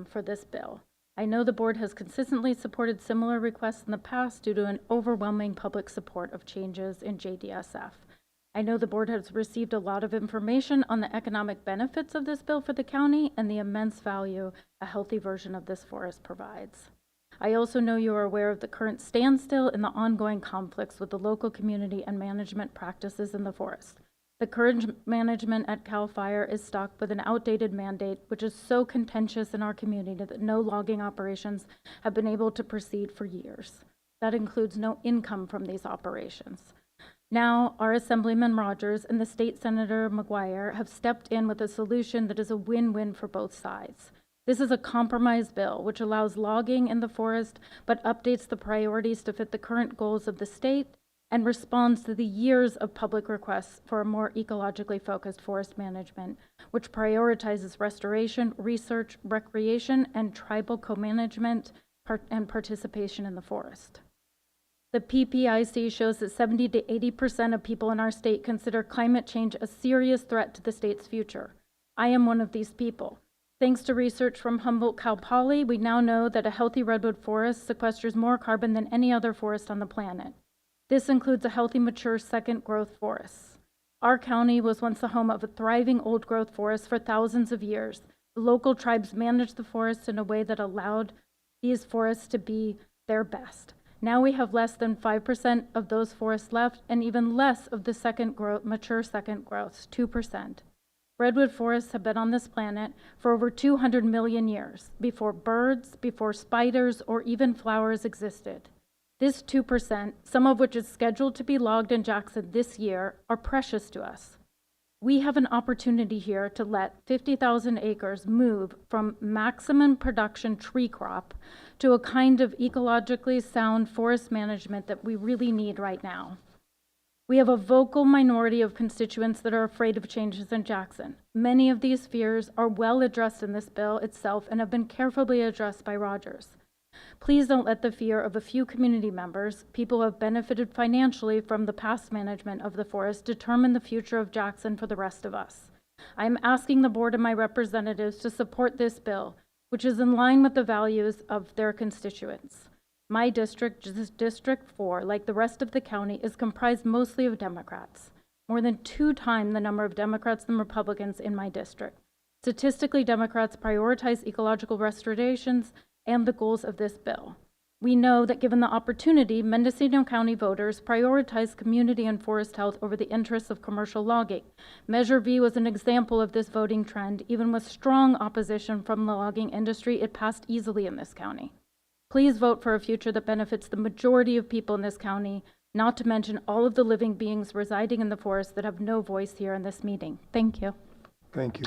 for this bill. I know the board has consistently supported similar requests in the past due to an overwhelming public support of changes in JDSF. I know the board has received a lot of information on the economic benefits of this bill for the county and the immense value a healthy version of this forest provides. I also know you are aware of the current standstill and the ongoing conflicts with the local community and management practices in the forest. The current management at CAL FIRE is stuck with an outdated mandate, which is so contentious in our community that no logging operations have been able to proceed for years. That includes no income from these operations. Now, our Assemblyman Rogers and the State Senator McGuire have stepped in with a solution that is a win-win for both sides. This is a compromise bill which allows logging in the forest, but updates the priorities to fit the current goals of the state and responds to the years of public requests for a more ecologically focused forest management, which prioritizes restoration, research, recreation, and tribal co-management and participation in the forest. The PPIC shows that 70 to 80% of people in our state consider climate change a serious threat to the state's future. I am one of these people. Thanks to research from Humboldt-Cal Poly, we now know that a healthy redwood forest sequesters more carbon than any other forest on the planet. This includes a healthy, mature, second-growth forest. Our county was once the home of a thriving old-growth forest for thousands of years. The local tribes managed the forests in a way that allowed these forests to be their best. Now we have less than 5% of those forests left, and even less of the mature second growths, 2%. Redwood forests have been on this planet for over 200 million years, before birds, before spiders, or even flowers existed. This 2%, some of which is scheduled to be logged in Jackson this year, are precious to us. We have an opportunity here to let 50,000 acres move from maximum production tree crop to a kind of ecologically sound forest management that we really need right now. We have a vocal minority of constituents that are afraid of changes in Jackson. Many of these fears are well addressed in this bill itself and have been carefully addressed by Rogers. Please don't let the fear of a few community members, people who have benefited financially from the past management of the forest, determine the future of Jackson for the rest of us. I am asking the board and my representatives to support this bill, which is in line with the values of their constituents. My district, District 4, like the rest of the county, is comprised mostly of Democrats. More than 2 times the number of Democrats than Republicans in my district. Statistically, Democrats prioritize ecological restorations and the goals of this bill. We know that given the opportunity, Mendocino County voters prioritize community and forest health over the interests of commercial logging. Measure V was an example of this voting trend. Even with strong opposition from the logging industry, it passed easily in this county. Please vote for a future that benefits the majority of people in this county, not to mention all of the living beings residing in the forest that have no voice here in this meeting. Thank you. Thank you.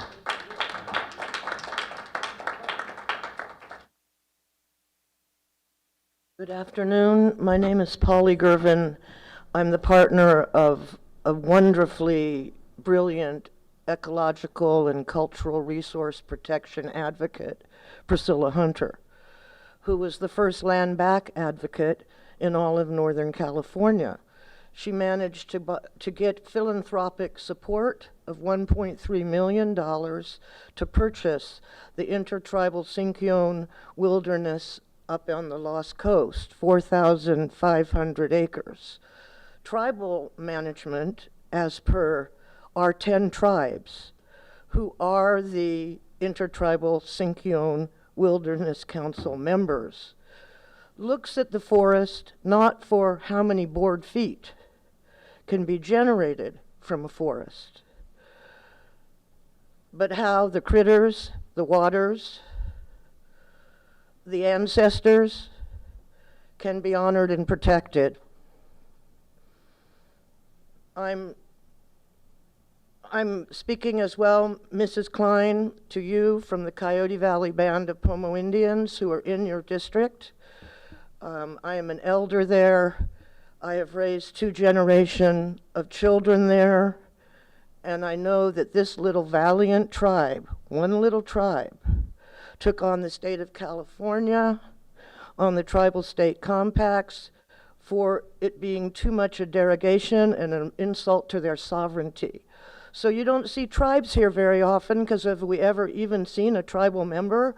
Good afternoon. My name is Polly Gervin. I'm the partner of a wonderfully brilliant ecological and cultural resource protection advocate, Priscilla Hunter, who was the first land back advocate in all of Northern California. She managed to get philanthropic support of $1.3 million to purchase the intertribal Sinkyone wilderness up on the Lost Coast, 4,500 acres. Tribal management, as per our 10 tribes, who are the intertribal Sinkyone Wilderness Council members, looks at the forest not for how many board feet can be generated from a forest, but how the critters, the waters, the ancestors can be honored and protected. I'm speaking as well, Mrs. Klein, to you from the Coyote Valley Band of Pomo Indians who are in your district. I am an elder there. I have raised 2 generations of children there, and I know that this little valiant tribe, one little tribe, took on the state of California, on the tribal state compacts, for it being too much a derogation and an insult to their sovereignty. So you don't see tribes here very often, because have we ever even seen a tribal member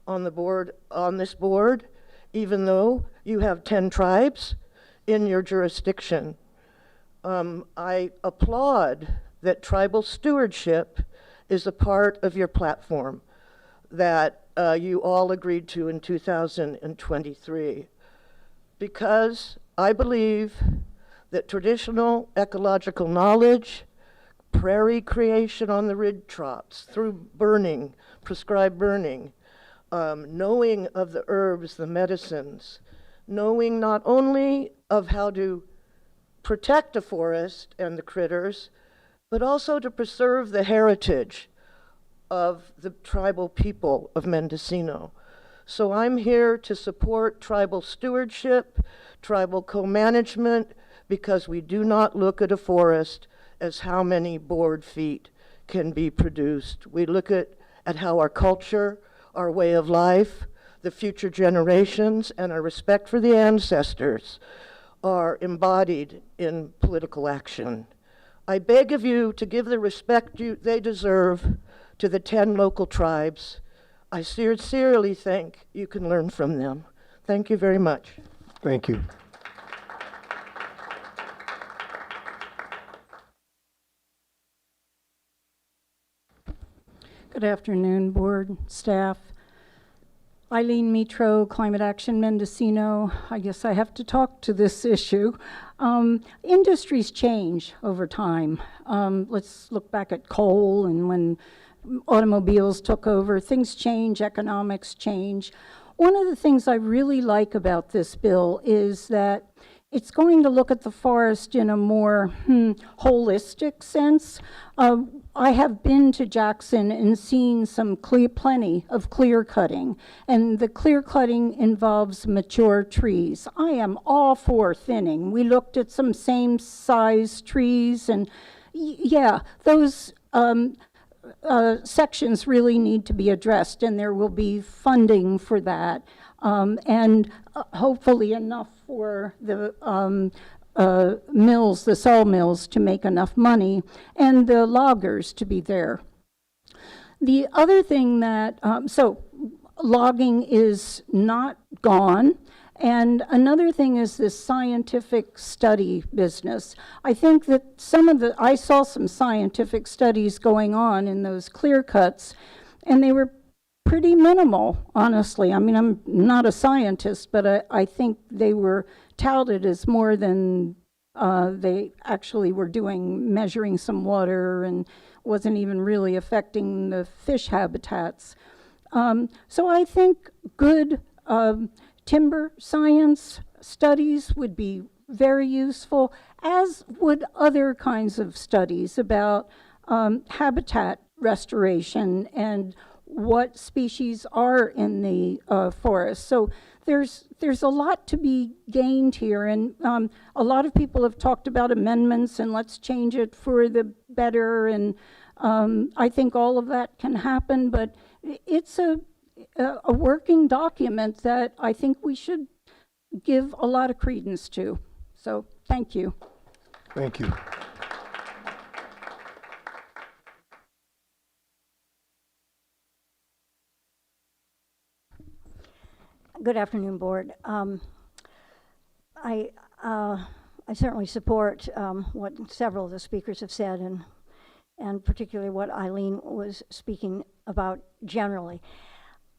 on the board, on this board, even though you have 10 tribes in your jurisdiction? I applaud that tribal stewardship is a part of your platform that you all agreed to in 2023, because I believe that traditional ecological knowledge, prairie creation on the ridge tops through burning, prescribed burning, knowing of the herbs, the medicines, knowing not only of how to protect a forest and the critters, but also to preserve the heritage of the tribal people of Mendocino. So I'm here to support tribal stewardship, tribal co-management, because we do not look at a forest as how many board feet can be produced. We look at how our culture, our way of life, the future generations, and our respect for the ancestors are embodied in political action. I beg of you to give the respect they deserve to the 10 local tribes. I sincerely think you can learn from them. Thank you very much. Thank you. Good afternoon, board, staff. Eileen Mitro, Climate Action Mendocino. I guess I have to talk to this issue. Industries change over time. Let's look back at coal, and when automobiles took over, things change, economics change. One of the things I really like about this bill is that it's going to look at the forest in a more holistic sense. I have been to Jackson and seen plenty of clear cutting, and the clear cutting involves mature trees. I am all for thinning. We looked at some same size trees, and yeah, those sections really need to be addressed, and there will be funding for that, and hopefully enough for the mills, the sawmills, to make enough money, and the loggers to be there. The other thing that, so logging is not gone, And another thing is this scientific study business. I think that I saw some scientific studies going on in those clear cuts, and they were pretty minimal, honestly. I mean, I'm not a scientist, but I think they were touted as more than they actually were doing, measuring some water, and wasn't even really affecting the fish habitats. So I think good timber science studies would be very useful, as would other kinds of studies about habitat restoration and what species are in the forest. So there's a lot to be gained here, and a lot of people have talked about amendments and let's change it for the better, and I think all of that can happen, but it's a working document that I think we should give a lot of credence to. So thank you. Thank you. Good afternoon, Board. I certainly support what several of the speakers have said, and particularly what Eileen was speaking about generally.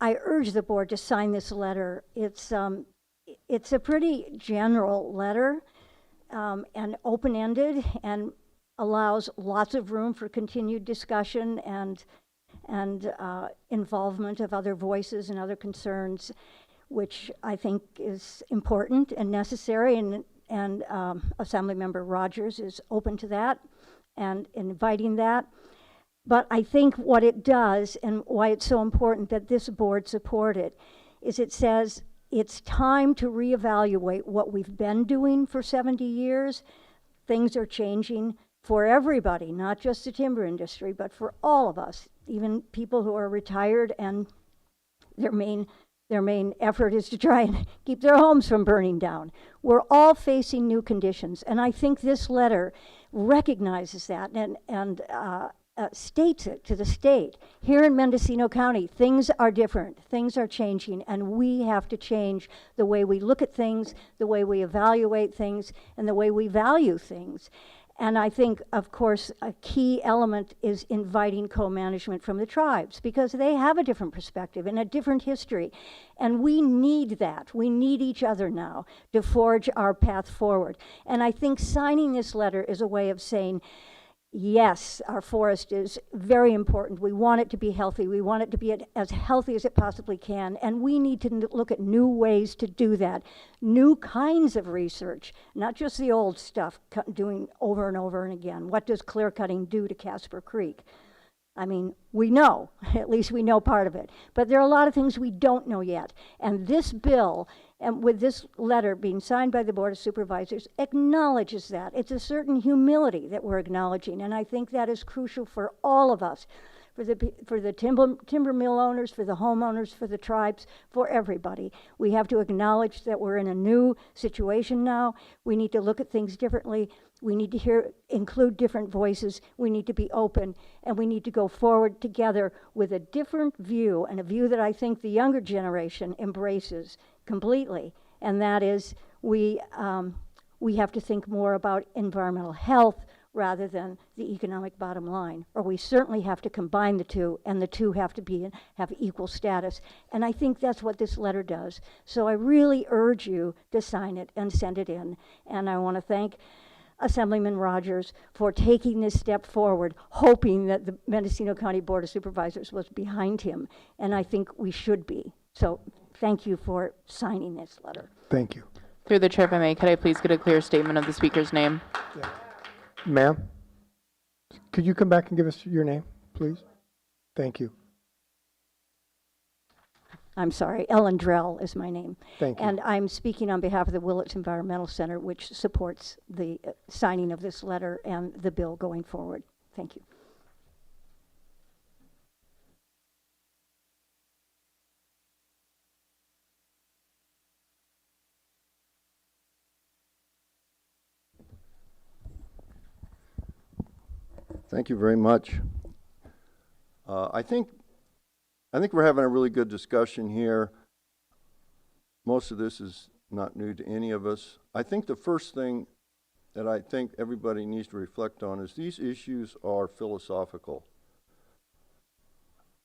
I urge the Board to sign this letter. It's a pretty general letter and open-ended, and allows lots of room for continued discussion and involvement of other voices and other concerns, which I think is important and necessary, and Assemblymember Rogers is open to that and inviting that. But I think what it does, and why it's so important that this Board support it, is it says it's time to reevaluate what we've been doing for 70 years. Things are changing for everybody, not just the timber industry, but for all of us, even people who are retired and their main effort is to try and keep their homes from burning down. We're all facing new conditions, and I think this letter recognizes that and states it to the state. Here in Mendocino County, things are different, things are changing, and we have to change the way we look at things, the way we evaluate things, and the way we value things. And I think, of course, a key element is inviting co-management from the tribes, because they have a different perspective and a different history. And we need that. We need each other now to forge our path forward. And I think signing this letter is a way of saying, yes, our forest is very important. We want it to be healthy. We want it to be as healthy as it possibly can. And we need to look at new ways to do that. New kinds of research, not just the old stuff doing over and over and again. What does clear cutting do to Casper Creek? I mean, we know, at least we know part of it. But there are a lot of things we don't know yet. And this bill, and with this letter being signed by the Board of Supervisors, acknowledges that. It's a certain humility that we're acknowledging, and I think that is crucial for all of us, for the timber mill owners, for the homeowners, for the tribes, for everybody. We have to acknowledge that we're in a new situation now. We need to look at things differently. We need to include different voices. We need to be open, and we need to go forward together with a different view, and a view that I think the younger generation embraces completely, and that is we have to think more about environmental health rather than the economic bottom line, or we certainly have to combine the two, and the two have to have equal status. And I think that's what this letter does. So I really urge you to sign it and send it in. And I want to thank Assemblyman Rogers for taking this step forward, hoping that the Mendocino County Board of Supervisors was behind him, and I think we should be. So thank you for signing this letter. Thank you. Through the chair, if I may, could I please get a clear statement of the speaker's name? Yeah. Ma'am, could you come back and give us your name, please? Thank you. I'm sorry, Ellen Drell is my name. Thank you. And I'm speaking on behalf of the Willits Environmental Center, which supports the signing of this letter and the bill going forward. Thank you. Thank you very much. I think we're having a really good discussion here. Most of this is not new to any of us. I think the first thing that I think everybody needs to reflect on is these issues are philosophical.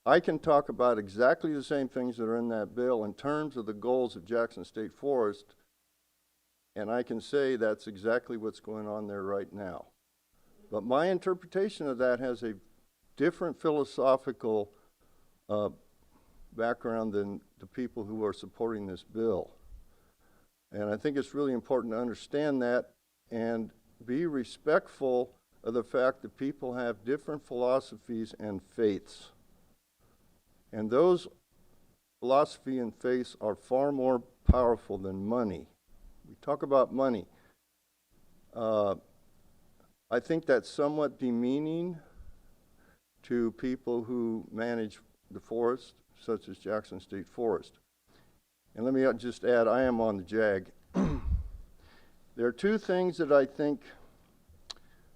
I can talk about exactly the same things that are in that bill in terms of the goals of Jackson State Forest, and I can say that's exactly what's going on there right now. But my interpretation of that has a different philosophical background than the people who are supporting this bill. And I think it's really important to understand that and be respectful of the fact that people have different philosophies and faiths. And those philosophy and faiths are far more powerful than money. We talk about money. I think that's somewhat demeaning to people who manage the forest, such as Jackson State Forest. And let me just add, I am on the JAG. There are two things that I think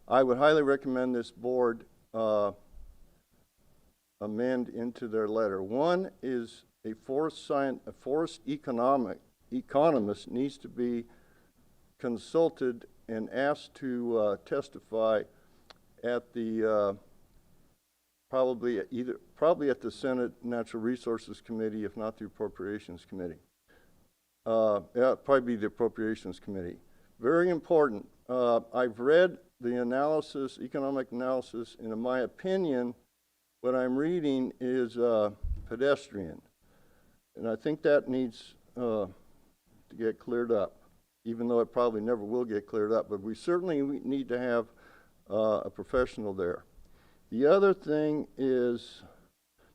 I would highly recommend this board amend into their letter. One is a forest economist needs to be consulted and asked to testify at the probably at the Senate Natural Resources Committee, if not the Appropriations Committee. Yeah, probably be the Appropriations Committee. Very important. I've read the analysis, economic analysis, and in my opinion, what I'm reading is pedestrian. And I think that needs to get cleared up, even though it probably never will get cleared up, but we certainly need to have a professional there. The other thing is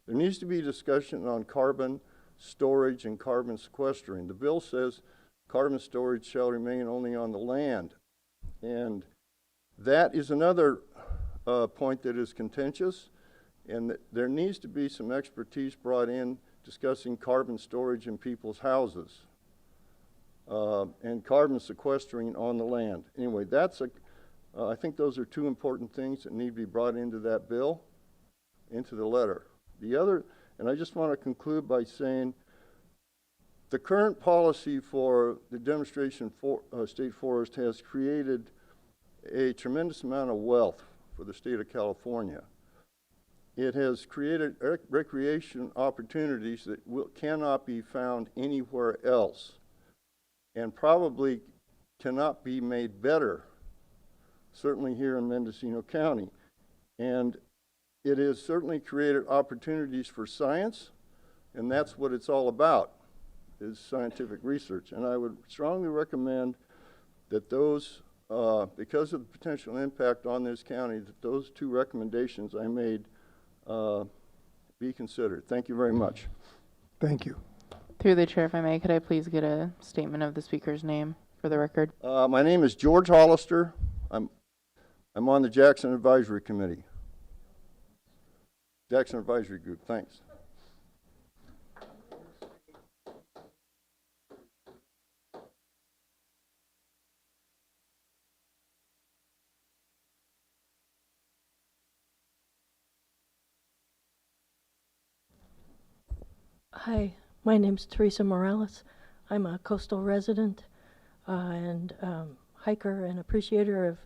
there needs to be discussion on carbon storage and carbon sequestering. The bill says carbon storage shall remain only on the land. And that is another point that is contentious, and there needs to be some expertise brought in discussing carbon storage in people's houses and carbon sequestering on the land. Anyway, that's I think those are two important things that need to be brought into that bill, into the letter. The other, and I just want to conclude by saying the current policy for the demonstration for state forest has created a tremendous amount of wealth for the state of California. It has created recreation opportunities that cannot be found anywhere else and probably cannot be made better, certainly here in Mendocino County. And it has certainly created opportunities for science, and that's what it's all about, is scientific research. And I would strongly recommend that those, because of the potential impact on this county, that those two recommendations I made be considered. Thank you very much. Thank you. Through the chair, if I may, could I please get a statement of the speaker's name for the record? My name is George Hollister. I'm on the Jackson Advisory Committee. Jackson Advisory Group, thanks. Hi, my name's Teresa Morales. I'm a coastal resident and hiker and appreciator of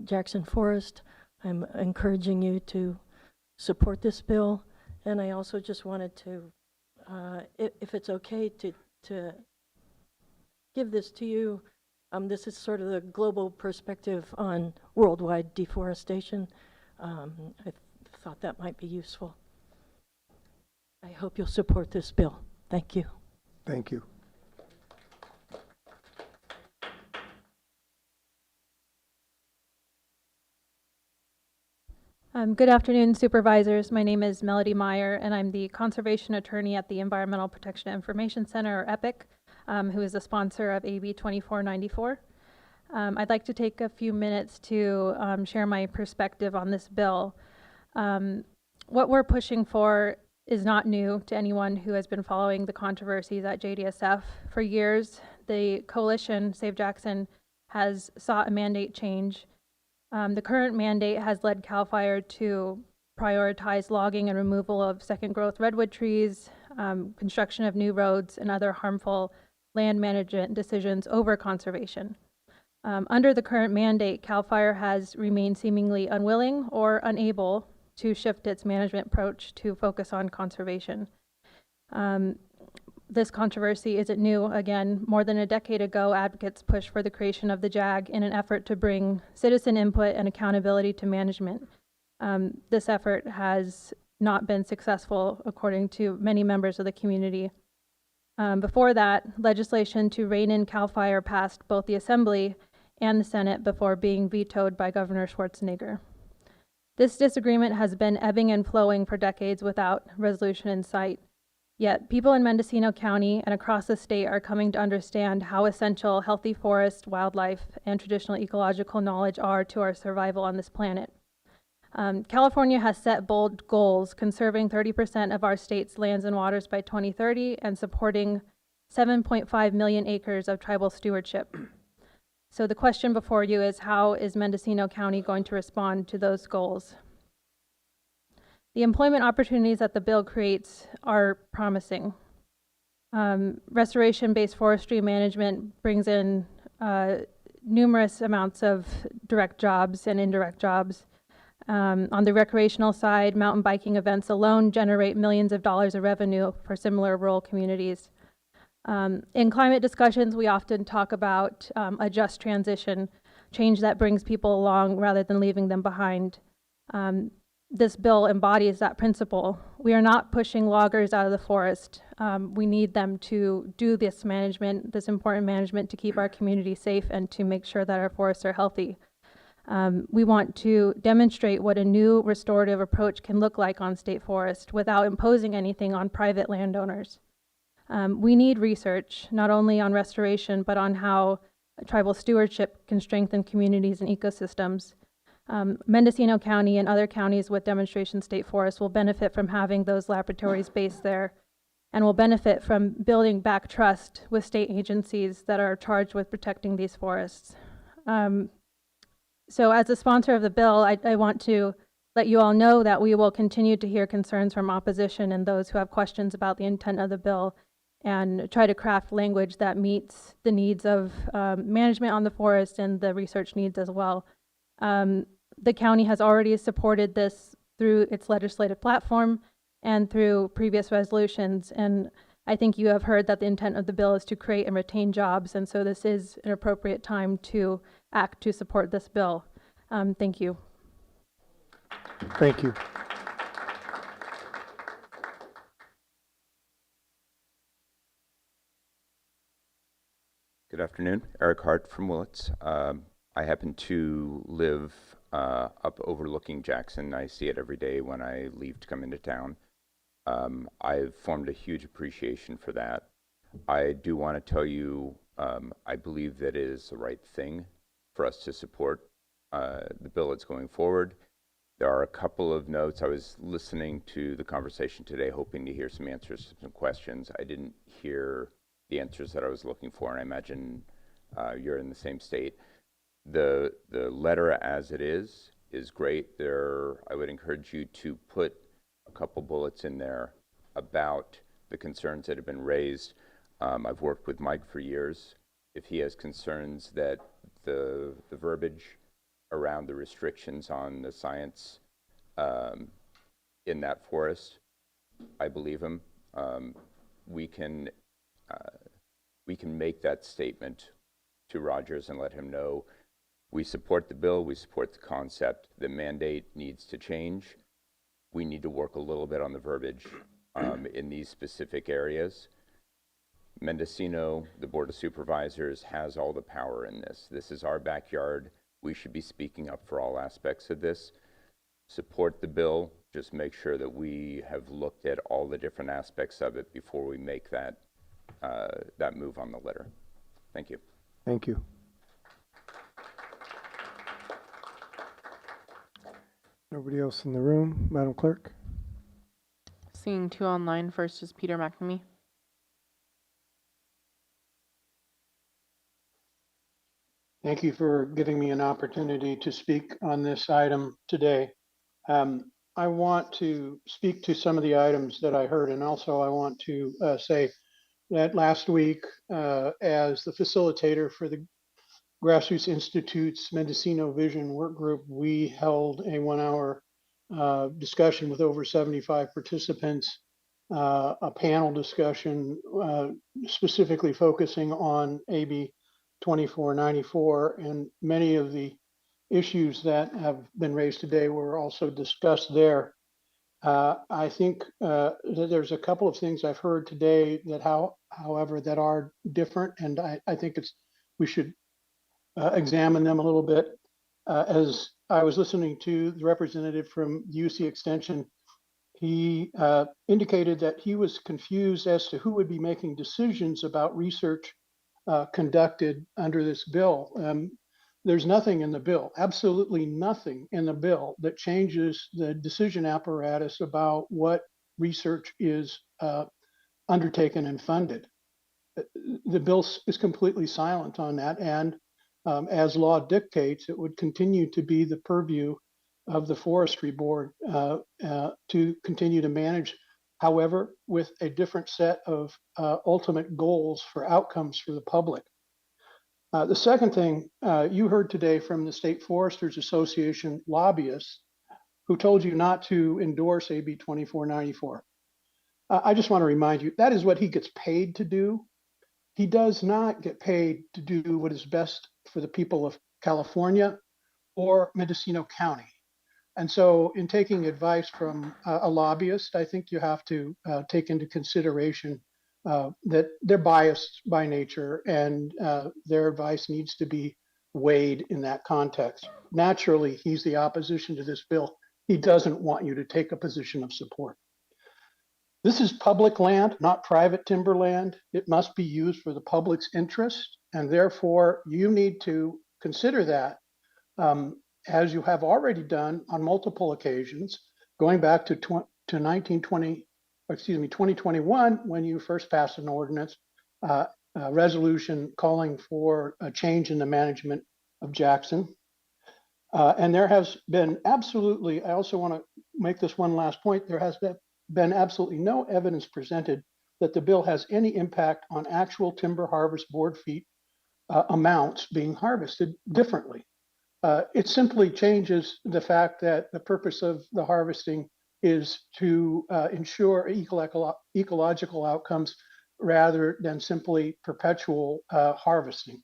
Jackson Forest. I'm encouraging you to support this bill, and I also just wanted to, if it's okay, to give this to you. This is sort of the global perspective on worldwide deforestation. I thought that might be useful. I hope you'll support this bill. Thank you. Thank you. Good afternoon, supervisors. My name is Melody Meyer, and I'm the conservation attorney at the Environmental Protection Information Center, or EPIC, who is a sponsor of AB 2494. I'd like to take a few minutes to share my perspective on this bill. What we're pushing for is not new to anyone who has been following the controversies at JDSF. For years, the coalition, Save Jackson, has sought a mandate change. The current mandate has led CAL FIRE to prioritize logging and removal of second growth redwood trees, construction of new roads, and other harmful land management decisions over conservation. Under the current mandate, CAL FIRE has remained seemingly unwilling or unable to shift its management approach to focus on conservation. This controversy isn't new. Again, more than a decade ago, advocates pushed for the creation of the JAG in an effort to bring citizen input and accountability to management. This effort has not been successful, according to many members of the community. Before that, legislation to rein in CAL FIRE passed both the Assembly and the Senate before being vetoed by Governor Schwarzenegger. This disagreement has been ebbing and flowing for decades without resolution in sight. Yet people in Mendocino County and across the state are coming to understand how essential healthy forest, wildlife, and traditional ecological knowledge are to our survival on this planet. California has set bold goals, conserving 30% of our state's lands and waters by 2030 and supporting 7.5 million acres of tribal stewardship. So the question before you is, how is Mendocino County going to respond to those goals? The employment opportunities that the bill creates are promising. Restoration-based forestry management brings in numerous amounts of direct jobs and indirect jobs. On the recreational side, mountain biking events alone generate millions of dollars of revenue for similar rural communities. In climate discussions, we often talk about a just transition, change that brings people along rather than leaving them behind. This bill embodies that principle. We are not pushing loggers out of the forest. We need them to do this management, this important management, to keep our community safe and to make sure that our forests are healthy. We want to demonstrate what a new restorative approach can look like on state forest without imposing anything on private landowners. We need research, not only on restoration, but on how tribal stewardship can strengthen communities and ecosystems. Mendocino County and other counties with demonstration state forests will benefit from having those laboratories based there and will benefit from building back trust with state agencies that are charged with protecting these forests. So as a sponsor of the bill, I want to let you all know that we will continue to hear concerns from opposition and those who have questions about the intent of the bill and try to craft language that meets the needs of management on the forest and the research needs as well. The county has already supported this through its legislative platform and through previous resolutions. And I think you have heard that the intent of the bill is to create and retain jobs. And so this is an appropriate time to act to support this bill. Thank you. Thank you. Good afternoon, Eric Hart from Willits. I happen to live up overlooking Jackson. I see it every day when I leave to come into town. I've formed a huge appreciation for that. I do want to tell you, I believe that it is the right thing for us to support the bill that's going forward. There are a couple of notes. I was listening to the conversation today, hoping to hear some answers to some questions. I didn't hear the answers that I was looking for, and I imagine you're in the same state. The letter as it is great. I would encourage you to put a couple bullets in there about the concerns that have been raised. I've worked with Mike for years. If he has concerns that the verbiage around the restrictions on the science in that forest, I believe him. We can make that statement to Rogers and let him know we support the bill, we support the concept. The mandate needs to change. We need to work a little bit on the verbiage in these specific areas. Mendocino, the Board of Supervisors, has all the power in this. This is our backyard. We should be speaking up for all aspects of this. Support the bill. Just make sure that we have looked at all the different aspects of it before we make that move on the letter. Thank you. Thank you. Nobody else in the room, Madam Clerk? Seeing two online. First is Peter McNamee. Thank you for giving me an opportunity to speak on this item today. I want to speak to some of the items that I heard, and also I want to say that last week, as the facilitator for the Grassroots Institute's Mendocino Vision Work Group, we held a 1-hour discussion with over 75 participants, a panel discussion specifically focusing on AB 2494, and many of the issues that have been raised today were also discussed there. I think that there's a couple of things I've heard today that however, that are different, and I think we should examine them a little bit. As I was listening to the representative from UC Extension, he indicated that he was confused as to who would be making decisions about research conducted under this bill. There's nothing in the bill, absolutely nothing in the bill that changes the decision apparatus about what research is undertaken and funded. The bill is completely silent on that, and as law dictates, it would continue to be the purview of the Forestry Board to continue to manage, however, with a different set of ultimate goals for outcomes for the public. The second thing you heard today from the State Foresters Association lobbyists who told you not to endorse AB 2494. I just want to remind you, that is what he gets paid to do. He does not get paid to do what is best for the people of California or Mendocino County. And so in taking advice from a lobbyist, I think you have to take into consideration that they're biased by nature, and their advice needs to be weighed in that context. Naturally, he's the opposition to this bill. He doesn't want you to take a position of support. This is public land, not private timberland. It must be used for the public's interest, and therefore you need to consider that as you have already done on multiple occasions, going back to 2021, when you first passed an ordinance, a resolution calling for a change in the management of Jackson. And there has been absolutely, I also want to make this one last point, there has been absolutely no evidence presented that the bill has any impact on actual timber harvest board feet amounts being harvested differently. It simply changes the fact that the purpose of the harvesting is to ensure ecological outcomes rather than simply perpetual harvesting.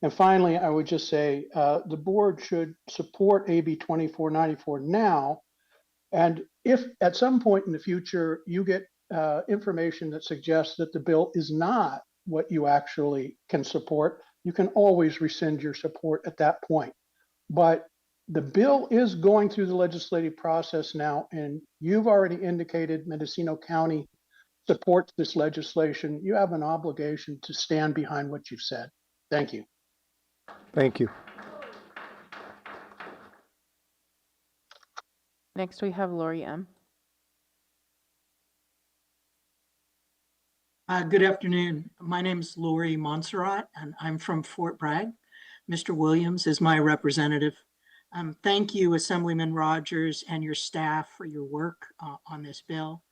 And finally, I would just say the board should support AB 2494 now. And if at some point in the future you get information that suggests that the bill is not what you actually can support, you can always rescind your support at that point. But the bill is going through the legislative process now, and you've already indicated Mendocino County supports this legislation. You have an obligation to stand behind what you've said. Thank you. Thank you. Next, we have Lori M. Good afternoon. My name is Lori Montserrat, and I'm from Fort Bragg. Mr. Williams is my representative. Thank you, Assemblyman Rogers and your staff, for your work on this bill.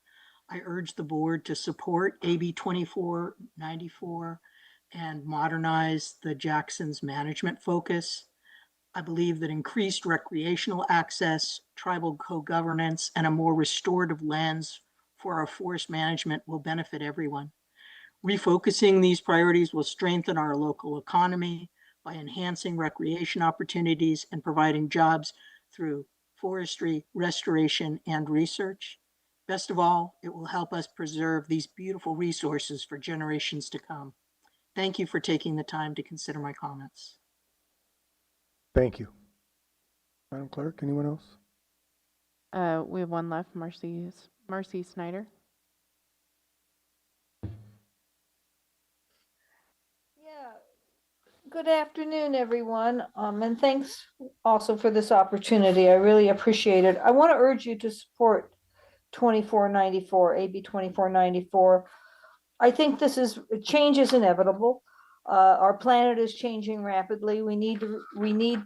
I urge the board to support AB 2494 and modernize the Jackson's management focus. I believe that increased recreational access, tribal co-governance, and a more restorative lens for our forest management will benefit everyone. Refocusing these priorities will strengthen our local economy by enhancing recreation opportunities and providing jobs through forestry, restoration, and research. Best of all, it will help us preserve these beautiful resources for generations to come. Thank you for taking the time to consider my comments. Thank you. Madam Clerk, anyone else? We have one left, Marcy Snyder. Good afternoon, everyone, and thanks also for this opportunity. I really appreciate it. I want to urge you to support 2494, AB 2494. I think change is inevitable. Our planet is changing rapidly. We need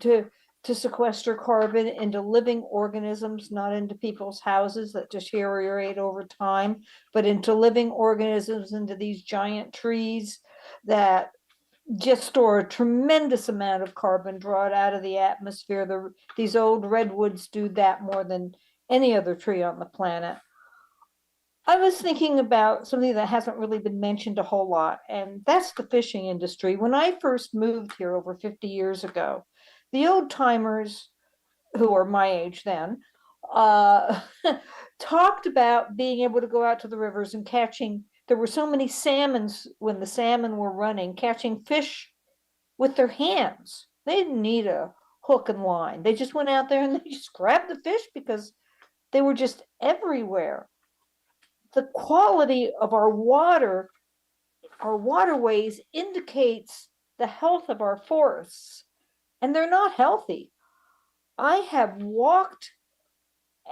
to to sequester carbon into living organisms, not into people's houses that deteriorate over time, but into living organisms, into these giant trees that just store a tremendous amount of carbon, draw it out of the atmosphere. These old redwoods do that more than any other tree on the planet. I was thinking about something that hasn't really been mentioned a whole lot, and that's the fishing industry. When I first moved here over 50 years ago, the old timers who are my age then talked about being able to go out to the rivers and catching. There were so many salmons when the salmon were running, catching fish with their hands. They didn't need a hook and line. They just went out there and they just grabbed the fish because they were just everywhere. The quality of our water, our waterways, indicates the health of our forests, and they're not healthy. I have walked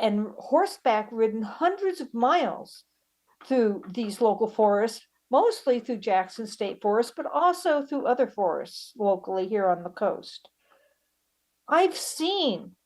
and horseback ridden hundreds of miles through these local forests, mostly through Jackson State Forest, but also through other forests locally here on the coast. I've seen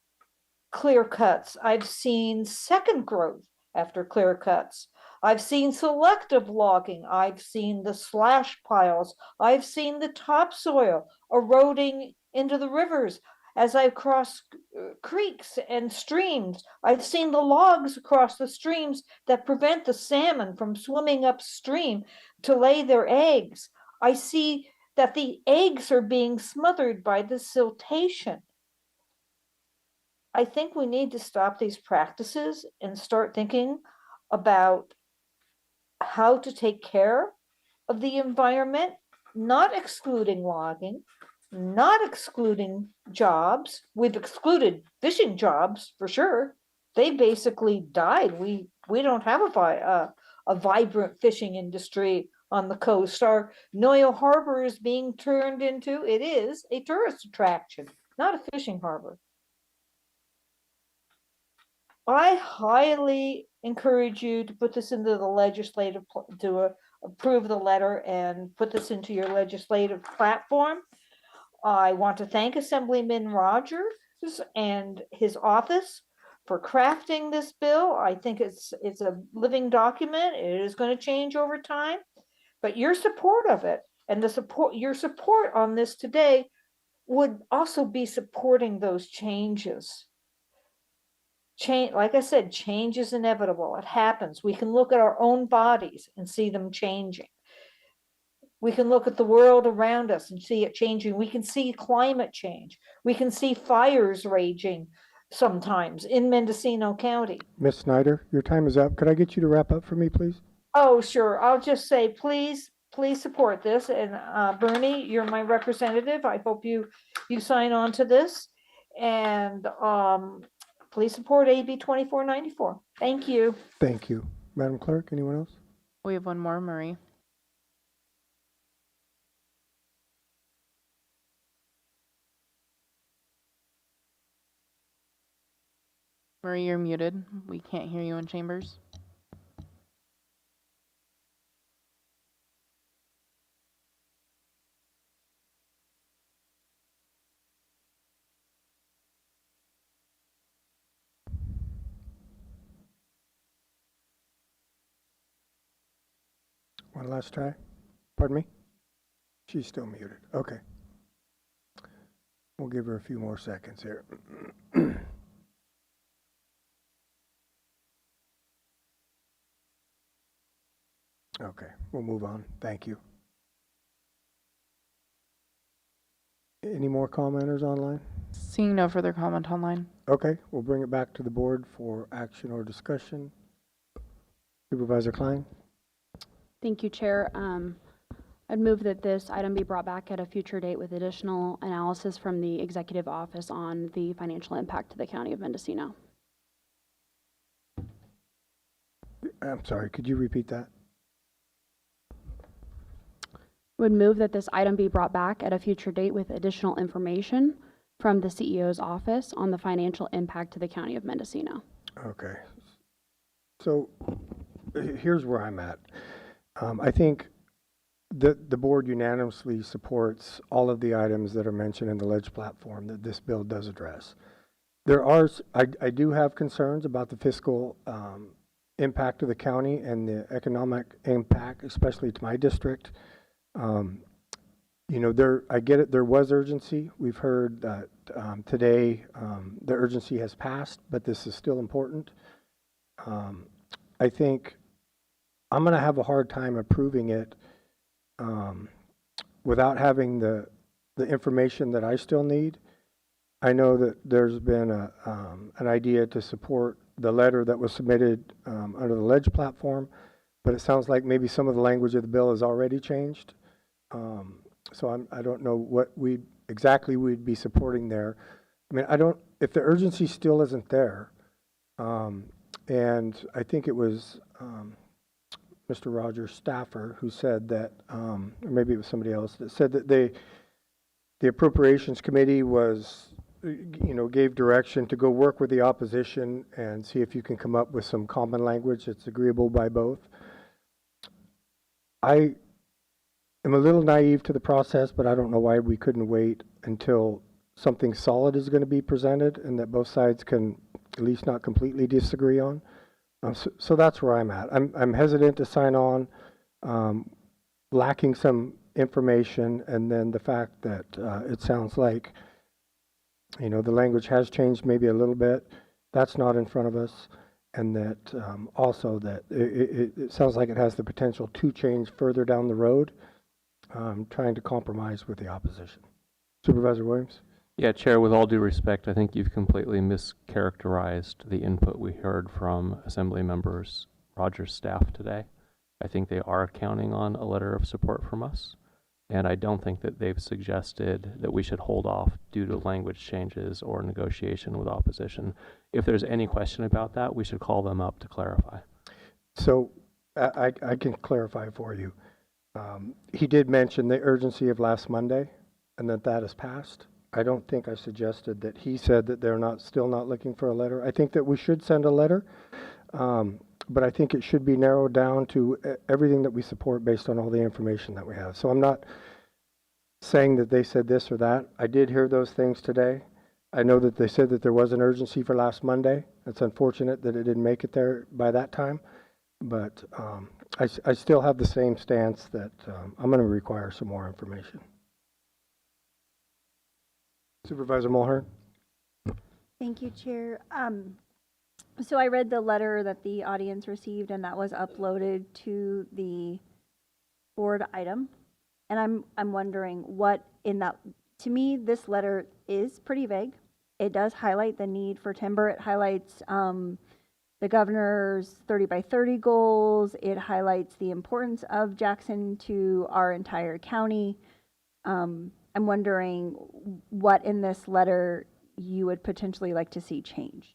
clear cuts. I've seen second growth after clear cuts. I've seen selective logging. I've seen the slash piles. I've seen the topsoil eroding into the rivers as I've crossed creeks and streams. I've seen the logs across the streams that prevent the salmon from swimming upstream to lay their eggs. I see that the eggs are being smothered by the siltation. I think we need to stop these practices and start thinking about how to take care of the environment, not excluding logging, not excluding jobs. We've excluded fishing jobs for sure. They basically died. We don't have a vibrant fishing industry on the coast. Our Noyo Harbor is being turned into, it is a tourist attraction, not a fishing harbor. I highly encourage you to put this into the legislative, to approve the letter and put this into your legislative platform. I want to thank Assemblyman Rogers and his office for crafting this bill. I think it's a living document. It is going to change over time, but your support of it and your support on this today would also be supporting those changes. Change, like I said, change is inevitable. It happens. We can look at our own bodies and see them changing. We can look at the world around us and see it changing. We can see climate change. We can see fires raging sometimes in Mendocino County. Ms. Snyder, your time is up. Could I get you to wrap up for me, please? Oh, sure. I'll just say, please support this. And Bernie, you're my representative. I hope you sign on to this. And please support AB 2494. Thank you. Thank you. Madam Clerk, anyone else? We have one more, Marie. Marie, you're muted. We can't hear you in chambers. One last try. Pardon me? She's still muted. Okay. We'll give her a few more seconds here. Okay, we'll move on. Thank you. Any more commenters online? Seeing no further comment online. Okay, we'll bring it back to the board for action or discussion. Supervisor Klein? Thank you, Chair. I'd move that this item be brought back at a future date with additional analysis from the Executive Office on the financial impact to the County of Mendocino. I'm sorry, could you repeat that? Would move that this item be brought back at a future date with additional information from the CEO's office on the financial impact to the County of Mendocino. Okay. So here's where I'm at. I think The board unanimously supports all of the items that are mentioned in the ledge platform that this bill does address. I do have concerns about the fiscal impact of the county and the economic impact, especially to my district. You know, I get it, there was urgency. We've heard that today the urgency has passed, but this is still important. I think I'm going to have a hard time approving it without having the information that I still need. I know that there's been an idea to support the letter that was submitted under the ledge platform, but it sounds like maybe some of the language of the bill has already changed. So I don't know what exactly we'd be supporting there. I mean, if the urgency still isn't there, and I think it was Mr. Rogers' staffer who said that, or maybe it was somebody else that said that the Appropriations Committee was, gave direction to go work with the opposition and see if you can come up with some common language that's agreeable by both. I am a little naive to the process, but I don't know why we couldn't wait until something solid is going to be presented and that both sides can at least not completely disagree on. So that's where I'm at. I'm hesitant to sign on, lacking some information, and then the fact that it sounds like, the language has changed maybe a little bit. That's not in front of us, and that also that it sounds like it has the potential to change further down the road, trying to compromise with the opposition. Supervisor Williams? Yeah, Chair, with all due respect, I think you've completely mischaracterized the input we heard from Assembly members Rogers' staff today. I think they are counting on a letter of support from us, and I don't think that they've suggested that we should hold off due to language changes or negotiation with opposition. If there's any question about that, we should call them up to clarify. So I can clarify for you. He did mention the urgency of last Monday and that has passed. I don't think I suggested that he said that they're still not looking for a letter. I think that we should send a letter, but I think it should be narrowed down to everything that we support based on all the information that we have. So I'm not saying that they said this or that. I did hear those things today. I know that they said that there was an urgency for last Monday. It's unfortunate that it didn't make it there by that time, but I still have the same stance that I'm going to require some more information. Supervisor Mulhern. Thank you, Chair. So I read the letter that the audience received, and that was uploaded to the board item. And I'm wondering what in that, to me, this letter is pretty vague. It does highlight the need for timber. It highlights the governor's 30 by 30 goals. It highlights the importance of Jackson to our entire county. I'm wondering what in this letter you would potentially like to see changed.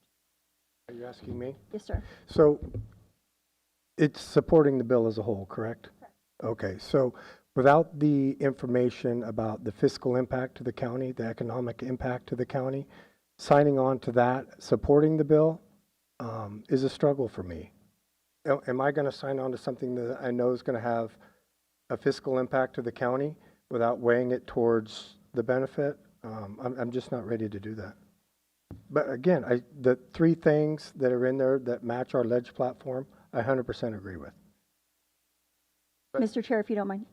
Are you asking me? Yes, sir. So it's supporting the bill as a whole, correct? Correct. Okay, so without the information about the fiscal impact to the county, the economic impact to the county, signing on to that, supporting the bill is a struggle for me. Am I going to sign on to something that I know is going to have a fiscal impact to the county without weighing it towards the benefit? I'm just not ready to do that. But again, the three things that are in there that match our ledge platform, I 100% agree with. Mr. Chair, if you don't mind.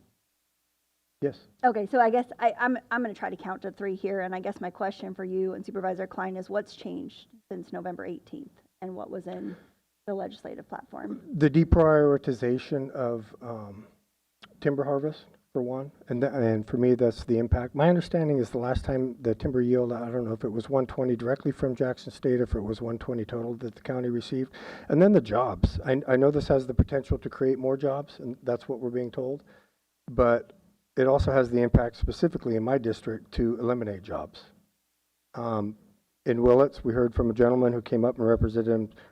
Yes. Okay, so I guess I'm going to try to count to 3 here, and I guess my question for you and Supervisor Klein is what's changed since November 18th and what was in the legislative platform? The deprioritization of timber harvest, for one, and for me, that's the impact. My understanding is the last time the timber yield, I don't know if it was 120 directly from Jackson State, or if it was 120 total that the county received. And then the jobs. I know this has the potential to create more jobs, and that's what we're being told. But it also has the impact specifically in my district to eliminate jobs. In Willits, we heard from a gentleman who came up and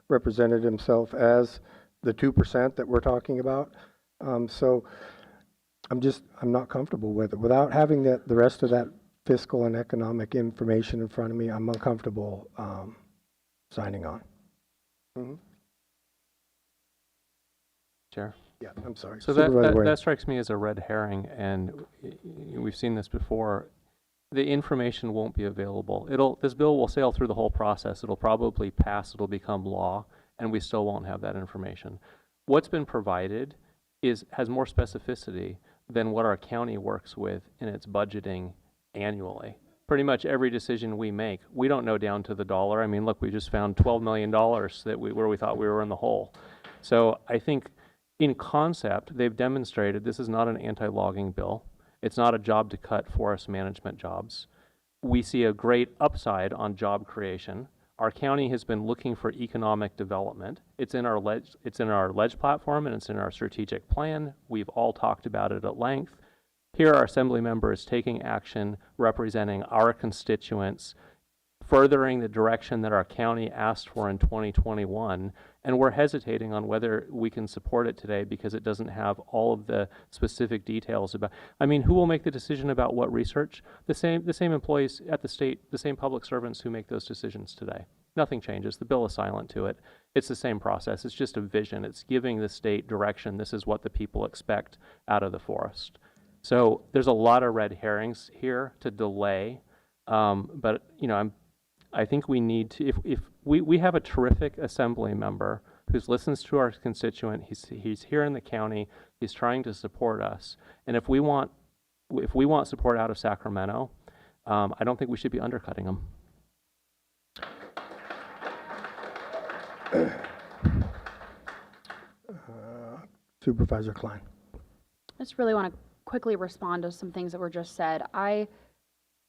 represented himself as the 2% that we're talking about. So I'm not comfortable with it. Without having the rest of that fiscal and economic information in front of me, I'm uncomfortable signing on. Chair? Yeah, I'm sorry. So Supervisor Wade. that strikes me as a red herring, and we've seen this before. The information won't be available. This bill will sail through the whole process. It'll probably pass, it'll become law, and we still won't have that information. What's been provided has more specificity than what our county works with in its budgeting annually. Pretty much every decision we make, we don't know down to the dollar. I mean, look, we just found $12 million where we thought we were in the hole. So I think in concept, they've demonstrated this is not an anti-logging bill. It's not a job to cut forest management jobs. We see a great upside on job creation. Our county has been looking for economic development. It's in our ledge platform, and it's in our strategic plan. We've all talked about it at length. Here, our assembly member is taking action, representing our constituents, furthering the direction that our county asked for in 2021, and we're hesitating on whether we can support it today because it doesn't have all of the specific details about. I mean, who will make the decision about what research? The same employees at the state, the same public servants who make those decisions today. Nothing changes. The bill is silent to it. It's the same process. It's just a vision. It's giving the state direction. This is what the people expect out of the forest. So there's a lot of red herrings here to delay, but you know, I think we need to, if we have a terrific assembly member who listens to our constituent, he's here in the county, he's trying to support us, and if we want support out of Sacramento, I don't think we should be undercutting him. Supervisor Klein. I just really want to quickly respond to some things that were just said.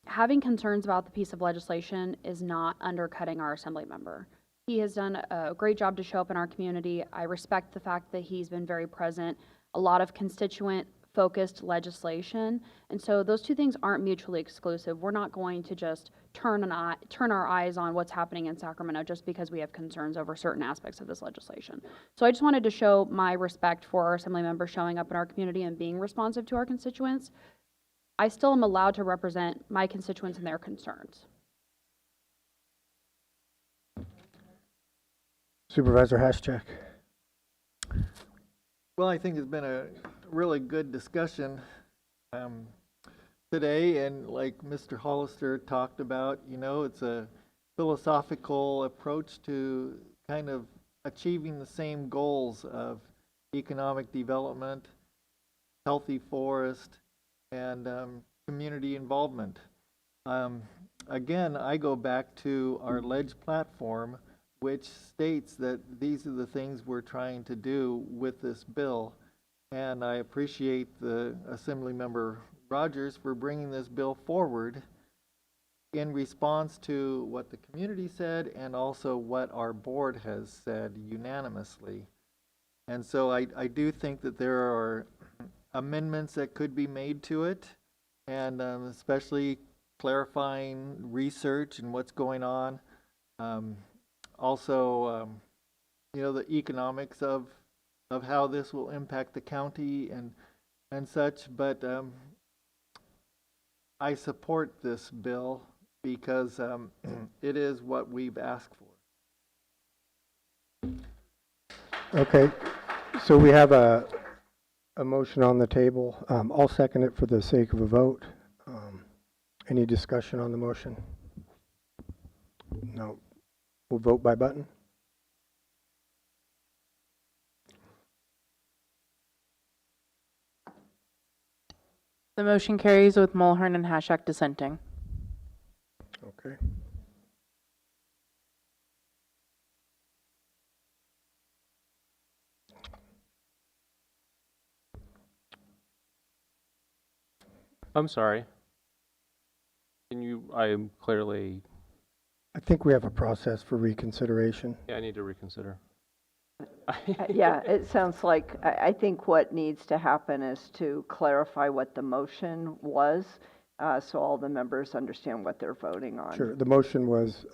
Having concerns about the piece of legislation is not undercutting our assembly member. He has done a great job to show up in our community. I respect the fact that he's been very present, a lot of constituent-focused legislation, and so those two things aren't mutually exclusive. We're not going to just turn our eyes on what's happening in Sacramento just because we have concerns over certain aspects of this legislation. So I just wanted to show my respect for our assembly members showing up in our community and being responsive to our constituents. I still am allowed to represent my constituents and their concerns. Supervisor Haschak. Well, I think it's been a really good discussion today, and like Mr. Hollister talked about, you know, it's a philosophical approach to kind of achieving the same goals of economic development, healthy forest, and community involvement. Again, I go back to our ledge platform, which states that these are the things we're trying to do with this bill. And I appreciate the Assemblymember Rogers for bringing this bill forward in response to what the community said and also what our board has said unanimously. And so I do think that there are amendments that could be made to it, and especially clarifying research and what's going on. Also, you know, the economics of how this will impact the county and such. But I support this bill because it is what we've asked for. Okay, so we have a motion on the table. I'll second it for the sake of a vote. Any discussion on the motion? No. We'll vote by button. The motion carries with Mulhern and Haschak dissenting. Okay. I'm sorry. I'm clearly. I think we have a process for reconsideration. Yeah, I need to reconsider. Yeah, it sounds like, I think what needs to happen is to clarify what the motion was, so all the members understand what they're voting on. Sure. The motion was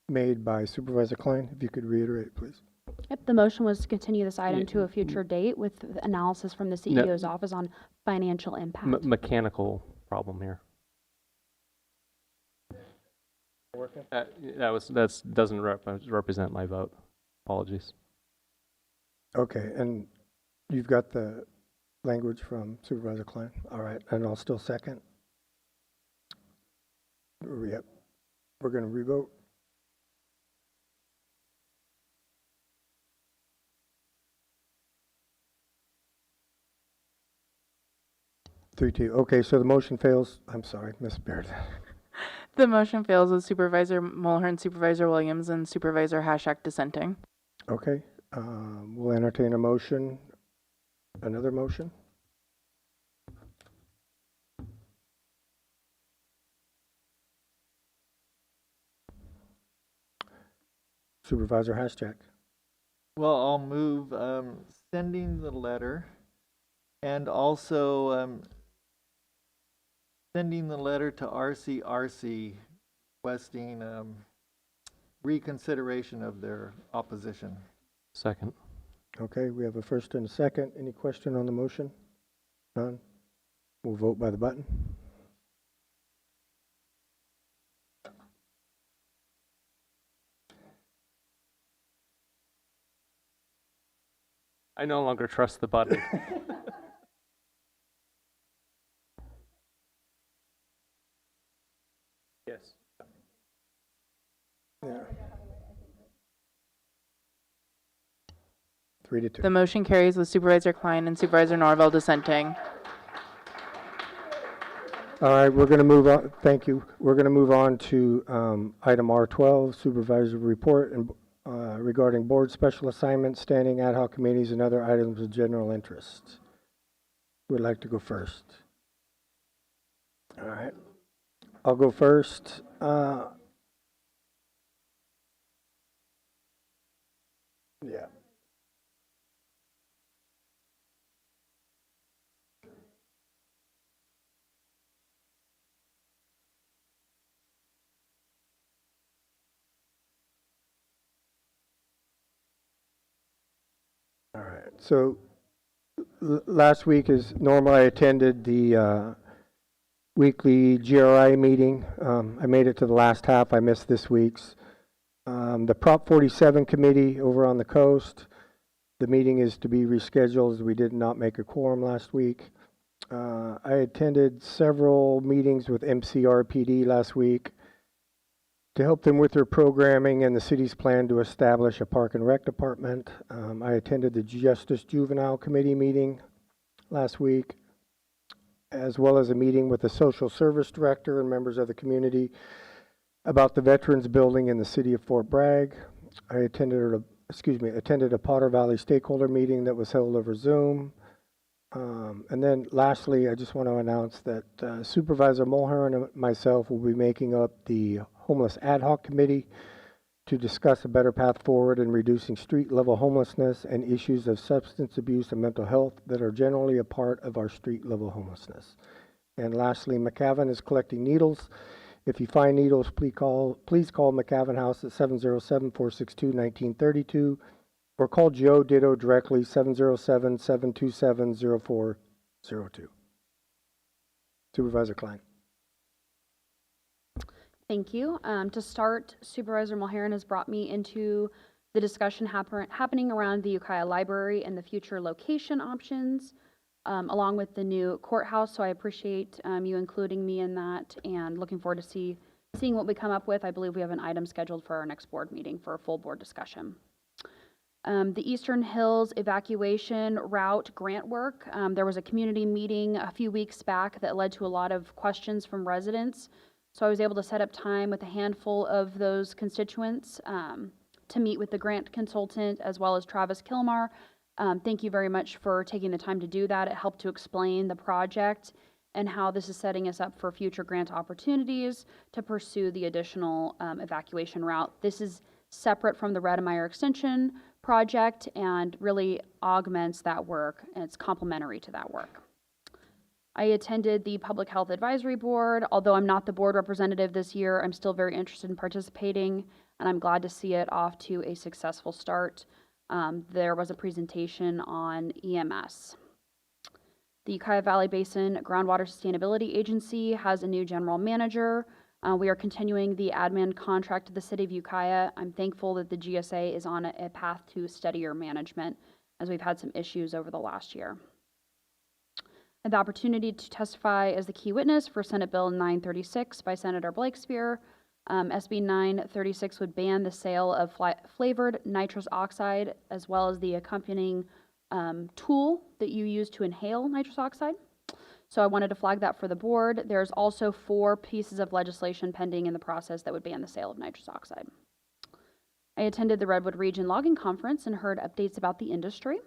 made by Supervisor Klein. If you could reiterate, please. Yep, the motion was to continue this item to a future date with analysis from the CEO's office on financial impact. Mechanical problem here. That doesn't represent my vote. Apologies. Okay, and You've got the language from Supervisor Klein? All right, and I'll still second. Yep. We're going to revote. 3-2. Okay, so the motion fails. I'm sorry, Ms. Baird. The motion fails with Supervisor Mulhern, Supervisor Williams, and Supervisor Hashak dissenting. Okay, we'll entertain a motion. Another motion? Supervisor Hashak. Well, I'll move sending the letter and also sending the letter to RCRC requesting reconsideration of their opposition. Second. Okay, we have a first and a second. Any question on the motion? None? We'll vote by the button. I no longer trust the button. Yes. Yeah. 3-2. The motion carries with Supervisor Klein and Supervisor Norvell dissenting. All right, we're going to move on. Thank you. We're going to move on to item R12, Supervisor Report and regarding board special assignments, standing ad hoc committees, and other items of general interest. Who would like to go first? All right, I'll go first. Yeah. All right, so last week, as normal, I attended the weekly GRI meeting. I made it to the last half. I missed this week's. The Prop 47 committee over on the coast, the meeting is to be rescheduled as we did not make a quorum last week. I attended several meetings with MCRPD last week to help them with their programming and the city's plan to establish a park and rec department. I attended the Justice Juvenile Committee meeting last week, as well as a meeting with the Social Service Director and members of the community about the Veterans Building in the city of Fort Bragg. I attended a Potter Valley stakeholder meeting that was held over Zoom. And then lastly, I just want to announce that Supervisor Mulhern and myself will be making up the Homeless Ad Hoc Committee to discuss a better path forward in reducing street-level homelessness and issues of substance abuse and mental health that are generally a part of our street-level homelessness. And lastly, McCavan is collecting needles. If you find needles, please call McCavan House at 707-462-1932 or call Joe Ditto directly, 707-727-0402. Supervisor Klein. Thank you. To start, Supervisor Mulhern has brought me into the discussion happening around the Ukiah Library and the future location options, along with the new courthouse. So I appreciate you including me in that and looking forward to seeing what we come up with. I believe we have an item scheduled for our next board meeting for a full board discussion. The Eastern Hills evacuation route grant work. There was a community meeting a few weeks back that led to a lot of questions from residents. So I was able to set up time with a handful of those constituents to meet with the grant consultant as well as Travis Kilmar. Thank you very much for taking the time to do that. It helped to explain the project and how this is setting us up for future grant opportunities to pursue the additional evacuation route. This is separate from the Redemeyer Extension project and really augments that work, and it's complementary to that work. I attended the Public Health Advisory Board. Although I'm not the board representative this year, I'm still very interested in participating, and I'm glad to see it off to a successful start. There was a presentation on EMS. The Ukiah Valley Basin Groundwater Sustainability Agency has a new general manager. We are continuing the admin contract to the city of Ukiah. I'm thankful that the GSA is on a path to steadier management as we've had some issues over the last year. I had the opportunity to testify as the key witness for Senate Bill 936 by Senator Blakespear. SB 936 would ban the sale of flavored nitrous oxide as well as the accompanying tool that you use to inhale nitrous oxide. So I wanted to flag that for the board. There's also 4 pieces of legislation pending in the process that would ban the sale of nitrous oxide. I attended the Redwood Region Logging Conference and heard updates about the industry.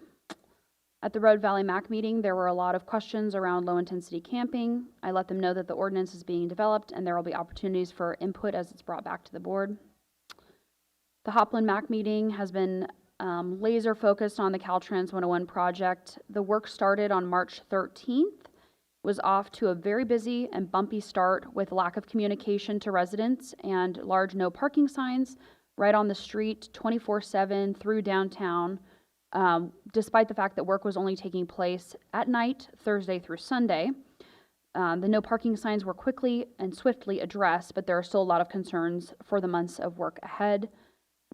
At the Road Valley MAC meeting, there were a lot of questions around low-intensity camping. I let them know that the ordinance is being developed and there will be opportunities for input as it's brought back to the board. The Hopland MAC meeting has been laser focused on the Caltrans 101 project. The work started on March 13th, was off to a very busy and bumpy start with lack of communication to residents and large no parking signs right on the street 24/7 through downtown. Despite the fact that work was only taking place at night, Thursday through Sunday. The no parking signs were quickly and swiftly addressed, but there are still a lot of concerns for the months of work ahead.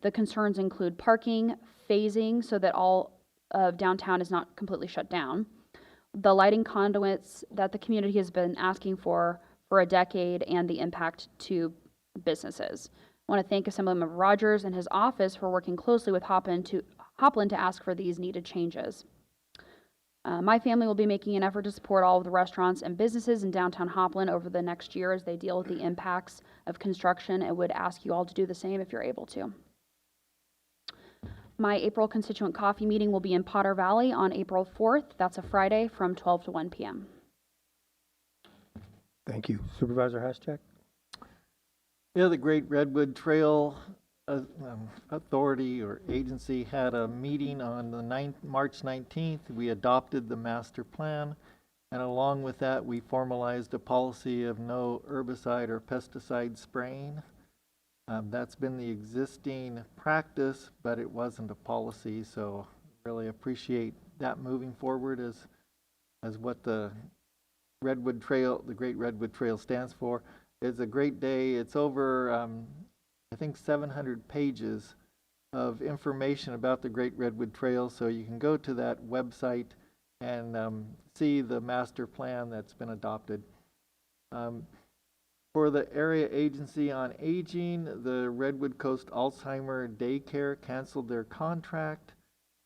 The concerns include parking, phasing so that all of downtown is not completely shut down, the lighting conduits that the community has been asking for a decade, and the impact to businesses. I want to thank Assemblymember Rogers and his office for working closely with Hopland to ask for these needed changes. My family will be making an effort to support all of the restaurants and businesses in downtown Hopland over the next year as they deal with the impacts of construction, and would ask you all to do the same if you're able to. My April constituent coffee meeting will be in Potter Valley on April 4th. That's a Friday from 12 to 1 p.m. Thank you. Supervisor Haschak? Yeah, the Great Redwood Trail Authority or agency had a meeting on the March 19th. We adopted the master plan, and along with that, we formalized a policy of no herbicide or pesticide spraying. That's been the existing practice, but it wasn't a policy, so really appreciate that moving forward as what the Redwood Trail, the Great Redwood Trail stands for. It's a great day. It's over, I think, 700 pages of information about the Great Redwood Trail, so you can go to that website and see the master plan that's been adopted. For the Area Agency on Aging, the Redwood Coast Alzheimer Daycare canceled their contract,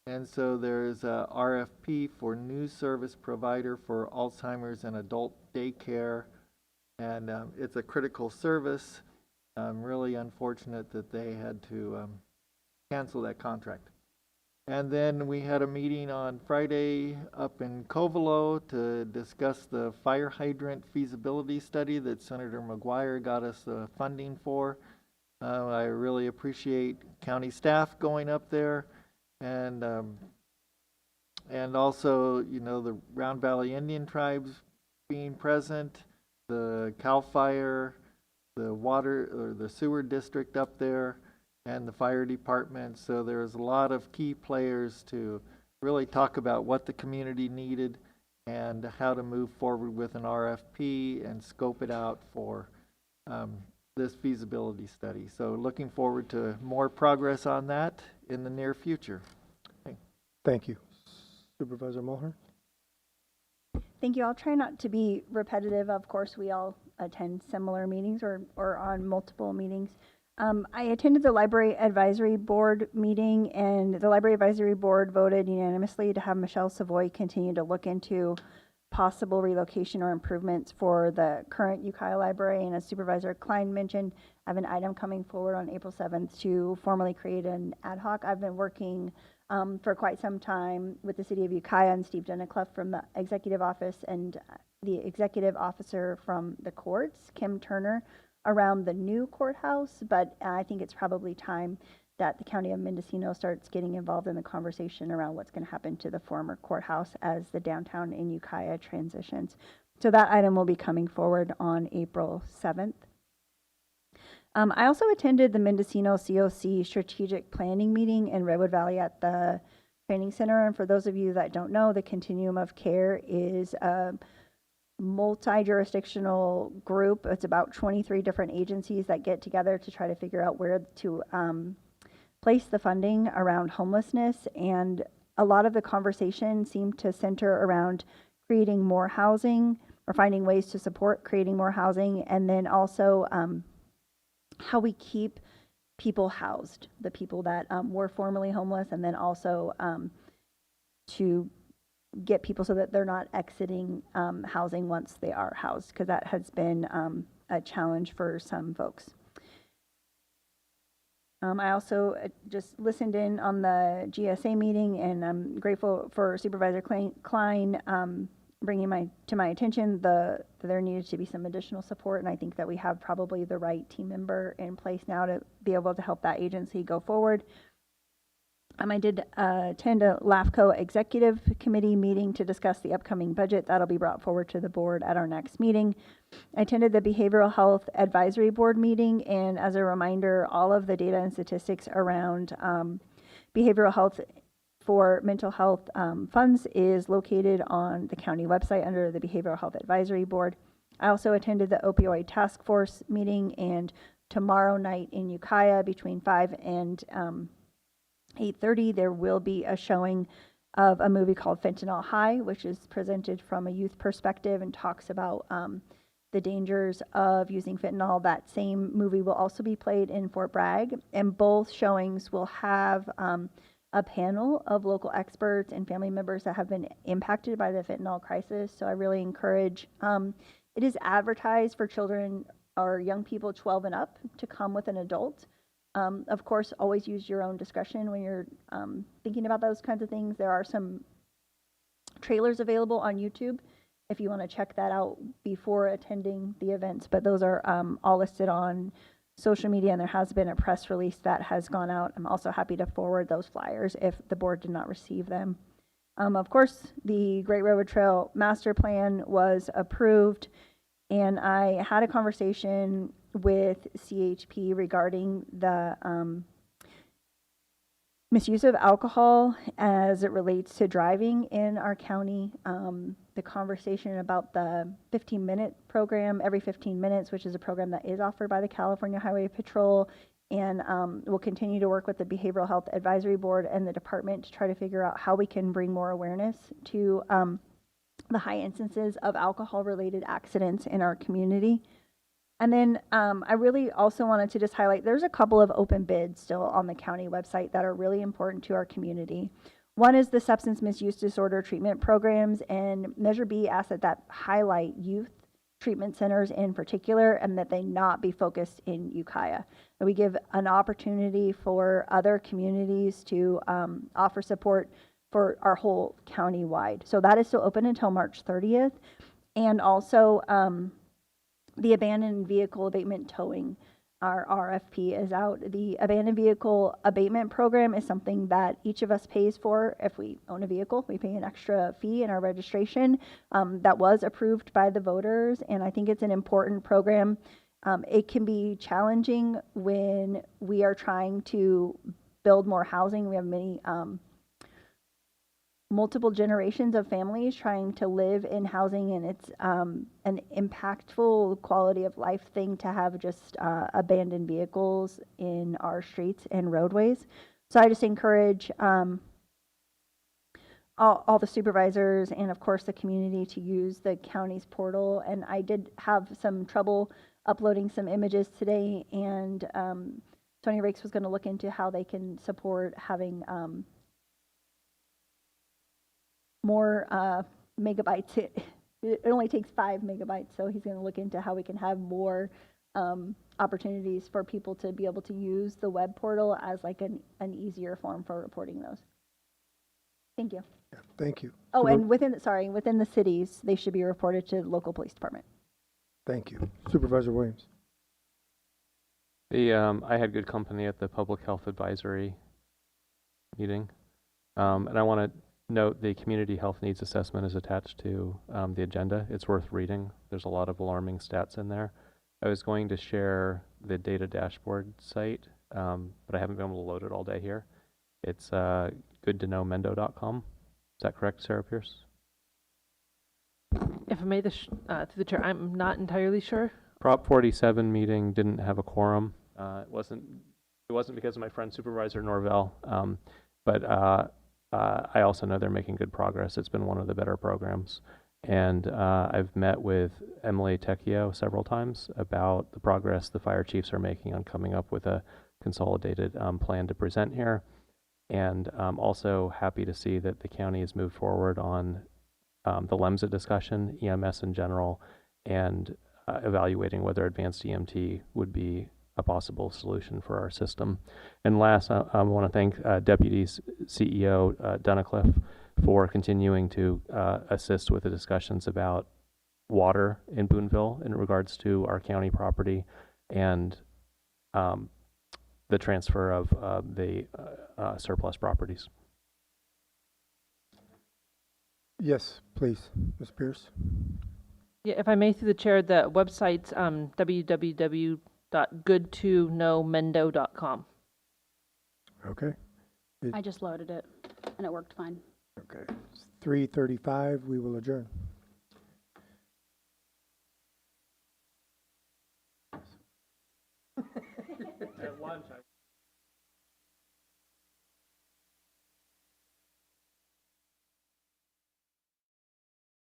and so there's a RFP for new service provider for Alzheimer's and adult daycare, and it's a critical service. Really unfortunate that they had to cancel that contract. And then we had a meeting on Friday up in Covelo to discuss the fire hydrant feasibility study that Senator McGuire got us the funding for. I really appreciate county staff going up there, and also, you know, the Round Valley Indian tribes being present, the CAL FIRE, the water or the sewer district up there, and the fire department. So there's a lot of key players to really talk about what the community needed and how to move forward with an RFP and scope it out for this feasibility study. So looking forward to more progress on that in the near future. Thank you. Supervisor Mulhern? Thank you. I'll try not to be repetitive. Of course, we all attend similar meetings or on multiple meetings. I attended the Library Advisory Board meeting, and the Library Advisory Board voted unanimously to have Michelle Savoy continue to look into possible relocation or improvements for the current Ukiah Library. And as Supervisor Klein mentioned, I have an item coming forward on April 7th to formally create an ad hoc. I've been working for quite some time with the City of Ukiah and Steve Dennicliffe from the Executive Office and the Executive Officer from the courts, Kim Turner, around the new courthouse, but I think it's probably time that the County of Mendocino starts getting involved in the conversation around what's going to happen to the former courthouse as the downtown in Ukiah transitions. So that item will be coming forward on April 7th. I also attended the Mendocino COC strategic planning meeting in Redwood Valley at the training center. And for those of you that don't know, the Continuum of Care is a multi-jurisdictional group. It's about 23 different agencies that get together to try to figure out where to place the funding around homelessness. And a lot of the conversation seemed to center around creating more housing or finding ways to support creating more housing, and then also how we keep people housed, the people that were formerly homeless, and then also to get people so that they're not exiting housing once they are housed, because that has been a challenge for some folks. I also just listened in on the GSA meeting, and I'm grateful for Supervisor Klein bringing to my attention that there needed to be some additional support, and I think that we have probably the right team member in place now to be able to help that agency go forward. I did attend a LAFCO executive committee meeting to discuss the upcoming budget. That'll be brought forward to the board at our next meeting. I attended the Behavioral Health Advisory Board meeting, and as a reminder, all of the data and statistics around behavioral health for mental health funds is located on the county website under the Behavioral Health Advisory Board. I also attended the Opioid Task Force meeting, and tomorrow night in Ukiah between 5 and 8:30, there will be a showing of a movie called Fentanyl High, which is presented from a youth perspective and talks about the dangers of using fentanyl. That same movie will also be played in Fort Bragg, and both showings will have a panel of local experts and family members that have been impacted by the fentanyl crisis. So I really encourage, it is advertised for children or young people 12 and up to come with an adult. Of course, always use your own discretion when you're thinking about those kinds of things. There are some trailers available on YouTube if you want to check that out before attending the events, but those are all listed on social media, and there has been a press release that has gone out. I'm also happy to forward those flyers if the board did not receive them. Of course, the Great Railroad Trail Master Plan was approved, and I had a conversation with CHP regarding the misuse of alcohol as it relates to driving in our county. The conversation about the 15-minute program, every 15 minutes, which is a program that is offered by the California Highway Patrol, and we'll continue to work with the Behavioral Health Advisory Board and the department to try to figure out how we can bring more awareness to the high instances of alcohol-related accidents in our community. And then I really also wanted to just highlight, there's a couple of open bids still on the county website that are really important to our community. One is the substance misuse disorder treatment programs, and Measure B asks that highlight youth treatment centers in particular, and that they not be focused in Ukiah. And we give an opportunity for other communities to offer support for our whole county-wide. So that is still open until March 30th. And also, the abandoned vehicle abatement towing, our RFP is out. The abandoned vehicle abatement program is something that each of us pays for. If we own a vehicle, we pay an extra fee in our registration. That was approved by the voters, and I think it's an important program. It can be challenging when we are trying to build more housing. We have many multiple generations of families trying to live in housing, and it's an impactful quality of life thing to have just abandoned vehicles in our streets and roadways. So I just encourage all the supervisors and of course the community to use the county's portal. And I did have some trouble uploading some images today, and Tony Rakes was going to look into how they can support having more megabytes. It only takes 5 megabytes, so he's going to look into how we can have more opportunities for people to be able to use the web portal as like an easier form for reporting those. Thank you. Yeah, thank you. Oh, and within the cities, they should be reported to the local police department. Thank you. Supervisor Williams. I had good company at the Public Health Advisory meeting, and I want to note the Community Health Needs Assessment is attached to the agenda. It's worth reading. There's a lot of alarming stats in there. I was going to share the data dashboard site, but I haven't been able to load it all day here. It's goodtoknowmendo.com. Is that correct, Sarah Pierce? If I may, through the chair, I'm not entirely sure. Prop 47 meeting didn't have a quorum. It wasn't because of my friend Supervisor Norvell, but I also know they're making good progress. It's been one of the better programs. And I've met with Emily Tecchio several times about the progress the fire chiefs are making on coming up with a consolidated plan to present here. And I'm also happy to see that the county has moved forward on the LEMSA discussion, EMS in general, and evaluating whether advanced EMT would be a possible solution for our system. And last, I want to thank Deputy CEO Dunnicliff for continuing to assist with the discussions about water in Boonville in regards to our county property and the transfer of the surplus properties. Yes, please, Ms. Pierce. Yeah, if I may, through the chair, the website's www.goodtoknowmendo.com. Okay. I just loaded it and it worked fine. Okay. It's 3:35. We will adjourn. At lunch,